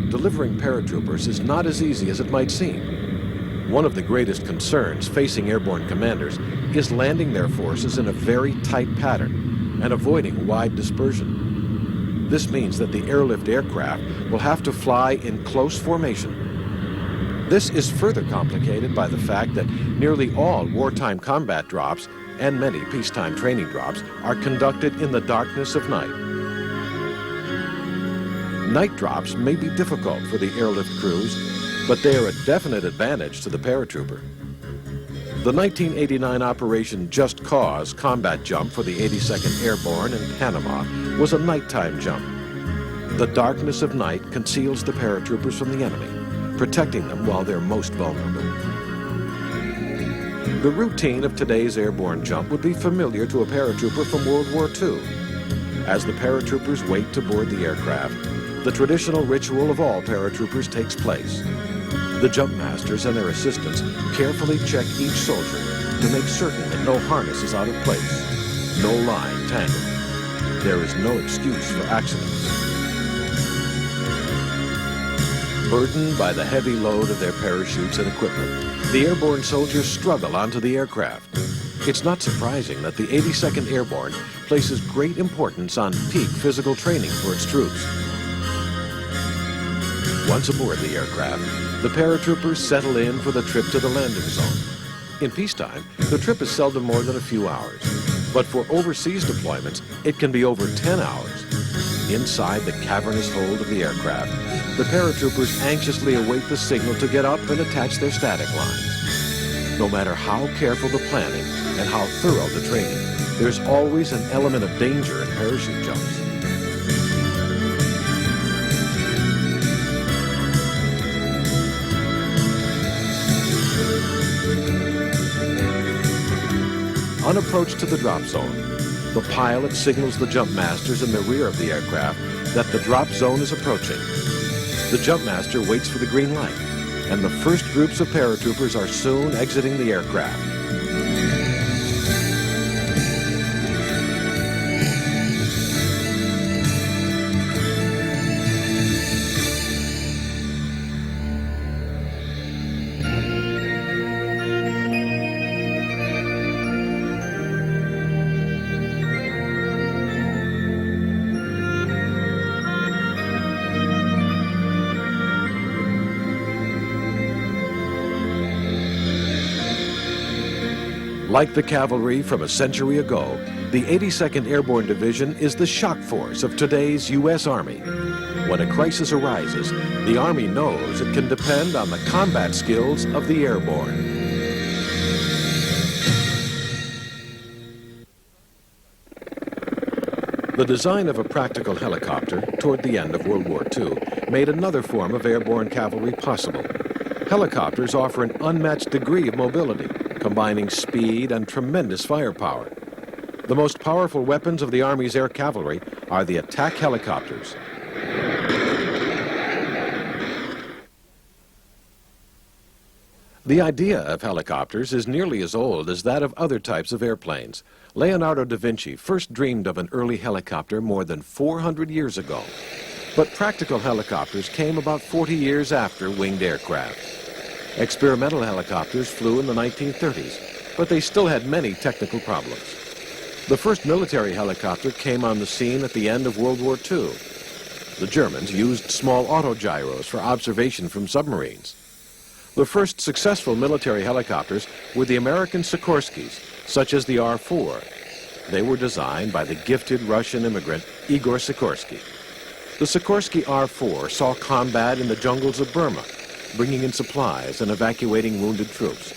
Speaker 18: Delivering paratroopers is not as easy as it might seem. One of the greatest concerns facing airborne commanders is landing their forces in a very tight pattern and avoiding wide dispersion. This means that the airlift aircraft will have to fly in close formation. This is further complicated by the fact that nearly all wartime combat drops and many peacetime training drops are conducted in the darkness of night. Night drops may be difficult for the airlift crews, but they are a definite advantage to the paratrooper. The 1989 Operation Just Cause combat jump for the 82nd Airborne in Panama was a nighttime jump. The darkness of night conceals the paratroopers from the enemy, protecting them while they're most vulnerable. The routine of today's airborne jump would be familiar to a paratrooper from World War II. As the paratroopers wait to board the aircraft, the traditional ritual of all paratroopers takes place. The jump masters and their assistants carefully check each soldier to make certain that no harness is out of place, no line tangled. There is no excuse for accidents. Burdened by the heavy load of their parachutes and equipment, the airborne soldiers struggle onto the aircraft. It's not surprising that the 82nd Airborne places great importance on peak physical training for its troops. Once aboard the aircraft, the paratroopers settle in for the trip to the landing zone. In peacetime, the trip is seldom more than a few hours, but for overseas deployments, it can be over 10 hours. Inside the cavernous hold of the aircraft, the paratroopers anxiously await the signal to get up and attach their static lines. No matter how careful the planning and how thorough the training, there's always an element of danger in parachute jumps. On approach to the drop zone, the pilot signals the jump masters in the rear of the aircraft that the drop zone is approaching. The jump master waits for the green light, and the first groups of paratroopers are soon exiting the aircraft. Like the cavalry from a century ago, the 82nd Airborne Division is the shock force of today's U.S. Army. When a crisis arises, the Army knows it can depend on the combat skills of the airborne. The design of a practical helicopter toward the end of World War II made another form of airborne cavalry possible. Helicopters offer an unmatched degree of mobility, combining speed and tremendous firepower. The most powerful weapons of the Army's air cavalry are the attack helicopters. The idea of helicopters is nearly as old as that of other types of airplanes. Leonardo da Vinci first dreamed of an early helicopter more than 400 years ago. But practical helicopters came about 40 years after winged aircraft. Experimental helicopters flew in the 1930s, but they still had many technical problems. The first military helicopter came on the scene at the end of World War II. The Germans used small autogyros for observation from submarines. The first successful military helicopters were the American Sikorskys, such as the R-4. They were designed by the gifted Russian immigrant Igor Sikorsky. The Sikorsky R-4 saw combat in the jungles of Burma, bringing in supplies and evacuating wounded troops.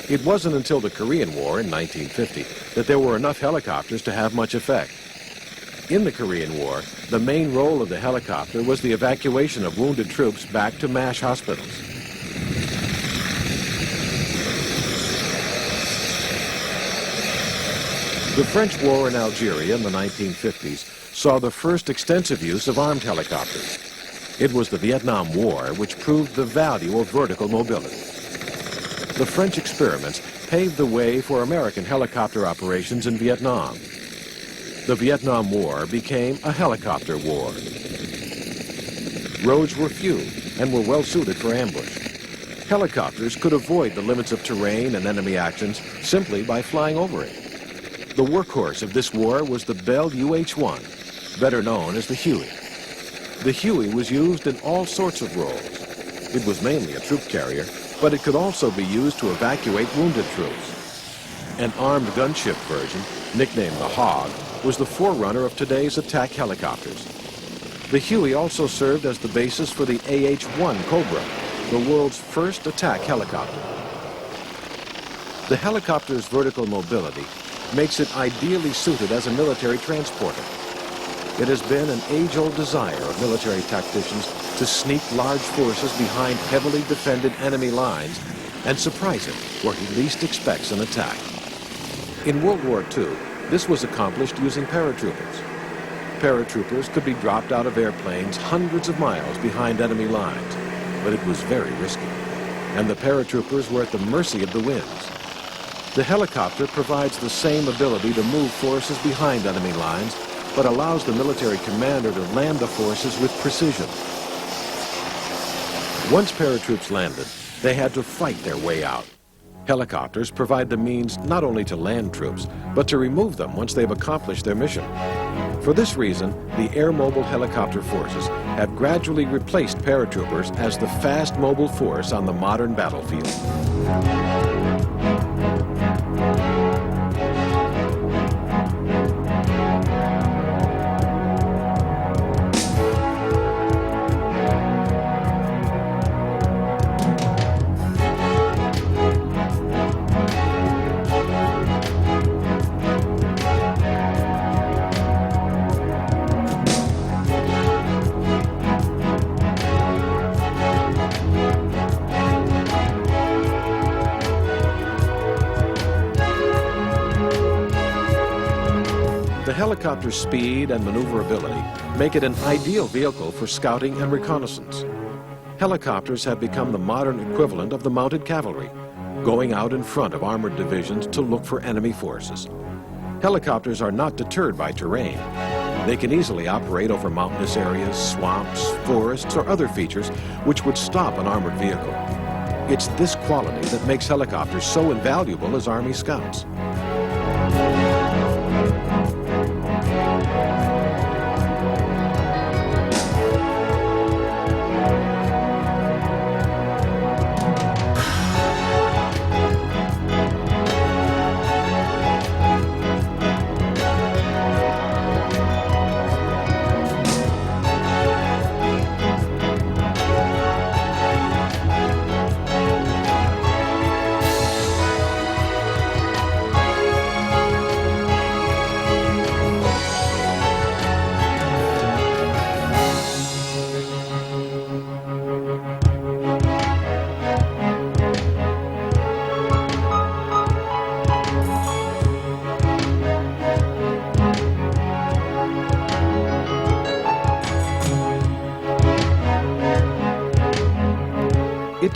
Speaker 18: It wasn't until the Korean War in 1950 that there were enough helicopters to have much effect. In the Korean War, the main role of the helicopter was the evacuation of wounded troops back to MASH hospitals. The French war in Algeria in the 1950s saw the first extensive use of armed helicopters. It was the Vietnam War which proved the value of vertical mobility. The French experiments paved the way for American helicopter operations in Vietnam. The Vietnam War became a helicopter war. Roads were few and were well suited for ambush. Helicopters could avoid the limits of terrain and enemy actions simply by flying over it. The workhorse of this war was the Bell UH-1, better known as the Huey. The Huey was used in all sorts of roles. It was mainly a troop carrier, but it could also be used to evacuate wounded troops. An armed gunship version, nicknamed the Hog, was the forerunner of today's attack helicopters. The Huey also served as the basis for the AH-1 Cobra, the world's first attack helicopter. The helicopter's vertical mobility makes it ideally suited as a military transporter. It has been an age-old desire of military tacticians to sneak large forces behind heavily defended enemy lines and surprise him where he least expects an attack. In World War II, this was accomplished using paratroopers. Paratroopers could be dropped out of airplanes hundreds of miles behind enemy lines, but it was very risky, and the paratroopers were at the mercy of the winds. The helicopter provides the same ability to move forces behind enemy lines, but allows the military commander to land the forces with precision. Once paratroops landed, they had to fight their way out. Helicopters provide the means not only to land troops, but to remove them once they've accomplished their mission. For this reason, the air mobile helicopter forces have gradually replaced paratroopers as the fast mobile force on the modern battlefield. Helicopter's speed and maneuverability make it an ideal vehicle for scouting and reconnaissance. Helicopters have become the modern equivalent of the mounted cavalry, going out in front of armored divisions to look for enemy forces. Helicopters are not deterred by terrain. They can easily operate over mountainous areas, swamps, forests, or other features which would stop an armored vehicle. It's this quality that makes helicopters so invaluable as Army scouts.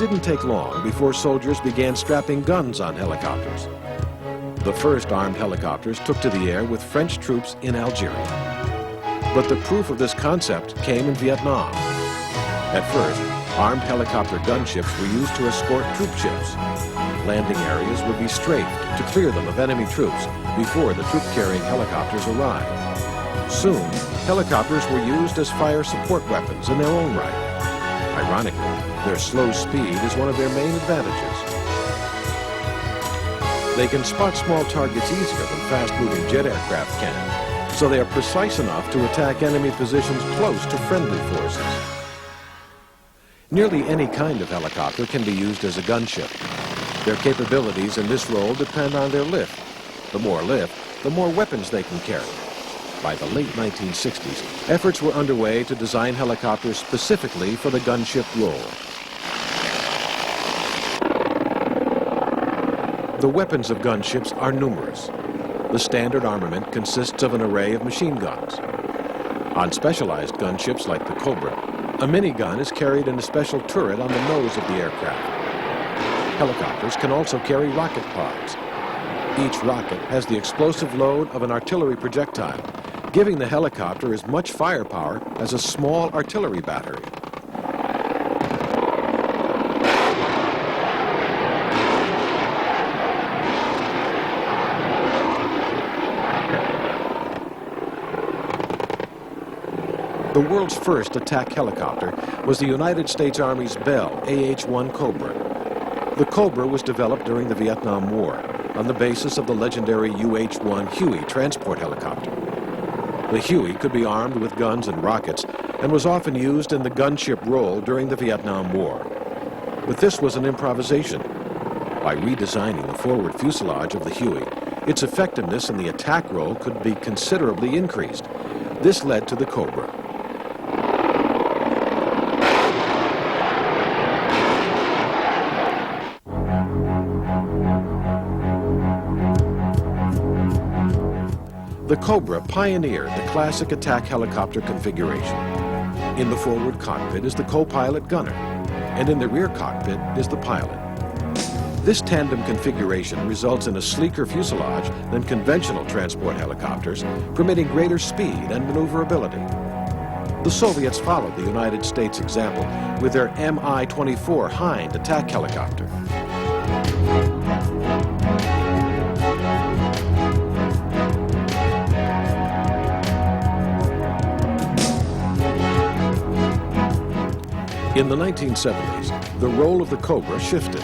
Speaker 18: didn't take long before soldiers began strapping guns on helicopters. The first armed helicopters took to the air with French troops in Algeria. But the proof of this concept came in Vietnam. At first, armed helicopter gunships were used to escort troop ships. Landing areas would be strafed to clear them of enemy troops before the troop-carrying helicopters arrived. Soon, helicopters were used as fire support weapons in their own right. Ironically, their slow speed is one of their main advantages. They can spot small targets easier than fast-moving jet aircraft can, so they are precise enough to attack enemy positions close to friendly forces. Nearly any kind of helicopter can be used as a gunship. Their capabilities in this role depend on their lift. The more lift, the more weapons they can carry. By the late 1960s, efforts were underway to design helicopters specifically for the gunship role. The weapons of gunships are numerous. The standard armament consists of an array of machine guns. On specialized gunships like the Cobra, a minigun is carried in a special turret on the nose of the aircraft. Helicopters can also carry rocket pods. Each rocket has the explosive load of an artillery projectile, giving the helicopter as much firepower as a small artillery battery. The world's first attack helicopter was the United States Army's Bell AH-1 Cobra. The Cobra was developed during the Vietnam War on the basis of the legendary UH-1 Huey transport helicopter. The Huey could be armed with guns and rockets and was often used in the gunship role during the Vietnam War. But this was an improvisation. By redesigning the forward fuselage of the Huey, its effectiveness in the attack role could be considerably increased. This led to the Cobra. The Cobra pioneered the classic attack helicopter configuration. In the forward cockpit is the co-pilot gunner, and in the rear cockpit is the pilot. This tandem configuration results in a sleeker fuselage than conventional transport helicopters, permitting greater speed and maneuverability. The Soviets followed the United States example with their Mi-24 Hind attack helicopter. In the 1970s, the role of the Cobra shifted.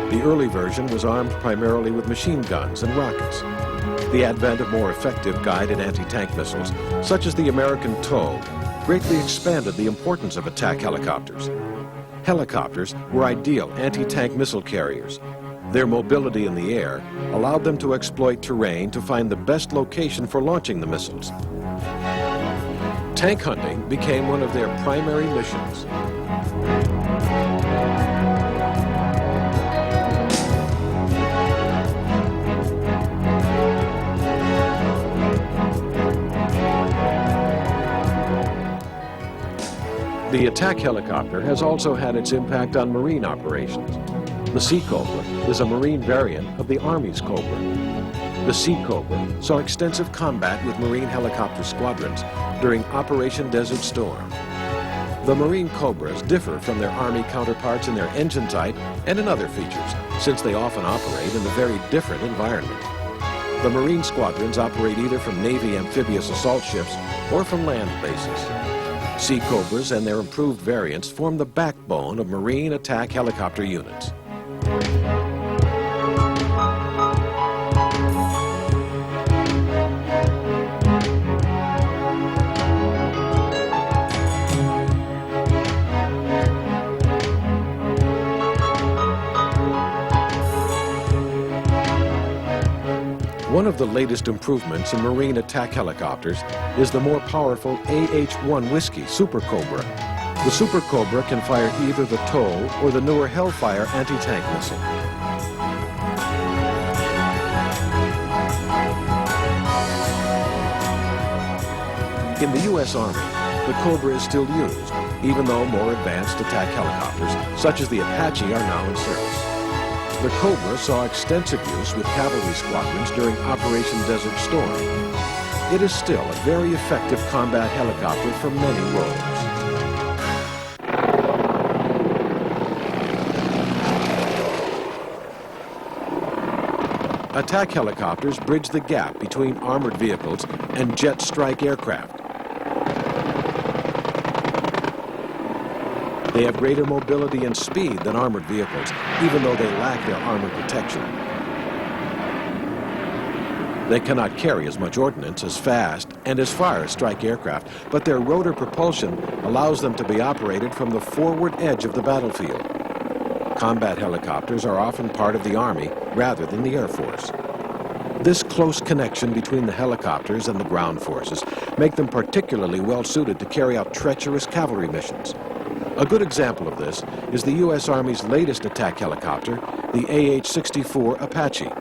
Speaker 18: The early version was armed primarily with machine guns and rockets. The advent of more effective guided anti-tank missiles, such as the American TOW, greatly expanded the importance of attack helicopters. Helicopters were ideal anti-tank missile carriers. Their mobility in the air allowed them to exploit terrain to find the best location for launching the missiles. Tank hunting became one of their primary missions. The attack helicopter has also had its impact on marine operations. The Sea Cobra is a marine variant of the Army's Cobra. The Sea Cobra saw extensive combat with marine helicopter squadrons during Operation Desert Storm. The Marine Cobras differ from their Army counterparts in their engine type and in other features, since they often operate in a very different environment. The Marine squadrons operate either from Navy amphibious assault ships or from land bases. Sea Cobras and their improved variants form the backbone of Marine attack helicopter units. One of the latest improvements in Marine attack helicopters is the more powerful AH-1 Whiskey Super Cobra. The Super Cobra can fire either the TOW or the newer Hellfire anti-tank missile. In the U.S. Army, the Cobra is still used, even though more advanced attack helicopters, such as the Apache, are now in service. The Cobra saw extensive use with cavalry squadrons during Operation Desert Storm. It is still a very effective combat helicopter for many roles. Attack helicopters bridge the gap between armored vehicles and jet strike aircraft. They have greater mobility and speed than armored vehicles, even though they lack their armor protection. They cannot carry as much ordnance as fast and as far as strike aircraft, but their rotor propulsion allows them to be operated from the forward edge of the battlefield. Combat helicopters are often part of the Army rather than the Air Force. This close connection between the helicopters and the ground forces make them particularly well suited to carry out treacherous cavalry missions. A good example of this is the U.S. Army's latest attack helicopter, the AH-64 Apache.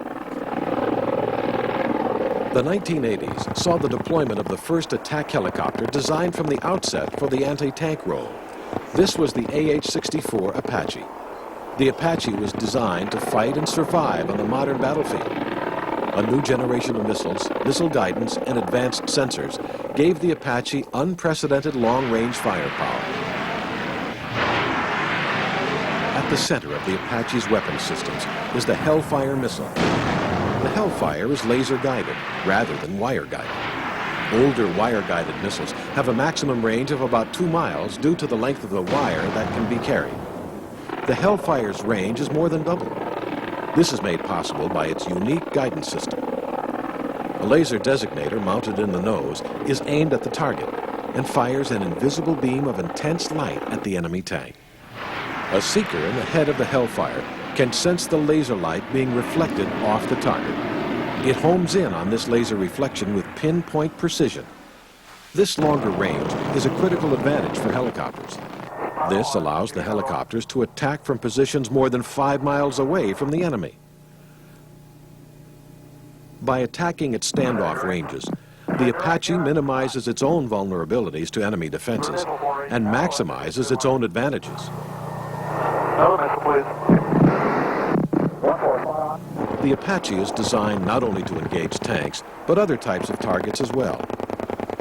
Speaker 18: The 1980s saw the deployment of the first attack helicopter designed from the outset for the anti-tank role. This was the AH-64 Apache. The Apache was designed to fight and survive on the modern battlefield. A new generation of missiles, missile guidance, and advanced sensors gave the Apache unprecedented long-range firepower. At the center of the Apache's weapon systems is the Hellfire missile. The Hellfire is laser-guided rather than wire-guided. Older wire-guided missiles have a maximum range of about 2 miles due to the length of the wire that can be carried. The Hellfire's range is more than double. This is made possible by its unique guidance system. A laser designator mounted in the nose is aimed at the target and fires an invisible beam of intense light at the enemy tank. A seeker in the head of the Hellfire can sense the laser light being reflected off the target. It homes in on this laser reflection with pinpoint precision. This longer range is a critical advantage for helicopters. This allows the helicopters to attack from positions more than 5 miles away from the enemy. By attacking at standoff ranges, the Apache minimizes its own vulnerabilities to enemy defenses and maximizes its own advantages. The Apache is designed not only to engage tanks, but other types of targets as well.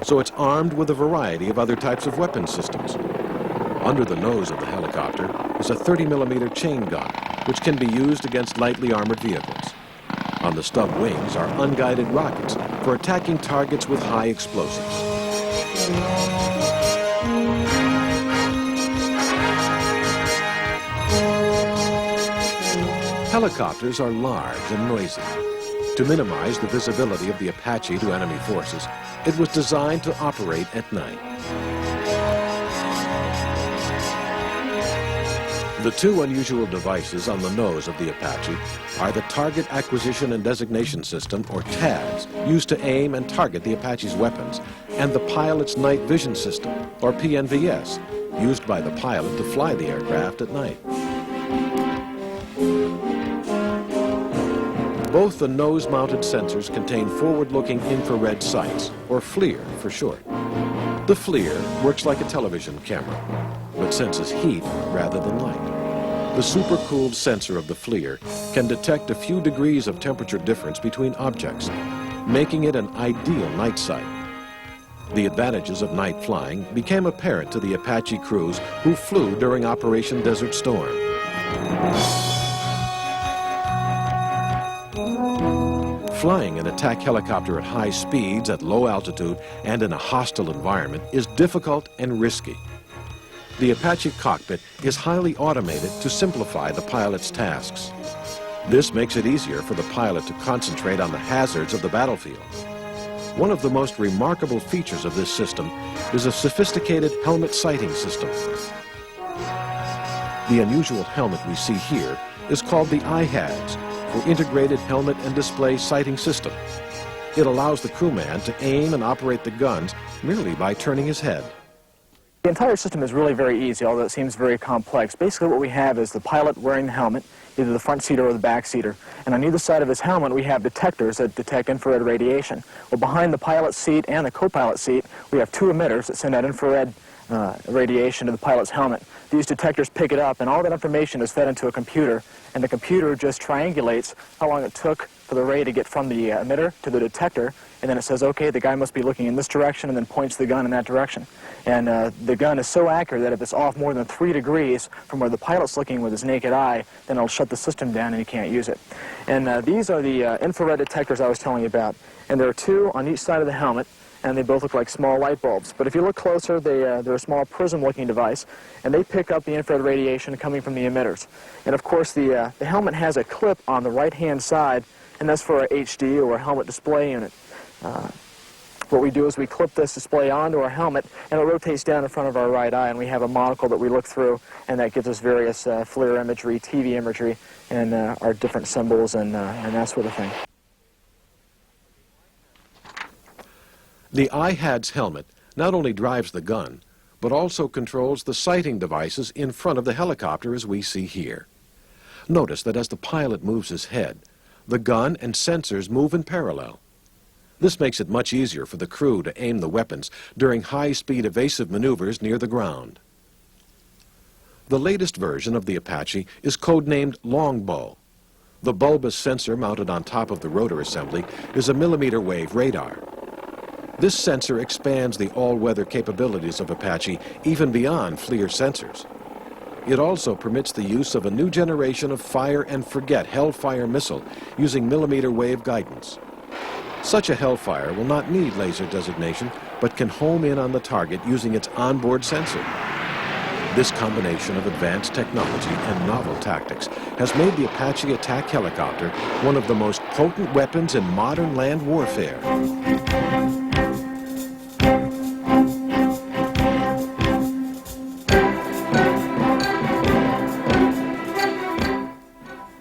Speaker 18: So it's armed with a variety of other types of weapon systems. Under the nose of the helicopter is a 30mm chain gun, which can be used against lightly armored vehicles. On the stub wings are unguided rockets for attacking targets with high explosives. Helicopters are large and noisy. To minimize the visibility of the Apache to enemy forces, it was designed to operate at night. The two unusual devices on the nose of the Apache are the Target Acquisition and Designation System, or TADS, used to aim and target the Apache's weapons, and the Pilot's Night Vision System, or PNVS, used by the pilot to fly the aircraft at night. Both the nose-mounted sensors contain forward-looking infrared sights, or FLIR for short. The FLIR works like a television camera, but senses heat rather than light. The supercooled sensor of the FLIR can detect a few degrees of temperature difference between objects, making it an ideal night sight. The advantages of night flying became apparent to the Apache crews who flew during Operation Desert Storm. Flying an attack helicopter at high speeds, at low altitude, and in a hostile environment is difficult and risky. The Apache cockpit is highly automated to simplify the pilot's tasks. This makes it easier for the pilot to concentrate on the hazards of the battlefield. One of the most remarkable features of this system is a sophisticated helmet sighting system. The unusual helmet we see here is called the IHADS, for Integrated Helmet and Display Sighting System. It allows the crewman to aim and operate the guns merely by turning his head.
Speaker 19: The entire system is really very easy, although it seems very complex. Basically what we have is the pilot wearing the helmet, either the front seater or the back seater. And on either side of his helmet we have detectors that detect infrared radiation. Well, behind the pilot seat and the co-pilot seat we have two emitters that send out infrared radiation to the pilot's helmet. These detectors pick it up, and all that information is fed into a computer, and the computer just triangulates how long it took for the ray to get from the emitter to the detector, and then it says, okay, the guy must be looking in this direction, and then points the gun in that direction. And the gun is so accurate that if it's off more than 3 degrees from where the pilot's looking with his naked eye, then it'll shut the system down and you can't use it. And these are the infrared detectors I was telling you about. And there are 2 on each side of the helmet, and they both look like small light bulbs. But if you look closer, they're a small prism-looking device, and they pick up the infrared radiation coming from the emitters. And of course, the helmet has a clip on the right-hand side, and that's for our HD or helmet display unit. What we do is we clip this display onto our helmet, and it rotates down in front of our right eye, and we have a monocle that we look through, and that gives us various FLIR imagery, TV imagery, and our different symbols and that sort of thing.
Speaker 18: The IHADS helmet not only drives the gun, but also controls the sighting devices in front of the helicopter as we see here. Notice that as the pilot moves his head, the gun and sensors move in parallel. This makes it much easier for the crew to aim the weapons during high-speed evasive maneuvers near the ground. The latest version of the Apache is codenamed Longbow. The bulbous sensor mounted on top of the rotor assembly is a millimeter wave radar. This sensor expands the all-weather capabilities of Apache even beyond FLIR sensors. It also permits the use of a new generation of fire-and-forget Hellfire missile using millimeter wave guidance. Such a Hellfire will not need laser designation, but can home in on the target using its onboard sensor. This combination of advanced technology and novel tactics has made the Apache attack helicopter one of the most potent weapons in modern land warfare.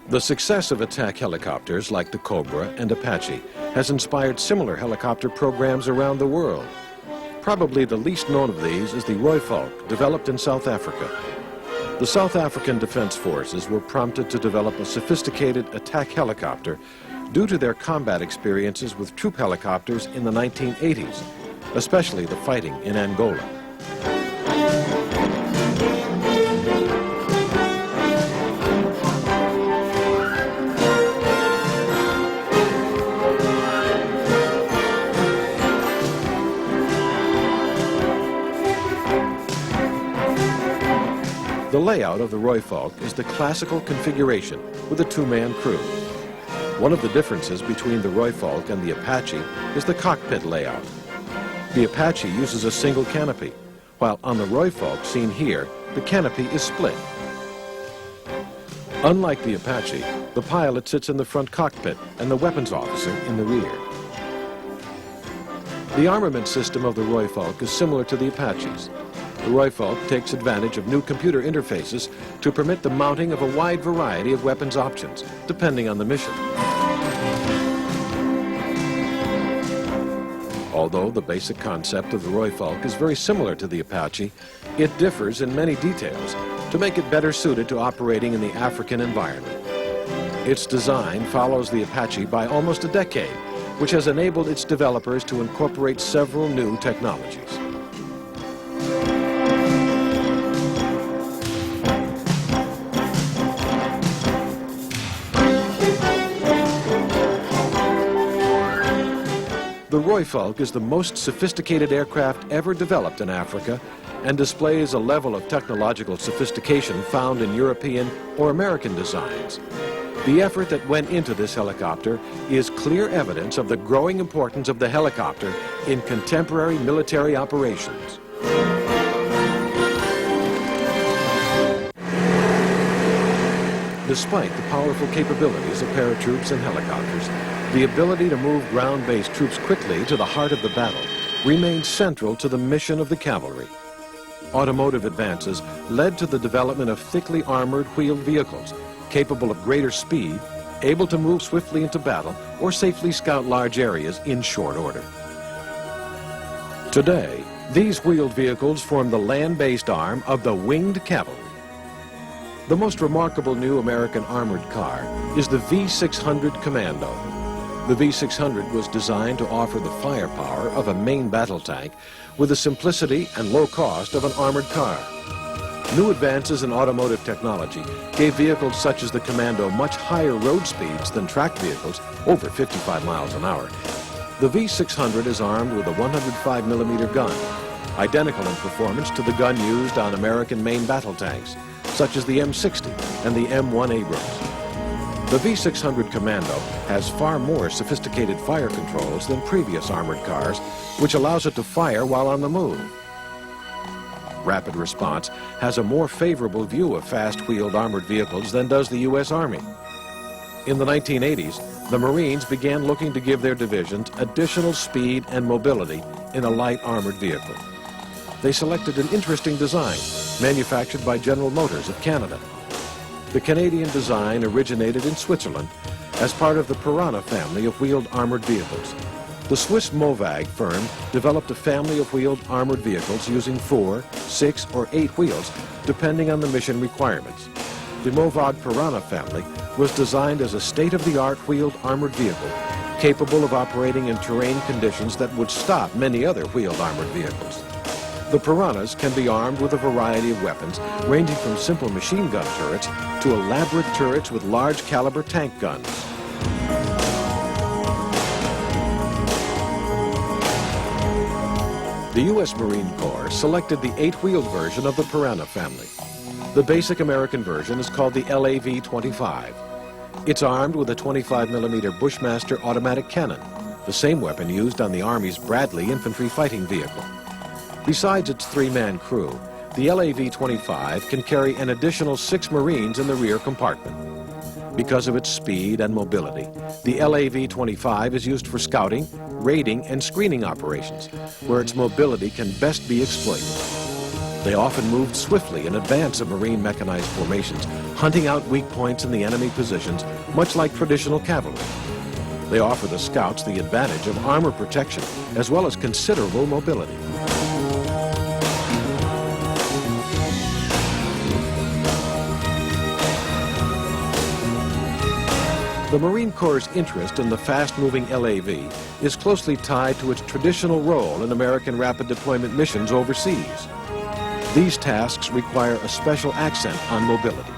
Speaker 18: The success of attack helicopters like the Cobra and Apache has inspired similar helicopter programs around the world. Probably the least known of these is the Rooivalk, developed in South Africa. The South African Defense Forces were prompted to develop a sophisticated attack helicopter due to their combat experiences with troop helicopters in the 1980s, especially the fighting in Angola. The layout of the Rooivalk is the classical configuration with a 2-man crew. One of the differences between the Rooivalk and the Apache is the cockpit layout. The Apache uses a single canopy, while on the Rooivalk seen here, the canopy is split. Unlike the Apache, the pilot sits in the front cockpit and the weapons officer in the rear. The armament system of the Rooivalk is similar to the Apache's. The Rooivalk takes advantage of new computer interfaces to permit the mounting of a wide variety of weapons options, depending on the mission. Although the basic concept of the Rooivalk is very similar to the Apache, it differs in many details to make it better suited to operating in the African environment. Its design follows the Apache by almost a decade, which has enabled its developers to incorporate several new technologies. The Rooivalk is the most sophisticated aircraft ever developed in Africa and displays a level of technological sophistication found in European or American designs. The effort that went into this helicopter is clear evidence of the growing importance of the helicopter in contemporary military operations. Despite the powerful capabilities of paratroops and helicopters, the ability to move ground-based troops quickly to the heart of the battle remains central to the mission of the cavalry. Automotive advances led to the development of thickly armored wheeled vehicles, capable of greater speed, able to move swiftly into battle, or safely scout large areas in short order. Today, these wheeled vehicles form the land-based arm of the winged cavalry. The most remarkable new American armored car is the V600 Commando. The V-600 was designed to offer the firepower of a main battle tank with the simplicity and low cost of an armored car. New advances in automotive technology gave vehicles such as the Commando much higher road speeds than tracked vehicles, over 55 miles an hour. The V-600 is armed with a 105mm gun, identical in performance to the gun used on American main battle tanks, such as the M60 and the M1 Abrams. The V-600 Commando has far more sophisticated fire controls than previous armored cars, which allows it to fire while on the move. Rapid Response has a more favorable view of fast-wheeled armored vehicles than does the U.S. Army. In the 1980s, the Marines began looking to give their divisions additional speed and mobility in a light armored vehicle. They selected an interesting design, manufactured by General Motors of Canada. The Canadian design originated in Switzerland as part of the Piranha family of wheeled armored vehicles. The Swiss Movag firm developed a family of wheeled armored vehicles using 4, 6, or 8 wheels, depending on the mission requirements. The Movag Piranha family was designed as a state-of-the-art wheeled armored vehicle, capable of operating in terrain conditions that would stop many other wheeled armored vehicles. The Piranhas can be armed with a variety of weapons, ranging from simple machine gun turrets to elaborate turrets with large caliber tank guns. The U.S. Marine Corps selected the 8-wheeled version of the Piranha family. The basic American version is called the LAV-25. It's armed with a 25mm Bushmaster automatic cannon, the same weapon used on the Army's Bradley infantry fighting vehicle. Besides its 3-man crew, the LAV-25 can carry an additional 6 Marines in the rear compartment. Because of its speed and mobility, the LAV-25 is used for scouting, raiding, and screening operations, where its mobility can best be exploited. They often moved swiftly in advance of Marine mechanized formations, hunting out weak points in the enemy positions, much like traditional cavalry. They offer the scouts the advantage of armor protection, as well as considerable mobility. The Marine Corps' interest in the fast-moving LAV is closely tied to its traditional role in American rapid deployment missions overseas. These tasks require a special accent on mobility.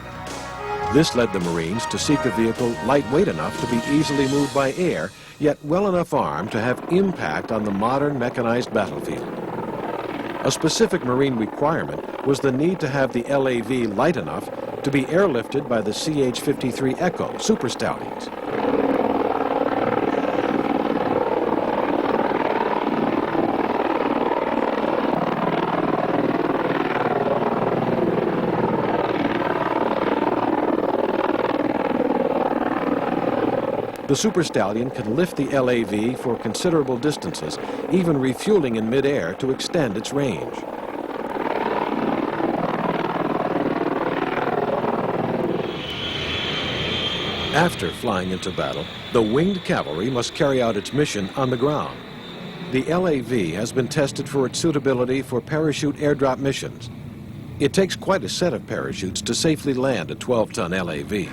Speaker 18: This led the Marines to seek a vehicle lightweight enough to be easily moved by air, yet well enough armed to have impact on the modern mechanized battlefield. A specific Marine requirement was the need to have the LAV light enough to be airlifted by the CH-53 Echo Super Stallions. The Super Stallion can lift the LAV for considerable distances, even refueling in midair to extend its range. After flying into battle, the winged cavalry must carry out its mission on the ground. The LAV has been tested for its suitability for parachute airdrop missions. It takes quite a set of parachutes to safely land a 12-ton LAV.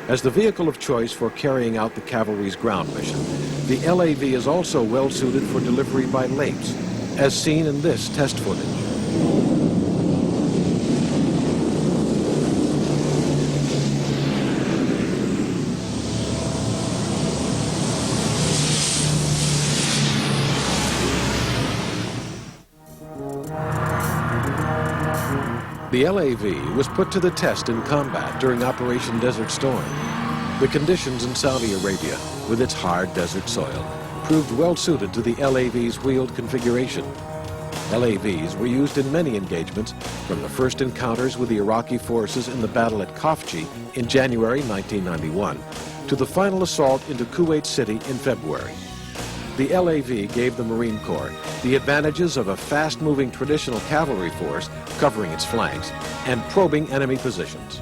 Speaker 18: As the vehicle of choice for carrying out the cavalry's ground mission, the LAV is also well suited for delivery by LAPes, as seen in this test footage. The LAV was put to the test in combat during Operation Desert Storm. The conditions in Saudi Arabia, with its hard desert soil, proved well suited to the LAV's wheeled configuration. LAVs were used in many engagements, from the first encounters with the Iraqi forces in the battle at Khafji in January 1991, to the final assault into Kuwait City in February. The LAV gave the Marine Corps the advantages of a fast-moving traditional cavalry force covering its flanks and probing enemy positions.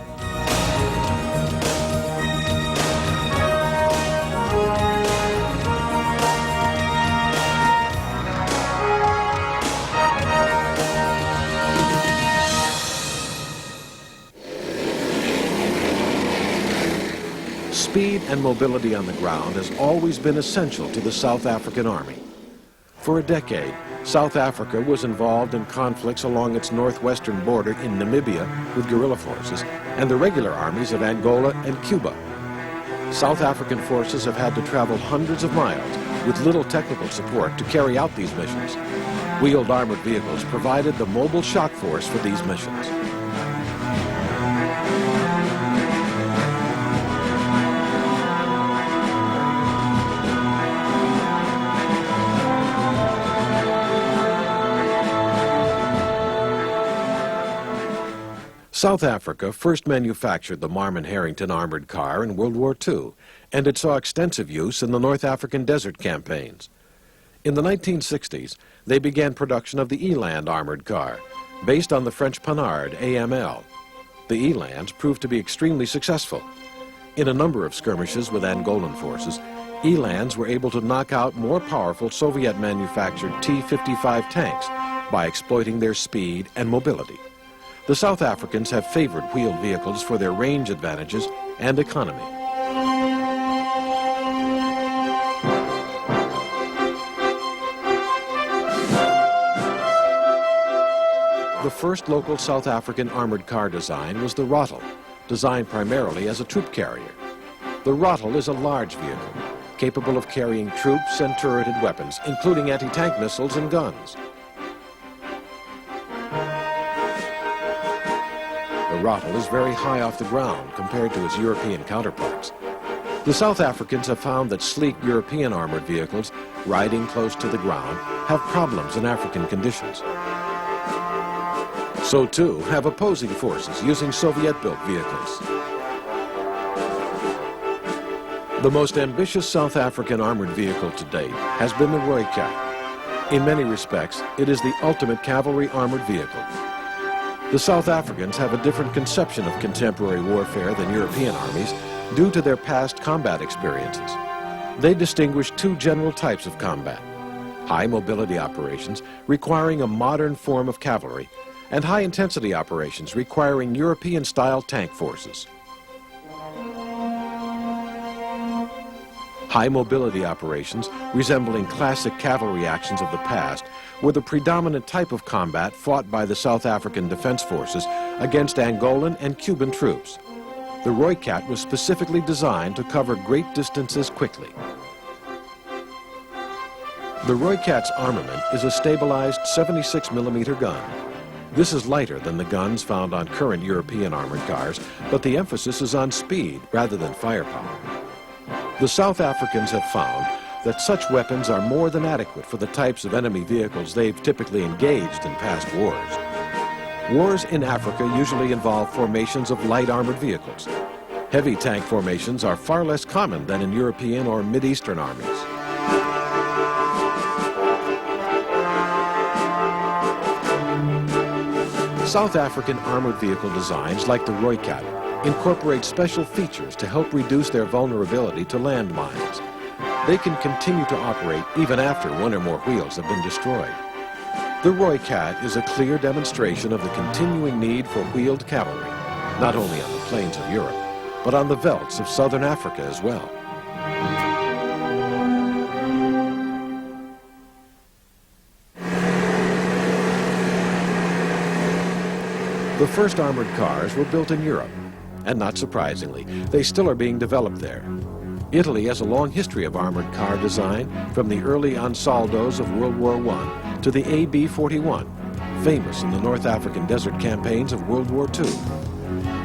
Speaker 18: Speed and mobility on the ground has always been essential to the South African Army. For a decade, South Africa was involved in conflicts along its northwestern border in Namibia with guerrilla forces and the regular armies of Angola and Cuba. South African forces have had to travel hundreds of miles with little technical support to carry out these missions. Wheeled armored vehicles provided the mobile shock force for these missions. South Africa first manufactured the Marmon Harrington armored car in World War II, and it saw extensive use in the North African desert campaigns. In the 1960s, they began production of the Eland armored car, based on the French Panhard AML. The Elands proved to be extremely successful. In a number of skirmishes with Angolan forces, Elands were able to knock out more powerful Soviet-manufactured T-55 tanks by exploiting their speed and mobility. The South Africans have favored wheeled vehicles for their range advantages and economy. The first local South African armored car design was the Rottle, designed primarily as a troop carrier. The Rottle is a large vehicle, capable of carrying troops and turreted weapons, including anti-tank missiles and guns. The Rottle is very high off the ground compared to its European counterparts. The South Africans have found that sleek European armored vehicles, riding close to the ground, have problems in African conditions. So too have opposing forces using Soviet-built vehicles. The most ambitious South African armored vehicle to date has been the Rooikat. In many respects, it is the ultimate cavalry armored vehicle. The South Africans have a different conception of contemporary warfare than European armies due to their past combat experiences. They distinguish two general types of combat: high mobility operations requiring a modern form of cavalry, and high intensity operations requiring European-style tank forces. High mobility operations, resembling classic cavalry actions of the past, were the predominant type of combat fought by the South African Defense Forces against Angolan and Cuban troops. The Rooikat was specifically designed to cover great distances quickly. The Rooikat's armament is a stabilized 76mm gun. This is lighter than the guns found on current European armored cars, but the emphasis is on speed rather than firepower. The South Africans have found that such weapons are more than adequate for the types of enemy vehicles they've typically engaged in past wars. Wars in Africa usually involve formations of light armored vehicles. Heavy tank formations are far less common than in European or Mid-Eastern armies. South African armored vehicle designs like the Rooikat incorporate special features to help reduce their vulnerability to landmines. They can continue to operate even after one or more wheels have been destroyed. The Rooikat is a clear demonstration of the continuing need for wheeled cavalry, not only on the plains of Europe, but on the velds of southern Africa as well. The first armored cars were built in Europe, and not surprisingly, they still are being developed there. Italy has a long history of armored car design, from the early Ansaldos of World War I to the AB-41, famous in the North African desert campaigns of World War II.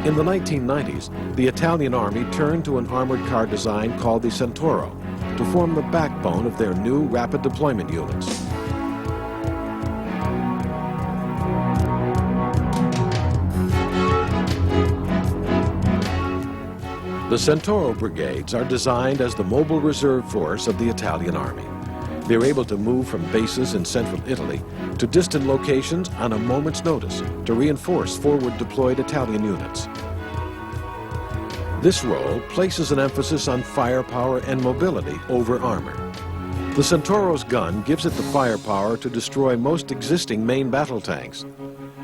Speaker 18: In the 1990s, the Italian Army turned to an armored car design called the Centauro to form the backbone of their new rapid deployment units. The Centauro brigades are designed as the mobile reserve force of the Italian Army. They're able to move from bases in central Italy to distant locations on a moment's notice to reinforce forward deployed Italian units. This role places an emphasis on firepower and mobility over armor. The Centauro's gun gives it the firepower to destroy most existing main battle tanks.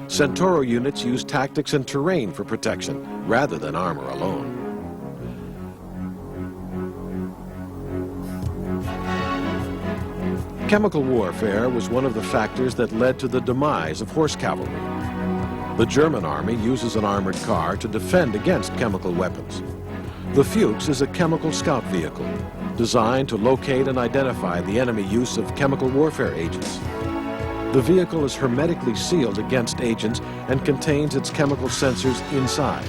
Speaker 18: Centauro units use tactics and terrain for protection rather than armor alone. Chemical warfare was one of the factors that led to the demise of horse cavalry. The German army uses an armored car to defend against chemical weapons. The Fuchs is a chemical scout vehicle designed to locate and identify the enemy use of chemical warfare agents. The vehicle is hermetically sealed against agents and contains its chemical sensors inside.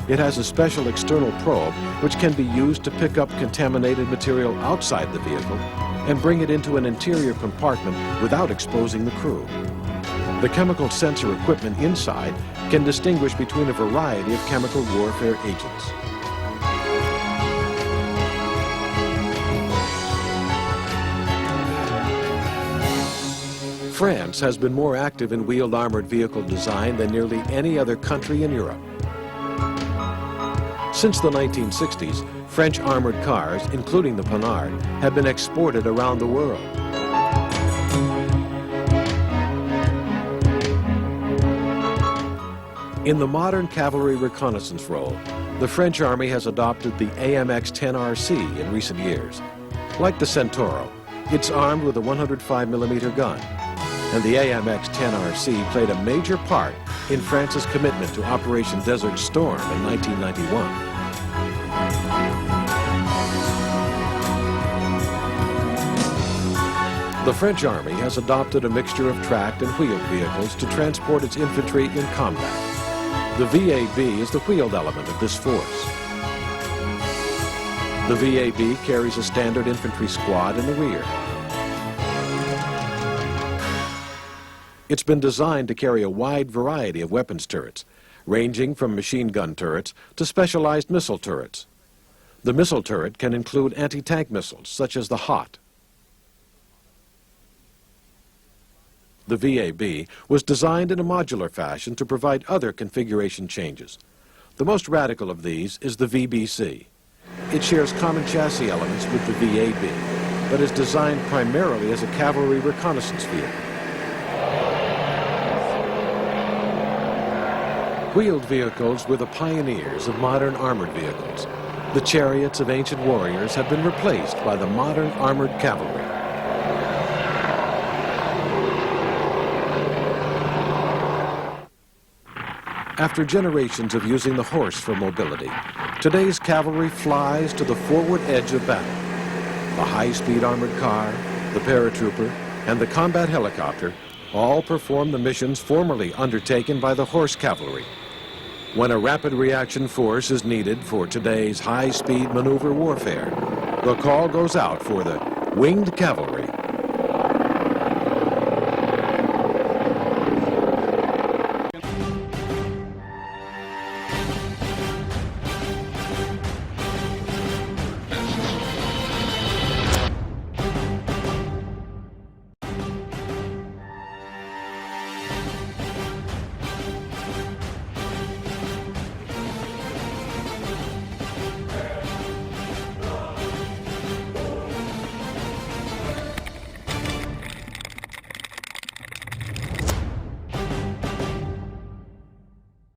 Speaker 18: It has a special external probe which can be used to pick up contaminated material outside the vehicle and bring it into an interior compartment without exposing the crew. The chemical sensor equipment inside can distinguish between a variety of chemical warfare agents. France has been more active in wheeled armored vehicle design than nearly any other country in Europe. Since the 1960s, French armored cars, including the Panhard, have been exported around the world. In the modern cavalry reconnaissance role, the French Army has adopted the AMX-10RC in recent years. Like the Centauro, it's armed with a 105mm gun, and the AMX-10RC played a major part in France's commitment to Operation Desert Storm in 1991. The French Army has adopted a mixture of tracked and wheeled vehicles to transport its infantry in combat. The WWII is the wheeled element of this force. The WWII carries a standard infantry squad in the rear. It's been designed to carry a wide variety of weapons turrets, ranging from machine gun turrets to specialized missile turrets. The missile turret can include anti-tank missiles, such as the HOT. The WWII was designed in a modular fashion to provide other configuration changes. The most radical of these is the VBC. It shares common chassis elements with the WWII, but is designed primarily as a cavalry reconnaissance vehicle. Wheeled vehicles were the pioneers of modern armored vehicles. The chariots of ancient warriors have been replaced by the modern armored cavalry. After generations of using the horse for mobility, today's cavalry flies to the forward edge of battle. The high-speed armored car, the paratrooper, and the combat helicopter all perform the missions formerly undertaken by the horse cavalry. When a rapid reaction force is needed for today's high-speed maneuver warfare, the call goes out for the winged cavalry.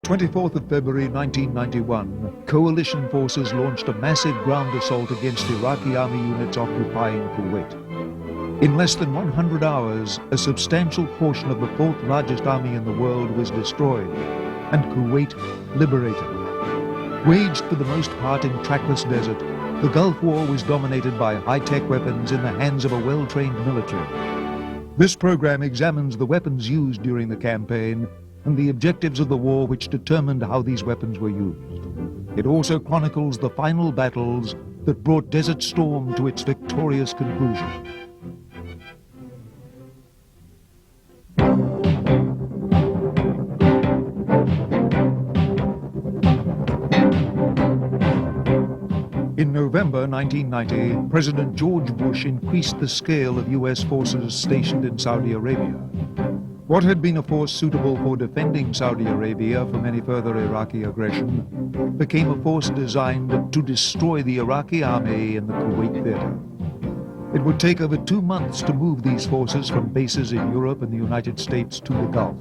Speaker 17: On 24th of February 1991, coalition forces launched a massive ground assault against Iraqi army units occupying Kuwait. In less than 100 hours, a substantial portion of the fourth largest army in the world was destroyed, and Kuwait liberated. Waged for the most part in trackless desert, the Gulf War was dominated by high-tech weapons in the hands of a well-trained military. This program examines the weapons used during the campaign and the objectives of the war which determined how these weapons were used. It also chronicles the final battles that brought Desert Storm to its victorious conclusion. In November 1990, President George Bush increased the scale of U.S. forces stationed in Saudi Arabia. What had been a force suitable for defending Saudi Arabia from any further Iraqi aggression became a force designed to destroy the Iraqi army in the Kuwait theater. It would take over 2 months to move these forces from bases in Europe and the United States to the Gulf.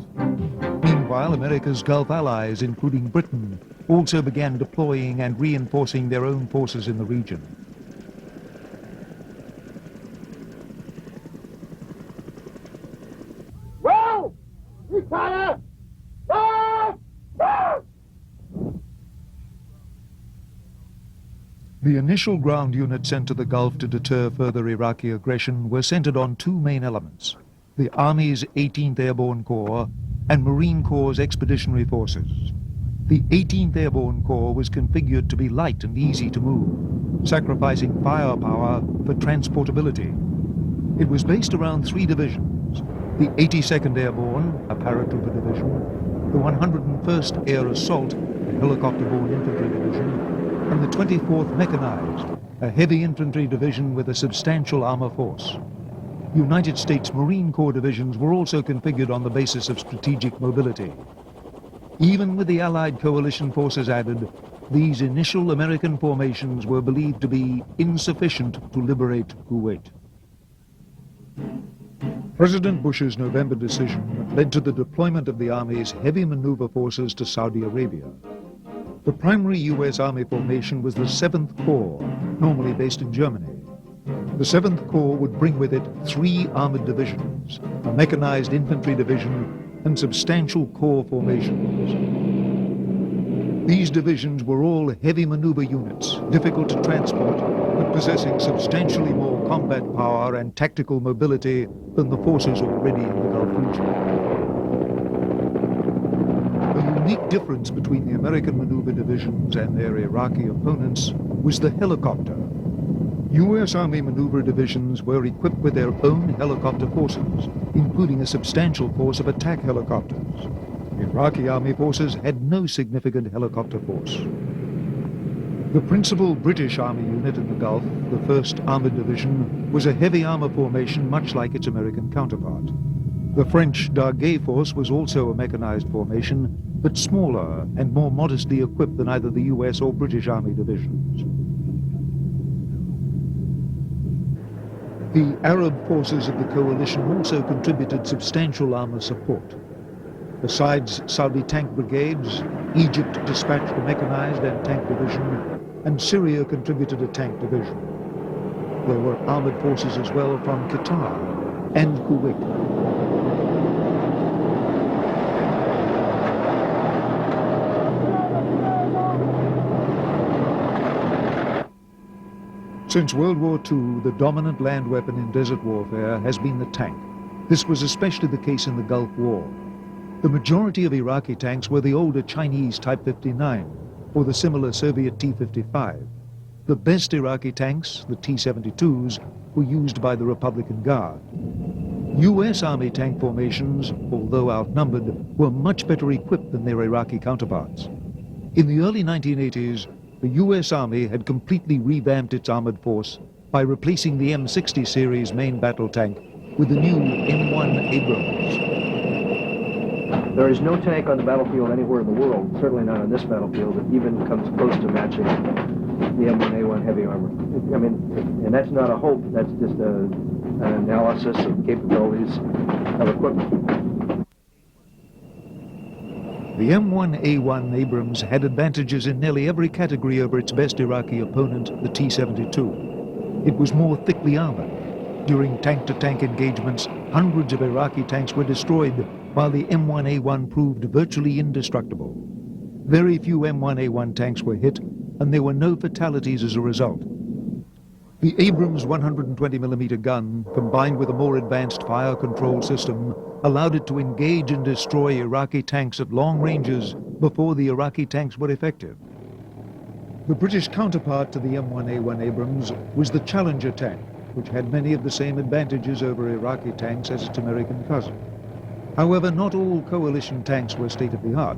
Speaker 17: Meanwhile, America's Gulf allies, including Britain, also began deploying and reinforcing their own forces in the region. The initial ground units sent to the Gulf to deter further Iraqi aggression were centered on two main elements: the Army's 18th Airborne Corps and Marine Corps' Expeditionary Forces. The 18th Airborne Corps was configured to be light and easy to move, sacrificing firepower for transportability. It was based around three divisions: the 82nd Airborne, a paratrooper division, the 101st Air Assault, a helicopter-borne infantry division, and the 24th Mechanized, a heavy infantry division with a substantial armor force. United States Marine Corps divisions were also configured on the basis of strategic mobility. Even with the Allied coalition forces added, these initial American formations were believed to be insufficient to liberate Kuwait. President Bush's November decision led to the deployment of the Army's heavy maneuver forces to Saudi Arabia. The primary U.S. Army formation was the 7th Corps, normally based in Germany. The 7th Corps would bring with it 3 armored divisions, a mechanized infantry division, and substantial corps formations. These divisions were all heavy maneuver units, difficult to transport, but possessing substantially more combat power and tactical mobility than the forces already in the Gulf region. The unique difference between the American maneuver divisions and their Iraqi opponents was the helicopter. U.S. Army maneuver divisions were equipped with their own helicopter forces, including a substantial force of attack helicopters. Iraqi Army forces had no significant helicopter force. The principal British Army unit in the Gulf, the 1st Armored Division, was a heavy armor formation much like its American counterpart. The French Dargues force was also a mechanized formation, but smaller and more modestly equipped than either the U.S. or British Army divisions. The Arab forces of the coalition also contributed substantial armor support. Besides Saudi tank brigades, Egypt dispatched a mechanized and tank division, and Syria contributed a tank division. There were armored forces as well from Qatar and Kuwait. Since World War II, the dominant land weapon in desert warfare has been the tank. This was especially the case in the Gulf War. The majority of Iraqi tanks were the older Chinese Type 59 or the similar Soviet T-55. The best Iraqi tanks, the T-72s, were used by the Republican Guard. U.S. Army tank formations, although outnumbered, were much better equipped than their Iraqi counterparts. In the early 1980s, the U.S. Army had completely revamped its armored force by replacing the M60 series main battle tank with the new M1 Abrams.
Speaker 21: There is no tank on the battlefield anywhere in the world, certainly not on this battlefield, that even comes close to matching the M1A1 heavy armor. I mean, and that's not a hope, that's just an analysis of capabilities of equipment.
Speaker 17: The M1A1 Abrams had advantages in nearly every category over its best Iraqi opponent, the T-72. It was more thickly armored. During tank-to-tank engagements, hundreds of Iraqi tanks were destroyed, while the M1A1 proved virtually indestructible. Very few M1A1 tanks were hit, and there were no fatalities as a result. The Abrams 120mm gun, combined with a more advanced fire control system, allowed it to engage and destroy Iraqi tanks at long ranges before the Iraqi tanks were effective. The British counterpart to the M1A1 Abrams was the Challenger tank, which had many of the same advantages over Iraqi tanks as its American cousin. However, not all coalition tanks were state-of-the-art.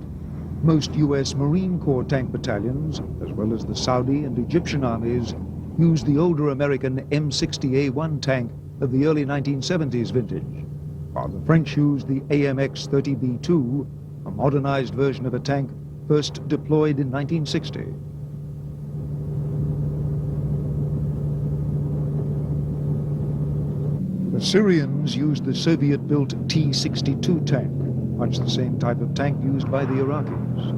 Speaker 17: Most U.S. Marine Corps tank battalions, as well as the Saudi and Egyptian armies, used the older American M60A1 tank of the early 1970s vintage, while the French used the AMX-30B2, a modernized version of a tank first deployed in 1960. The Syrians used the Soviet-built T-62 tank, much the same type of tank used by the Iraqis.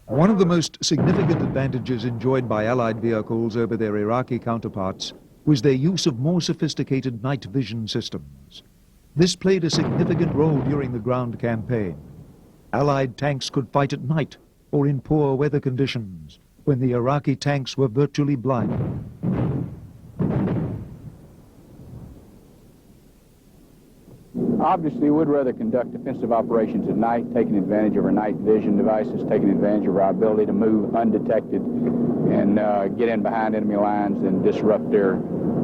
Speaker 17: One of the most significant advantages enjoyed by Allied vehicles over their Iraqi counterparts was their use of more sophisticated night vision systems. This played a significant role during the ground campaign. Allied tanks could fight at night or in poor weather conditions, when the Iraqi tanks were virtually blind.
Speaker 2: Obviously, we'd rather conduct defensive operations at night, taking advantage of our night vision devices, taking advantage of our ability to move undetected and get in behind enemy lines and disrupt their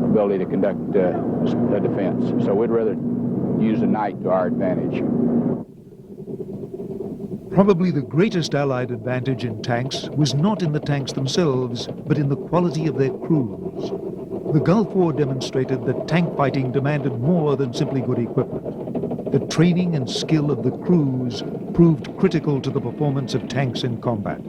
Speaker 2: ability to conduct a defense. So we'd rather use the night to our advantage.
Speaker 17: Probably the greatest Allied advantage in tanks was not in the tanks themselves, but in the quality of their crews. The Gulf War demonstrated that tank fighting demanded more than simply good equipment. The training and skill of the crews proved critical to the performance of tanks in combat.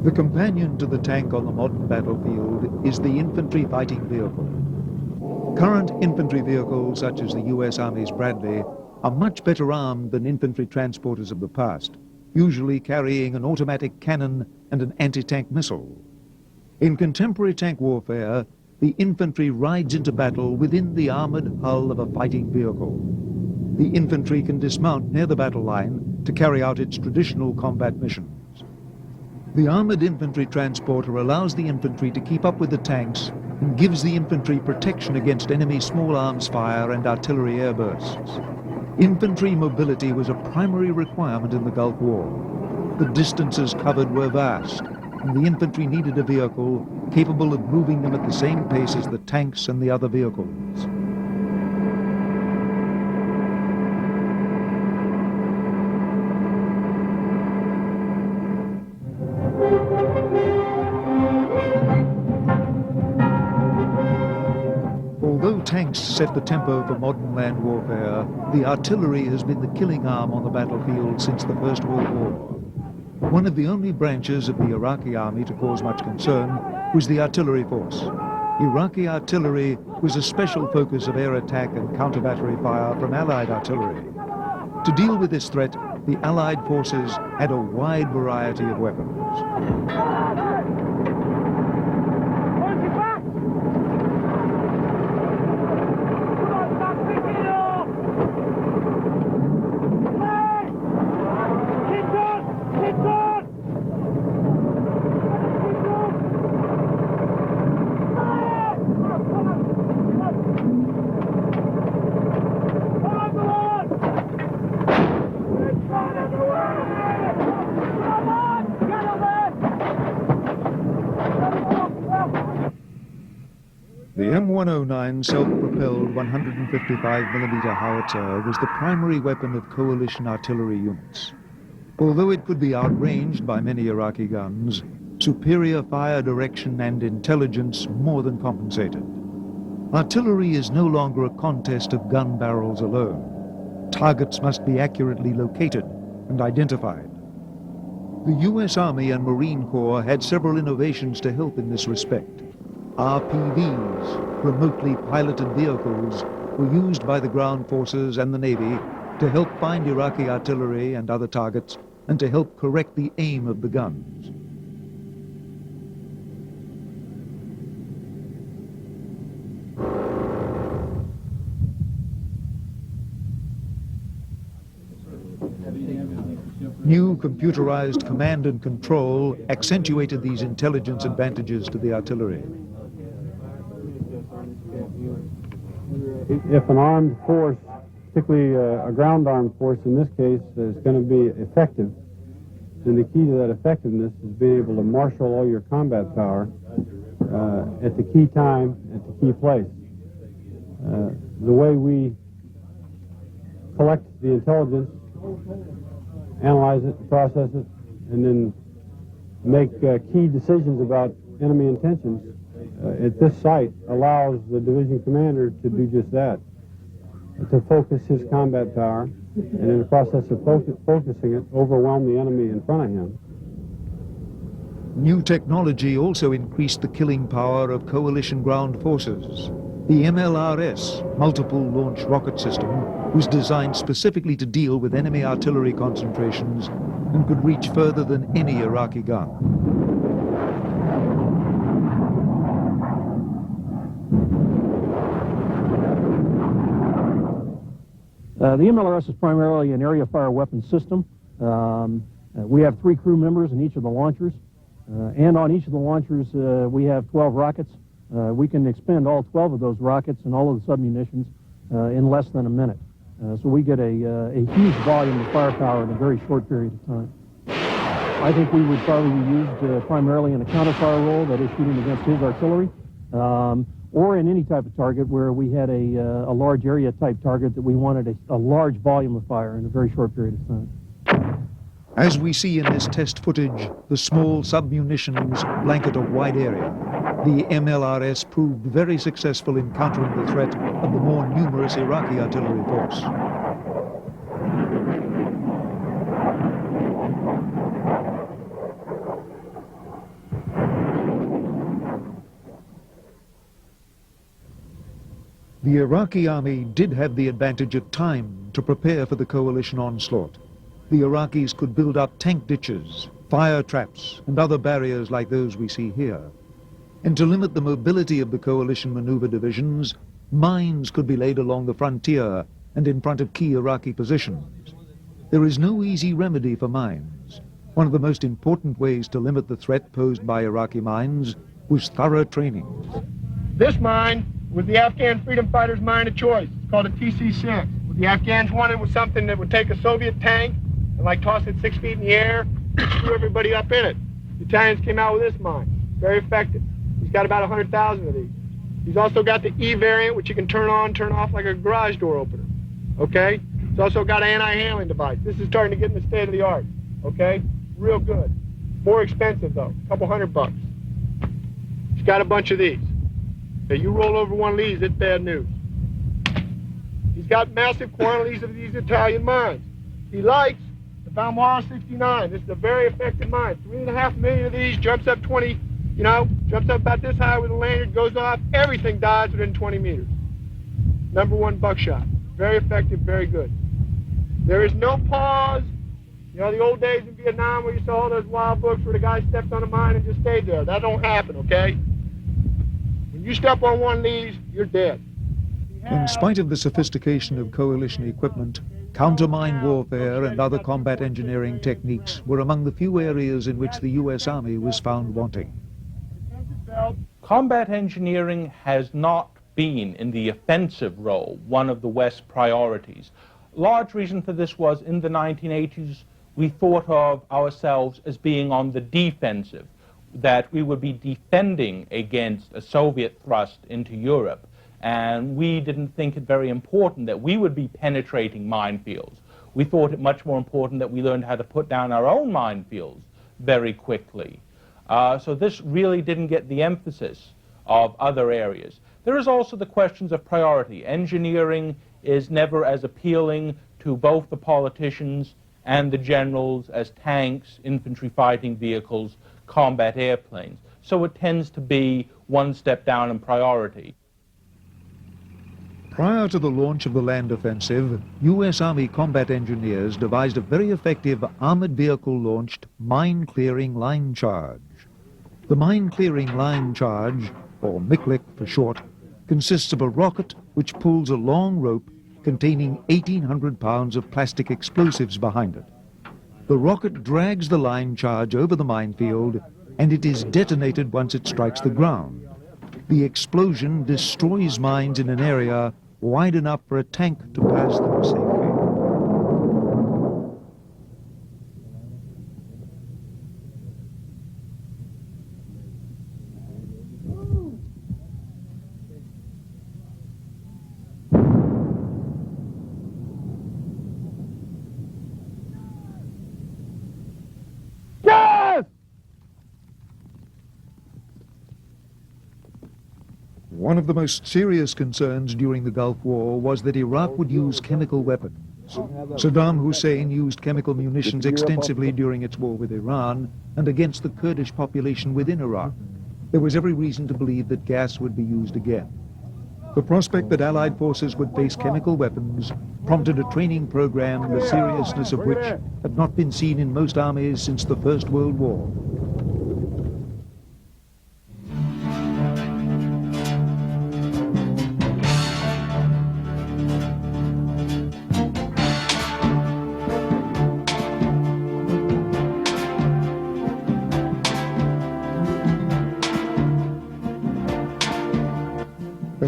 Speaker 17: The companion to the tank on the modern battlefield is the infantry fighting vehicle. Current infantry vehicles, such as the U.S. Army's Bradley, are much better armed than infantry transporters of the past, usually carrying an automatic cannon and an anti-tank missile. In contemporary tank warfare, the infantry rides into battle within the armored hull of a fighting vehicle. The infantry can dismount near the battle line to carry out its traditional combat missions. The armored infantry transporter allows the infantry to keep up with the tanks and gives the infantry protection against enemy small arms fire and artillery airbursts. Infantry mobility was a primary requirement in the Gulf War. The distances covered were vast, and the infantry needed a vehicle capable of moving them at the same pace as the tanks and the other vehicles. Although tanks set the tempo for modern land warfare, the artillery has been the killing arm on the battlefield since the First World War. One of the only branches of the Iraqi army to cause much concern was the artillery force. Iraqi artillery was a special focus of air attack and counter-battery fire from Allied artillery. To deal with this threat, the Allied forces had a wide variety of weapons. The M109 self-propelled 155mm howitzer was the primary weapon of coalition artillery units. Although it could be outranged by many Iraqi guns, superior fire direction and intelligence more than compensated. Artillery is no longer a contest of gun barrels alone. Targets must be accurately located and identified. The U.S. Army and Marine Corps had several innovations to help in this respect. RPVs, remotely piloted vehicles, were used by the ground forces and the Navy to help find Iraqi artillery and other targets and to help correct the aim of the guns. New computerized command and control accentuated these intelligence advantages to the artillery.
Speaker 22: If an armed force, particularly a ground armed force in this case, is going to be effective, then the key to that effectiveness is being able to marshal all your combat power at the key time, at the key place. The way we collect the intelligence, analyze it, process it, and then make key decisions about enemy intentions at this site allows the division commander to do just that, to focus his combat power, and in the process of focusing it, overwhelm the enemy in front of him.
Speaker 17: New technology also increased the killing power of coalition ground forces. The MLRS, Multiple Launch Rocket System, was designed specifically to deal with enemy artillery concentrations and could reach further than any Iraqi gun.
Speaker 6: The MLRS is primarily an area fire weapon system. We have 3 crew members in each of the launchers, and on each of the launchers we have 12 rockets. We can expend all 12 of those rockets and all of the submunitions in less than a minute. So we get a huge volume of firepower in a very short period of time. I think we would probably be used primarily in a counterfire role, that is shooting against his artillery, or in any type of target where we had a large area type target that we wanted a large volume of fire in a very short period of time.
Speaker 17: As we see in this test footage, the small submunitions blanket a wide area. The MLRS proved very successful in countering the threat of the more numerous Iraqi artillery force. The Iraqi army did have the advantage of time to prepare for the coalition onslaught. The Iraqis could build up tank ditches, fire traps, and other barriers like those we see here. And to limit the mobility of the coalition maneuver divisions, mines could be laid along the frontier and in front of key Iraqi positions. There is no easy remedy for mines. One of the most important ways to limit the threat posed by Iraqi mines was thorough training.
Speaker 15: This mine was the Afghan freedom fighters' mine of choice. It's called a TC-6. What the Afghans wanted was something that would take a Soviet tank and like toss it 6 feet in the air and screw everybody up in it. The Italians came out with this mine. Very effective. He's got about 100,000 of these. He's also got the E variant, which you can turn on, turn off like a garage door opener. Okay? He's also got an anti-handling device. This is starting to get in the state of the art. Okay? Real good. More expensive though, a couple $100. He's got a bunch of these. Okay, you roll over one of these, it's bad news. He's got massive quantities of these Italian mines. He likes the Balmoral 69. This is a very effective mine. 3.5 million of these, jumps up 20, jumps up about this high with a lanyard, goes off, everything dies within 20 meters. #1 buckshot. Very effective, very good. There is no pause. You know, the old days in Vietnam where you saw all those wild books where the guy stepped on a mine and just stayed there. That don't happen, okay? When you step on one of these, you're dead.
Speaker 17: In spite of the sophistication of coalition equipment, counter-mine warfare and other combat engineering techniques were among the few areas in which the U.S. Army was found wanting.
Speaker 23: Combat engineering has not been, in the offensive role, one of the West's priorities. Large reason for this was in the 1980s, we thought of ourselves as being on the defensive, that we would be defending against a Soviet thrust into Europe. And we didn't think it very important that we would be penetrating minefields. We thought it much more important that we learned how to put down our own minefields very quickly. So this really didn't get the emphasis of other areas. There is also the questions of priority. Engineering is never as appealing to both the politicians and the generals as tanks, infantry fighting vehicles, combat airplanes. So it tends to be one step down in priority.
Speaker 17: Prior to the launch of the land offensive, U.S. Army combat engineers devised a very effective armored vehicle-launched mine-clearing line charge. The mine-clearing line charge, or MICLIC for short, consists of a rocket which pulls a long rope containing 1,800 pounds of plastic explosives behind it. The rocket drags the line charge over the minefield, and it is detonated once it strikes the ground. The explosion destroys mines in an area wide enough for a tank to pass through safely. One of the most serious concerns during the Gulf War was that Iraq would use chemical weapons. Saddam Hussein used chemical munitions extensively during its war with Iran and against the Kurdish population within Iraq. There was every reason to believe that gas would be used again. The prospect that Allied forces would face chemical weapons prompted a training program, the seriousness of which had not been seen in most armies since the First World War.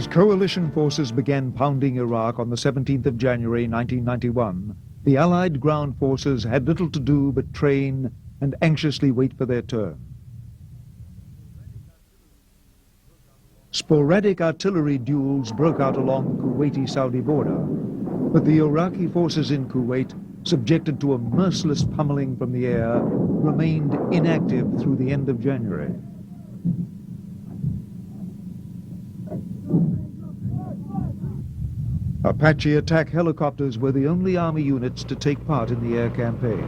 Speaker 17: As coalition forces began pounding Iraq on the 17th of January 1991, the Allied ground forces had little to do but train and anxiously wait for their turn. Sporadic artillery duels broke out along the Kuwaiti-Saudi border, but the Iraqi forces in Kuwait, subjected to a merciless pummeling from the air, remained inactive through the end of January. Apache attack helicopters were the only Army units to take part in the air campaign.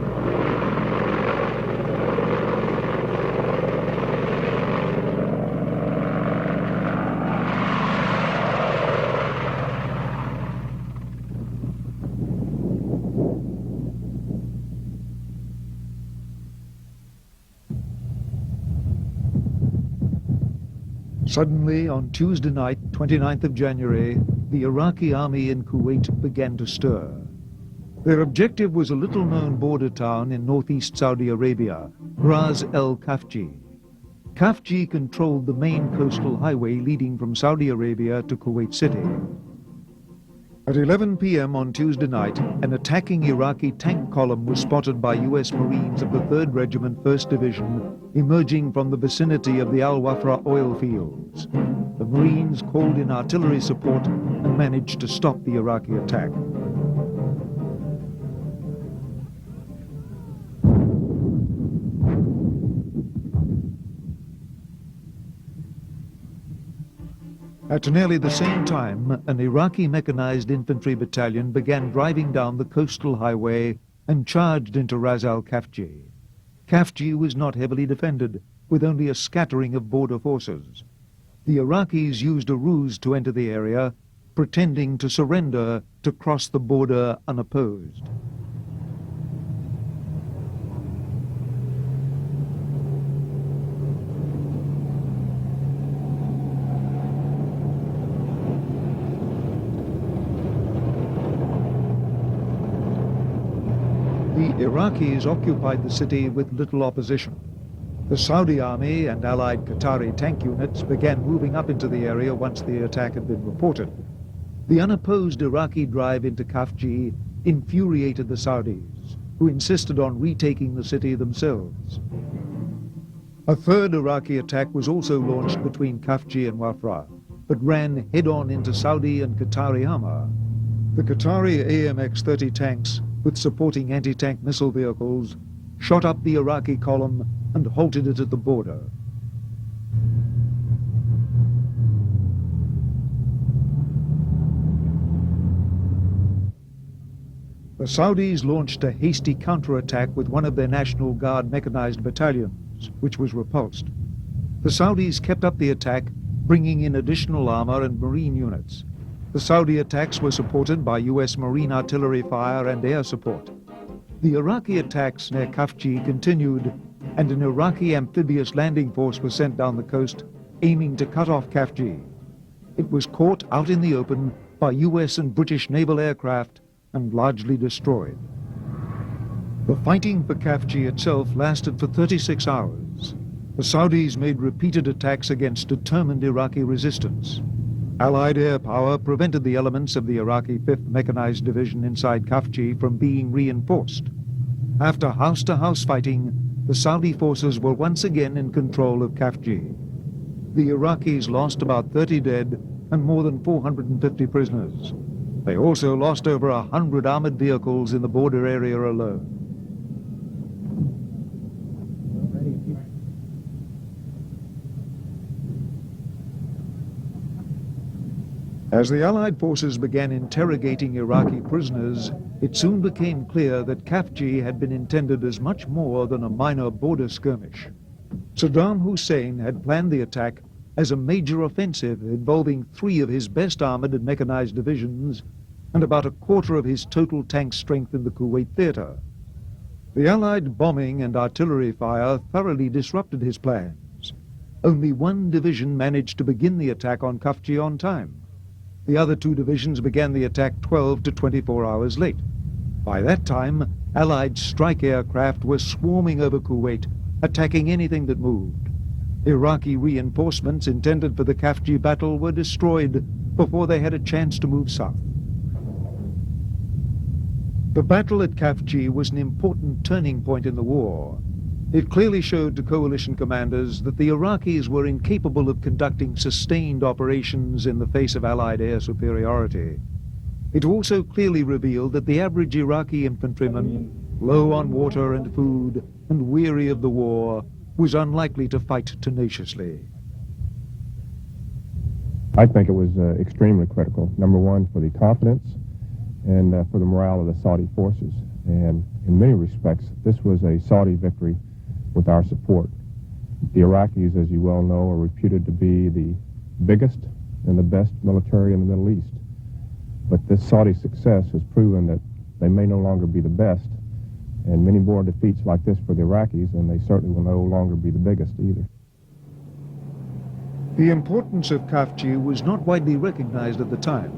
Speaker 17: Suddenly, on Tuesday night, 29th of January, the Iraqi army in Kuwait began to stir. Their objective was a little-known border town in northeast Saudi Arabia, Ras el Khafji. Khafji controlled the main coastal highway leading from Saudi Arabia to Kuwait City. At 11 p.m. on Tuesday night, an attacking Iraqi tank column was spotted by U.S. Marines of the 3rd Regiment, 1st Division, emerging from the vicinity of the Al Wafra oil fields. The Marines called in artillery support and managed to stop the Iraqi attack. At nearly the same time, an Iraqi mechanized infantry battalion began driving down the coastal highway and charged into Ras al Khafji. Khafji was not heavily defended, with only a scattering of border forces. The Iraqis used a ruse to enter the area, pretending to surrender to cross the border unopposed. The Iraqis occupied the city with little opposition. The Saudi army and allied Qatari tank units began moving up into the area once the attack had been reported. The unopposed Iraqi drive into Khafji infuriated the Saudis, who insisted on retaking the city themselves. A third Iraqi attack was also launched between Khafji and Wafra, but ran head-on into Saudi and Qatari armor. The Qatari AMX-30 tanks, with supporting anti-tank missile vehicles, shot up the Iraqi column and halted it at the border. The Saudis launched a hasty counterattack with one of their National Guard mechanized battalions, which was repulsed. The Saudis kept up the attack, bringing in additional armor and marine units. The Saudi attacks were supported by U.S. Marine artillery fire and air support. The Iraqi attacks near Khafji continued, and an Iraqi amphibious landing force was sent down the coast, aiming to cut off Khafji. It was caught out in the open by U.S. and British naval aircraft and largely destroyed. The fighting for Khafji itself lasted for 36 hours. The Saudis made repeated attacks against determined Iraqi resistance. Allied air power prevented the elements of the Iraqi 5th Mechanized Division inside Khafji from being reinforced. After house-to-house fighting, the Saudi forces were once again in control of Khafji. The Iraqis lost about 30 dead and more than 450 prisoners. They also lost over 100 armored vehicles in the border area alone. As the Allied forces began interrogating Iraqi prisoners, it soon became clear that Khafji had been intended as much more than a minor border skirmish. Saddam Hussein had planned the attack as a major offensive involving 3 of his best armored and mechanized divisions and about a quarter of his total tank strength in the Kuwait theater. The Allied bombing and artillery fire thoroughly disrupted his plans. Only 1 division managed to begin the attack on Khafji on time. The other 2 divisions began the attack 12 to 24 hours late. By that time, Allied strike aircraft were swarming over Kuwait, attacking anything that moved. Iraqi reinforcements intended for the Khafji battle were destroyed, before they had a chance to move south. The battle at Kafji was an important turning point in the war. It clearly showed to coalition commanders that the Iraqis were incapable of conducting sustained operations in the face of Allied air superiority. It also clearly revealed that the average Iraqi infantryman, low on water and food and weary of the war, was unlikely to fight tenaciously.
Speaker 4: I think it was extremely critical, number one, for the confidence and for the morale of the Saudi forces. And in many respects, this was a Saudi victory with our support. The Iraqis, as you well know, are reputed to be the biggest and the best military in the Middle East. But this Saudi success has proven that they may no longer be the best, and many more defeats like this for the Iraqis, and they certainly will no longer be the biggest either.
Speaker 17: The importance of Kafji was not widely recognized at the time,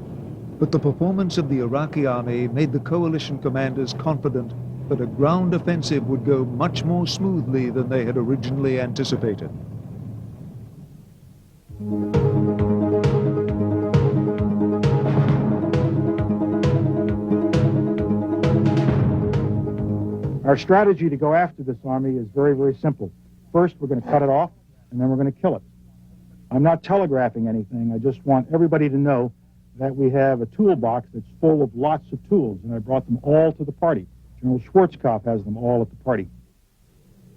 Speaker 17: but the performance of the Iraqi army made the coalition commanders confident that a ground offensive would go much more smoothly than they had originally anticipated.
Speaker 12: Our strategy to go after this army is very, very simple. First, we're going to cut it off, and then we're going to kill it. I'm not telegraphing anything. I just want everybody to know that we have a toolbox that's full of lots of tools, and I brought them all to the party. General Schwarzkopf has them all at the party.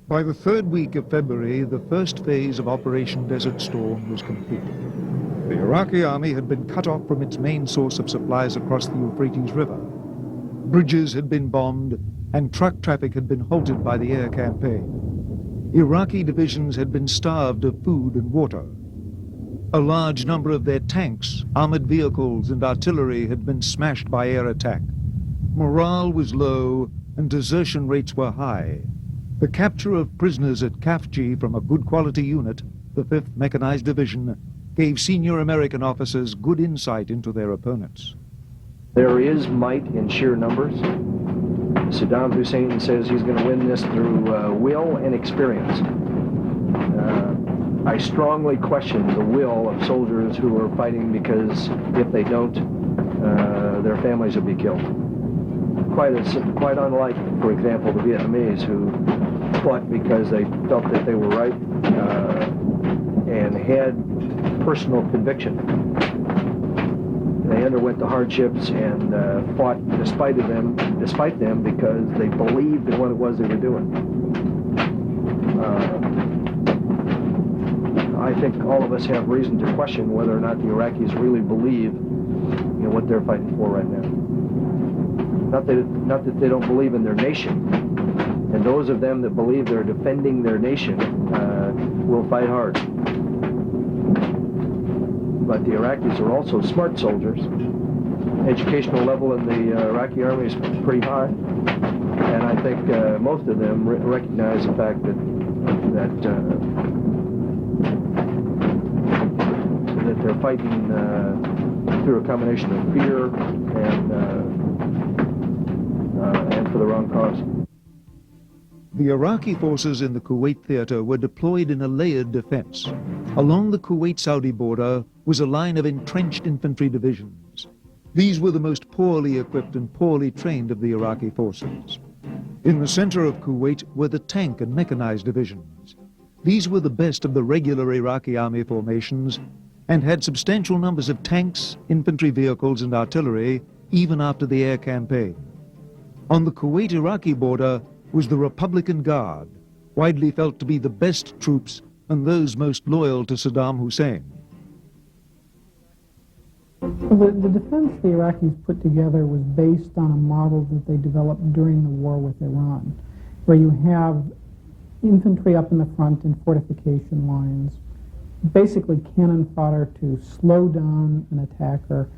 Speaker 17: By the third week of February, the first phase of Operation Desert Storm was complete. The Iraqi army had been cut off from its main source of supplies across the Euphrates River. Bridges had been bombed, and truck traffic had been halted by the air campaign. Iraqi divisions had been starved of food and water. A large number of their tanks, armored vehicles, and artillery had been smashed by air attack. Morale was low, and desertion rates were high. The capture of prisoners at Kafji from a good quality unit, the 5th Mechanized Division, gave senior American officers good insight into their opponents.
Speaker 21: There is might in sheer numbers. Saddam Hussein says he's going to win this through will and experience. I strongly question the will of soldiers who are fighting because if they don't, their families will be killed. Quite unlike, for example, the Vietnamese who fought because they felt that they were right and had personal conviction. They underwent the hardships and fought despite them because they believed in what it was they were doing. I think all of us have reason to question whether or not the Iraqis really believe in what they're fighting for right now. Not that they don't believe in their nation. And those of them that believe they're defending their nation will fight hard. But the Iraqis are also smart soldiers. Educational level in the Iraqi army is pretty high. And I think most of them recognize the fact that they're fighting through a combination of fear and for the wrong cause.
Speaker 17: The Iraqi forces in the Kuwait theater were deployed in a layered defense. Along the Kuwait-Saudi border was a line of entrenched infantry divisions. These were the most poorly equipped and poorly trained of the Iraqi forces. In the center of Kuwait were the tank and mechanized divisions. These were the best of the regular Iraqi army formations and had substantial numbers of tanks, infantry vehicles, and artillery even after the air campaign. On the Kuwait-Iraqi border was the Republican Guard, widely felt to be the best troops and those most loyal to Saddam Hussein.
Speaker 8: The defense the Iraqis put together was based on a model that they developed during the war with Iran, where you have infantry up in the front and fortification lines, basically cannon fodder to slow down an attacker.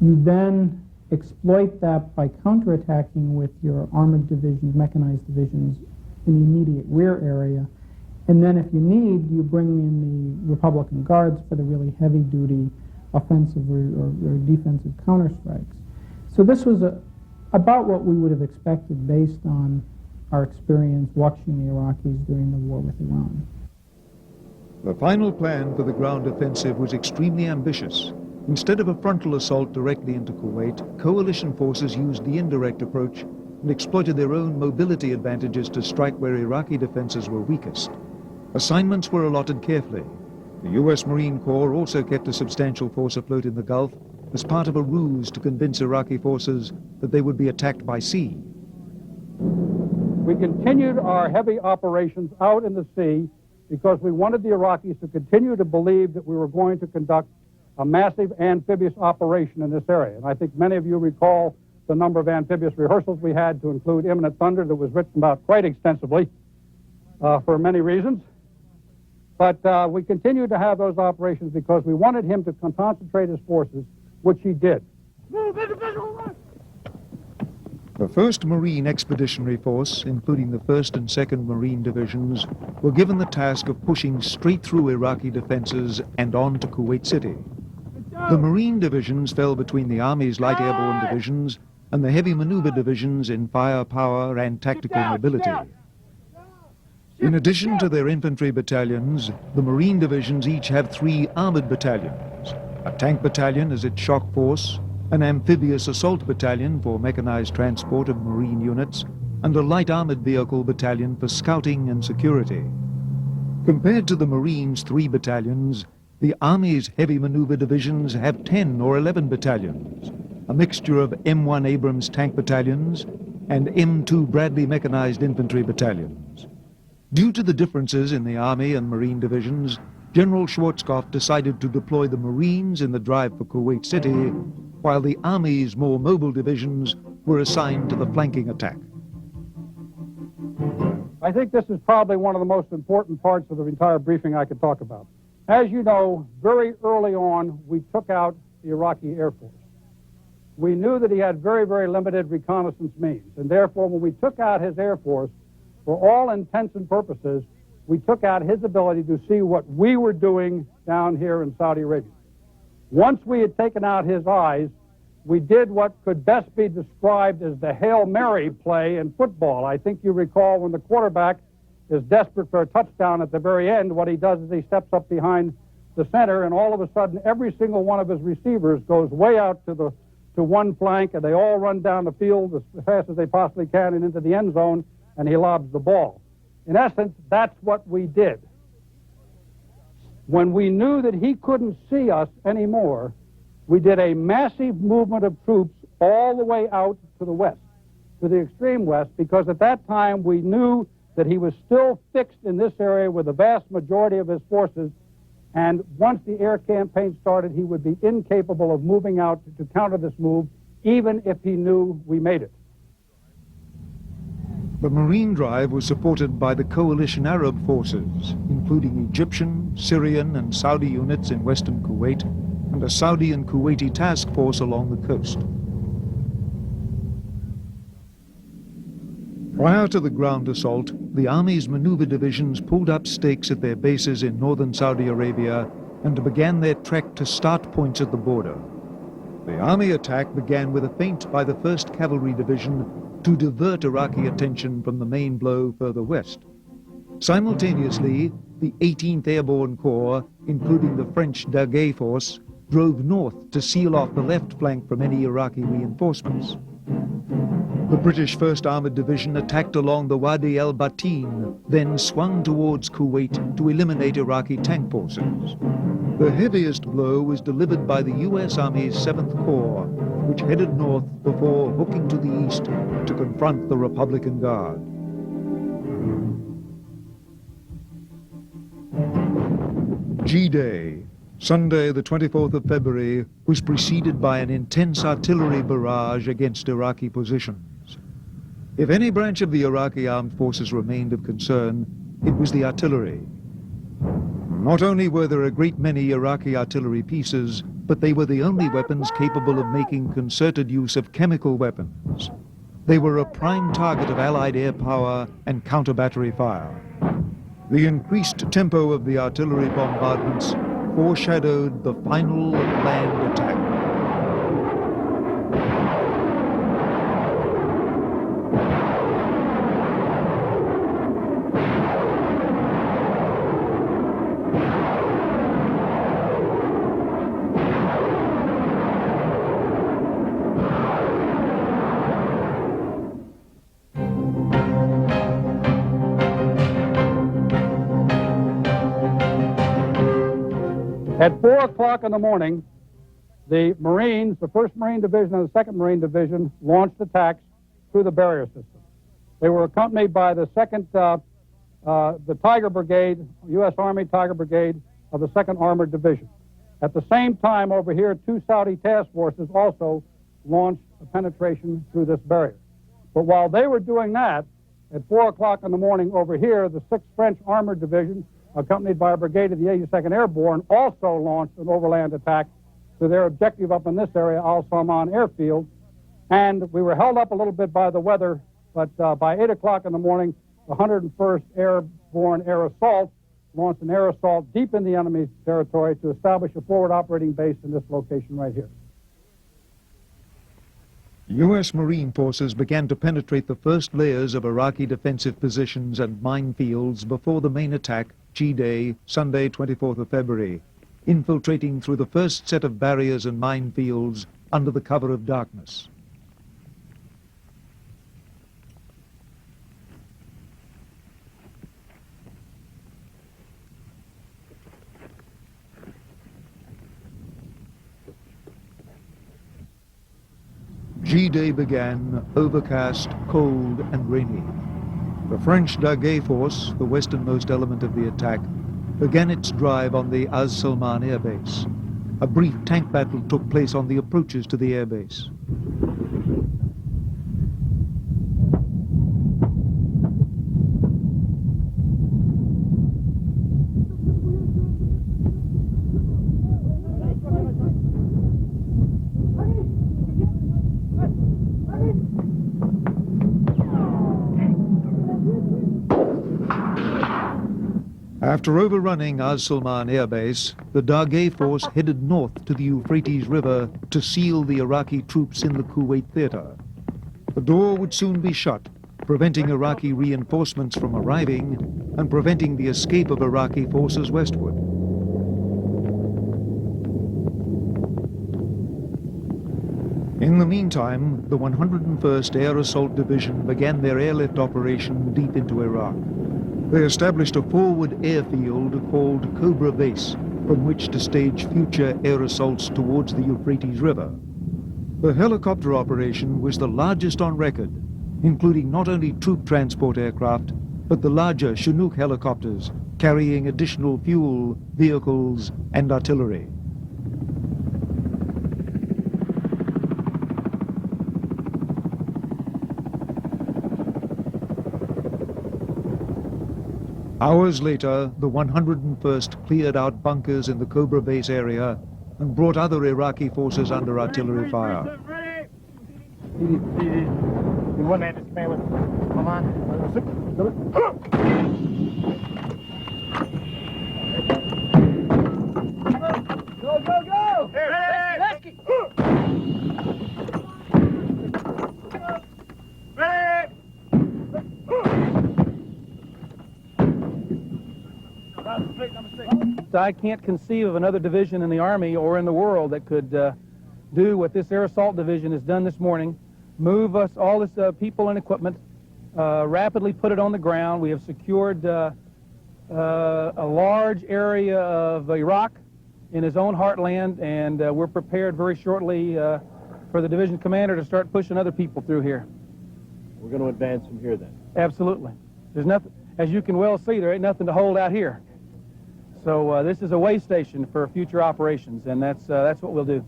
Speaker 8: You then exploit that by counterattacking with your armored divisions, mechanized divisions in the immediate rear area. And then if you need, you bring in the Republican Guards for the really heavy-duty offensive or defensive counterstrikes. So this was about what we would have expected based on our experience watching the Iraqis during the war with Iran.
Speaker 17: The final plan for the ground offensive was extremely ambitious. Instead of a frontal assault directly into Kuwait, coalition forces used the indirect approach and exploited their own mobility advantages to strike where Iraqi defenses were weakest. Assignments were allotted carefully. The U.S. Marine Corps also kept a substantial force afloat in the Gulf as part of a ruse to convince Iraqi forces that they would be attacked by sea.
Speaker 6: We continued our heavy operations out in the sea because we wanted the Iraqis to continue to believe that we were going to conduct a massive amphibious operation in this area. And I think many of you recall the number of amphibious rehearsals we had, to include Imminent Thunder, that was written about quite extensively for many reasons. But we continued to have those operations because we wanted him to concentrate his forces, which he did.
Speaker 17: The 1st Marine Expeditionary Force, including the 1st and 2nd Marine Divisions, were given the task of pushing straight through Iraqi defenses and on to Kuwait City. The Marine Divisions fell between the Army's light airborne divisions and the heavy maneuver divisions in firepower and tactical mobility. In addition to their infantry battalions, the Marine Divisions each have 3 armored battalions: a tank battalion as its shock force, an amphibious assault battalion for mechanized transport of Marine units, and a light armored vehicle battalion for scouting and security. Compared to the Marines' 3 battalions, the Army's heavy maneuver divisions have 10 or 11 battalions, a mixture of M1 Abrams tank battalions and M2 Bradley mechanized infantry battalions. Due to the differences in the Army and Marine divisions, General Schwarzkopf decided to deploy the Marines in the drive for Kuwait City, while the Army's more mobile divisions were assigned to the flanking attack.
Speaker 6: I think this is probably one of the most important parts of the entire briefing I could talk about. As you know, very early on, we took out the Iraqi Air Force. We knew that he had very, very limited reconnaissance means, and therefore when we took out his Air Force, for all intents and purposes, we took out his ability to see what we were doing down here in Saudi Arabia. Once we had taken out his eyes, we did what could best be described as the Hail Mary play in football. I think you recall when the quarterback is desperate for a touchdown at the very end, what he does is he steps up behind the center, and all of a sudden every single one of his receivers goes way out to one flank, and they all run down the field as fast as they possibly can and into the end zone, and he lobs the ball. In essence, that's what we did. When we knew that he couldn't see us anymore, we did a massive movement of troops all the way out to the west, to the extreme west, because at that time we knew that he was still fixed in this area with the vast majority of his forces, and once the air campaign started, he would be incapable of moving out to counter this move, even if he knew we made it.
Speaker 17: The Marine drive was supported by the coalition Arab forces, including Egyptian, Syrian, and Saudi units in western Kuwait, and a Saudi and Kuwaiti task force along the coast. Prior to the ground assault, the Army's maneuver divisions pulled up stakes at their bases in northern Saudi Arabia and began their trek to start points at the border. The Army attack began with a feint by the 1st Cavalry Division to divert Iraqi attention from the main blow further west. Simultaneously, the 18th Airborne Corps, including the French Daguet Force, drove north to seal off the left flank from any Iraqi reinforcements. The British 1st Armored Division attacked along the Wadi el-Batin, then swung towards Kuwait to eliminate Iraqi tank forces. The heaviest blow was delivered by the U.S. Army's 7th Corps, which headed north before hooking to the east to confront the Republican Guard. G-Day, Sunday the 24th of February, was preceded by an intense artillery barrage against Iraqi positions. If any branch of the Iraqi armed forces remained of concern, it was the artillery. Not only were there a great many Iraqi artillery pieces, but they were the only weapons capable of making concerted use of chemical weapons. They were a prime target of Allied air power and counter-battery fire. The increased tempo of the artillery bombardments foreshadowed the final land attack.
Speaker 5: At 4 o'clock in the morning, the Marines, the 1st Marine Division and the 2nd Marine Division, launched attacks through the barrier system. They were accompanied by the the Tiger Brigade, U.S. Army Tiger Brigade of the 2nd Armored Division. At the same time, over here, 2 Saudi task forces also launched a penetration through this barrier. But while they were doing that, at 4 o'clock in the morning over here, the 6th French Armored Division, accompanied by a brigade of the 82nd Airborne, also launched an overland attack to their objective up in this area, Al Salman Airfield. And we were held up a little bit by the weather, but by 8 o'clock in the morning, the 101st Airborne Air Assault launched an air assault deep in the enemy territory to establish a forward operating base in this location right here.
Speaker 17: U.S. Marine forces began to penetrate the first layers of Iraqi defensive positions and minefields before the main attack, G-Day, Sunday, 24th of February, infiltrating through the first set of barriers and minefields under the cover of darkness. G-Day began overcast, cold and rainy. The French Daguet Force, the westernmost element of the attack, began its drive on the Az Salman airbase. A brief tank battle took place on the approaches to the airbase. After overrunning Az Salman Air Base, the Daguet Force headed north to the Euphrates River to seal the Iraqi troops in the Kuwait theater. The door would soon be shut, preventing Iraqi reinforcements from arriving and preventing the escape of Iraqi forces westward. In the meantime, the 101st Air Assault Division began their airlift operation deep into Iraq. They established a forward airfield called Cobra Base, from which to stage future air assaults towards the Euphrates River. The helicopter operation was the largest on record, including not only troop transport aircraft, but the larger Chinook helicopters carrying additional fuel, vehicles, and artillery. Hours later, the 101st cleared out bunkers in the Cobra Base area and brought other Iraqi forces under artillery fire.
Speaker 15: One man just came with. Come on. Go, go, go! Ready! Let's get. Ready!
Speaker 6: I can't conceive of another division in the Army or in the world that could do what this Air Assault Division has done this morning, move us, all this people and equipment, rapidly put it on the ground. We have secured a large area of Iraq in his own heartland, and we're prepared very shortly for the division commander to start pushing other people through here.
Speaker 21: We're going to advance from here then?
Speaker 6: Absolutely. There's nothing, as you can well see, there ain't nothing to hold out here. So this is a way station for future operations, and that's what we'll do.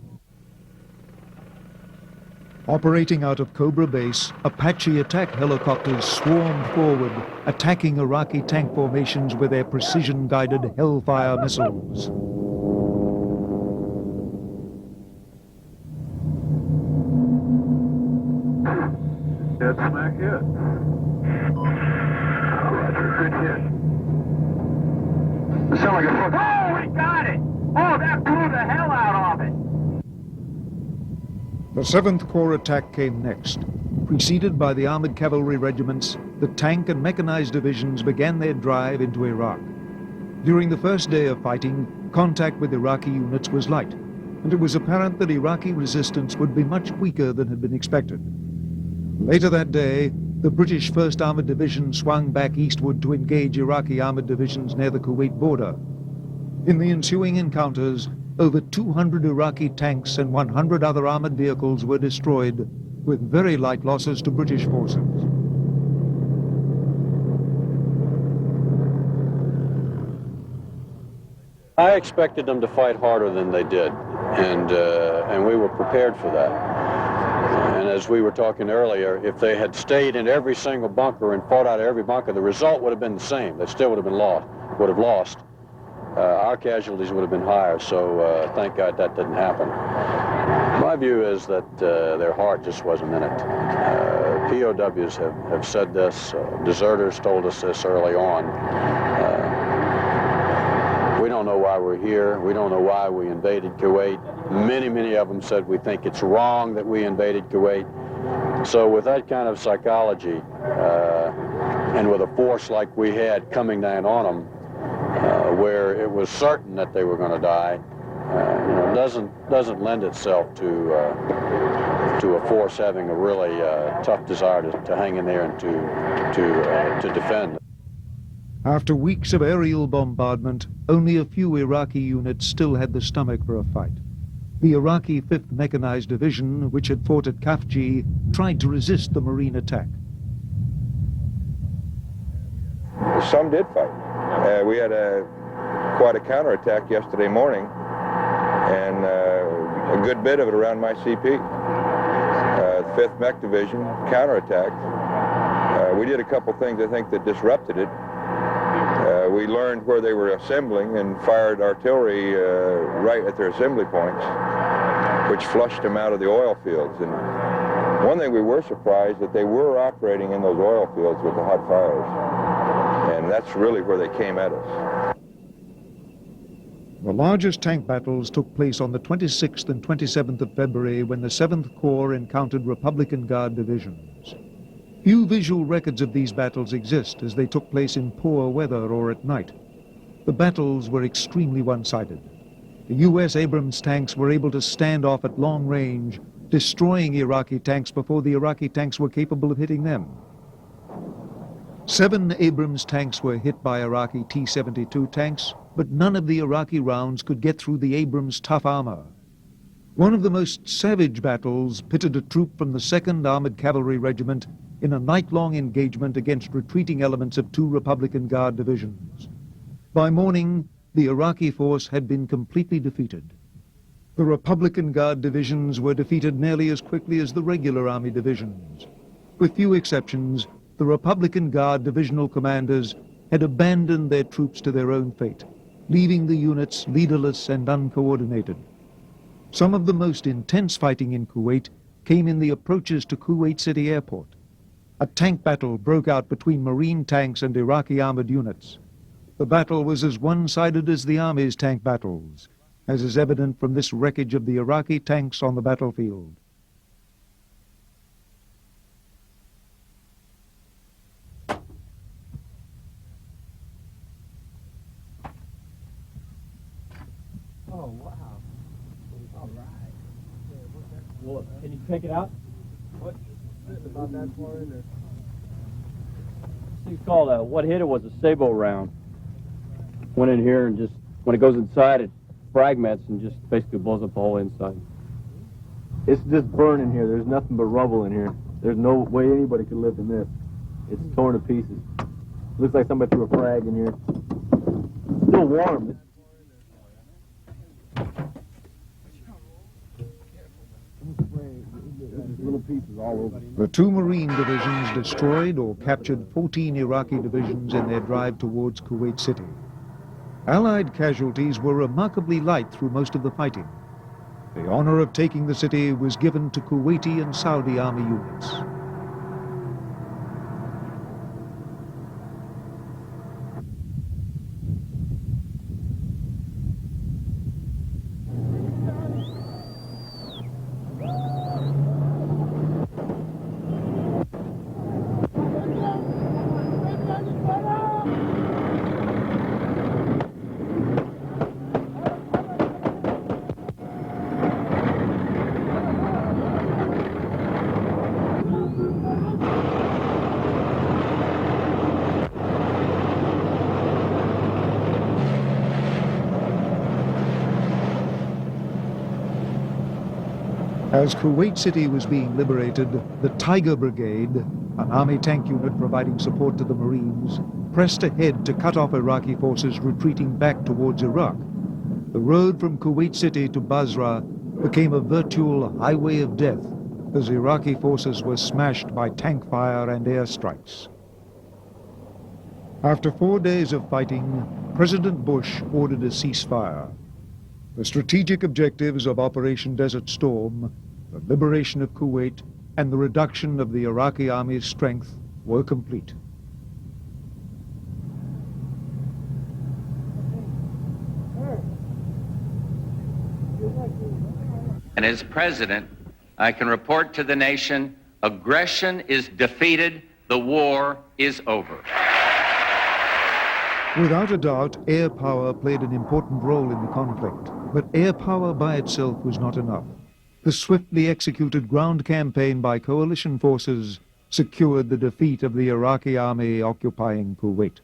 Speaker 17: Operating out of Cobra Base, Apache attack helicopters swarmed forward, attacking Iraqi tank formations with their precision-guided Hellfire missiles.
Speaker 3: Dead smack hit. Roger, good hit. It sounded like a fucking... Oh, we got it! Oh, that blew the hell out of it!
Speaker 17: The 7th Corps attack came next. Preceded by the armored cavalry regiments, the tank and mechanized divisions began their drive into Iraq. During the first day of fighting, contact with Iraqi units was light, and it was apparent that Iraqi resistance would be much weaker than had been expected. Later that day, the British 1st Armored Division swung back eastward to engage Iraqi armored divisions near the Kuwait border. In the ensuing encounters, over 200 Iraqi tanks and 100 other armored vehicles were destroyed, with very light losses to British forces.
Speaker 1: I expected them to fight harder than they did, and we were prepared for that. And as we were talking earlier, if they had stayed in every single bunker and fought out of every bunker, the result would have been the same. They still would have been lost. Our casualties would have been higher, so thank God that didn't happen. My view is that their heart just wasn't in it. POWs have said this. Deserters told us this early on. We don't know why we're here. We don't know why we invaded Kuwait. Many of them said we think it's wrong that we invaded Kuwait. So with that kind of psychology, and with a force like we had coming down on them, where it was certain that they were going to die, doesn't lend itself to a force having a really tough desire to hang in there and to defend.
Speaker 17: After weeks of aerial bombardment, only a few Iraqi units still had the stomach for a fight. The Iraqi 5th Mechanized Division, which had fought at Khafji, tried to resist the Marine attack.
Speaker 13: Some did fight. We had quite a counterattack yesterday morning, and a good bit of it around my CP. The 5th Mech Division counterattacked. We did a couple things, I think, that disrupted it. We learned where they were assembling and fired artillery right at their assembly points, which flushed them out of the oil fields. And one thing we were surprised that they were operating in those oil fields with the hot fires. And that's really where they came at us.
Speaker 17: The largest tank battles took place on the 26th and 27th of February when the 7th Corps encountered Republican Guard divisions. Few visual records of these battles exist, as they took place in poor weather or at night. The battles were extremely one-sided. The U.S. Abrams tanks were able to stand off at long range, destroying Iraqi tanks before the Iraqi tanks were capable of hitting them. 7 Abrams tanks were hit by Iraqi T-72 tanks, but none of the Iraqi rounds could get through the Abrams' tough armor. One of the most savage battles pitted a troop from the 2nd Armored Cavalry Regiment in a night-long engagement against retreating elements of 2 Republican Guard divisions. By morning, the Iraqi force had been completely defeated. The Republican Guard divisions were defeated nearly as quickly as the regular Army divisions. With few exceptions, the Republican Guard divisional commanders had abandoned their troops to their own fate, leaving the units leaderless and uncoordinated. Some of the most intense fighting in Kuwait came in the approaches to Kuwait City Airport. A tank battle broke out between Marine tanks and Iraqi armored units. The battle was as one-sided as the Army's tank battles, as is evident from this wreckage of the Iraqi tanks on the battlefield.
Speaker 6: Oh, wow. All right. Well, can you take it out? What? About that far in there. This thing's called what hit it was a Sabo round. Went in here and just, when it goes inside, it fragments and just basically blows up the whole inside.
Speaker 21: It's just burning here. There's nothing but rubble in here. There's no way anybody could live in this. It's torn to pieces. Looks like somebody threw a frag in here. It's still warm. Little pieces all over.
Speaker 17: The 2 Marine divisions destroyed or captured 14 Iraqi divisions in their drive towards Kuwait City. Allied casualties were remarkably light through most of the fighting. The honor of taking the city was given to Kuwaiti and Saudi army units. As Kuwait City was being liberated, the Tiger Brigade, an army tank unit providing support to the Marines, pressed ahead to cut off Iraqi forces retreating back towards Iraq. The road from Kuwait City to Basra became a virtual highway of death as Iraqi forces were smashed by tank fire and airstrikes. After 4 days of fighting, President Bush ordered a ceasefire. The strategic objectives of Operation Desert Storm, the liberation of Kuwait, and the reduction of the Iraqi army's strength were complete.
Speaker 7: And as president, I can report to the nation, aggression is defeated, the war is over.
Speaker 17: Without a doubt, air power played an important role in the conflict, but air power by itself was not enough. The swiftly executed ground campaign by coalition forces secured the defeat of the Iraqi army occupying Kuwait.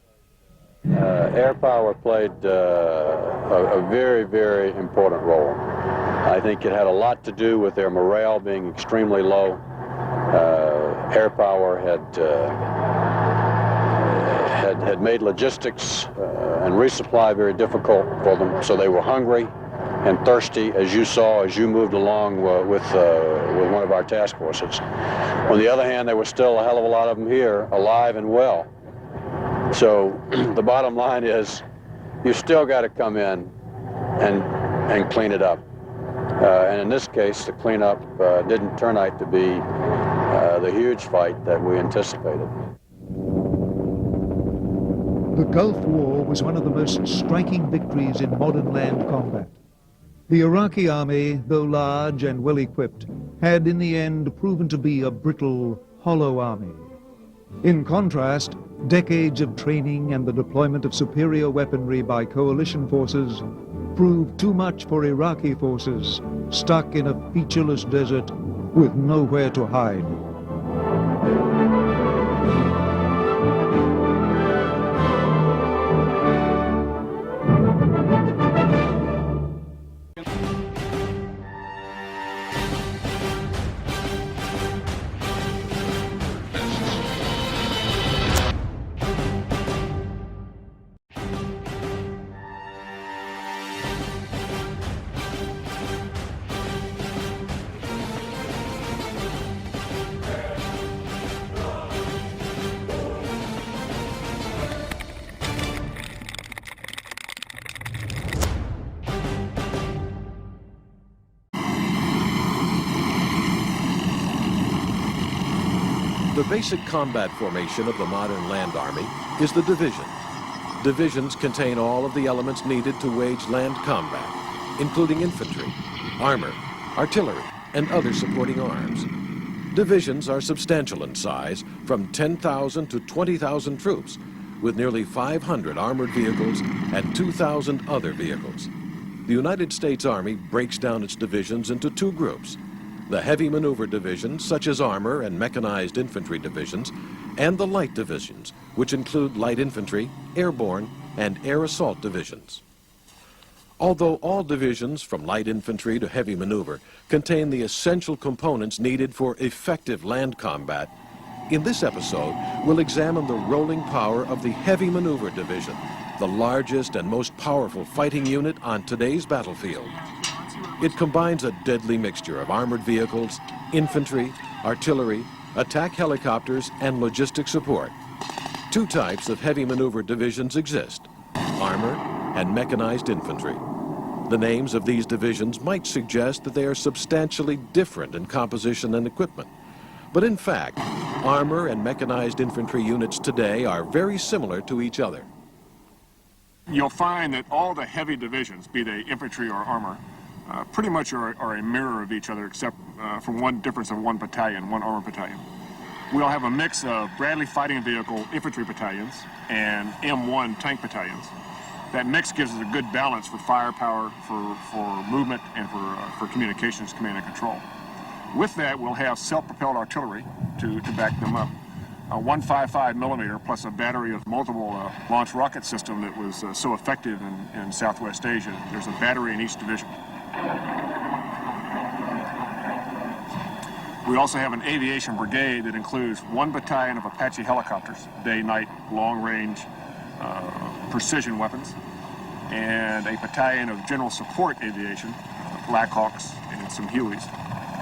Speaker 1: Air power played a very, very important role. I think it had a lot to do with their morale being extremely low. Air power had made logistics and resupply very difficult for them, so they were hungry and thirsty, as you saw as you moved along with one of our task forces. On the other hand, there were still a hell of a lot of them here, alive and well. So the bottom line is, you still got to come in and clean it up. And in this case, the cleanup didn't turn out to be the huge fight that we anticipated.
Speaker 17: The Gulf War was one of the most striking victories in modern land combat. The Iraqi army, though large and well-equipped, had in the end proven to be a brittle, hollow army. In contrast, decades of training and the deployment of superior weaponry by coalition forces proved too much for Iraqi forces, stuck in a featureless desert with nowhere to hide.
Speaker 18: The basic combat formation of the modern land army is the division. Divisions contain all of the elements needed to wage land combat, including infantry, armor, artillery, and other supporting arms. Divisions are substantial in size, from 10,000 to 20,000 troops, with nearly 500 armored vehicles and 2,000 other vehicles. The United States Army breaks down its divisions into two groups: the heavy maneuver divisions, such as armor and mechanized infantry divisions, and the light divisions, which include light infantry, airborne, and air assault divisions. Although all divisions, from light infantry to heavy maneuver, contain the essential components needed for effective land combat, in this episode, we'll examine the rolling power of the heavy maneuver division, the largest and most powerful fighting unit on today's battlefield. It combines a deadly mixture of armored vehicles, infantry, artillery, attack helicopters, and logistic support. Two types of heavy maneuver divisions exist: armor and mechanized infantry. The names of these divisions might suggest that they are substantially different in composition and equipment. But in fact, armor and mechanized infantry units today are very similar to each other.
Speaker 9: You'll find that all the heavy divisions, be they infantry or armor, pretty much are a mirror of each other, except for one difference of one battalion, one armored battalion. We'll have a mix of Bradley fighting vehicle infantry battalions and M1 tank battalions. That mix gives us a good balance for firepower, for movement, and for communications, command and control. With that, we'll have self-propelled artillery to back them up. A 155 millimeter plus a battery of multiple launch rocket system that was so effective in Southwest Asia. There's a battery in each division. We also have an aviation brigade that includes 1 battalion of Apache helicopters, day-night, long-range, precision weapons, and a battalion of general support aviation, Blackhawks and some Hueys.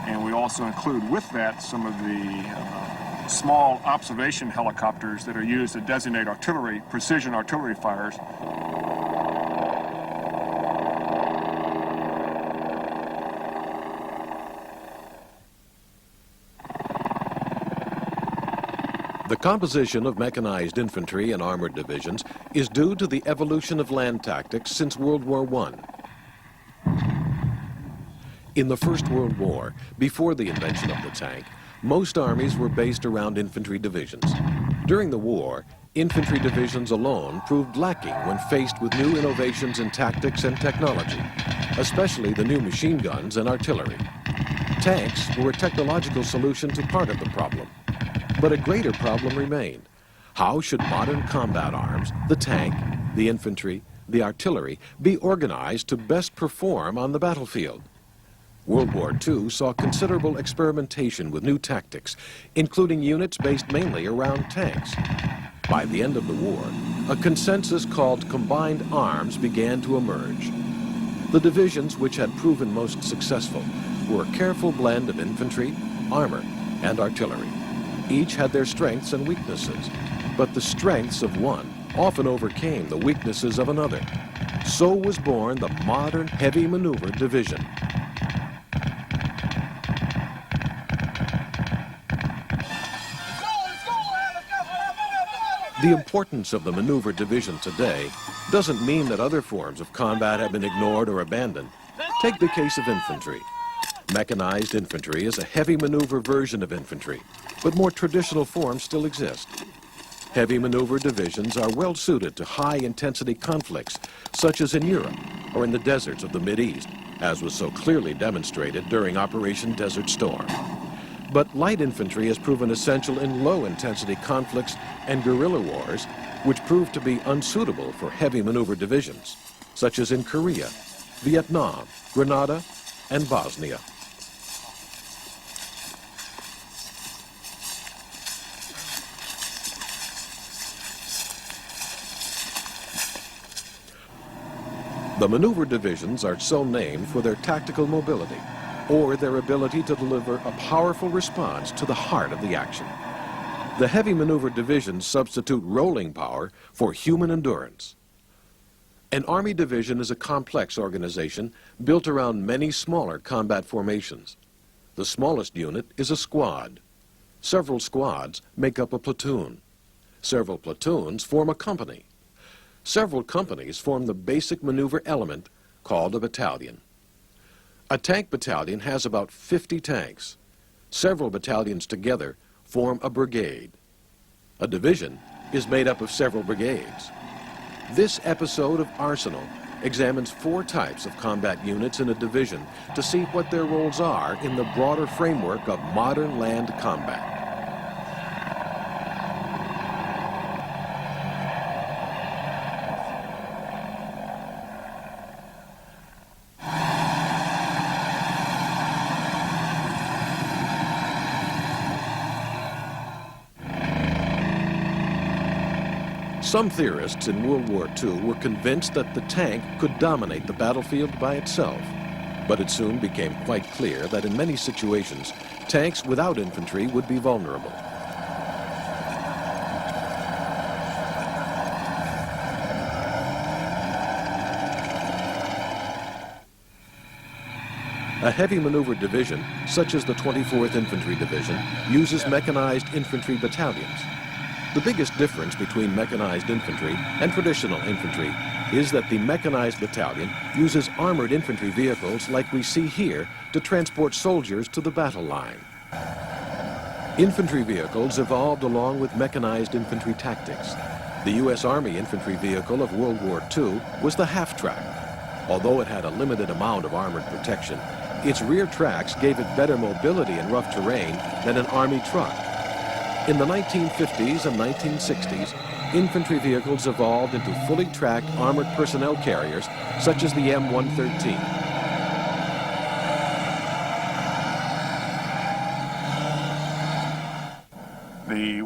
Speaker 9: And we also include with that some of the small observation helicopters that are used to designate artillery, precision artillery fires.
Speaker 18: The composition of mechanized infantry and armored divisions is due to the evolution of land tactics since World War I. In the First World War, before the invention of the tank, most armies were based around infantry divisions. During the war, infantry divisions alone proved lacking when faced with new innovations in tactics and technology, especially the new machine guns and artillery. Tanks were a technological solution to part of the problem. But a greater problem remained. How should modern combat arms, the tank, the infantry, the artillery, be organized to best perform on the battlefield? World War II saw considerable experimentation with new tactics, including units based mainly around tanks. By the end of the war, a consensus called combined arms began to emerge. The divisions which had proven most successful were a careful blend of infantry, armor, and artillery. Each had their strengths and weaknesses, but the strengths of one often overcame the weaknesses of another. So was born the modern heavy maneuver division. The importance of the maneuver division today doesn't mean that other forms of combat have been ignored or abandoned. Take the case of infantry. Mechanized infantry is a heavy maneuver version of infantry, but more traditional forms still exist. Heavy maneuver divisions are well suited to high-intensity conflicts, such as in Europe or in the deserts of the Mideast, as was so clearly demonstrated during Operation Desert Storm. But light infantry has proven essential in low-intensity conflicts and guerrilla wars, which proved to be unsuitable for heavy maneuver divisions, such as in Korea, Vietnam, Grenada, and Bosnia. The maneuver divisions are so named for their tactical mobility, or their ability to deliver a powerful response to the heart of the action. The heavy maneuver divisions substitute rolling power for human endurance. An Army division is a complex organization built around many smaller combat formations. The smallest unit is a squad. Several squads make up a platoon. Several platoons form a company. Several companies form the basic maneuver element called a battalion. A tank battalion has about 50 tanks. Several battalions together form a brigade. A division is made up of several brigades. This episode of Arsenal examines 4 types of combat units in a division to see what their roles are in the broader framework of modern land combat. Some theorists in World War II were convinced that the tank could dominate the battlefield by itself, but it soon became quite clear that in many situations, tanks without infantry would be vulnerable. A heavy maneuver division, such as the 24th Infantry Division, uses mechanized infantry battalions. The biggest difference between mechanized infantry and traditional infantry is that the mechanized battalion uses armored infantry vehicles like we see here to transport soldiers to the battle line. Infantry vehicles evolved along with mechanized infantry tactics. The U.S. Army infantry vehicle of World War II was the half-track. Although it had a limited amount of armored protection, its rear tracks gave it better mobility in rough terrain than an Army truck. In the 1950s and 1960s, infantry vehicles evolved into fully tracked armored personnel carriers, such as the M113.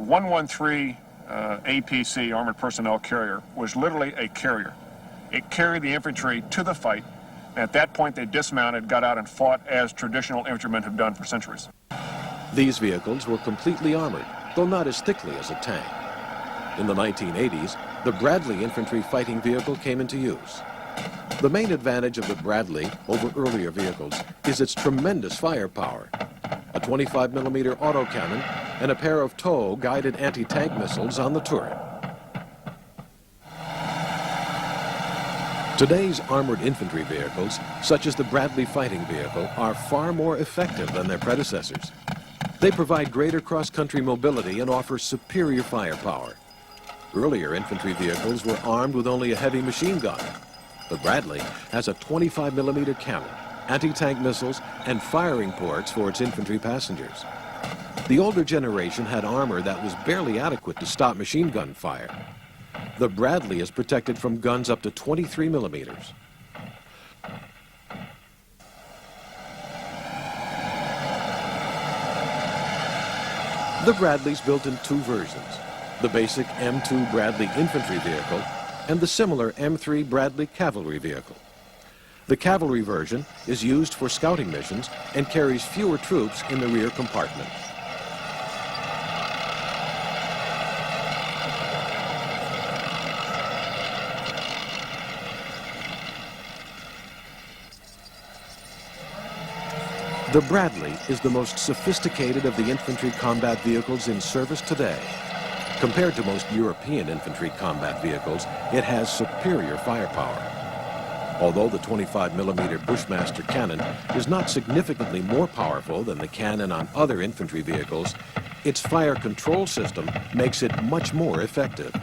Speaker 9: 113 APC, Armored Personnel Carrier, was literally a carrier. It carried the infantry to the fight. And at that point, they dismounted, got out, and fought as traditional infantrymen have done for centuries.
Speaker 18: These vehicles were completely armored, though not as thickly as a tank. In the 1980s, the Bradley infantry fighting vehicle came into use. The main advantage of the Bradley over earlier vehicles is its tremendous firepower. A 25mm autocannon and a pair of TOW guided anti-tank missiles on the turret. Today's armored infantry vehicles, such as the Bradley fighting vehicle, are far more effective than their predecessors. They provide greater cross-country mobility and offer superior firepower. Earlier infantry vehicles were armed with only a heavy machine gun. The Bradley has a 25mm cannon, anti-tank missiles, and firing ports for its infantry passengers. The older generation had armor that was barely adequate to stop machine gun fire. The Bradley is protected from guns up to 23mm. The Bradley's built in two versions, the basic M2 Bradley infantry vehicle and the similar M3 Bradley cavalry vehicle. The cavalry version is used for scouting missions and carries fewer troops in the rear compartment. The Bradley is the most sophisticated of the infantry combat vehicles in service today. Compared to most European infantry combat vehicles, it has superior firepower. Although the 25mm Bushmaster cannon is not significantly more powerful than the cannon on other infantry vehicles, its fire control system makes it much more effective.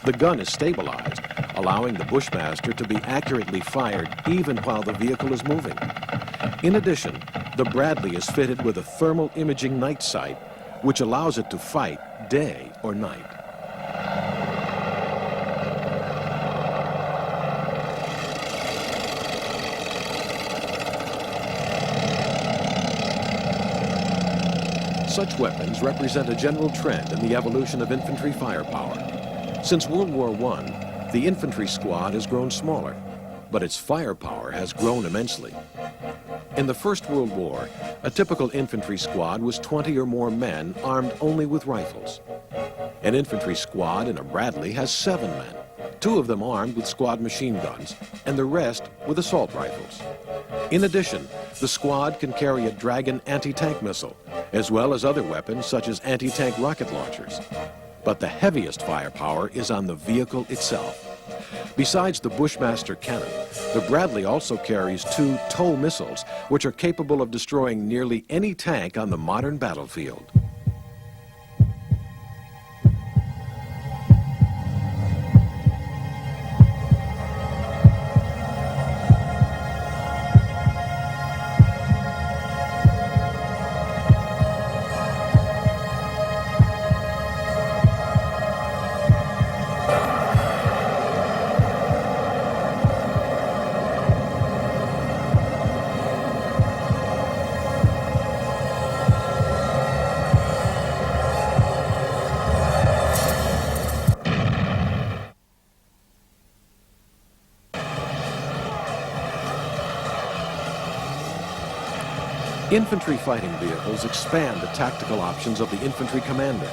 Speaker 18: The gun is stabilized, allowing the Bushmaster to be accurately fired even while the vehicle is moving. In addition, the Bradley is fitted with a thermal imaging night sight, which allows it to fight day or night. Such weapons represent a general trend in the evolution of infantry firepower. Since World War I, the infantry squad has grown smaller, but its firepower has grown immensely. In the First World War, a typical infantry squad was 20 or more men armed only with rifles. An infantry squad in a Bradley has 7 men, 2 of them armed with squad machine guns, and the rest with assault rifles. In addition, the squad can carry a Dragon anti-tank missile, as well as other weapons such as anti-tank rocket launchers. But the heaviest firepower is on the vehicle itself. Besides the Bushmaster cannon, the Bradley also carries 2 TOW missiles, which are capable of destroying nearly any tank on the modern battlefield. Infantry fighting vehicles expand the tactical options of the infantry commander.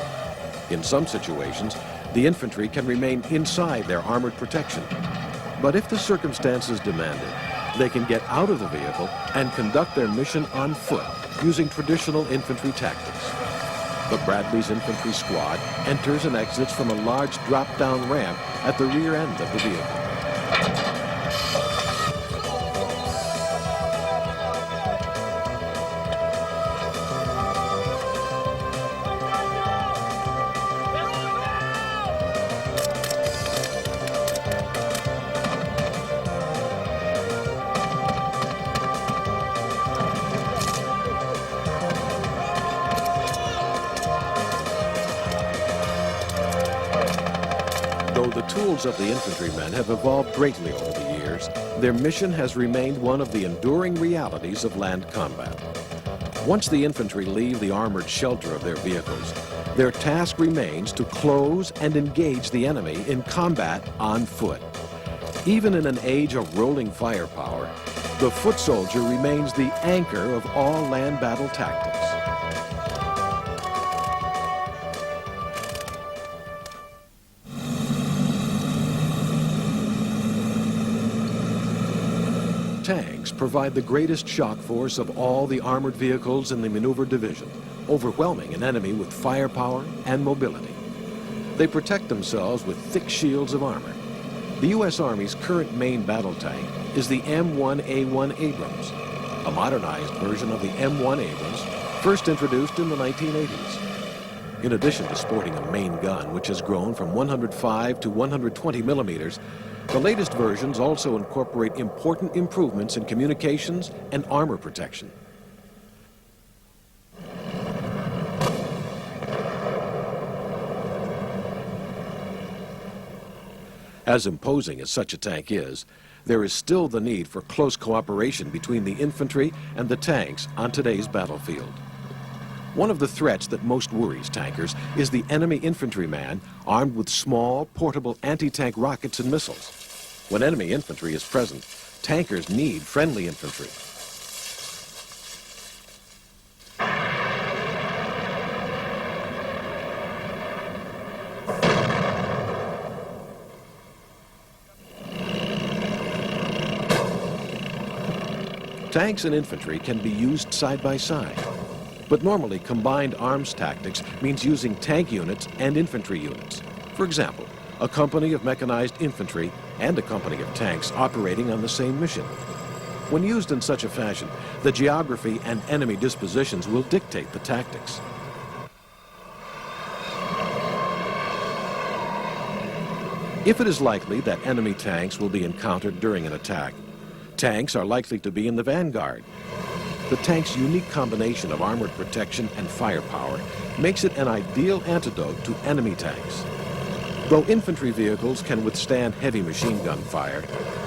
Speaker 18: In some situations, the infantry can remain inside their armored protection. But if the circumstances demand it, they can get out of the vehicle and conduct their mission on foot using traditional infantry tactics. The Bradley's infantry squad enters and exits from a large drop-down ramp at the rear end of the vehicle. Of the infantrymen have evolved greatly over the years, their mission has remained one of the enduring realities of land combat. Once the infantry leave the armored shelter of their vehicles, Their task remains to close and engage the enemy in combat on foot. Even in an age of rolling firepower, the foot soldier remains the anchor of all land battle tactics. Tanks provide the greatest shock force of all the armored vehicles in the maneuver division, overwhelming an enemy with firepower and mobility. They protect themselves with thick shields of armor. The U.S. Army's current main battle tank is the M1A1 Abrams, a modernized version of the M1 Abrams first introduced in the 1980s. In addition to sporting a main gun, which has grown from 105 to 120 millimeters, the latest versions also incorporate important improvements in communications and armor protection. As imposing as such a tank is, there is still the need for close cooperation between the infantry and the tanks on today's battlefield. One of the threats that most worries tankers is the enemy infantryman armed with small, portable anti-tank rockets and missiles. When enemy infantry is present, tankers need friendly infantry. Tanks and infantry can be used side by side, but normally combined arms tactics means using tank units and infantry units. For example, a company of mechanized infantry and a company of tanks operating on the same mission. When used in such a fashion, the geography and enemy dispositions will dictate the tactics. If it is likely that enemy tanks will be encountered during an attack, tanks are likely to be in the vanguard. The tank's unique combination of armored protection and firepower makes it an ideal antidote to enemy tanks. Though infantry vehicles can withstand heavy machine gun fire,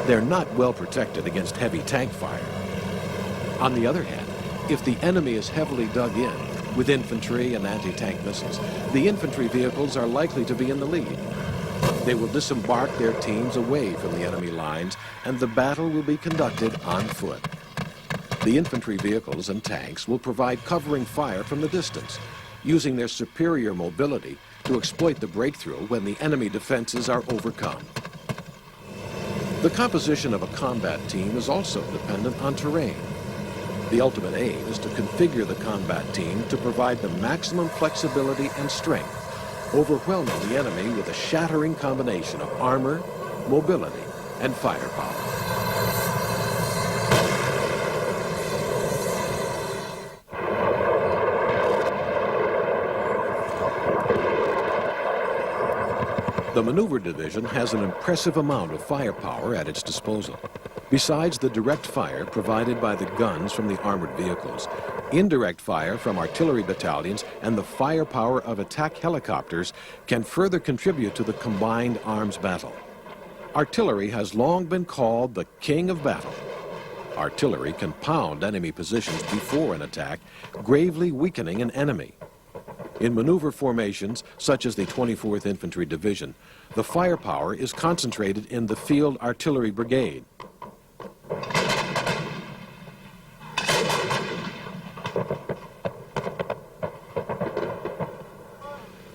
Speaker 18: they're not well protected against heavy tank fire. On the other hand, if the enemy is heavily dug in with infantry and anti-tank missiles, the infantry vehicles are likely to be in the lead. They will disembark their teams away from the enemy lines, and the battle will be conducted on foot. The infantry vehicles and tanks will provide covering fire from the distance, using their superior mobility to exploit the breakthrough when the enemy defenses are overcome. The composition of a combat team is also dependent on terrain. The ultimate aim is to configure the combat team to provide the maximum flexibility and strength, overwhelming the enemy with a shattering combination of armor, mobility, and firepower. The Maneuver Division has an impressive amount of firepower at its disposal. Besides the direct fire provided by the guns from the armored vehicles, indirect fire from artillery battalions and the firepower of attack helicopters can further contribute to the combined arms battle. Artillery has long been called the king of battle. Artillery can pound enemy positions before an attack, gravely weakening an enemy. In maneuver formations, such as the 24th Infantry Division, the firepower is concentrated in the Field Artillery Brigade.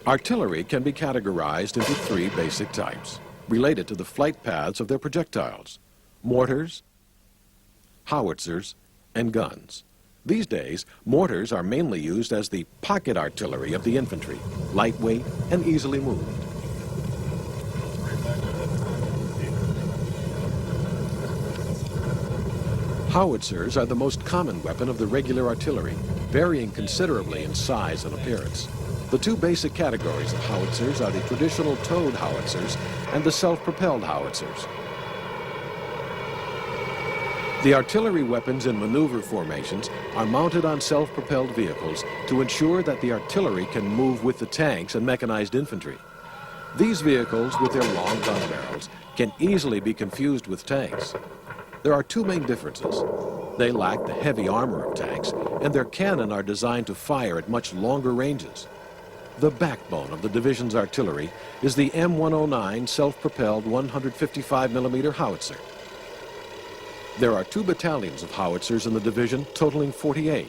Speaker 18: Artillery can be categorized into three basic types, related to the flight paths of their projectiles: mortars, howitzers, and guns. These days, mortars are mainly used as the pocket artillery of the infantry, lightweight and easily moved. Howitzers are the most common weapon of the regular artillery, varying considerably in size and appearance. The two basic categories of howitzers are the traditional towed howitzers and the self-propelled howitzers. The artillery weapons in maneuver formations are mounted on self-propelled vehicles to ensure that the artillery can move with the tanks and mechanized infantry. These vehicles, with their long gun barrels, can easily be confused with tanks. There are two main differences. They lack the heavy armor of tanks, and their cannon are designed to fire at much longer ranges. The backbone of the division's artillery is the M109 self-propelled 155mm howitzer. There are 2 battalions of howitzers in the division, totaling 48.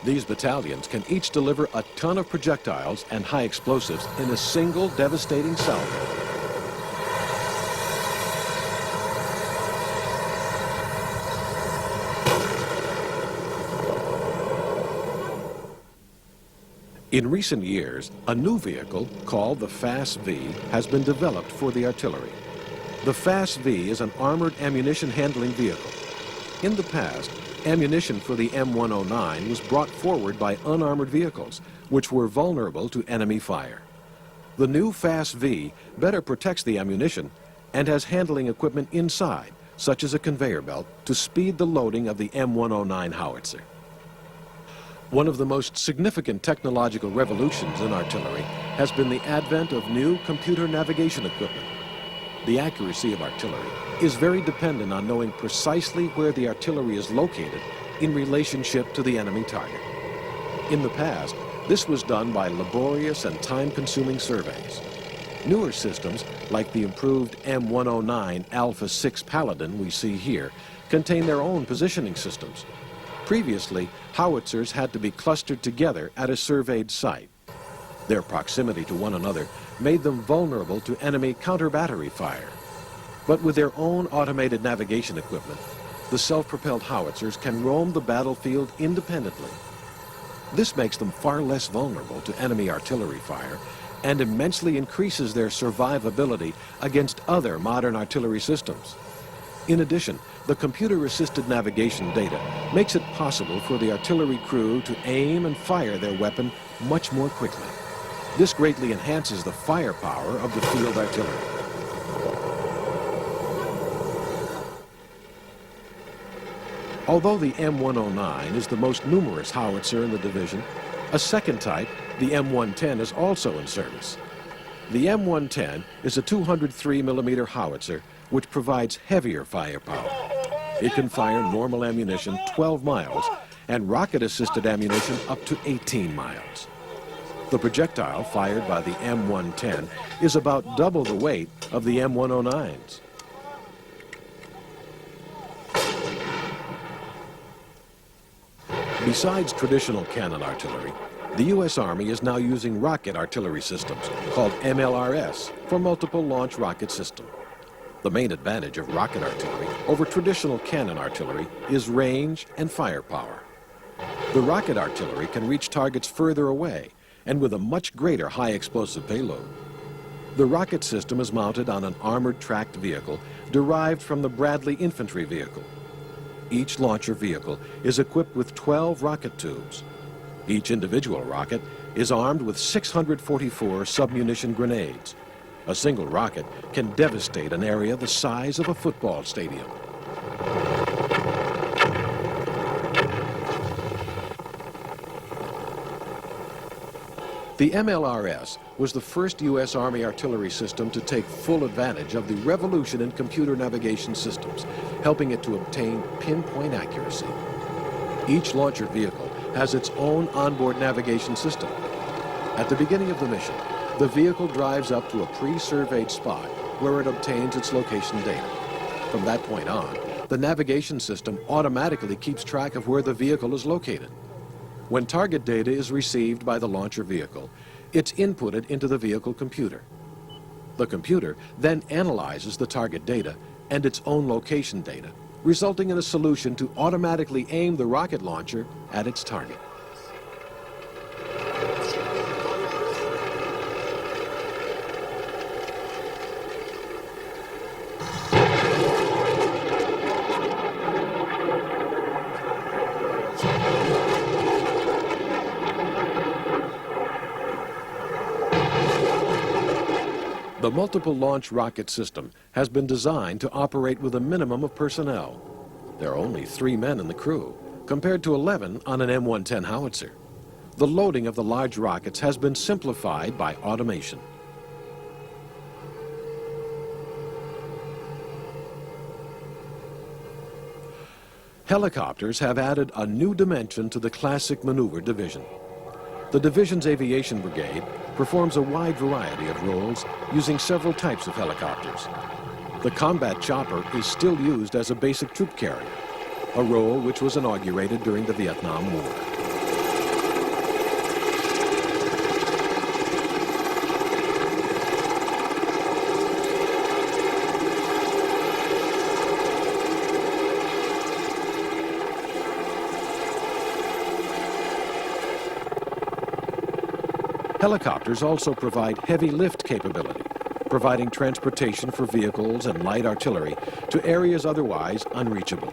Speaker 18: These battalions can each deliver a ton of projectiles and high explosives in a single devastating salvo. In recent years, a new vehicle called the FAS-V has been developed for the artillery. The FAS-V is an armored ammunition handling vehicle. In the past, ammunition for the M109 was brought forward by unarmored vehicles, which were vulnerable to enemy fire. The new FAS-V better protects the ammunition and has handling equipment inside, such as a conveyor belt, to speed the loading of the M109 howitzer. One of the most significant technological revolutions in artillery has been the advent of new computer navigation equipment. The accuracy of artillery is very dependent on knowing precisely where the artillery is located in relationship to the enemy target. In the past, this was done by laborious and time-consuming surveys. Newer systems, like the improved M109 Alpha 6 Paladin we see here, contain their own positioning systems. Previously, howitzers had to be clustered together at a surveyed site. Their proximity to one another made them vulnerable to enemy counter-battery fire. But with their own automated navigation equipment, the self-propelled howitzers can roam the battlefield independently. This makes them far less vulnerable to enemy artillery fire and immensely increases their survivability against other modern artillery systems. In addition, the computer-assisted navigation data makes it possible for the artillery crew to aim and fire their weapon much more quickly. This greatly enhances the firepower of the field artillery. Although the M109 is the most numerous howitzer in the division, a second type, the M110, is also in service. The M110 is a 203mm howitzer which provides heavier firepower. It can fire normal ammunition 12 miles and rocket-assisted ammunition up to 18 miles. The projectile fired by the M110 is about double the weight of the M109s. Besides traditional cannon artillery, the U.S. Army is now using rocket artillery systems, called MLRS, for multiple launch rocket system. The main advantage of rocket artillery over traditional cannon artillery is range and firepower. The rocket artillery can reach targets further away and with a much greater high explosive payload. The rocket system is mounted on an armored tracked vehicle derived from the Bradley infantry vehicle. Each launcher vehicle is equipped with 12 rocket tubes. Each individual rocket is armed with 644 submunition grenades. A single rocket can devastate an area the size of a football stadium. The MLRS was the first U.S. Army artillery system to take full advantage of the revolution in computer navigation systems, helping it to obtain pinpoint accuracy. Each launcher vehicle has its own onboard navigation system. At the beginning of the mission, the vehicle drives up to a pre-surveyed spot where it obtains its location data. From that point on, the navigation system automatically keeps track of where the vehicle is located. When target data is received by the launcher vehicle, it's inputted into the vehicle computer. The computer then analyzes the target data and its own location data, resulting in a solution to automatically aim the rocket launcher at its target. The multiple launch rocket system has been designed to operate with a minimum of personnel. There are only 3 men in the crew, compared to 11 on an M110 howitzer. The loading of the large rockets has been simplified by automation. Helicopters have added a new dimension to the classic maneuver division. The division's aviation brigade performs a wide variety of roles using several types of helicopters. The combat chopper is still used as a basic troop carrier, a role which was inaugurated during the Vietnam War. Helicopters also provide heavy lift capability, providing transportation for vehicles and light artillery to areas otherwise unreachable.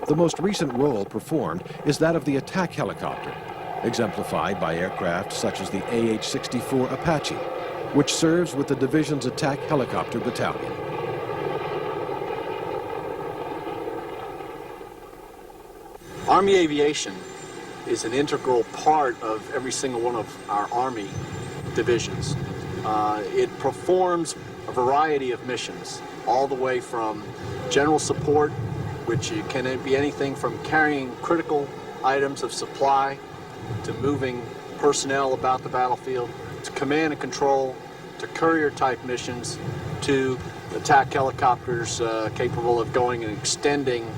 Speaker 18: The most recent role performed is that of the attack helicopter, exemplified by aircraft such as the AH-64 Apache, which serves with the division's attack helicopter battalion.
Speaker 10: Army aviation is an integral part of every single one of our Army divisions. It performs a variety of missions, all the way from general support, which can be anything from carrying critical items of supply to moving personnel about the battlefield, to command and control, to courier-type missions, to attack helicopters capable of going and extending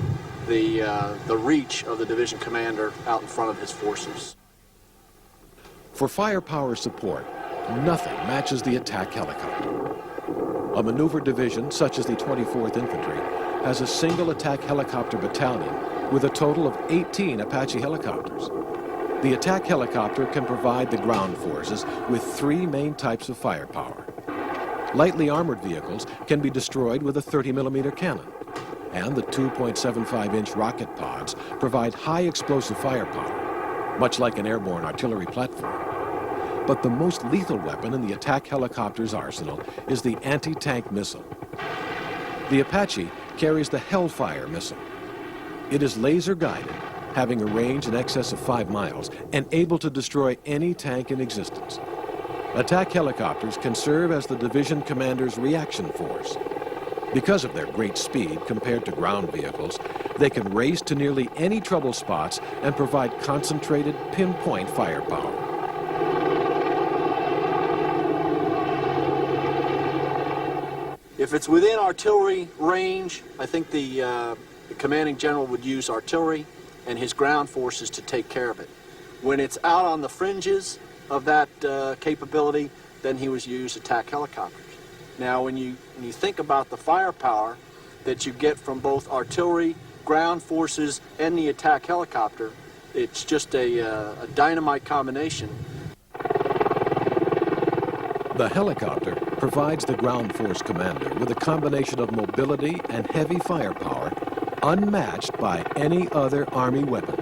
Speaker 10: the reach of the division commander out in front of his forces.
Speaker 18: For firepower support, nothing matches the attack helicopter. A maneuver division, such as the 24th Infantry, has a single attack helicopter battalion with a total of 18 Apache helicopters. The attack helicopter can provide the ground forces with three main types of firepower. Lightly armored vehicles can be destroyed with a 30mm cannon, and the 2.75-inch rocket pods provide high explosive firepower, much like an airborne artillery platform. But the most lethal weapon in the attack helicopter's arsenal is the anti-tank missile. The Apache carries the Hellfire missile. It is laser-guided, having a range in excess of 5 miles, and able to destroy any tank in existence. Attack helicopters can serve as the division commander's reaction force. Because of their great speed compared to ground vehicles, they can race to nearly any trouble spots and provide concentrated, pinpoint firepower.
Speaker 10: If it's within artillery range, I think the commanding general would use artillery and his ground forces to take care of it. When it's out on the fringes of that capability, then he would use attack helicopters. Now, when you think about the firepower that you get from both artillery, ground forces, and the attack helicopter, it's just a dynamite combination.
Speaker 18: The helicopter provides the ground force commander with a combination of mobility and heavy firepower unmatched by any other Army weapon.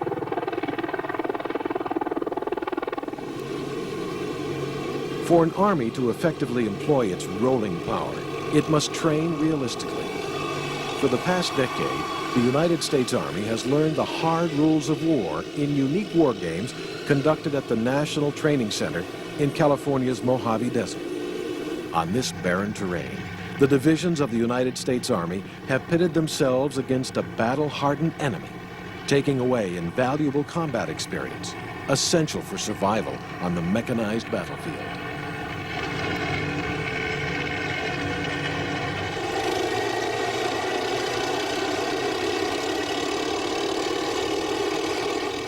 Speaker 18: For an Army to effectively employ its rolling power, it must train realistically. For the past decade, the United States Army has learned the hard rules of war in unique war games conducted at the National Training Center in California's Mojave Desert. On this barren terrain, the divisions of the United States Army have pitted themselves against a battle-hardened enemy, taking away invaluable combat experience, essential for survival on the mechanized battlefield.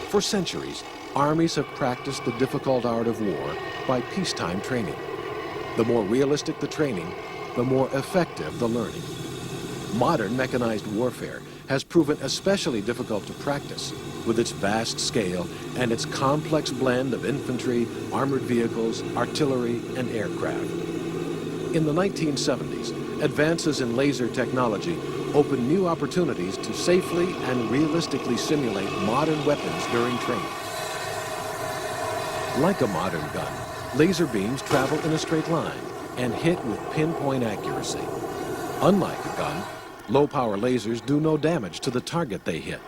Speaker 18: For centuries, armies have practiced the difficult art of war by peacetime training. The more realistic the training, the more effective the learning. Modern mechanized warfare has proven especially difficult to practice with its vast scale and its complex blend of infantry, armored vehicles, artillery, and aircraft. In the 1970s, advances in laser technology opened new opportunities to safely and realistically simulate modern weapons during training. Like a modern gun, laser beams travel in a straight line and hit with pinpoint accuracy. Unlike a gun, low-power lasers do no damage to the target they hit.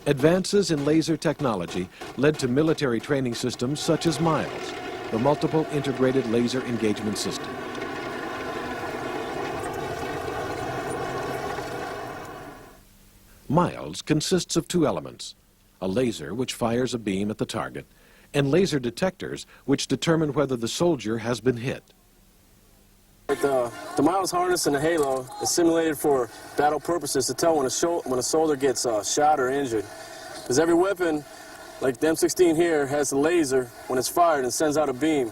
Speaker 18: Advances in laser technology led to military training systems such as MILES, the Multiple Integrated Laser Engagement System. MILES consists of two elements: a laser which fires a beam at the target, and laser detectors which determine whether the soldier has been hit.
Speaker 11: The Miles harness and the Halo is simulated for battle purposes to tell when a soldier gets shot or injured. Because every weapon, like the M16 here, has a laser when it's fired and sends out a beam.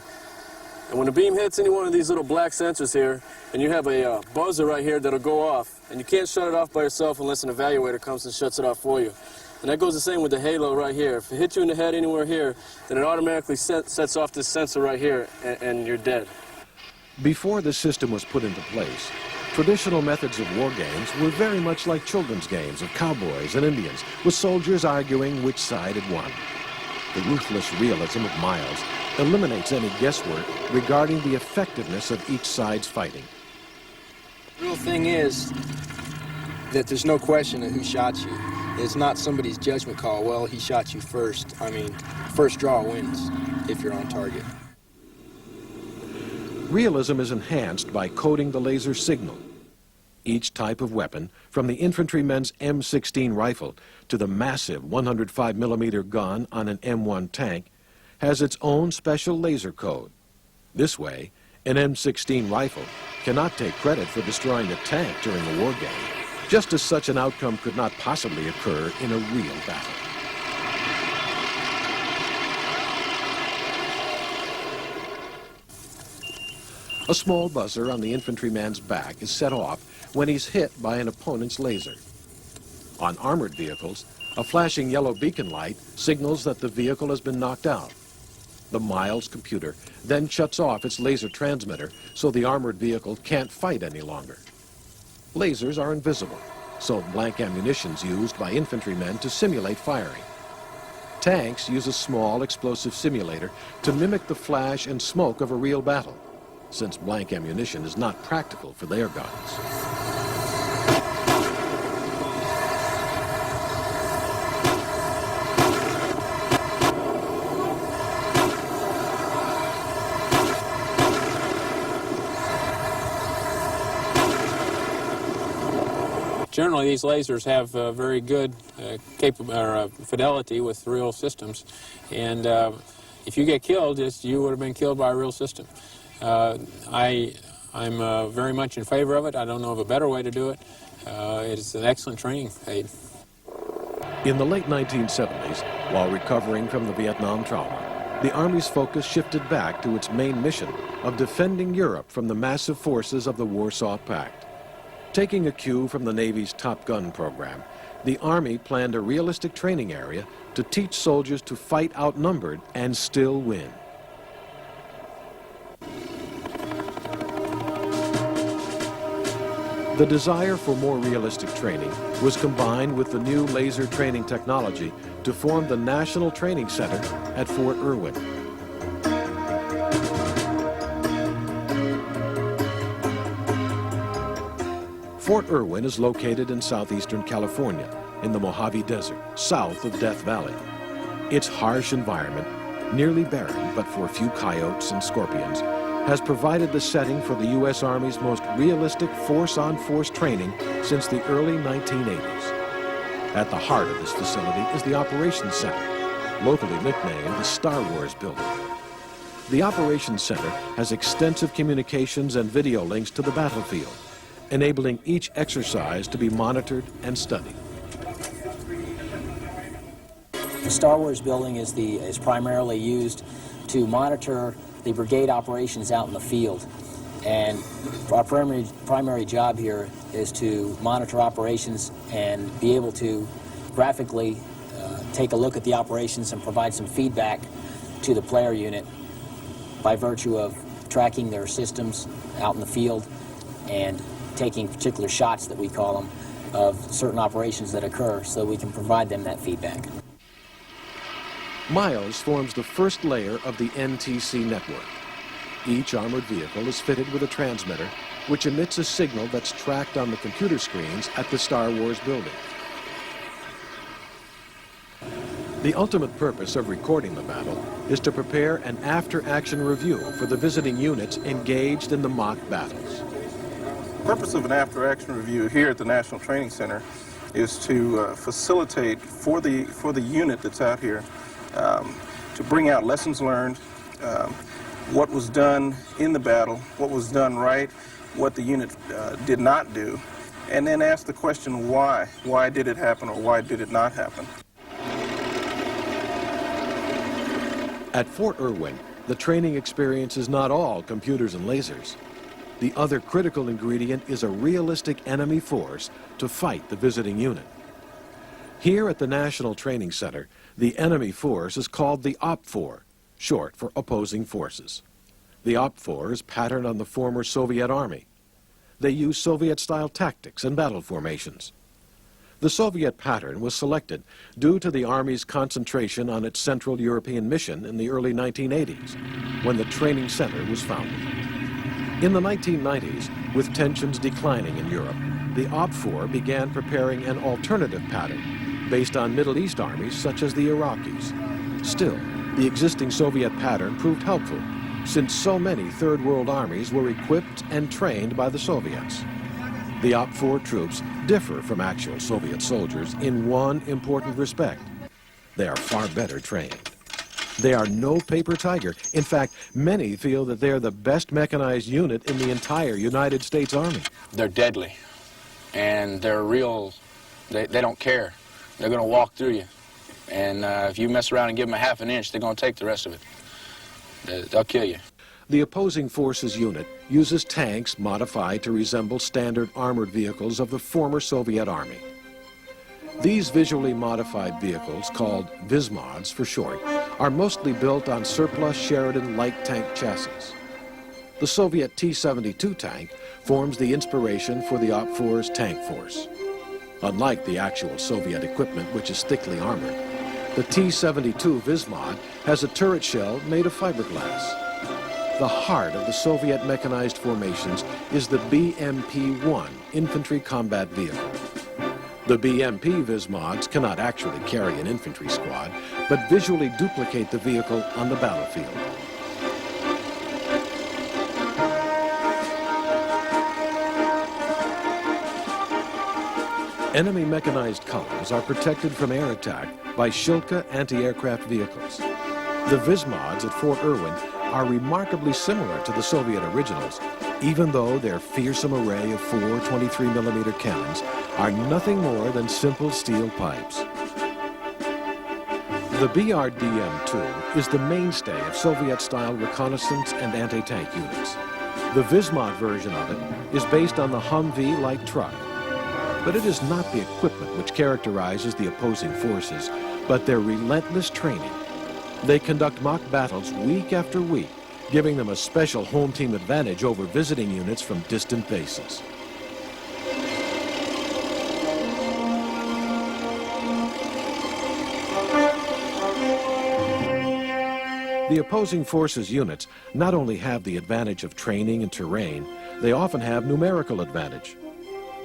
Speaker 11: And when the beam hits any one of these little black sensors here, and you have a buzzer right here that'll go off, and you can't shut it off by yourself unless an evaluator comes and shuts it off for you. And that goes the same with the Halo right here. If it hits you in the head anywhere here, then it automatically sets off this sensor right here, and you're dead.
Speaker 18: Before the system was put into place, traditional methods of war games were very much like children's games of cowboys and Indians, with soldiers arguing which side had won. The ruthless realism of Miles eliminates any guesswork regarding the effectiveness of each side's fighting.
Speaker 16: The real thing is that there's no question of who shot you. It's not somebody's judgment call, well, he shot you first. I mean, first draw wins if you're on target.
Speaker 18: Realism is enhanced by coding the laser signal. Each type of weapon, from the infantryman's M16 rifle to the massive 105mm gun on an M1 tank, has its own special laser code. This way, an M16 rifle cannot take credit for destroying a tank during a war game, just as such an outcome could not possibly occur in a real battle. A small buzzer on the infantryman's back is set off when he's hit by an opponent's laser. On armored vehicles, a flashing yellow beacon light signals that the vehicle has been knocked out. The Miles computer then shuts off its laser transmitter so the armored vehicle can't fight any longer. Lasers are invisible, so blank ammunition's used by infantrymen to simulate firing. Tanks use a small explosive simulator to mimic the flash and smoke of a real battle, since blank ammunition is not practical for their guns.
Speaker 20: Generally, these lasers have very good fidelity with real systems, and if you get killed, you would have been killed by a real system. I'm very much in favor of it. I don't know of a better way to do it. It's an excellent training aid.
Speaker 18: In the late 1970s, while recovering from the Vietnam trauma, the Army's focus shifted back to its main mission of defending Europe from the massive forces of the Warsaw Pact. Taking a cue from the Navy's Top Gun program, the Army planned a realistic training area to teach soldiers to fight outnumbered and still win. The desire for more realistic training was combined with the new laser training technology to form the National Training Center at Fort Irwin. Fort Irwin is located in southeastern California, in the Mojave Desert, south of Death Valley. Its harsh environment, nearly barren but for a few coyotes and scorpions, has provided the setting for the U.S. Army's most realistic force-on-force training since the early 1980s. At the heart of this facility is the Operations Center, locally nicknamed the Star Wars Building. The Operations Center has extensive communications and video links to the battlefield, enabling each exercise to be monitored and studied.
Speaker 24: The Star Wars Building is primarily used to monitor the brigade operations out in the field. And our primary job here is to monitor operations and be able to graphically take a look at the operations and provide some feedback to the player unit by virtue of tracking their systems out in the field and taking particular shots, that we call them, of certain operations that occur so we can provide them that feedback.
Speaker 18: Miles forms the first layer of the NTC network. Each armored vehicle is fitted with a transmitter which emits a signal that's tracked on the computer screens at the Star Wars Building. The ultimate purpose of recording the battle is to prepare an after-action review for the visiting units engaged in the mock battles.
Speaker 25: The purpose of an after-action review here at the National Training Center is to facilitate for the unit that's out here to bring out lessons learned, what was done in the battle, what was done right, what the unit did not do, and then ask the question why. Why did it happen or why did it not happen?
Speaker 18: At Fort Irwin, the training experience is not all computers and lasers. The other critical ingredient is a realistic enemy force to fight the visiting unit. Here at the National Training Center, the enemy force is called the OPFOR, short for Opposing Forces. The OPFOR is patterned on the former Soviet Army. They use Soviet-style tactics and battle formations. The Soviet pattern was selected due to the Army's concentration on its Central European mission in the early 1980s, when the training center was founded. In the 1990s, with tensions declining in Europe, the OPFOR began preparing an alternative pattern based on Middle East armies such as the Iraqis. Still, the existing Soviet pattern proved helpful, since so many Third World armies were equipped and trained by the Soviets. The OPFOR troops differ from actual Soviet soldiers in one important respect. They are far better trained. They are no paper tiger. In fact, many feel that they're the best mechanized unit in the entire United States Army.
Speaker 20: They're deadly, and they're real, they don't care. They're going to walk through you. And if you mess around and give them a half an inch, they're going to take the rest of it. They'll kill you.
Speaker 18: The Opposing Forces unit uses tanks modified to resemble standard armored vehicles of the former Soviet Army. These visually modified vehicles, called Vismods for short, are mostly built on surplus Sheridan light tank chassis. The Soviet T-72 tank forms the inspiration for the OPFOR's tank force. Unlike the actual Soviet equipment, which is thickly armored, the T-72 Vismod has a turret shell made of fiberglass. The heart of the Soviet mechanized formations is the BMP-1 infantry combat vehicle. The BMP Vismods cannot actually carry an infantry squad, but visually duplicate the vehicle on the battlefield. Enemy mechanized columns are protected from air attack by Shilka anti-aircraft vehicles. The Vismods at Fort Irwin are remarkably similar to the Soviet originals, even though their fearsome array of 4 23mm cannons are nothing more than simple steel pipes. The BRDM-2 is the mainstay of Soviet-style reconnaissance and anti-tank units. The Vismod version of it is based on the Humvee light truck. But it is not the equipment which characterizes the opposing forces, but their relentless training. They conduct mock battles week after week, giving them a special home team advantage over visiting units from distant bases. The opposing forces units not only have the advantage of training and terrain, they often have numerical advantage.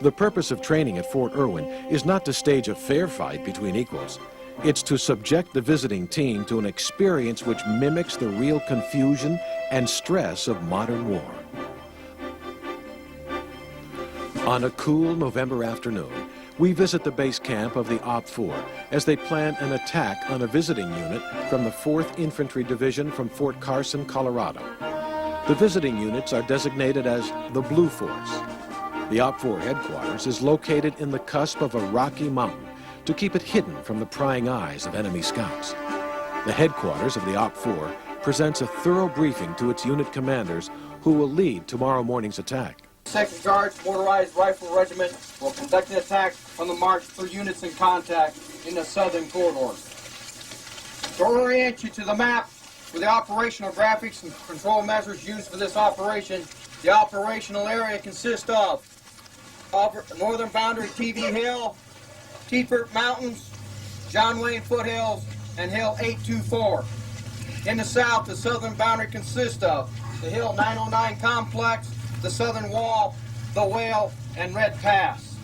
Speaker 18: The purpose of training at Fort Irwin is not to stage a fair fight between equals. It's to subject the visiting team to an experience which mimics the real confusion and stress of modern war. On a cool November afternoon, we visit the base camp of the OPFOR as they plan an attack on a visiting unit from the 4th Infantry Division from Fort Carson, Colorado. The visiting units are designated as the Blue Force. The OPFOR headquarters is located in the cusp of a rocky mountain to keep it hidden from the prying eyes of enemy scouts. The headquarters of the OPFOR presents a thorough briefing to its unit commanders who will lead tomorrow morning's attack.
Speaker 2: 2nd Guards Motorized Rifle Regiment will conduct an attack on the march for units in contact in the southern corridor. To orient you to the map with the operational graphics and control measures used for this operation, the operational area consists of northern boundary TV Hill, Teefert Mountains, John Wayne Foothills, and Hill 824. In the south, the southern boundary consists of the Hill 909 Complex, the Southern Wall, the Whale, and Red Pass.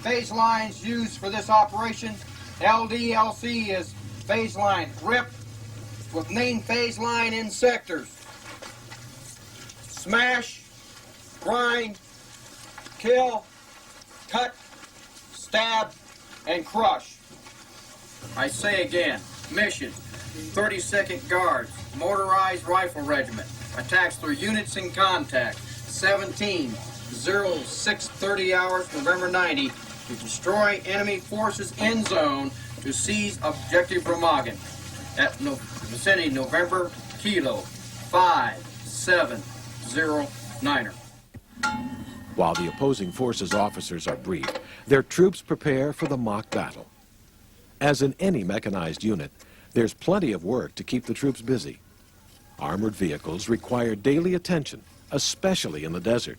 Speaker 2: Phase lines used for this operation, LDLC is phase line RIP with main phase line in sectors. Smash, grind, kill, cut, stab, and crush. I say again, mission, 32nd Guards, Motorized Rifle Regiment, attacks through units in contact, 17:06:30 hours, November 90, to destroy enemy forces in zone to seize objective Remagen at vicinity November Kilo 5709er.
Speaker 18: While the opposing forces officers are briefed, their troops prepare for the mock battle. As in any mechanized unit, there's plenty of work to keep the troops busy. Armored vehicles require daily attention, especially in the desert.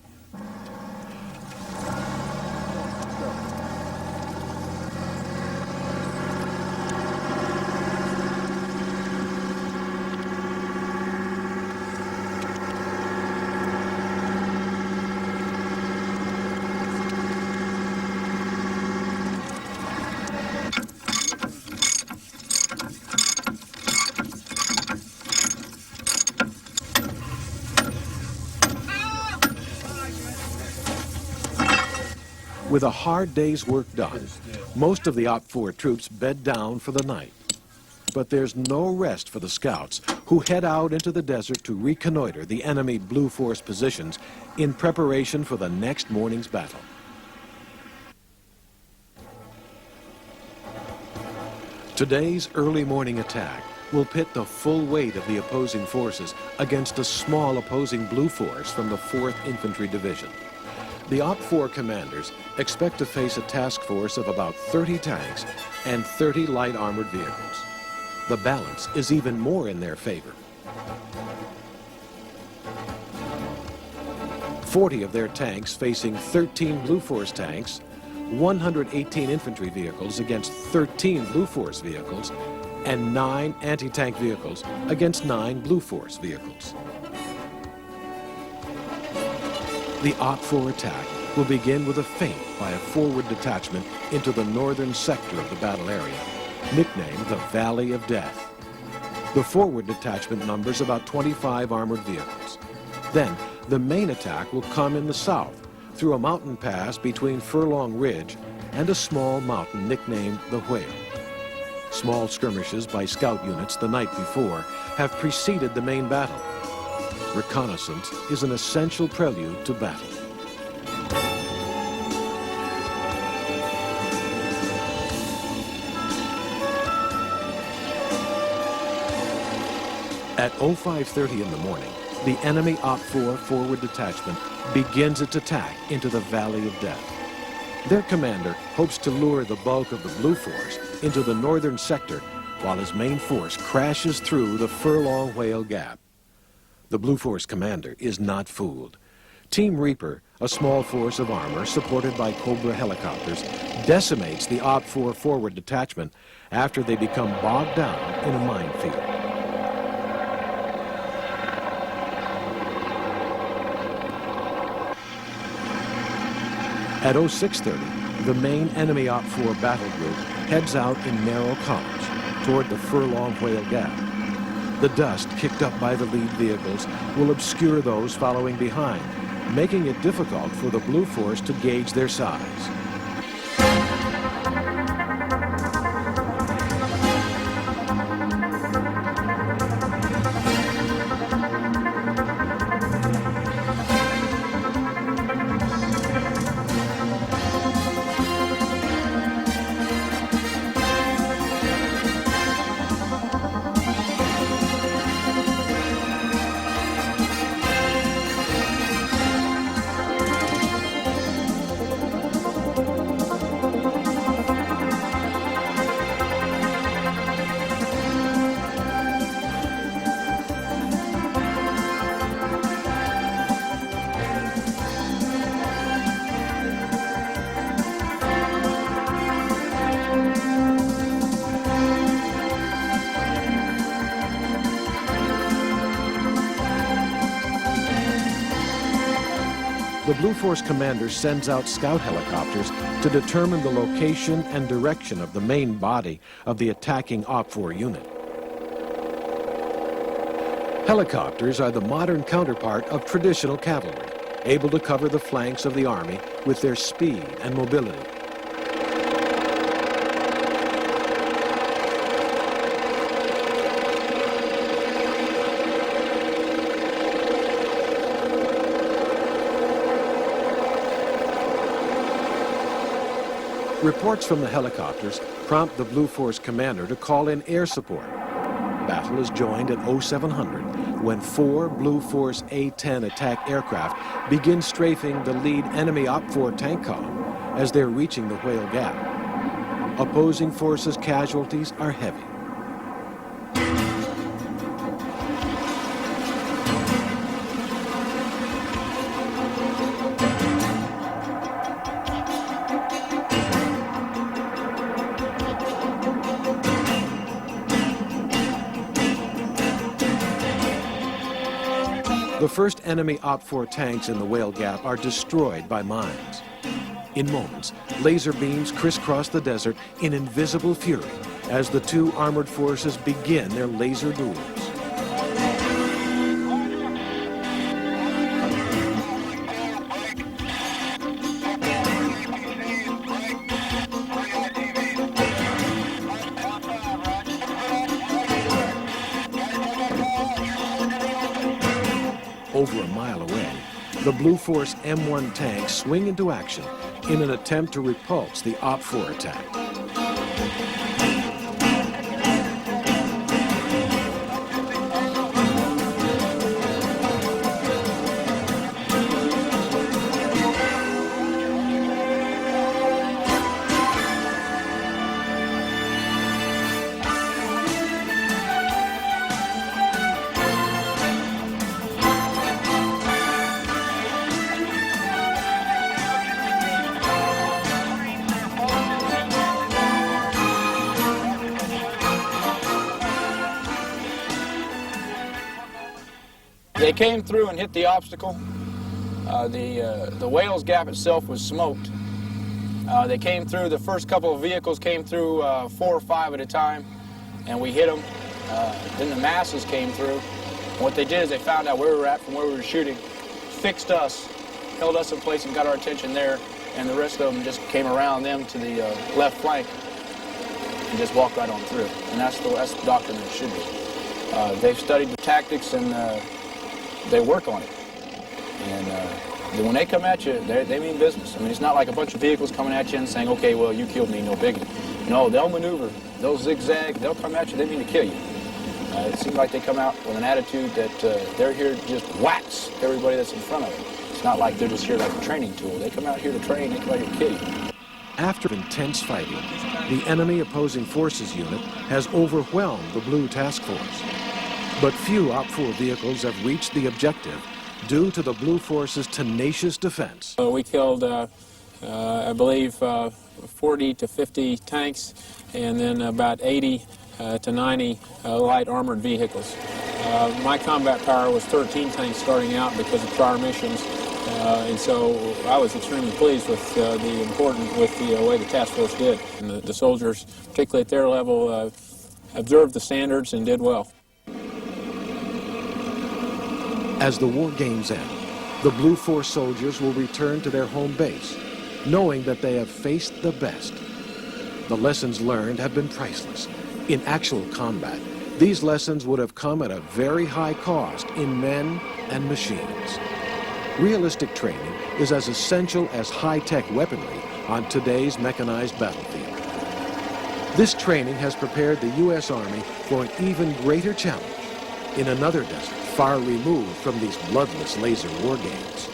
Speaker 18: With a hard day's work done, most of the Op 4 troops bed down for the night. But there's no rest for the scouts, who head out into the desert to reconnoiter the enemy Blue Force positions in preparation for the next morning's battle. Today's early morning attack will pit the full weight of the opposing forces against a small opposing Blue Force from the 4th Infantry Division. The Op 4 commanders expect to face a task force of about 30 tanks and 30 light armored vehicles. The balance is even more in their favor. 40 of their tanks facing 13 Blue Force tanks, 118 infantry vehicles against 13 Blue Force vehicles, and 9 anti-tank vehicles against 9 Blue Force vehicles. The Op 4 attack will begin with a feint by a forward detachment into the northern sector of the battle area, nicknamed the Valley of Death. The forward detachment numbers about 25 armored vehicles. Then, the main attack will come in the south, through a mountain pass between Furlong Ridge and a small mountain nicknamed the Whale. Small skirmishes by scout units the night before have preceded the main battle. Reconnaissance is an essential prelude to battle. At 05:30 in the morning, the enemy Op 4 forward detachment begins its attack into the Valley of Death. Their commander hopes to lure the bulk of the Blue Force into the northern sector while his main force crashes through the Furlong Whale Gap. The Blue Force commander is not fooled. Team Reaper, a small force of armor supported by Cobra helicopters, decimates the Op 4 forward detachment after they become bogged down in a minefield. At 06:30, the main enemy Op 4 battle group heads out in narrow columns toward the Furlong Whale Gap. The dust kicked up by the lead vehicles will obscure those following behind, making it difficult for the Blue Force to gauge their size. The Blue Force commander sends out scout helicopters to determine the location and direction of the main body of the attacking Op 4 unit. Helicopters are the modern counterpart of traditional cavalry, able to cover the flanks of the army with their speed and mobility. Reports from the helicopters prompt the Blue Force commander to call in air support. Battle is joined at 0700 when 4 Blue Force A-10 attack aircraft begin strafing the lead enemy Op-4 tank column as they're reaching the Whale Gap. Opposing forces' casualties are heavy. The first enemy Op-4 tanks in the Whale Gap are destroyed by mines. In moments, laser beams crisscross the desert in invisible fury as the two armored forces begin their laser duels. Over a mile away, the Blue Force M1 tanks swing into action in an attempt to repulse the Op-4 attack.
Speaker 20: They came through and hit the obstacle. The Whale's Gap itself was smoked. They came through, the first couple of vehicles came through 4 or 5 at a time, and we hit them. Then the masses came through. And what they did is they found out where we were at from where we were shooting, fixed us, held us in place and got our attention there, and the rest of them just came around them to the left flank and just walked right on through. And that's the doctrine it should be. They've studied the tactics and they work on it. And when they come at you, they mean business. I mean, it's not like a bunch of vehicles coming at you and saying, okay, well, you killed me, no biggie. No, they'll maneuver, they'll zigzag, they'll come at you, they mean to kill you. It seems like they come out with an attitude that they're here to just wax everybody that's in front of them. It's not like they're just here like a training tool. They come out here to train, they come out here to kill you.
Speaker 18: After intense fighting, the enemy opposing forces unit has overwhelmed the Blue Task Force. But few Op-4 vehicles have reached the objective due to the Blue Force's tenacious defense.
Speaker 4: We killed, I believe, 40 to 50 tanks and then about 80 to 90 light armored vehicles. My combat power was 13 tanks starting out because of prior missions, and so I was extremely pleased with the way the task force did. And the soldiers, particularly at their level, observed the standards and did well.
Speaker 18: As the war games end, the Blue Force soldiers will return to their home base, knowing that they have faced the best. The lessons learned have been priceless. In actual combat, these lessons would have come at a very high cost in men and machines. Realistic training is as essential as high-tech weaponry on today's mechanized battlefield. This training has prepared the U.S. Army for an even greater challenge in another desert far removed from these bloodless laser war games.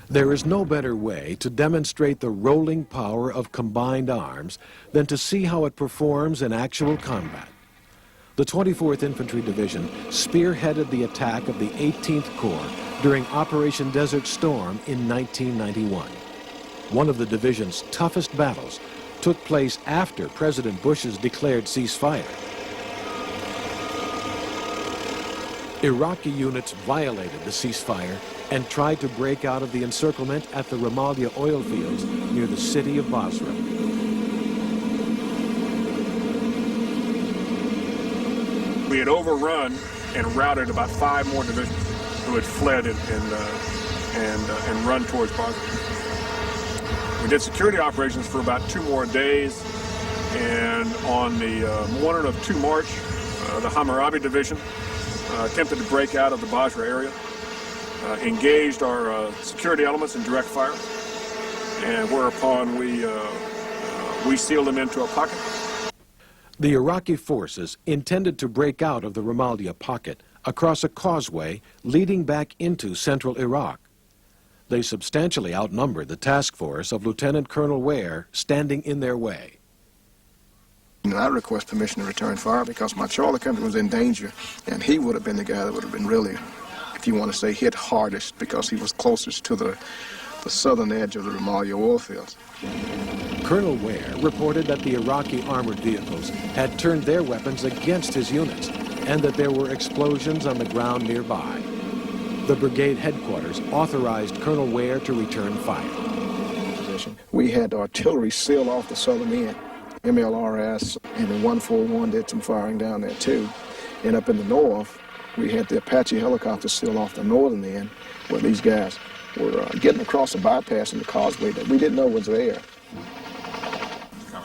Speaker 18: There is no better way to demonstrate the rolling power of combined arms than to see how it performs in actual combat. The 24th Infantry Division spearheaded the attack of the 18th Corps during Operation Desert Storm in 1991. One of the division's toughest battles took place after President Bush's declared ceasefire. Iraqi units violated the ceasefire and tried to break out of the encirclement at the Ramallah oil fields near the city of Basra.
Speaker 9: We had overrun and routed about 5 more divisions who had fled and run towards Basra. We did security operations for about 2 more days, and on the morning of 2 March, the Hammurabi Division attempted to break out of the Basra area, engaged our security elements in direct fire. and whereupon we sealed them into a pocket.
Speaker 18: The Iraqi forces intended to break out of the Ramallah pocket across a causeway leading back into central Iraq. They substantially outnumbered the task force of Lieutenant Colonel Ware standing in their way.
Speaker 12: I request permission to return fire because my Charlie company was in danger, and he would have been the guy that would have been really, if you want to say, hit hardest because he was closest to the southern edge of the Ramallah oil fields.
Speaker 18: Colonel Ware reported that the Iraqi armored vehicles had turned their weapons against his units and that there were explosions on the ground nearby. The brigade headquarters authorized Colonel Ware to return fire.
Speaker 12: We had artillery seal off the southern end. MLRS and the 141 did some firing down there too. And up in the north, we had the Apache helicopters seal off the northern end where these guys were getting across a bypass in the causeway that we didn't know was there.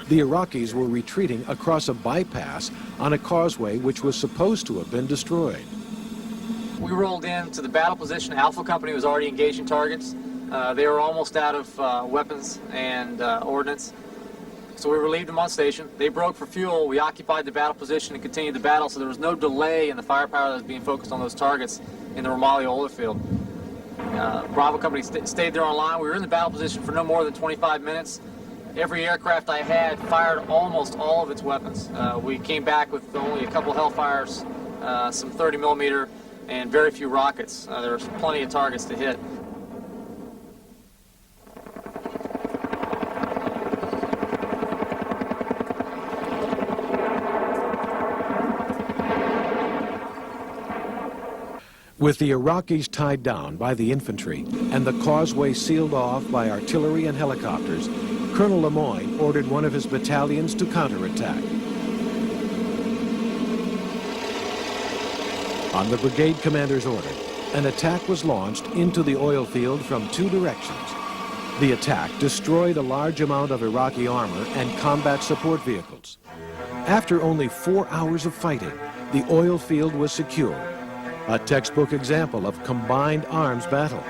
Speaker 18: The Iraqis were retreating across a bypass on a causeway which was supposed to have been destroyed.
Speaker 14: We rolled into the battle position. Alpha Company was already engaging targets. They were almost out of weapons and ordnance. So we relieved them on station. They broke for fuel. We occupied the battle position and continued the battle, so there was no delay in the firepower that was being focused on those targets in the Ramallah oil field. Bravo Company stayed there on line. We were in the battle position for no more than 25 minutes. Every aircraft I had fired almost all of its weapons. We came back with only a couple Hellfires, some 30 millimeter, and very few rockets. There was plenty of targets to hit.
Speaker 18: With the Iraqis tied down by the infantry and the causeway sealed off by artillery and helicopters, Colonel Lemoyne ordered one of his battalions to counterattack. On the brigade commander's order, an attack was launched into the oil field from two directions. The attack destroyed a large amount of Iraqi armor and combat support vehicles. After only 4 hours of fighting, the oil field was secured. A textbook example of combined arms battle.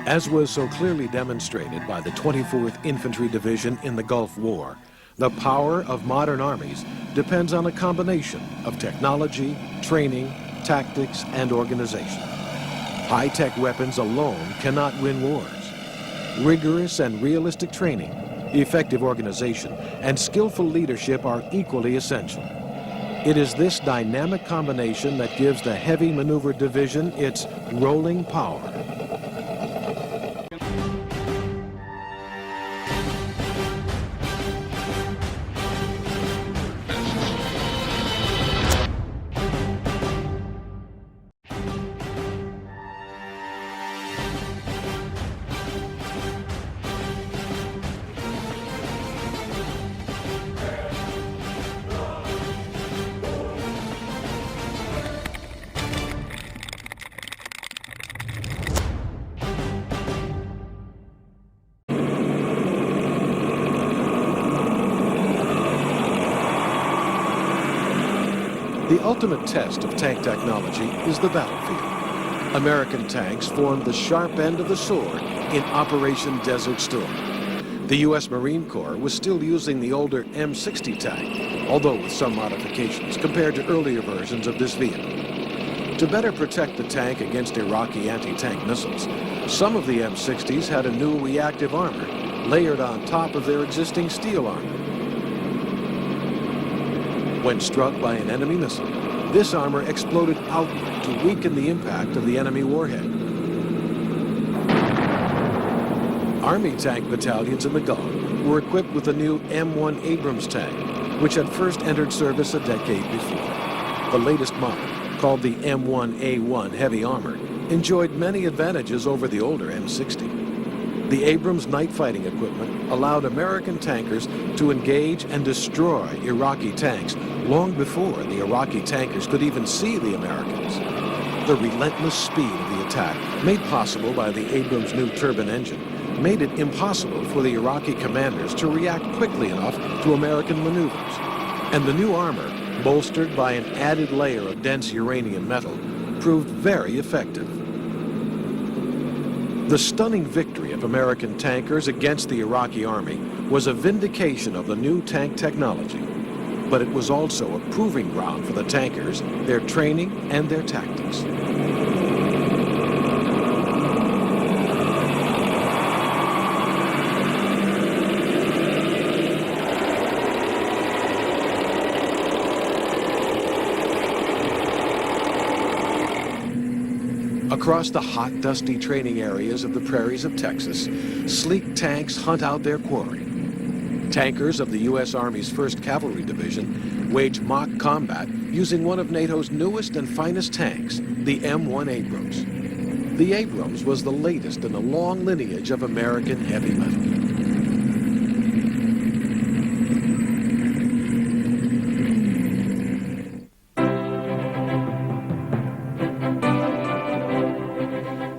Speaker 18: As was so clearly demonstrated by the 24th Infantry Division in the Gulf War, the power of modern armies depends on a combination of technology, training, tactics, and organization. High-tech weapons alone cannot win wars. Rigorous and realistic training, effective organization, and skillful leadership are equally essential. It is this dynamic combination that gives the Heavy Maneuver Division its rolling power. The ultimate test of tank technology is the battlefield. American tanks formed the sharp end of the sword in Operation Desert Storm. The U.S. Marine Corps was still using the older M60 tank, although with some modifications compared to earlier versions of this vehicle. To better protect the tank against Iraqi anti-tank missiles, some of the M60s had a new reactive armor layered on top of their existing steel armor. When struck by an enemy missile, this armor exploded outward to weaken the impact of the enemy warhead. Army tank battalions in the Gulf were equipped with the new M1 Abrams tank, which had first entered service a decade before. The latest model, called the M1A1 Heavy Armor, enjoyed many advantages over the older M60. The Abrams night fighting equipment allowed American tankers to engage and destroy Iraqi tanks long before the Iraqi tankers could even see the Americans. The relentless speed of the attack, made possible by the Abrams new turbine engine, made it impossible for the Iraqi commanders to react quickly enough to American maneuvers. And the new armor, bolstered by an added layer of dense uranium metal, proved very effective. The stunning victory of American tankers against the Iraqi army was a vindication of the new tank technology, but it was also a proving ground for the tankers, their training, and their tactics. Across the hot, dusty training areas of the prairies of Texas, sleek tanks hunt out their quarry. Tankers of the U.S. Army's 1st Cavalry Division wage mock combat using one of NATO's newest and finest tanks, the M1 Abrams. The Abrams was the latest in a long lineage of American heavy metal.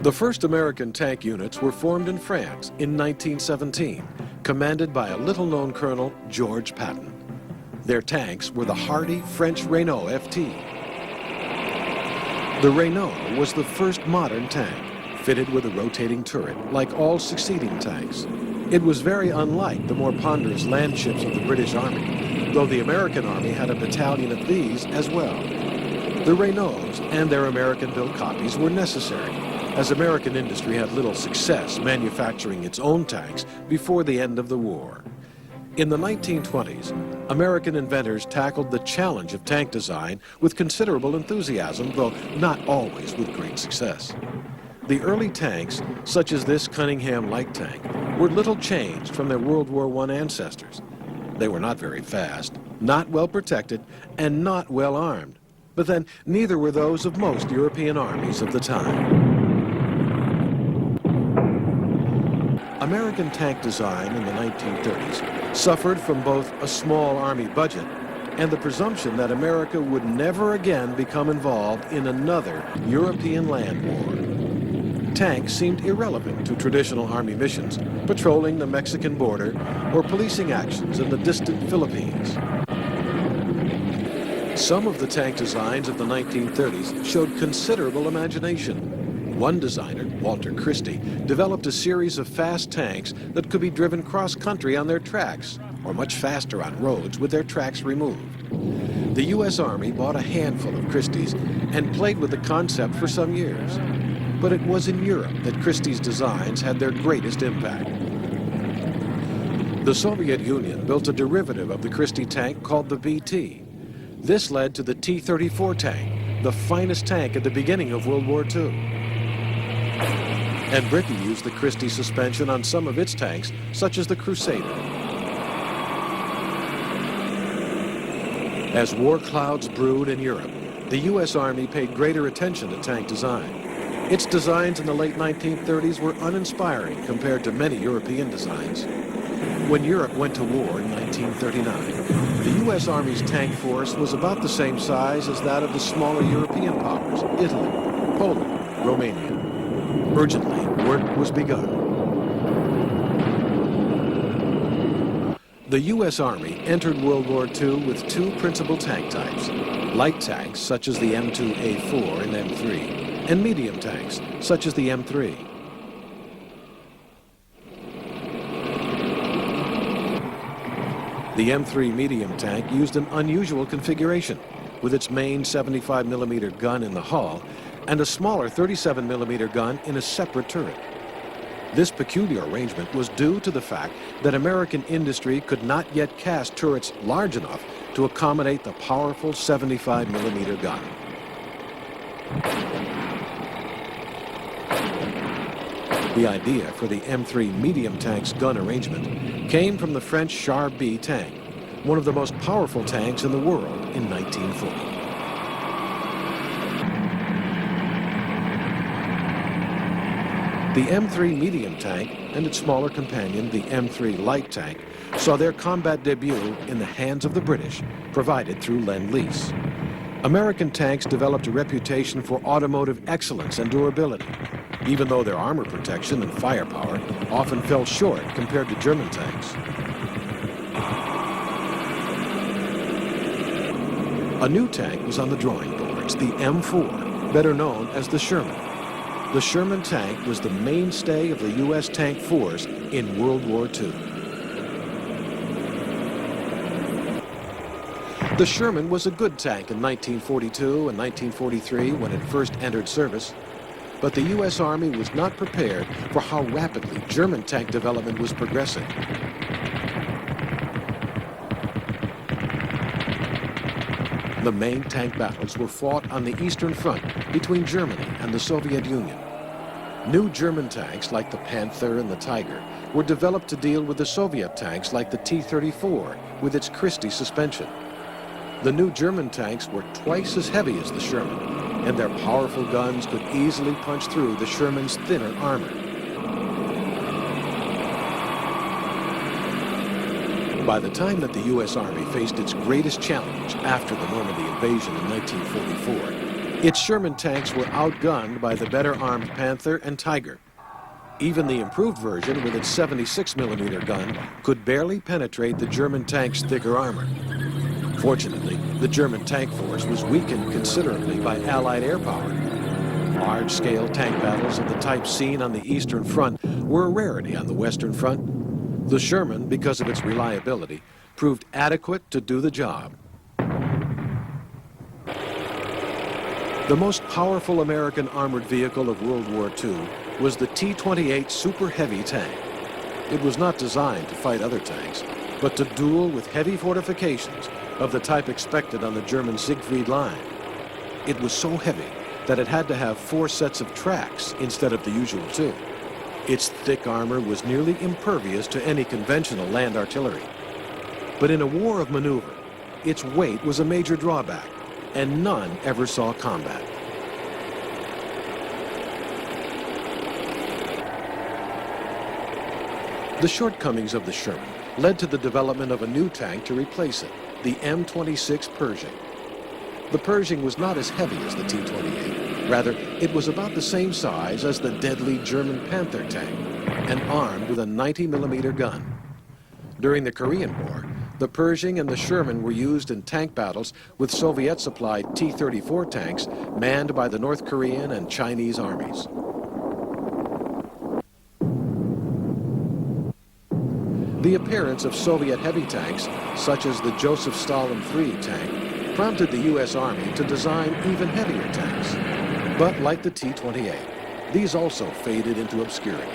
Speaker 18: The first American tank units were formed in France in 1917, commanded by a little-known Colonel George Patton. Their tanks were the hardy French Renault FT. The Renault was the first modern tank, fitted with a rotating turret, like all succeeding tanks. It was very unlike the more ponderous land ships of the British Army, though the American Army had a battalion of these as well. The Renaults and their American-built copies were necessary, as American industry had little success manufacturing its own tanks before the end of the war. In the 1920s, American inventors tackled the challenge of tank design with considerable enthusiasm, though not always with great success. The early tanks, such as this Cunningham light tank, were little changed from their World War I ancestors. They were not very fast, not well protected, and not well armed. But then, neither were those of most European armies of the time. American tank design in the 1930s suffered from both a small army budget and the presumption that America would never again become involved in another European land war. Tanks seemed irrelevant to traditional army missions, patrolling the Mexican border or policing actions in the distant Philippines. Some of the tank designs of the 1930s showed considerable imagination. One designer, Walter Christie, developed a series of fast tanks that could be driven cross-country on their tracks, or much faster on roads with their tracks removed. The U.S. Army bought a handful of Christie's and played with the concept for some years. But it was in Europe that Christie's designs had their greatest impact. The Soviet Union built a derivative of the Christie tank called the BT. This led to the T-34 tank, the finest tank at the beginning of World War II. And Britain used the Christie suspension on some of its tanks, such as the Crusader. As war clouds brewed in Europe, the U.S. Army paid greater attention to tank design. Its designs in the late 1930s were uninspiring compared to many European designs. When Europe went to war in 1939, the U.S. Army's tank force was about the same size as that of the smaller European powers, Italy, Poland, Romania. Urgently, work was begun. The U.S. Army entered World War II with two principal tank types: light tanks, such as the M2A4 and M3, and medium tanks, such as the M3. The M3 medium tank used an unusual configuration, with its main 75mm gun in the hull and a smaller 37mm gun in a separate turret. This peculiar arrangement was due to the fact that American industry could not yet cast turrets large enough to accommodate the powerful 75mm gun. The idea for the M3 medium tank's gun arrangement came from the French Char B tank, one of the most powerful tanks in the world in 1940. The M3 medium tank and its smaller companion, the M3 light tank, saw their combat debut in the hands of the British, provided through Lend-Lease. American tanks developed a reputation for automotive excellence and durability. even though their armor protection and firepower often fell short compared to German tanks. A new tank was on the drawing boards, the M4, better known as the Sherman. The Sherman tank was the mainstay of the U.S. tank force in World War II. The Sherman was a good tank in 1942 and 1943 when it first entered service, but the U.S. Army was not prepared for how rapidly German tank development was progressing. The main tank battles were fought on the Eastern Front between Germany and the Soviet Union. New German tanks like the Panther and the Tiger were developed to deal with the Soviet tanks like the T-34 with its Christie suspension. The new German tanks were twice as heavy as the Sherman, and their powerful guns could easily punch through the Sherman's thinner armor. By the time that the U.S. Army faced its greatest challenge after the Normandy invasion in 1944, its Sherman tanks were outgunned by the better-armed Panther and Tiger. Even the improved version with its 76mm gun could barely penetrate the German tank's thicker armor. Fortunately, the German tank force was weakened considerably by Allied air power. Large-scale tank battles of the type seen on the Eastern Front were a rarity on the Western Front. The Sherman, because of its reliability, proved adequate to do the job. The most powerful American armored vehicle of World War II was the T-28 Super Heavy tank. It was not designed to fight other tanks, but to duel with heavy fortifications of the type expected on the German Siegfried line. It was so heavy that it had to have 4 sets of tracks instead of the usual 2. Its thick armor was nearly impervious to any conventional land artillery. But in a war of maneuver, its weight was a major drawback, and none ever saw combat. The shortcomings of the Sherman led to the development of a new tank to replace it, the M26 Pershing. The Pershing was not as heavy as the T-28. Rather, it was about the same size as the deadly German Panther tank and armed with a 90mm gun. During the Korean War, the Pershing and the Sherman were used in tank battles with Soviet-supplied T-34 tanks manned by the North Korean and Chinese armies. The appearance of Soviet heavy tanks, such as the Joseph Stalin III tank, prompted the U.S. Army to design even heavier tanks. But like the T-28, these also faded into obscurity.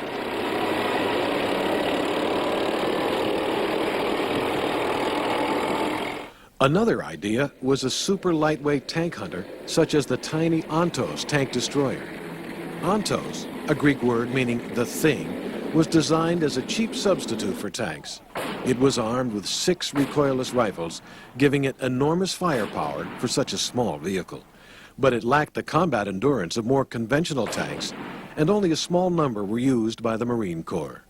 Speaker 18: Another idea was a super lightweight tank hunter, such as the tiny Ontos tank destroyer. Ontos, a Greek word meaning the thing, was designed as a cheap substitute for tanks. It was armed with 6 recoilless rifles, giving it enormous firepower for such a small vehicle. But it lacked the combat endurance of more conventional tanks, and only a small number were used by the Marine Corps.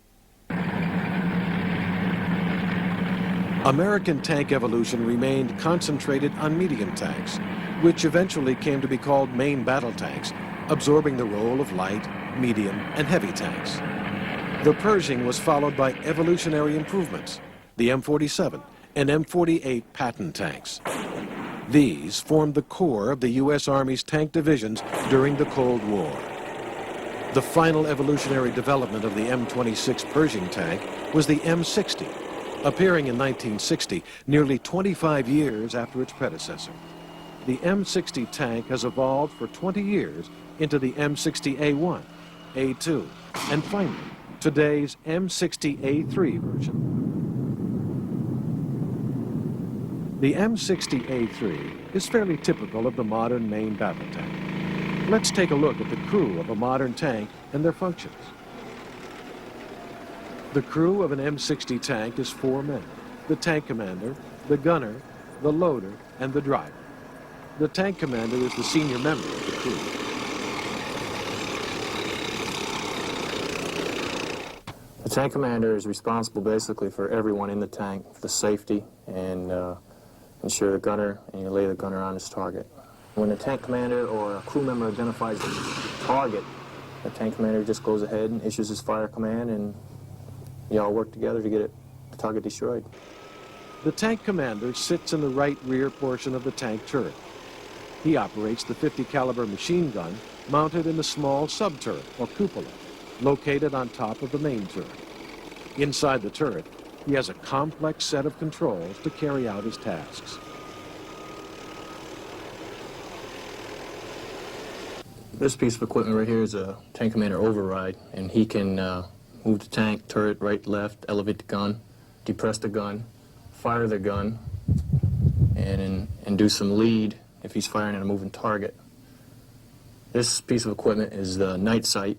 Speaker 18: American tank evolution remained concentrated on medium tanks, which eventually came to be called main battle tanks, absorbing the role of light, medium, and heavy tanks. The Pershing was followed by evolutionary improvements, the M47 and M48 Patton tanks. These formed the core of the U.S. Army's tank divisions during the Cold War. The final evolutionary development of the M26 Pershing tank was the M60, appearing in 1960, nearly 25 years after its predecessor. The M60 tank has evolved for 20 years into the M60A1, A2, and finally, today's M60A3 version. The M60A3 is fairly typical of the modern main battle tank. Let's take a look at the crew of a modern tank and their functions. The crew of an M60 tank is 4 men: the tank commander, the gunner, the loader, and the driver. The tank commander is the senior member of the crew.
Speaker 4: The tank commander is responsible basically for everyone in the tank, for the safety, and ensure the gunner, and you lay the gunner on his target. When the tank commander or a crew member identifies the target,
Speaker 24: the tank commander just goes ahead and issues his fire command, and you all work together to get the target destroyed.
Speaker 18: The tank commander sits in the right rear portion of the tank turret. He operates the 50 caliber machine gun mounted in a small sub-turret, or cupola, located on top of the main turret. Inside the turret, he has a complex set of controls to carry out his tasks.
Speaker 24: This piece of equipment right here is a tank commander override, and he can move the tank, turret, right, left, elevate the gun, depress the gun, fire the gun, and do some lead if he's firing at a moving target. This piece of equipment is the night sight.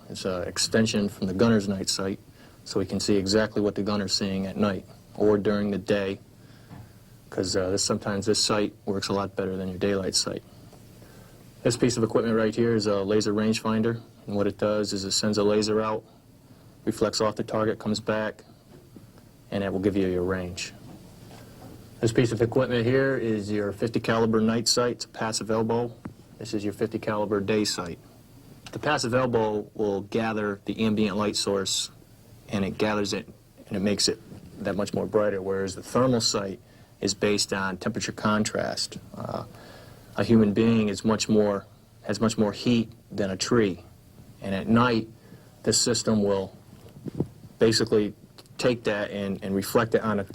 Speaker 24: It's an extension from the gunner's night sight, so we can see exactly what the gunner's seeing at night or during the day, because sometimes this sight works a lot better than your daylight sight. This piece of equipment right here is a laser rangefinder, and what it does is it sends a laser out, reflects off the target, comes back, and it will give you your range. This piece of equipment here is your 50 caliber night sight. It's a passive elbow. This is your 50 caliber day sight. The passive elbow will gather the ambient light source, and it gathers it and it makes it that much more brighter, whereas the thermal sight is based on temperature contrast. A human being has much more heat than a tree, and at night this system will basically take that and reflect it on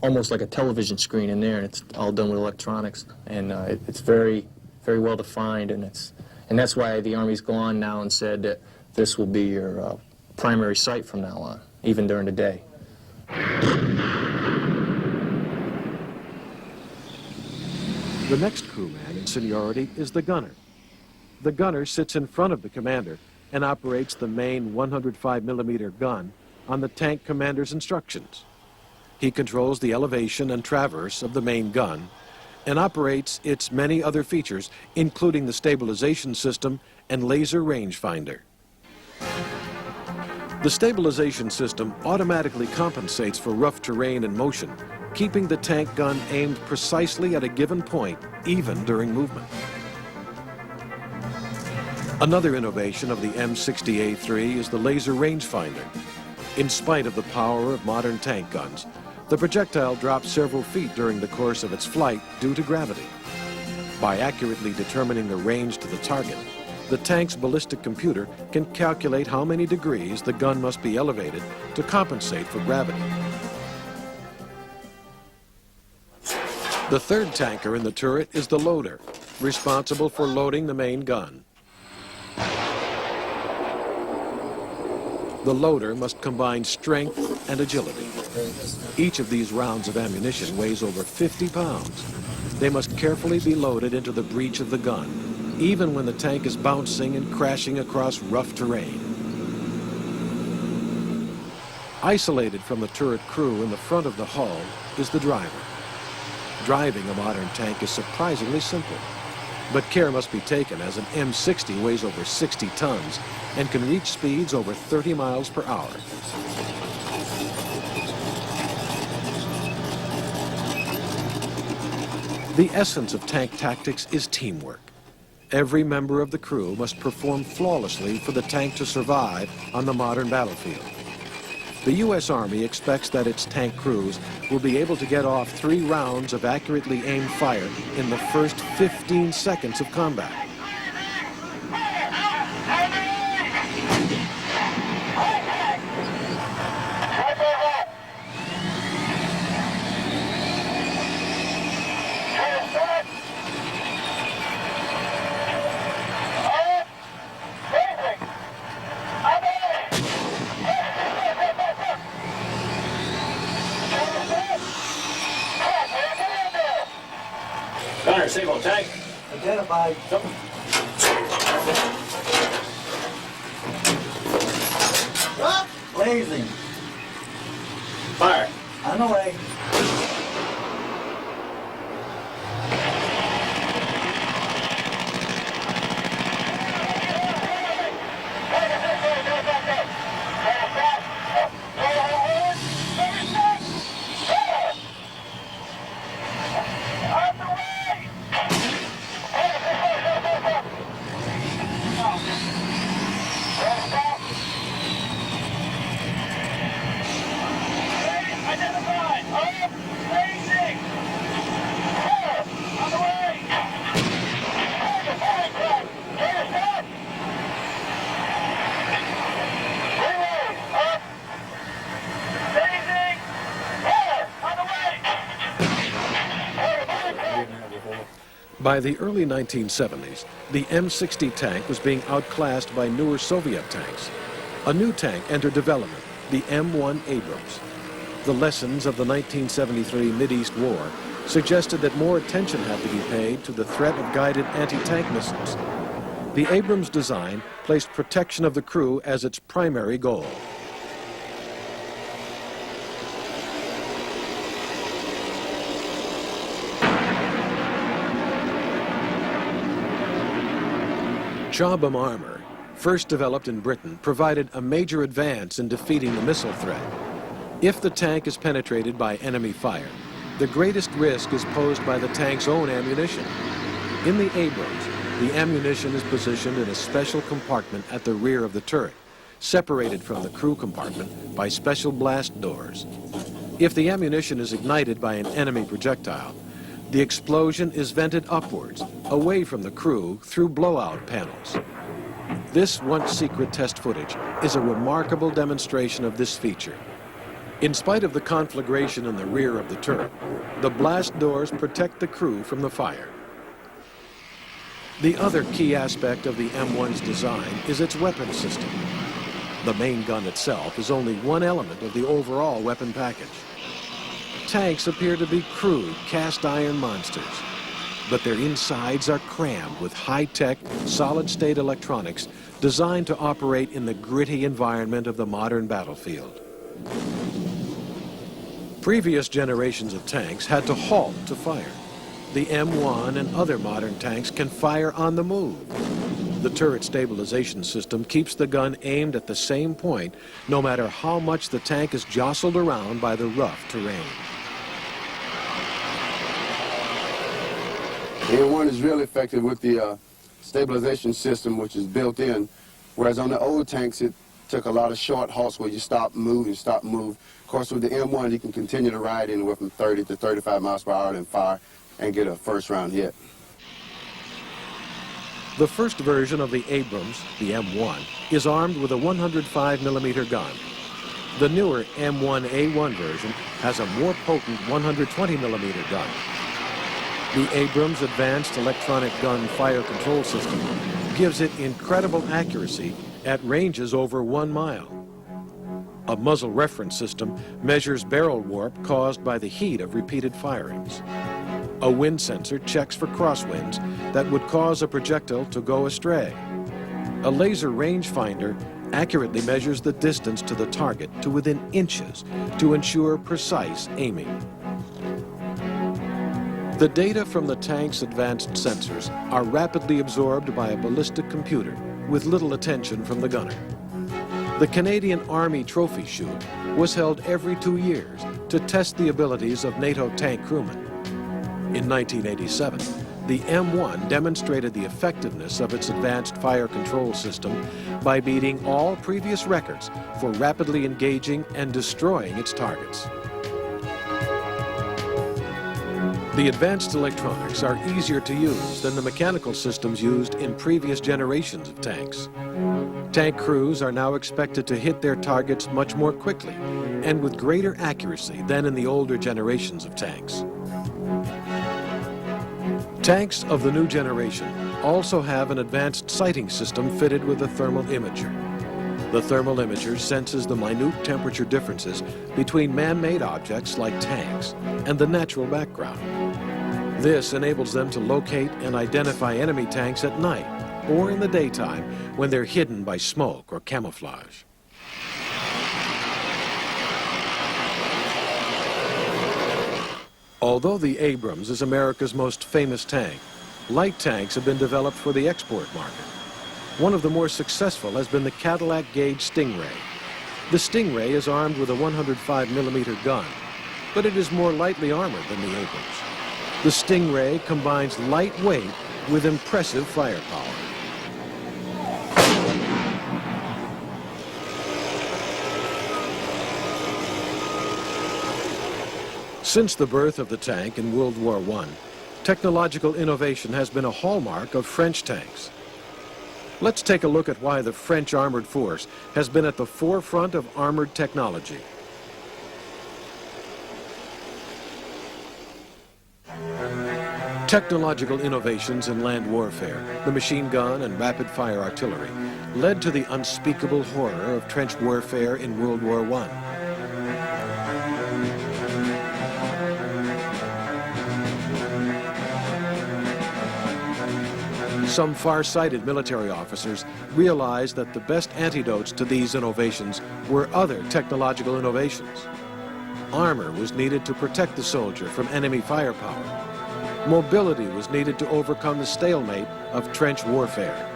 Speaker 24: almost like a television screen in there, and it's all done with electronics, and it's very, very well defined, and that's why the Army's gone now and said that this will be your primary sight from now on, even during the day.
Speaker 18: The next crewman in seniority is the gunner. The gunner sits in front of the commander and operates the main 105mm gun on the tank commander's instructions. He controls the elevation and traverse of the main gun and operates its many other features, including the stabilization system and laser rangefinder. The stabilization system automatically compensates for rough terrain and motion, keeping the tank gun aimed precisely at a given point, even during movement. Another innovation of the M60A3 is the laser rangefinder. In spite of the power of modern tank guns, the projectile drops several feet during the course of its flight due to gravity. By accurately determining the range to the target, the tank's ballistic computer can calculate how many degrees the gun must be elevated to compensate for gravity. The third tanker in the turret is the loader, responsible for loading the main gun. The loader must combine strength and agility. Each of these rounds of ammunition weighs over 50 pounds. They must carefully be loaded into the breech of the gun, even when the tank is bouncing and crashing across rough terrain. Isolated from the turret crew in the front of the hull is the driver. Driving a modern tank is surprisingly simple, but care must be taken as an M60 weighs over 60 tons and can reach speeds over 30 miles per hour. The essence of tank tactics is teamwork. Every member of the crew must perform flawlessly for the tank to survive on the modern battlefield. The U.S. Army expects that its tank crews will be able to get off 3 rounds of accurately aimed fire in the first 15 seconds of combat.
Speaker 24: Gunner, signal tank.
Speaker 5: Identified. Blazing.
Speaker 24: Fire.
Speaker 5: On the way.
Speaker 18: By the early 1970s, the M60 tank was being outclassed by newer Soviet tanks. A new tank entered development, the M1 Abrams. The lessons of the 1973 Mideast War suggested that more attention had to be paid to the threat of guided anti-tank missiles. The Abrams design placed protection of the crew as its primary goal. Chobham armor, first developed in Britain, provided a major advance in defeating the missile threat. If the tank is penetrated by enemy fire, the greatest risk is posed by the tank's own ammunition. In the Abrams, the ammunition is positioned in a special compartment at the rear of the turret, separated from the crew compartment by special blast doors. If the ammunition is ignited by an enemy projectile, the explosion is vented upwards, away from the crew through blowout panels. This once secret test footage is a remarkable demonstration of this feature. In spite of the conflagration in the rear of the turret, the blast doors protect the crew from the fire. The other key aspect of the M1's design is its weapon system. The main gun itself is only one element of the overall weapon package. Tanks appear to be crude, cast-iron monsters, but their insides are crammed with high-tech, solid-state electronics designed to operate in the gritty environment of the modern battlefield. Previous generations of tanks had to halt to fire. The M1 and other modern tanks can fire on the move. The turret stabilization system keeps the gun aimed at the same point, no matter how much the tank is jostled around by the rough terrain.
Speaker 8: The M1 is really effective with the stabilization system, which is built in, whereas on the old tanks it took a lot of short halts where you stop, move, and stop, move. Of course, with the M1, you can continue to ride anywhere from 30 to 35 miles per hour and fire and get a first-round hit.
Speaker 18: The first version of the Abrams, the M1, is armed with a 105mm gun. The newer M1A1 version has a more potent 120mm gun. The Abrams Advanced Electronic Gun Fire Control System gives it incredible accuracy at ranges over 1 mile. A muzzle reference system measures barrel warp caused by the heat of repeated firings. A wind sensor checks for crosswinds that would cause a projectile to go astray. A laser rangefinder accurately measures the distance to the target to within inches to ensure precise aiming. The data from the tank's advanced sensors are rapidly absorbed by a ballistic computer with little attention from the gunner. The Canadian Army Trophy Shoot was held every 2 years to test the abilities of NATO tank crewmen. In 1987, the M1 demonstrated the effectiveness of its advanced fire control system by beating all previous records for rapidly engaging and destroying its targets. The advanced electronics are easier to use than the mechanical systems used in previous generations of tanks. Tank crews are now expected to hit their targets much more quickly and with greater accuracy than in the older generations of tanks. Tanks of the new generation also have an advanced sighting system fitted with a thermal imager. The thermal imager senses the minute temperature differences between man-made objects like tanks and the natural background. This enables them to locate and identify enemy tanks at night or in the daytime when they're hidden by smoke or camouflage. Although the Abrams is America's most famous tank, light tanks have been developed for the export market. One of the more successful has been the Cadillac Gauge Stingray. The Stingray is armed with a 105mm gun, but it is more lightly armored than the Abrams. The Stingray combines light weight with impressive firepower. Since the birth of the tank in World War I, technological innovation has been a hallmark of French tanks. Let's take a look at why the French armored force has been at the forefront of armored technology. Technological innovations in land warfare, the machine gun and rapid-fire artillery, led to the unspeakable horror of trench warfare in World War I. Some far-sighted military officers realized that the best antidotes to these innovations were other technological innovations. Armor was needed to protect the soldier from enemy firepower. Mobility was needed to overcome the stalemate of trench warfare.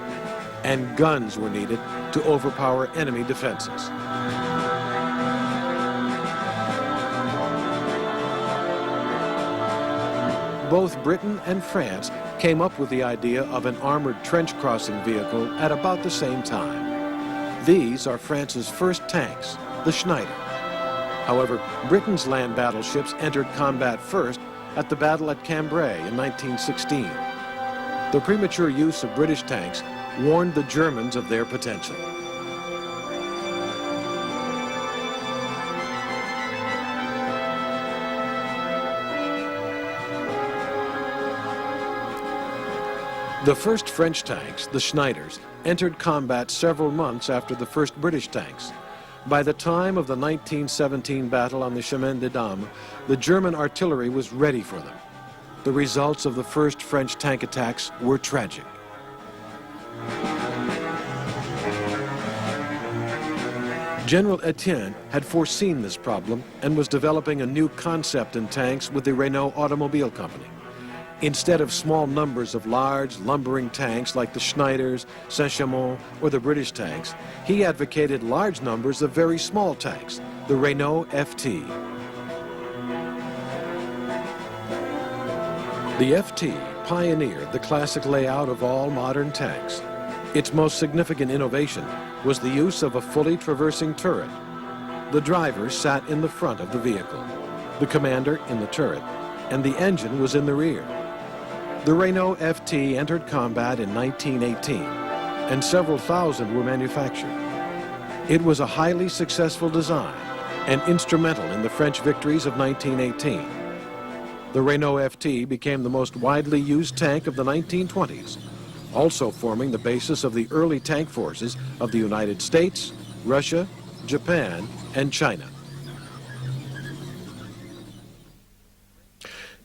Speaker 18: And guns were needed to overpower enemy defenses. Both Britain and France came up with the idea of an armored trench crossing vehicle at about the same time. These are France's first tanks, the Schneider. However, Britain's land battleships entered combat first at the battle at Cambrai in 1916. The premature use of British tanks warned the Germans of their potential. The first French tanks, the Schneiders, entered combat several months after the first British tanks. By the time of the 1917 battle on the Chemin des Dames, the German artillery was ready for them. The results of the first French tank attacks were tragic. General Etienne had foreseen this problem and was developing a new concept in tanks with the Renault Automobile Company. Instead of small numbers of large, lumbering tanks like the Schneiders, Saint-Chamond, or the British tanks, he advocated large numbers of very small tanks, the Renault FT. The FT pioneered the classic layout of all modern tanks. Its most significant innovation was the use of a fully traversing turret. The driver sat in the front of the vehicle, the commander in the turret, and the engine was in the rear. The Renault FT entered combat in 1918, and several thousand were manufactured. It was a highly successful design and instrumental in the French victories of 1918. The Renault FT became the most widely used tank of the 1920s, also forming the basis of the early tank forces of the United States, Russia, Japan, and China.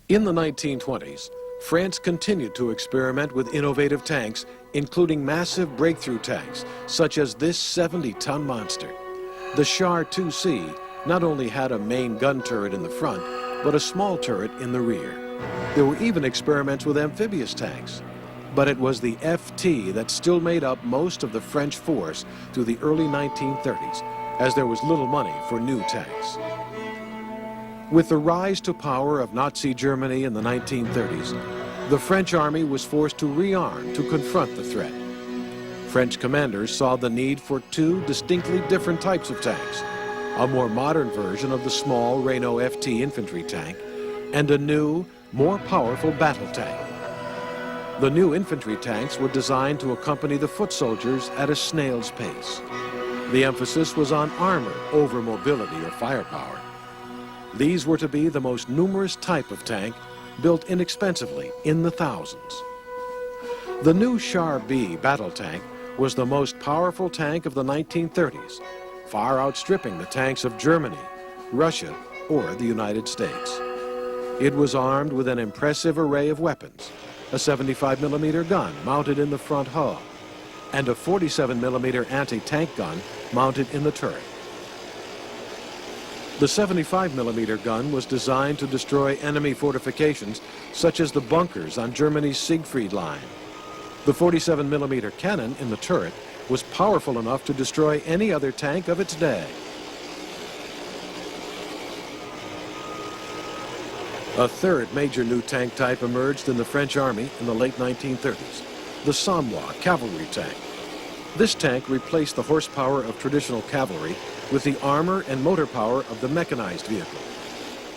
Speaker 18: In the 1920s, France continued to experiment with innovative tanks, including massive breakthrough tanks, such as this 70-ton monster. The Char 2C not only had a main gun turret in the front, but a small turret in the rear. There were even experiments with amphibious tanks. But it was the FT that still made up most of the French force through the early 1930s, as there was little money for new tanks. With the rise to power of Nazi Germany in the 1930s, the French army was forced to rearm to confront the threat. French commanders saw the need for two distinctly different types of tanks, a more modern version of the small Renault FT infantry tank, and a new, more powerful battle tank. The new infantry tanks were designed to accompany the foot soldiers at a snail's pace. The emphasis was on armor over mobility or firepower. These were to be the most numerous type of tank, built inexpensively in the thousands. The new Char B battle tank was the most powerful tank of the 1930s, far outstripping the tanks of Germany, Russia, or the United States. It was armed with an impressive array of weapons, a 75mm gun mounted in the front hull, and a 47mm anti-tank gun mounted in the turret. The 75mm gun was designed to destroy enemy fortifications, such as the bunkers on Germany's Siegfried Line. The 47mm cannon in the turret was powerful enough to destroy any other tank of its day. A third major new tank type emerged in the French army in the late 1930s, the Somme cavalry tank. This tank replaced the horsepower of traditional cavalry with the armor and motor power of the mechanized vehicle.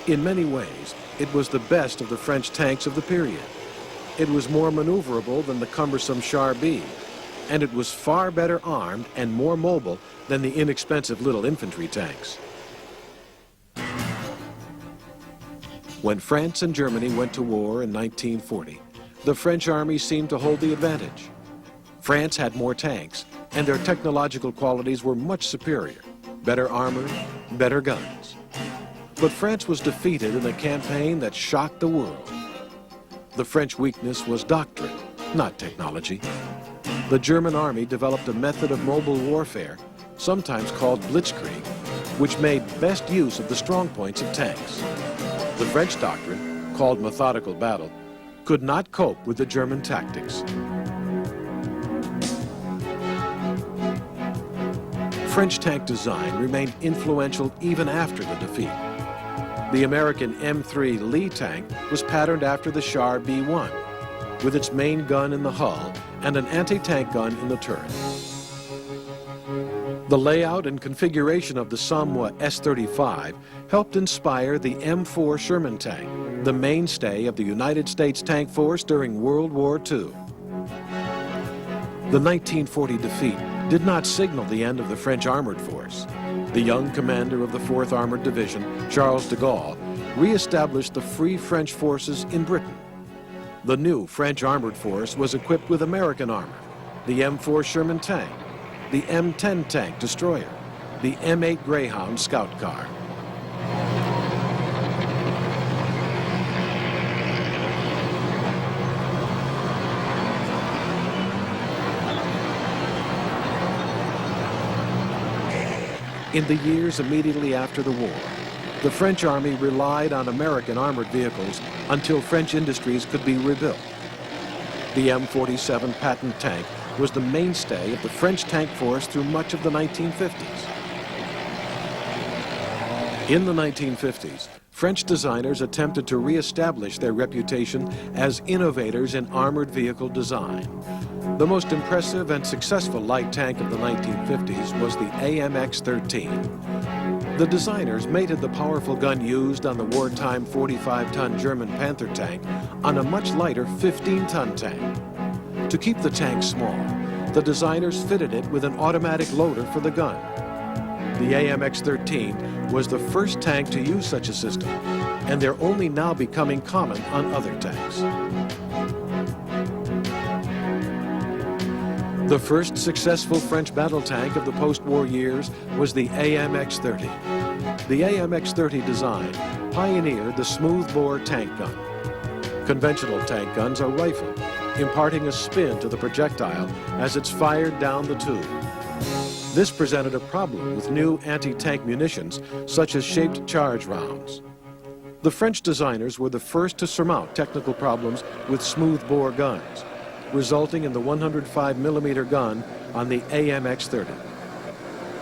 Speaker 18: In many ways, it was the best of the French tanks of the period. It was more maneuverable than the cumbersome Char B, and it was far better armed and more mobile than the inexpensive little infantry tanks. When France and Germany went to war in 1940, the French army seemed to hold the advantage. France had more tanks, and their technological qualities were much superior. Better armor, better guns. But France was defeated in a campaign that shocked the world. The French weakness was doctrine, not technology. The German army developed a method of mobile warfare, sometimes called blitzkrieg, which made best use of the strong points of tanks. The French doctrine, called methodical battle, could not cope with the German tactics. French tank design remained influential even after the defeat. The American M3 Lee tank was patterned after the Char B1, with its main gun in the hull and an anti-tank gun in the turret. The layout and configuration of the Somme S-35 helped inspire the M4 Sherman tank, the mainstay of the United States Tank Force during World War II. The 1940 defeat did not signal the end of the French armored force. The young commander of the 4th Armored Division, Charles de Gaulle, re-established the Free French forces in Britain. The new French armored force was equipped with American armor, the M4 Sherman tank, the M10 tank destroyer, the M8 Greyhound scout car. In the years immediately after the war, the French Army relied on American armored vehicles until French industries could be rebuilt. The M47 Patton tank was the mainstay of the French tank force through much of the 1950s. In the 1950s, French designers attempted to re-establish their reputation as innovators in armored vehicle design. The most impressive and successful light tank of the 1950s was the AMX-13. The designers mated the powerful gun used on the wartime 45-ton German Panther tank on a much lighter 15-ton tank. To keep the tank small, the designers fitted it with an automatic loader for the gun. The AMX-13 was the first tank to use such a system, and they're only now becoming common on other tanks. The first successful French battle tank of the post-war years was the AMX-30. The AMX-30 design pioneered the smoothbore tank gun. Conventional tank guns are rifled, imparting a spin to the projectile as it's fired down the tube. This presented a problem with new anti-tank munitions, such as shaped charge rounds. The French designers were the first to surmount technical problems with smoothbore guns, resulting in the 105mm gun on the AMX-30.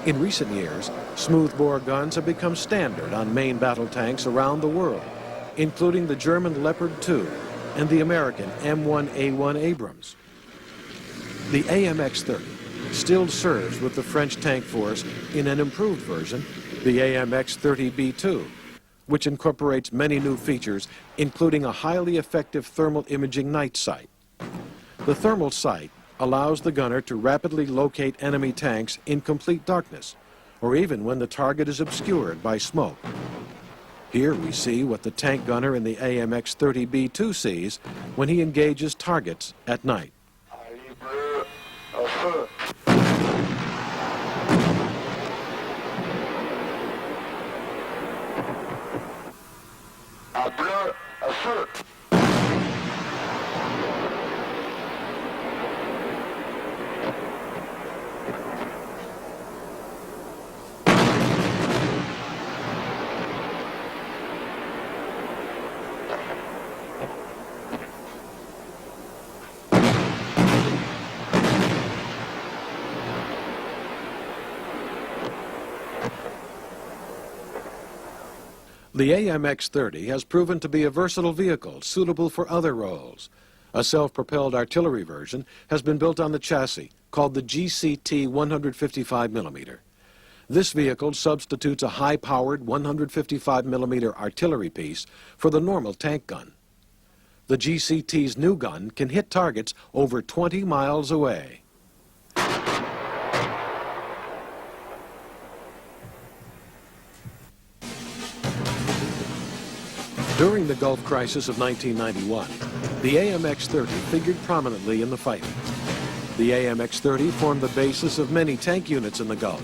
Speaker 18: In recent years, smoothbore guns have become standard on main battle tanks around the world, including the German Leopard 2 and the American M1A1 Abrams. The AMX-30 still serves with the French tank force in an improved version, the AMX-30B2, which incorporates many new features, including a highly effective thermal imaging night sight. The thermal sight allows the gunner to rapidly locate enemy tanks in complete darkness, or even when the target is obscured by smoke. Here we see what the tank gunner in the AMX-30B2 sees when he engages targets at night. The AMX-30 has proven to be a versatile vehicle suitable for other roles. A self-propelled artillery version has been built on the chassis, called the GCT 155mm. This vehicle substitutes a high-powered 155mm artillery piece for the normal tank gun. The GCT's new gun can hit targets over 20 miles away. During the Gulf crisis of 1991, the AMX-30 figured prominently in the fighting. The AMX-30 formed the basis of many tank units in the Gulf,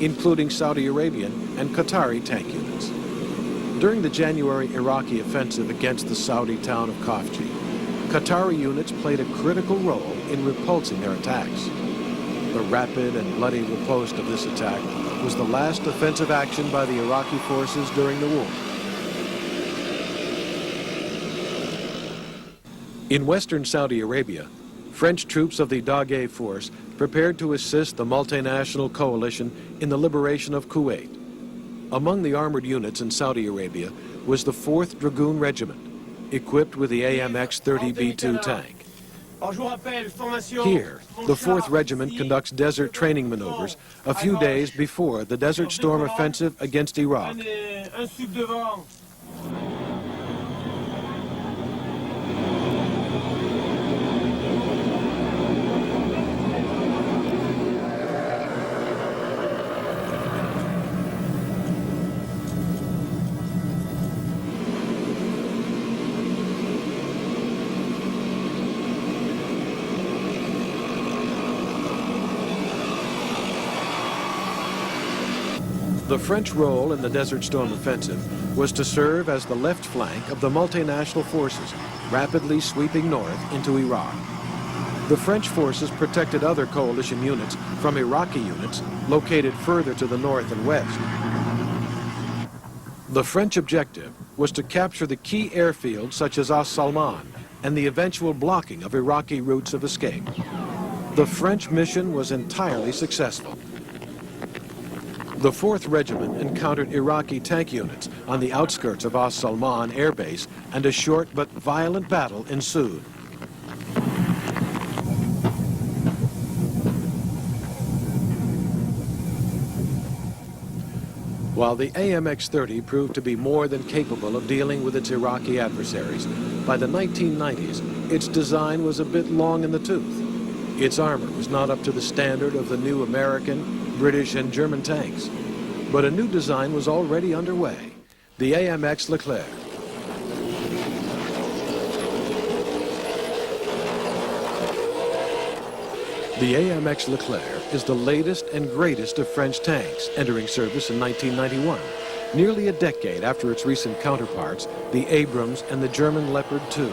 Speaker 18: including Saudi Arabian and Qatari tank units. During the January Iraqi offensive against the Saudi town of Khafji, Qatari units played a critical role in repulsing their attacks. The rapid and bloody riposte of this attack was the last offensive action by the Iraqi forces during the war. In western Saudi Arabia, French troops of the WWII force prepared to assist the multinational coalition in the liberation of Kuwait. Among the armored units in Saudi Arabia was the 4th Dragoon Regiment, equipped with the AMX-30B2 tank. Here, the 4th Regiment conducts desert training maneuvers a few days before the Desert Storm offensive against Iraq. The French role in the Desert Storm offensive was to serve as the left flank of the multinational forces rapidly sweeping north into Iraq. The French forces protected other coalition units from Iraqi units located further to the north and west. The French objective was to capture the key airfields such as As Salman and the eventual blocking of Iraqi routes of escape. The French mission was entirely successful. The 4th Regiment encountered Iraqi tank units on the outskirts of As Salman Air Base, and a short but violent battle ensued. While the AMX-30 proved to be more than capable of dealing with its Iraqi adversaries, by the 1990s, its design was a bit long in the tooth. Its armor was not up to the standard of the new American, British, and German tanks. But a new design was already underway, the AMX Leclerc. The AMX Leclerc is the latest and greatest of French tanks, entering service in 1991, nearly a decade after its recent counterparts, the Abrams and the German Leopard II.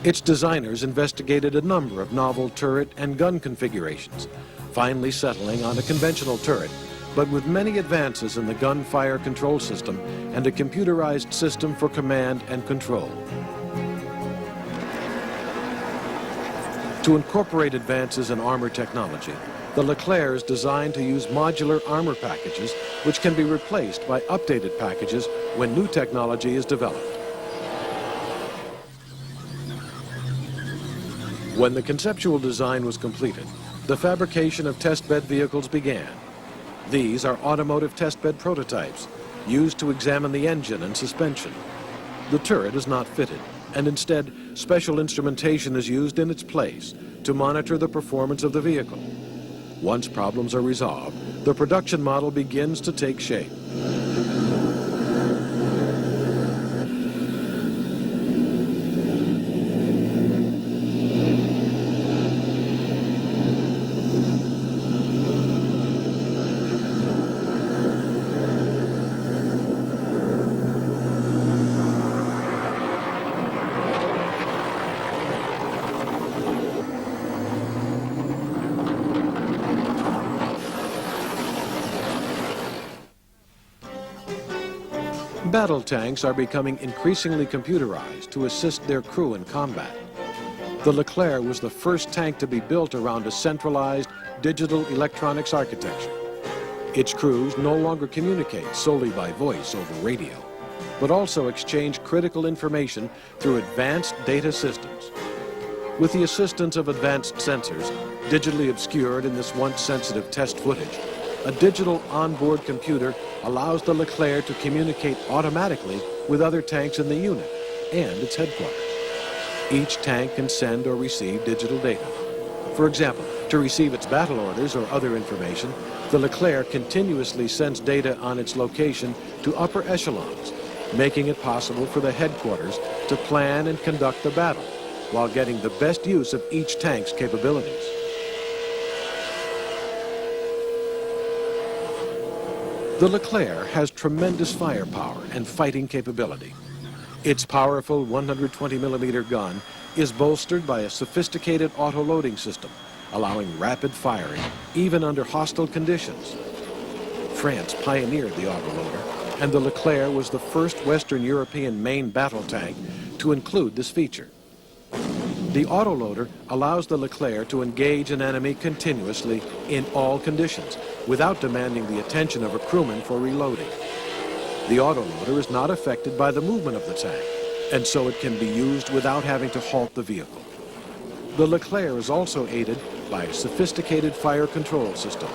Speaker 18: Its designers investigated a number of novel turret and gun configurations, finally settling on a conventional turret, but with many advances in the gunfire control system and a computerized system for command and control. To incorporate advances in armor technology, the Leclerc is designed to use modular armor packages which can be replaced by updated packages when new technology is developed. When the conceptual design was completed, the fabrication of testbed vehicles began. These are automotive testbed prototypes, used to examine the engine and suspension. The turret is not fitted, and instead, special instrumentation is used in its place to monitor the performance of the vehicle. Once problems are resolved, the production model begins to take shape. Battle tanks are becoming increasingly computerized to assist their crew in combat. The Leclerc was the first tank to be built around a centralized digital electronics architecture. Its crews no longer communicate solely by voice over radio, but also exchange critical information through advanced data systems. With the assistance of advanced sensors, digitally obscured in this once sensitive test footage, a digital onboard computer allows the Leclerc to communicate automatically with other tanks in the unit and its headquarters. Each tank can send or receive digital data. For example, to receive its battle orders or other information, The Leclerc continuously sends data on its location to upper echelons, making it possible for the headquarters to plan and conduct the battle while getting the best use of each tank's capabilities. The Leclerc has tremendous firepower and fighting capability. Its powerful 120-millimeter gun is bolstered by a sophisticated auto-loading system, allowing rapid firing even under hostile conditions. France pioneered the autoloader, and the Leclerc was the first Western European main battle tank to include this feature. The autoloader allows the Leclerc to engage an enemy continuously in all conditions without demanding the attention of a crewman for reloading. The autoloader is not affected by the movement of the tank, and so it can be used without having to halt the vehicle. The Leclerc is also aided by a sophisticated fire control system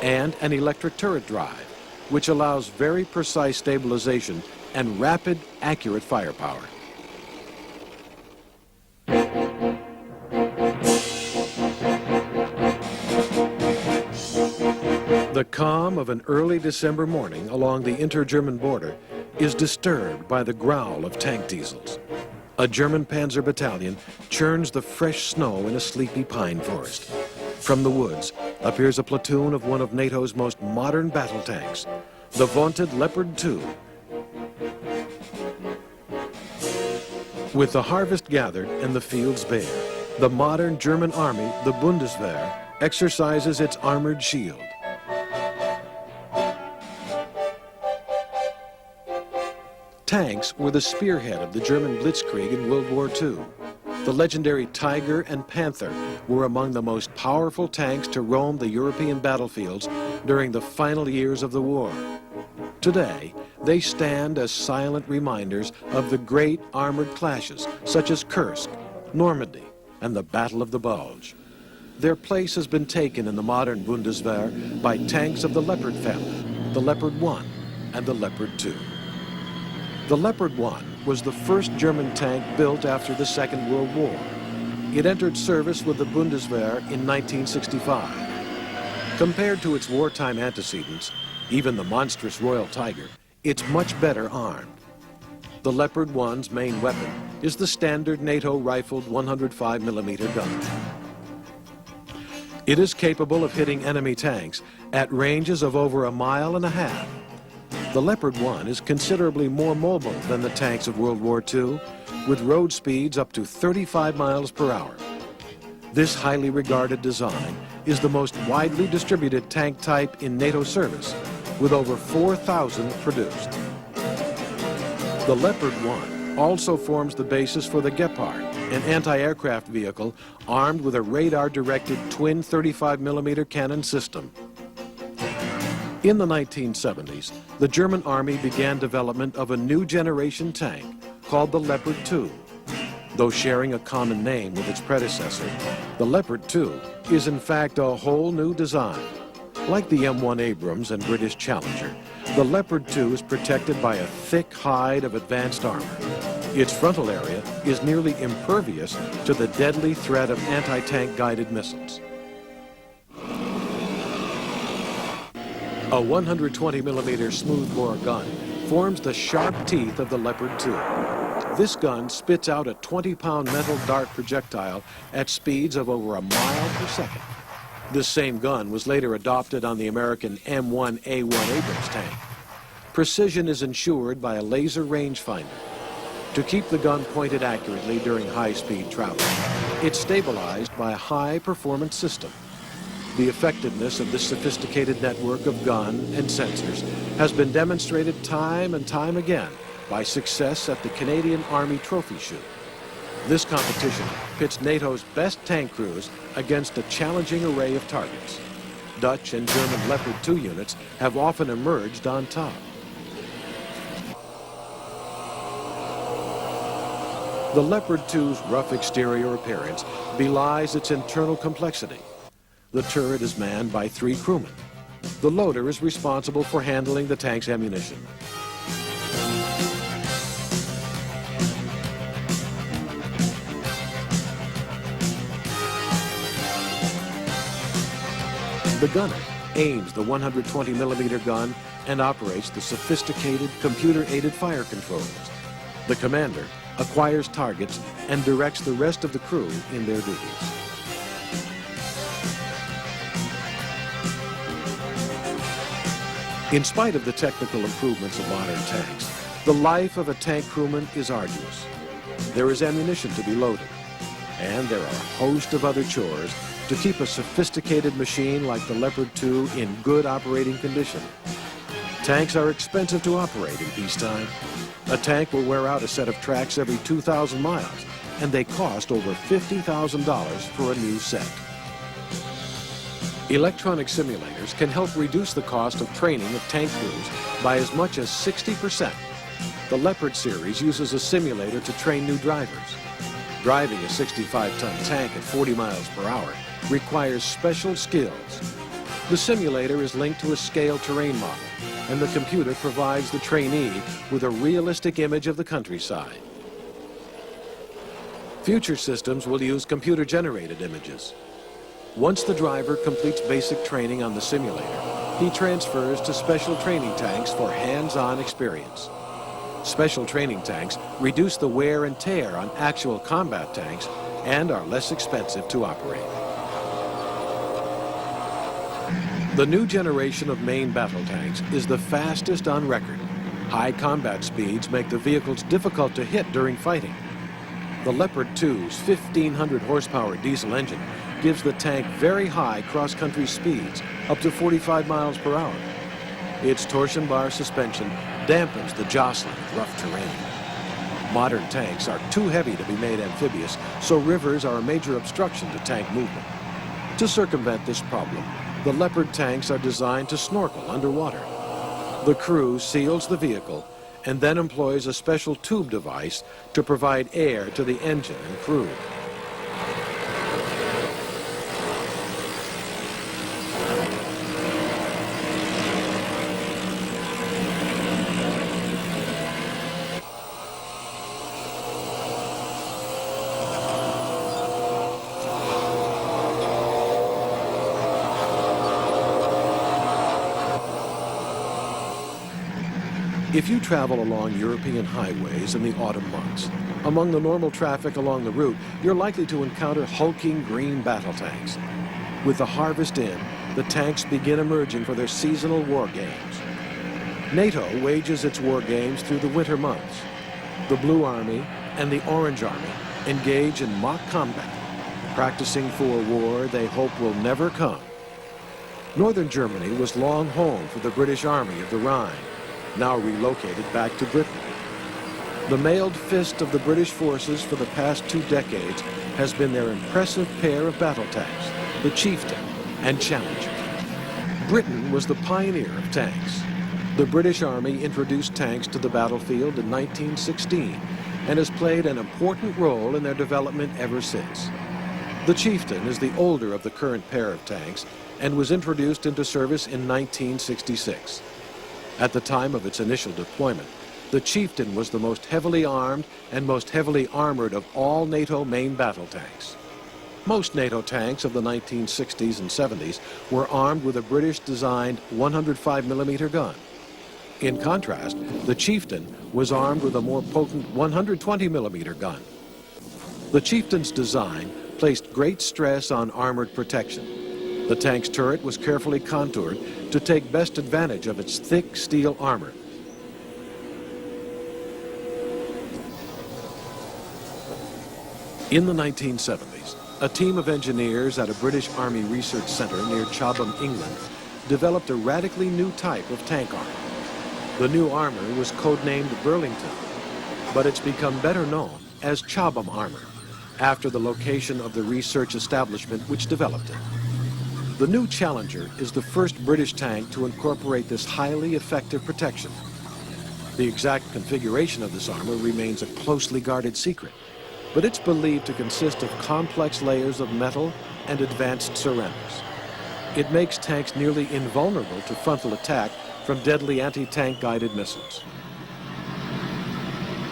Speaker 18: and an electric turret drive, which allows very precise stabilization and rapid, accurate firepower. The calm of an early December morning along the inter-German border is disturbed by the growl of tank diesels. A German panzer battalion churns the fresh snow in a sleepy pine forest. From the woods appears a platoon of one of NATO's most modern battle tanks, the vaunted Leopard 2. With the harvest gathered and the fields bare, the modern German army, the Bundeswehr, exercises its armored shield. Tanks were the spearhead of the German blitzkrieg in World War II. The legendary Tiger and Panther were among the most powerful tanks to roam the European battlefields during the final years of the war. Today, they stand as silent reminders of the great armored clashes such as Kursk, Normandy, and the Battle of the Bulge. Their place has been taken in the modern Bundeswehr by tanks of the Leopard family, the Leopard 1 and the Leopard 2. The Leopard 1 was the first German tank built after the Second World War. It entered service with the Bundeswehr in 1965. Compared to its wartime antecedents, even the monstrous Royal Tiger, it's much better armed. The Leopard 1's main weapon is the standard NATO rifled 105mm gun. It is capable of hitting enemy tanks at ranges of over 1.5 miles. The Leopard 1 is considerably more mobile than the tanks of World War II, with road speeds up to 35 miles per hour. This highly regarded design is the most widely distributed tank type in NATO service, with over 4,000 produced. The Leopard 1 also forms the basis for the Gepard, an anti-aircraft vehicle armed with a radar-directed twin 35mm cannon system. In the 1970s, the German Army began development of a new generation tank called the Leopard 2. Though sharing a common name with its predecessor, the Leopard 2 is in fact a whole new design. Like the M1 Abrams and British Challenger, the Leopard 2 is protected by a thick hide of advanced armor. Its frontal area is nearly impervious to the deadly threat of anti-tank guided missiles. A 120mm smoothbore gun forms the sharp teeth of the Leopard 2. This gun spits out a 20-pound metal dart projectile at speeds of over 1 mile per second. This same gun was later adopted on the American M1A1 Abrams tank. Precision is ensured by a laser rangefinder. To keep the gun pointed accurately during high-speed travel, it's stabilized by a high-performance system. The effectiveness of this sophisticated network of gun and sensors has been demonstrated time and time again by success at the Canadian Army Trophy Shoot. This competition pits NATO's best tank crews against a challenging array of targets. Dutch and German Leopard 2 units have often emerged on top. The Leopard 2's rough exterior appearance belies its internal complexity. The turret is manned by 3 crewmen. The loader is responsible for handling the tank's ammunition. The gunner aims the 120-millimeter gun and operates the sophisticated computer-aided fire controls. The commander acquires targets and directs the rest of the crew in their duties. In spite of the technical improvements of modern tanks, the life of a tank crewman is arduous. There is ammunition to be loaded, and there are a host of other chores to keep a sophisticated machine like the Leopard 2 in good operating condition. Tanks are expensive to operate in peacetime. A tank will wear out a set of tracks every 2,000 miles, and they cost over $50,000 for a new set. Electronic simulators can help reduce the cost of training of tank crews by as much as 60%. The Leopard series uses a simulator to train new drivers. Driving a 65-ton tank at 40 miles per hour requires special skills. The simulator is linked to a scale terrain model, and the computer provides the trainee with a realistic image of the countryside. Future systems will use computer-generated images. Once the driver completes basic training on the simulator, he transfers to special training tanks for hands-on experience. Special training tanks reduce the wear and tear on actual combat tanks and are less expensive to operate. The new generation of main battle tanks is the fastest on record. High combat speeds make the vehicles difficult to hit during fighting. The Leopard 2's 1,500 horsepower diesel engine gives the tank very high cross-country speeds, up to 45 miles per hour. Its torsion bar suspension dampens the jostling of rough terrain. Modern tanks are too heavy to be made amphibious, so rivers are a major obstruction to tank movement. To circumvent this problem, the Leopard tanks are designed to snorkel underwater. The crew seals the vehicle and then employs a special tube device to provide air to the engine and crew. If you travel along European highways in the autumn months, among the normal traffic along the route, you're likely to encounter hulking green battle tanks. With the harvest in, the tanks begin emerging for their seasonal war games. NATO wages its war games through the winter months. The Blue Army and the Orange Army engage in mock combat, practicing for a war they hope will never come. Northern Germany was long home for the British Army of the Rhine, now relocated back to Britain. The mailed fist of the British forces for the past 2 decades has been their impressive pair of battle tanks, the Chieftain and Challenger. Britain was the pioneer of tanks. The British Army introduced tanks to the battlefield in 1916 and has played an important role in their development ever since. The Chieftain is the older of the current pair of tanks and was introduced into service in 1966. At the time of its initial deployment, the Chieftain was the most heavily armed and most heavily armored of all NATO main battle tanks. Most NATO tanks of the 1960s and 70s were armed with a British-designed 105mm gun. In contrast, the Chieftain was armed with a more potent 120mm gun. The Chieftain's design placed great stress on armored protection. The tank's turret was carefully contoured to take best advantage of its thick steel armor. In the 1970s, a team of engineers at a British Army research center near Chobham, England, developed a radically new type of tank armor. The new armor was codenamed Burlington, but it's become better known as Chobham armor, after the location of the research establishment which developed it. The new Challenger is the first British tank to incorporate this highly effective protection. The exact configuration of this armor remains a closely guarded secret, but it's believed to consist of complex layers of metal and advanced ceramics. It makes tanks nearly invulnerable to frontal attack from deadly anti-tank guided missiles.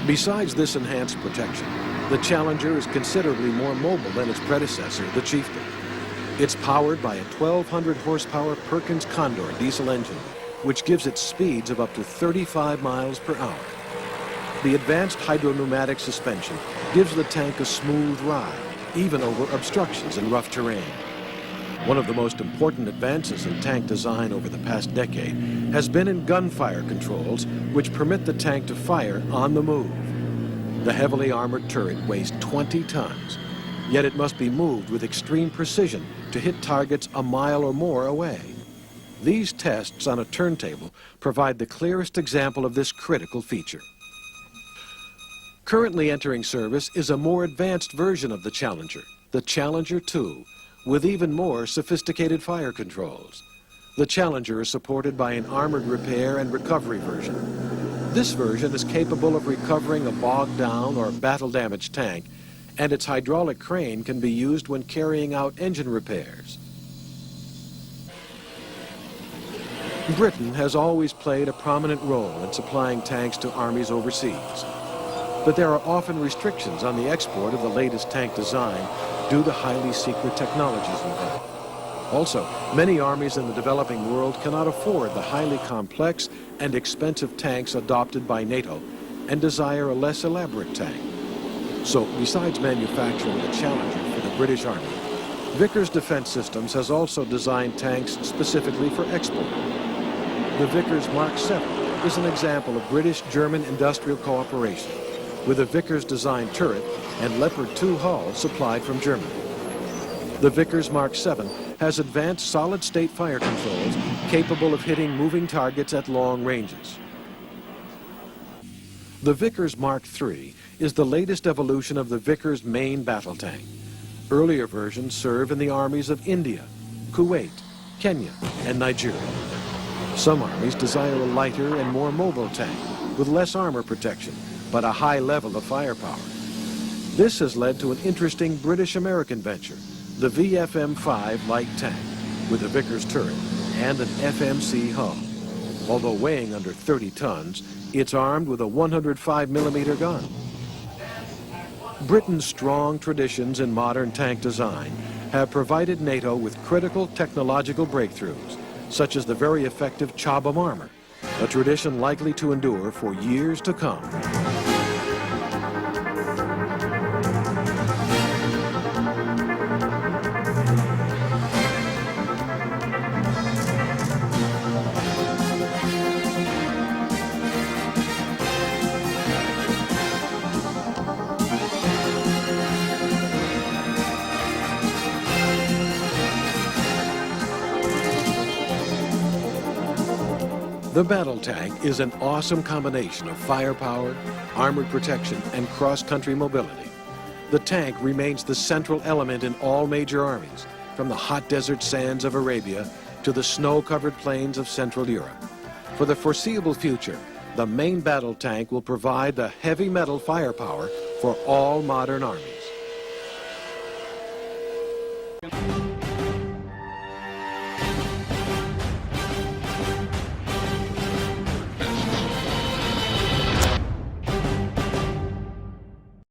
Speaker 18: Besides this enhanced protection, the Challenger is considerably more mobile than its predecessor, the Chieftain. It's powered by a 1,200 horsepower Perkins Condor diesel engine, which gives it speeds of up to 35 miles per hour. The advanced hydropneumatic suspension gives the tank a smooth ride, even over obstructions in rough terrain. One of the most important advances in tank design over the past decade has been in gunfire controls, which permit the tank to fire on the move. The heavily armored turret weighs 20 tons, yet it must be moved with extreme precision to hit targets a mile or more away. These tests on a turntable provide the clearest example of this critical feature. Currently entering service is a more advanced version of the Challenger, the Challenger 2, with even more sophisticated fire controls. The Challenger is supported by an armored repair and recovery version. This version is capable of recovering a bogged down or battle-damaged tank, and its hydraulic crane can be used when carrying out engine repairs. Britain has always played a prominent role in supplying tanks to armies overseas. But there are often restrictions on the export of the latest tank design due to highly secret technologies involved. Also, many armies in the developing world cannot afford the highly complex and expensive tanks adopted by NATO and desire a less elaborate tank. So, besides manufacturing the Challenger for the British Army, Vickers Defense Systems has also designed tanks specifically for export. The Vickers Mark 7 is an example of British-German industrial cooperation, with a Vickers-designed turret and Leopard 2 hull supplied from Germany. The Vickers Mark 7 has advanced solid-state fire controls capable of hitting moving targets at long ranges. The Vickers Mark 3 is the latest evolution of the Vickers main battle tank. Earlier versions serve in the armies of India, Kuwait, Kenya, and Nigeria. Some armies desire a lighter and more mobile tank with less armor protection, but a high level of firepower. This has led to an interesting British-American venture, the VFM-5 light tank, with a Vickers turret and an FMC hull. Although weighing under 30 tons, it's armed with a 105mm gun. Britain's strong traditions in modern tank design have provided NATO with critical technological breakthroughs, such as the very effective Cha-Bum armor, a tradition likely to endure for years to come. The battle tank is an awesome combination of firepower, armored protection, and cross-country mobility. The tank remains the central element in all major armies, from the hot desert sands of Arabia to the snow-covered plains of Central Europe. For the foreseeable future, the main battle tank will provide the heavy metal firepower for all modern armies.